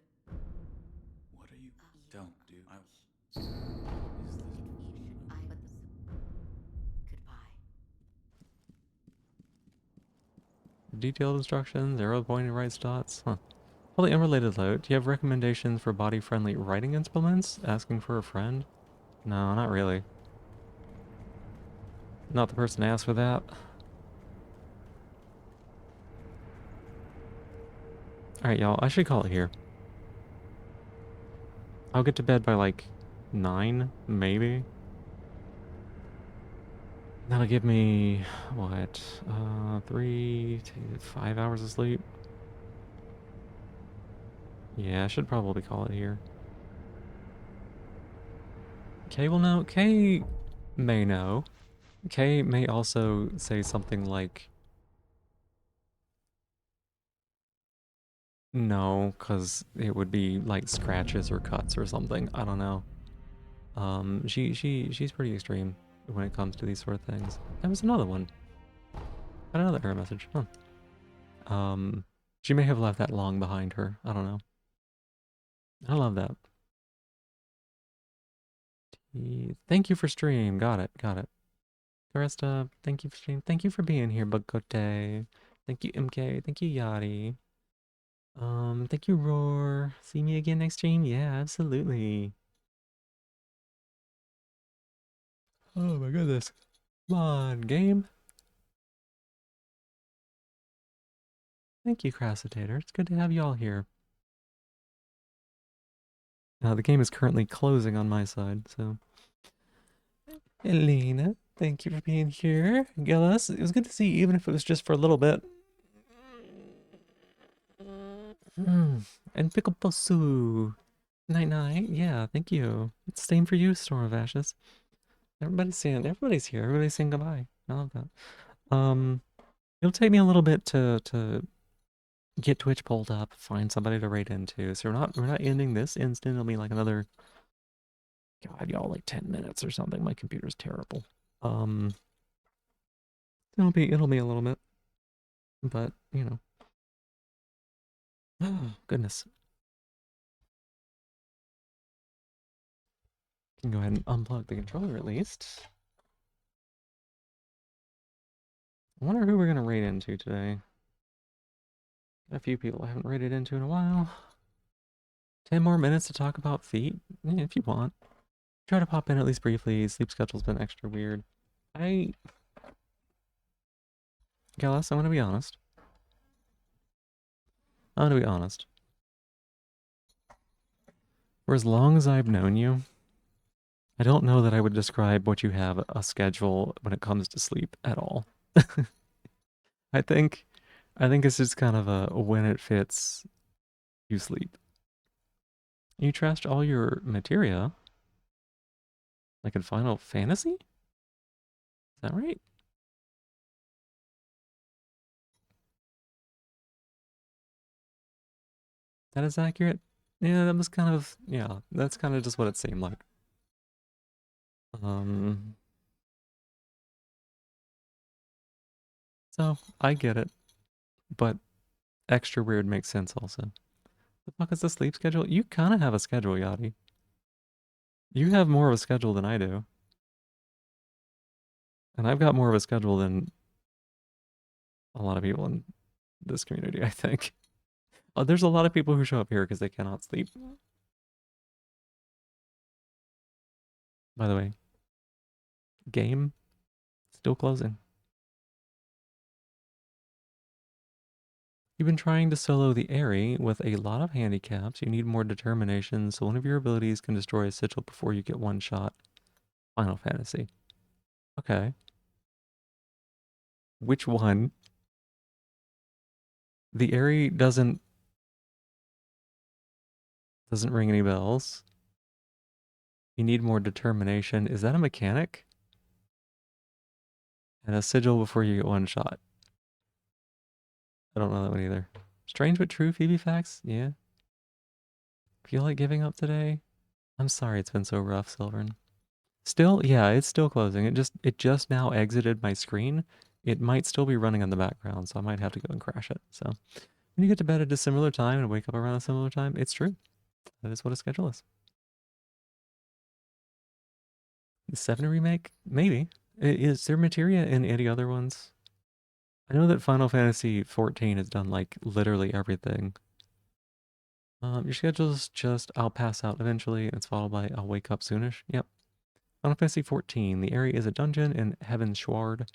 what are you? Don't do. I. It Is this? I but the goodbye. Detailed instructions, arrow pointing right dots. Huh. Totally unrelated though. Do you have recommendations for body-friendly writing implements? Asking for a friend? No, not really. Not the person to ask for that. Alright, y'all. I should call it here. I'll get to bed by like 9, maybe. That'll give me, what, 3 to 5 hours of sleep. Yeah, I should probably call it here. Kay will know. Kay may know. Kay may also say something like, no, because it would be like scratches or cuts or something. I don't know. She's pretty extreme when it comes to these sort of things. There was another one. Got another error message. Huh. She may have left that long behind her. I don't know. I love that. Thank you for stream. Got it. Karesta, thank you for stream. Thank you for being here, Bugkote. Thank you, MK. Thank you, Yachty. Thank you, Roar. See me again next stream? Yeah, absolutely. Oh my goodness. Come on, game. Thank you, Crassitator. It's good to have you all here. The game is currently closing on my side, so. Elena, thank you for being here. Gillis, it was good to see you, even if it was just for a little bit. And Pickle Posu. Night night. Yeah, thank you. It's the same for you, Storm of Ashes. Everybody's here. Everybody's saying goodbye. I love that. It'll take me a little bit to get Twitch pulled up, find somebody to raid into. So we're not ending this instant. It'll be like another, God, y'all, like 10 minutes or something. My computer's terrible. It'll be a little bit, but you know. Oh goodness. Can go ahead and unplug the controller at least. I wonder who we're gonna raid into today. A few people I haven't raided into in a while. 10 more minutes to talk about feet, if you want. Try to pop in at least briefly. Sleep schedule's been extra weird. Gallus, I'm gonna be honest. For as long as I've known you, I don't know that I would describe what you have a schedule when it comes to sleep at all. I think it's just kind of a when it fits, you sleep. You trashed all your materia, like in Final Fantasy? Is that right? That is accurate? Yeah, that was kind of, yeah, that's kind of just what it seemed like. So, I get it, but extra weird makes sense also. The fuck is the sleep schedule? You kind of have a schedule, Yachty. You have more of a schedule than I do. And I've got more of a schedule than a lot of people in this community, I think. There's a lot of people who show up here because they cannot sleep. By the way, game still closing. You've been trying to solo the Airy with a lot of handicaps. You need more determination, so one of your abilities can destroy a sigil before you get one shot. Final Fantasy. Okay. Which one? The Airy doesn't ring any bells. You need more determination. Is that a mechanic? And a sigil before you get one shot. I don't know that one either. Strange but true, Phoebe facts? Yeah. Feel like giving up today? I'm sorry it's been so rough, Silvern. Still, yeah, it's still closing. It just now exited my screen. It might still be running in the background, so I might have to go and crash it. So when you get to bed at a similar time and wake up around a similar time, it's true. That is what a schedule is. The 7 remake? Maybe. Is there materia in any other ones? I know that Final Fantasy 14 has done like literally everything. Your schedule's just I'll pass out eventually, and it's followed by I'll wake up soonish. Yep. Final Fantasy 14. The area is a dungeon in Heaven's Shward,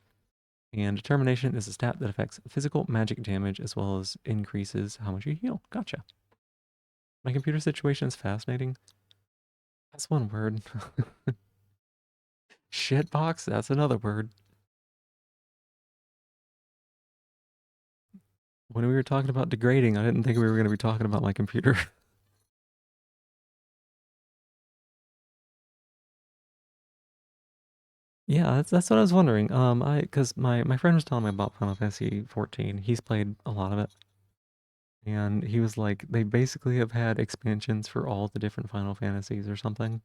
and determination is a stat that affects physical magic damage as well as increases how much you heal. Gotcha. My computer situation is fascinating. That's one word. Shitbox, that's another word. When we were talking about degrading, I didn't think we were going to be talking about my computer. Yeah, that's what I was wondering. Because my friend was telling me about Final Fantasy 14. He's played a lot of it. And he was like, they basically have had expansions for all the different Final Fantasies or something.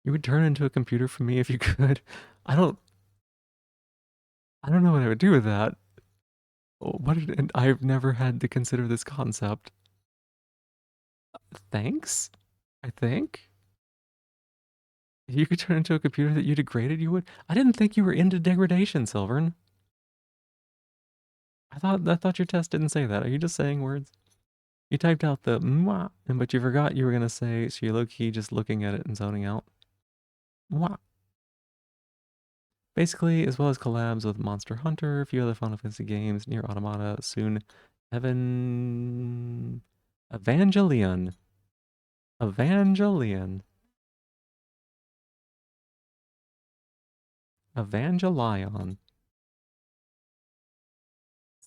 You would turn into a computer for me if you could. I don't know what I would do with that. And I've never had to consider this concept. Thanks, I think. If you could turn into a computer that you degraded, you would. I didn't think you were into degradation, Silvern. I thought your test didn't say that. Are you just saying words? You typed out the mwah, but you forgot you were gonna say, so you're low key just looking at it and zoning out. Mwah. Basically, as well as collabs with Monster Hunter, a few other Final Fantasy games, Near Automata, soon Evan Evangelion. Evangelion. Evangelion.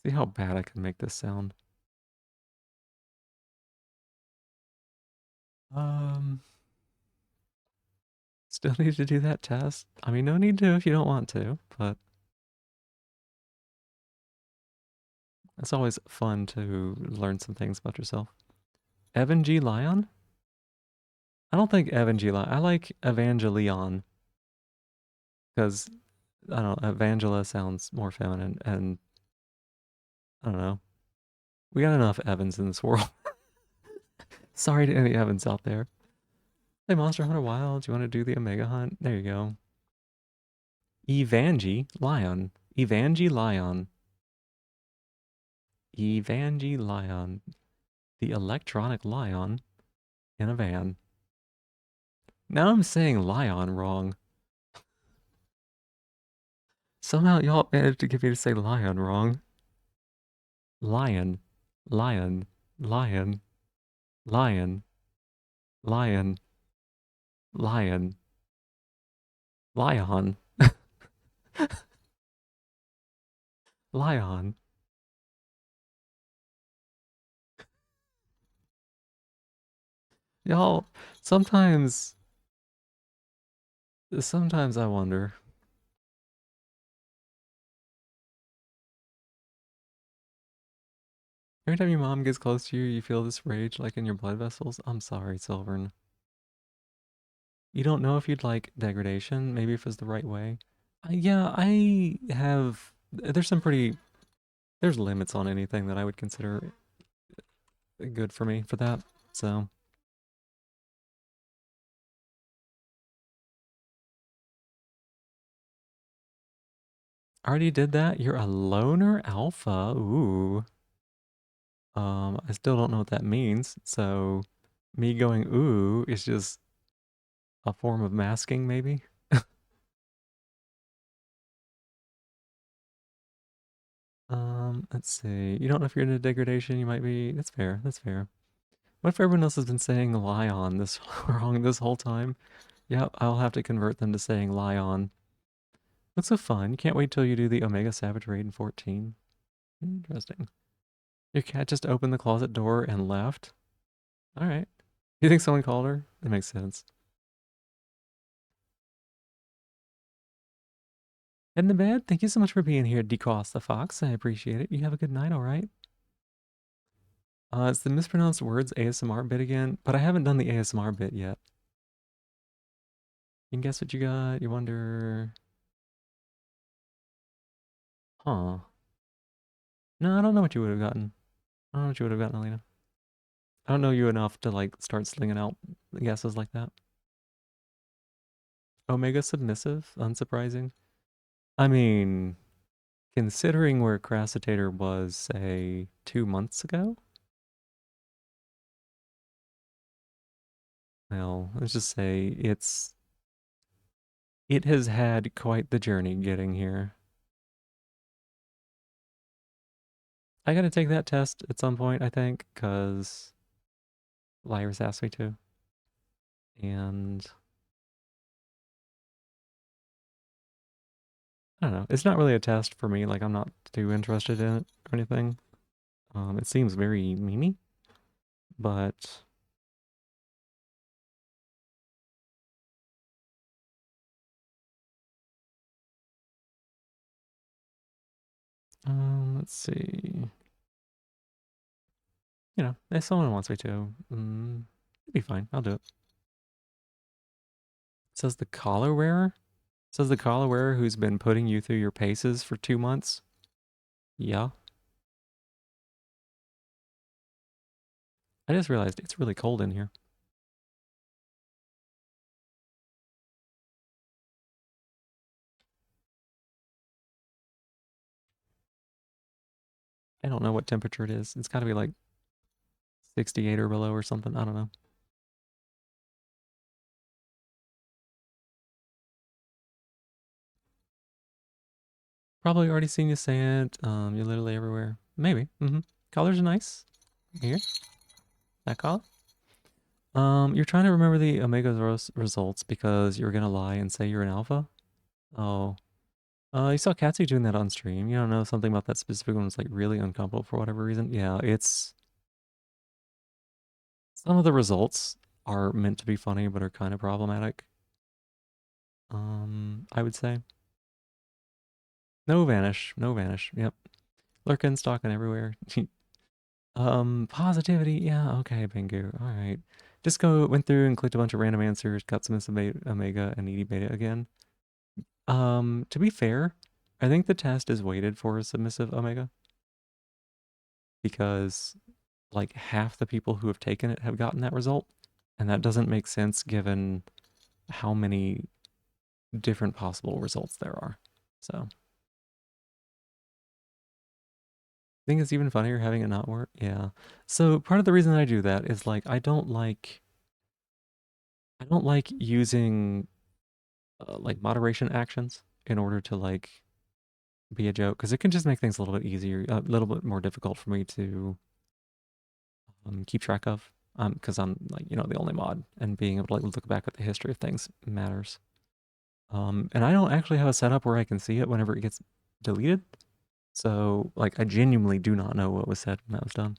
See how bad I can make this sound. Um, Still need to do that test. I mean, no need to if you don't want to, but it's always fun to learn some things about yourself. Evan G. Lion? I don't think Evan G. Lion. I like Evangelion because I don't know, Evangela sounds more feminine, and I don't know. We got enough Evans in this world. Sorry to any Evans out there. Hey, Monster Hunter Wild, do you want to do the Omega Hunt? There you go. Evangi Lion. Evangi Lion. Evangi Lion. The electronic lion in a van. Now I'm saying lion wrong. Somehow y'all managed to get me to say lion wrong. Lion. Lion. Lion. Lion. Lion. Lion. Lion. Lion. Y'all, sometimes I wonder. Every time your mom gets close to you, you feel this rage like in your blood vessels. I'm sorry, Silvern. You don't know if you'd like degradation, maybe if it's the right way. Yeah, I have. There's some pretty. There's limits on anything that I would consider good for me for that. So. Already did that? You're a loner alpha? Ooh. I still don't know what that means. So, me going ooh is just a form of masking, maybe? Let's see. You don't know if you're into degradation, you might be. That's fair. That's fair. What if everyone else has been saying lie on this wrong this whole time? Yep, I'll have to convert them to saying lie on. Looks so fun. You can't wait till you do the Omega Savage raid in 14. Interesting. Your cat just opened the closet door and left? Alright. You think someone called her? That makes sense. Heading to bed? Thank you so much for being here, Decross the Fox. I appreciate it. You have a good night, alright? It's the mispronounced words ASMR bit again, but I haven't done the ASMR bit yet. You can guess what you got. You wonder... Huh. No, I don't know what you would have gotten. I don't know what you would have gotten, Alina. I don't know you enough to, like, start slinging out guesses like that. Omega submissive? Unsurprising. I mean, considering where Crassitator was, say, 2 months ago? Well, let's just say it has had quite the journey getting here. I gotta take that test at some point, I think, because Lyris asked me to. And I don't know. It's not really a test for me. Like, I'm not too interested in it or anything. It seems very memey, but let's see. You know, if someone wants me to, it'd be fine. I'll do it. Says the collar wearer? Says the collar wearer who's been putting you through your paces for 2 months? Yeah. I just realized it's really cold in here. I don't know what temperature it is. It's got to be like 68 or below or something. I don't know. Probably already seen you say it. You're literally everywhere. Maybe. Colors are nice. Here. That color. You're trying to remember the Omega results because you were gonna lie and say you're an alpha. Oh. You saw Katsu doing that on stream. You don't know something about that specific one was like really uncomfortable for whatever reason. Yeah, it's some of the results are meant to be funny but are kind of problematic. I would say. No vanish. No vanish. Yep. Lurking, stalking everywhere. Positivity. Yeah, okay, Bingu. All right. Just went through and clicked a bunch of random answers, got some Omega and ED Beta again. To be fair, I think the test is weighted for a submissive Omega because like half the people who have taken it have gotten that result, and that doesn't make sense given how many different possible results there are. So I think it's even funnier having it not work. Yeah. So part of the reason I do that is like I don't like using like moderation actions in order to like be a joke because it can just make things a little bit easier, a little bit more difficult for me to keep track of. Because I'm like the only mod, and being able to like look back at the history of things matters. And I don't actually have a setup where I can see it whenever it gets deleted. So like I genuinely do not know what was said when that was done.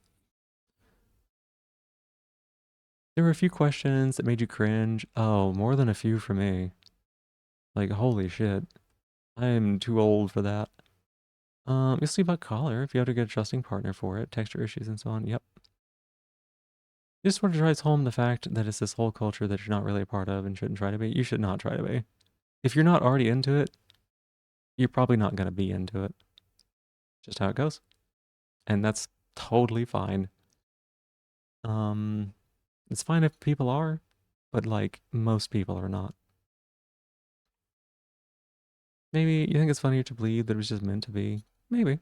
There were a few questions that made you cringe. Oh, more than a few for me. Like holy shit, I am too old for that. You'll see about collar if you have to get a trusting partner for it, texture issues and so on. Yep. This sort of drives home the fact that it's this whole culture that you're not really a part of and shouldn't try to be. You should not try to be. If you're not already into it, you're probably not going to be into it. Just how it goes. And that's totally fine. It's fine if people are, but like most people are not. Maybe you think it's funnier to believe that it was just meant to be. Maybe.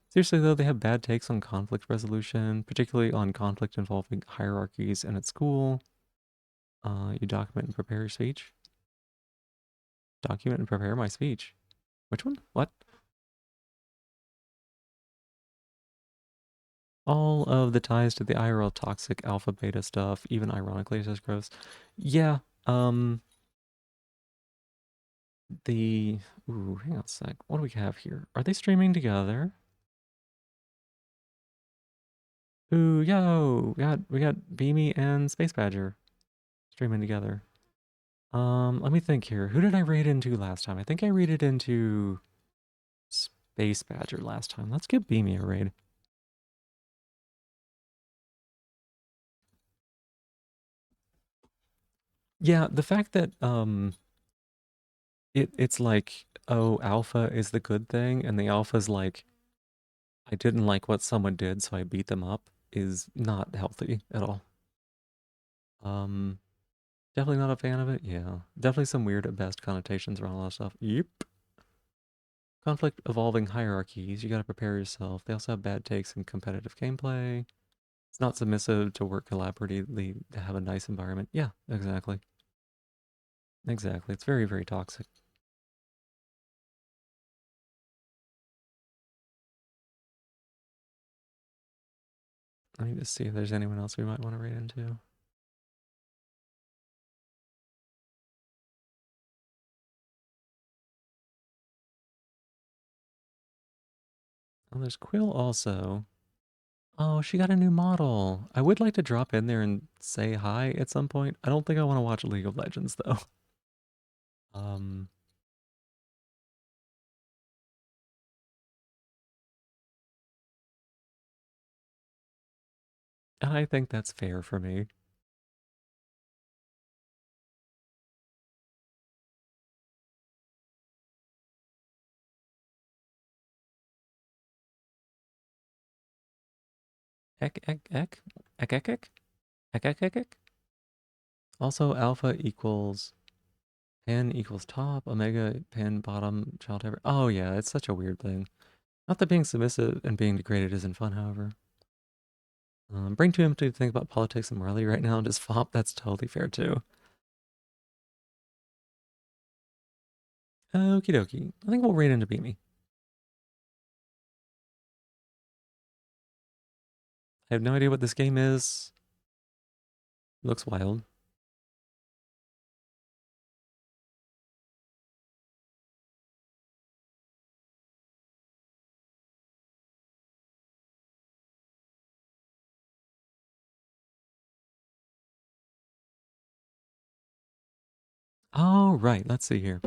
Seriously though, they have bad takes on conflict resolution, particularly on conflict involving hierarchies and at school. You document and prepare your speech. Document and prepare my speech. Which one? What? All of the ties to the IRL toxic alpha beta stuff, even ironically, says gross. Yeah, the hang on a sec. What do we have here? Are they streaming together? Ooh, yo, we got Beamy and Space Badger streaming together. Let me think here. Who did I raid into last time? I think I raided into Space Badger last time. Let's give Beamy a raid. Yeah, the fact that it's like, oh, alpha is the good thing, and the alpha's like, I didn't like what someone did, so I beat them up, is not healthy at all. Definitely not a fan of it. Yeah, definitely some weird at best connotations around a lot of stuff. Yep. Conflict evolving hierarchies. You got to prepare yourself. They also have bad takes in competitive gameplay. It's not submissive to work collaboratively to have a nice environment. Yeah, exactly. Exactly. It's very, very toxic. I need to see if there's anyone else we might want to read into. Oh, there's Quill also. Oh, she got a new model. I would like to drop in there and say hi at some point. I don't think I want to watch League of Legends though. Um, I think that's fair for me. Ek, ek, ek, ek, ek, ek, ek, ek, ek, ek. Also, alpha equals pan equals top, omega pan bottom, child ever. Oh yeah, it's such a weird thing. Not that being submissive and being degraded isn't fun, however. Bring too empty to think about politics and morality right now and just flop. That's totally fair too. Okie dokie. I think we'll raid into Beamy. I have no idea what this game is. Looks wild. Oh, right. Let's see here.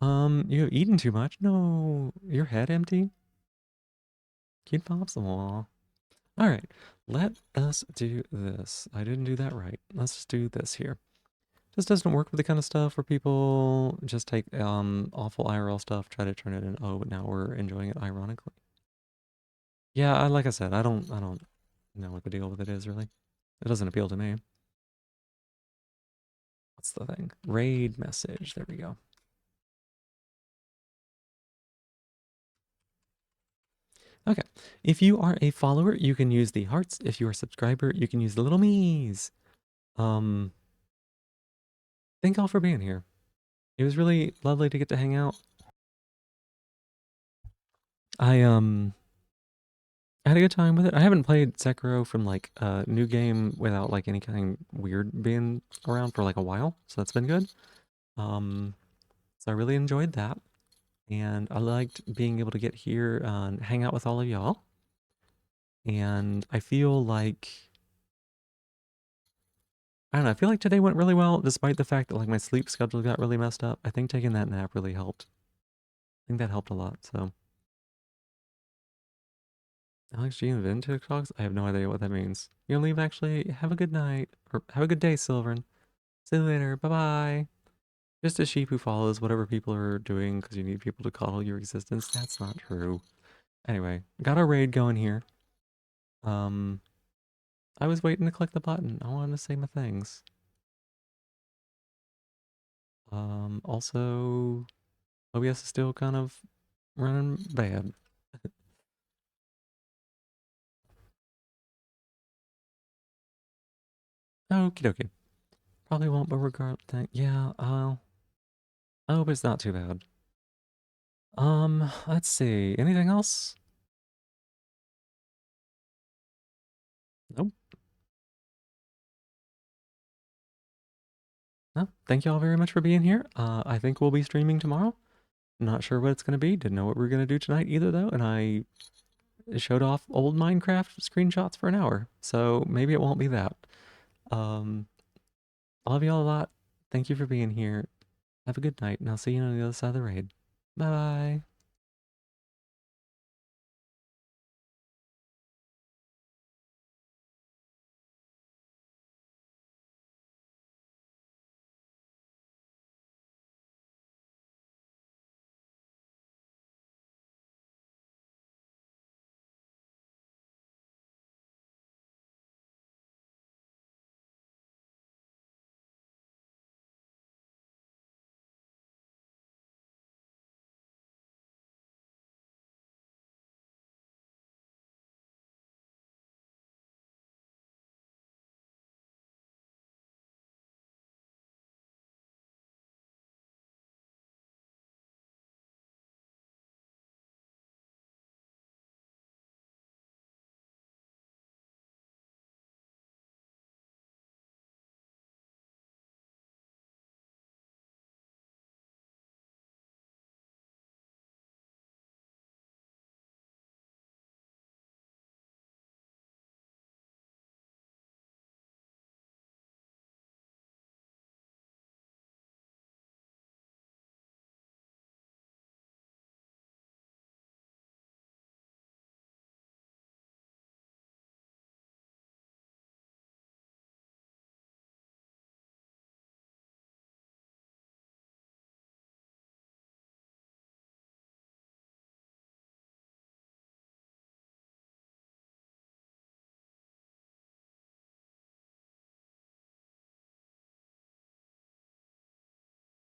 You have eaten too much? No, your head empty? Cute pops. Aw. All right, let us do this. I didn't do that right. Let's just do this here. This doesn't work with the kind of stuff where people just take awful IRL stuff, try to turn it in. Oh, but now we're enjoying it ironically. Yeah, like I said, I don't know what the deal with it is really. It doesn't appeal to me. What's the thing? Raid message. There we go. Okay. If you are a follower, you can use the hearts. If you are a subscriber, you can use the little me's. Thank y'all for being here. It was really lovely to get to hang out. I had a good time with it. I haven't played Sekiro from like a new game without like any kind of weird being around for like a while, so that's been good. So I really enjoyed that, and I liked being able to get here and hang out with all of y'all. And I feel like I don't know. I feel like today went really well, despite the fact that like my sleep schedule got really messed up. I think taking that nap really helped. I think that helped a lot. So. Alex G and TikToks? I have no idea what that means. You gonna leave actually? Have a good night. Or have a good day, Sylvan. See you later. Bye bye. Just a sheep who follows whatever people are doing because you need people to coddle your existence. That's not true. Anyway, got a raid going here. I was waiting to click the button. I wanted to say my things. Also, OBS is still kind of running bad. Okie dokie. Probably won't, but regardless, yeah, I hope it's not too bad. Let's see. Anything else? Nope. No. Thank you all very much for being here. I think we'll be streaming tomorrow. Not sure what it's going to be. Didn't know what we were going to do tonight either, though. And I showed off old Minecraft screenshots for an hour. So maybe it won't be that. Um, I love you all a lot. Thank you for being here. Have a good night, and I'll see you on the other side of the raid. Bye bye.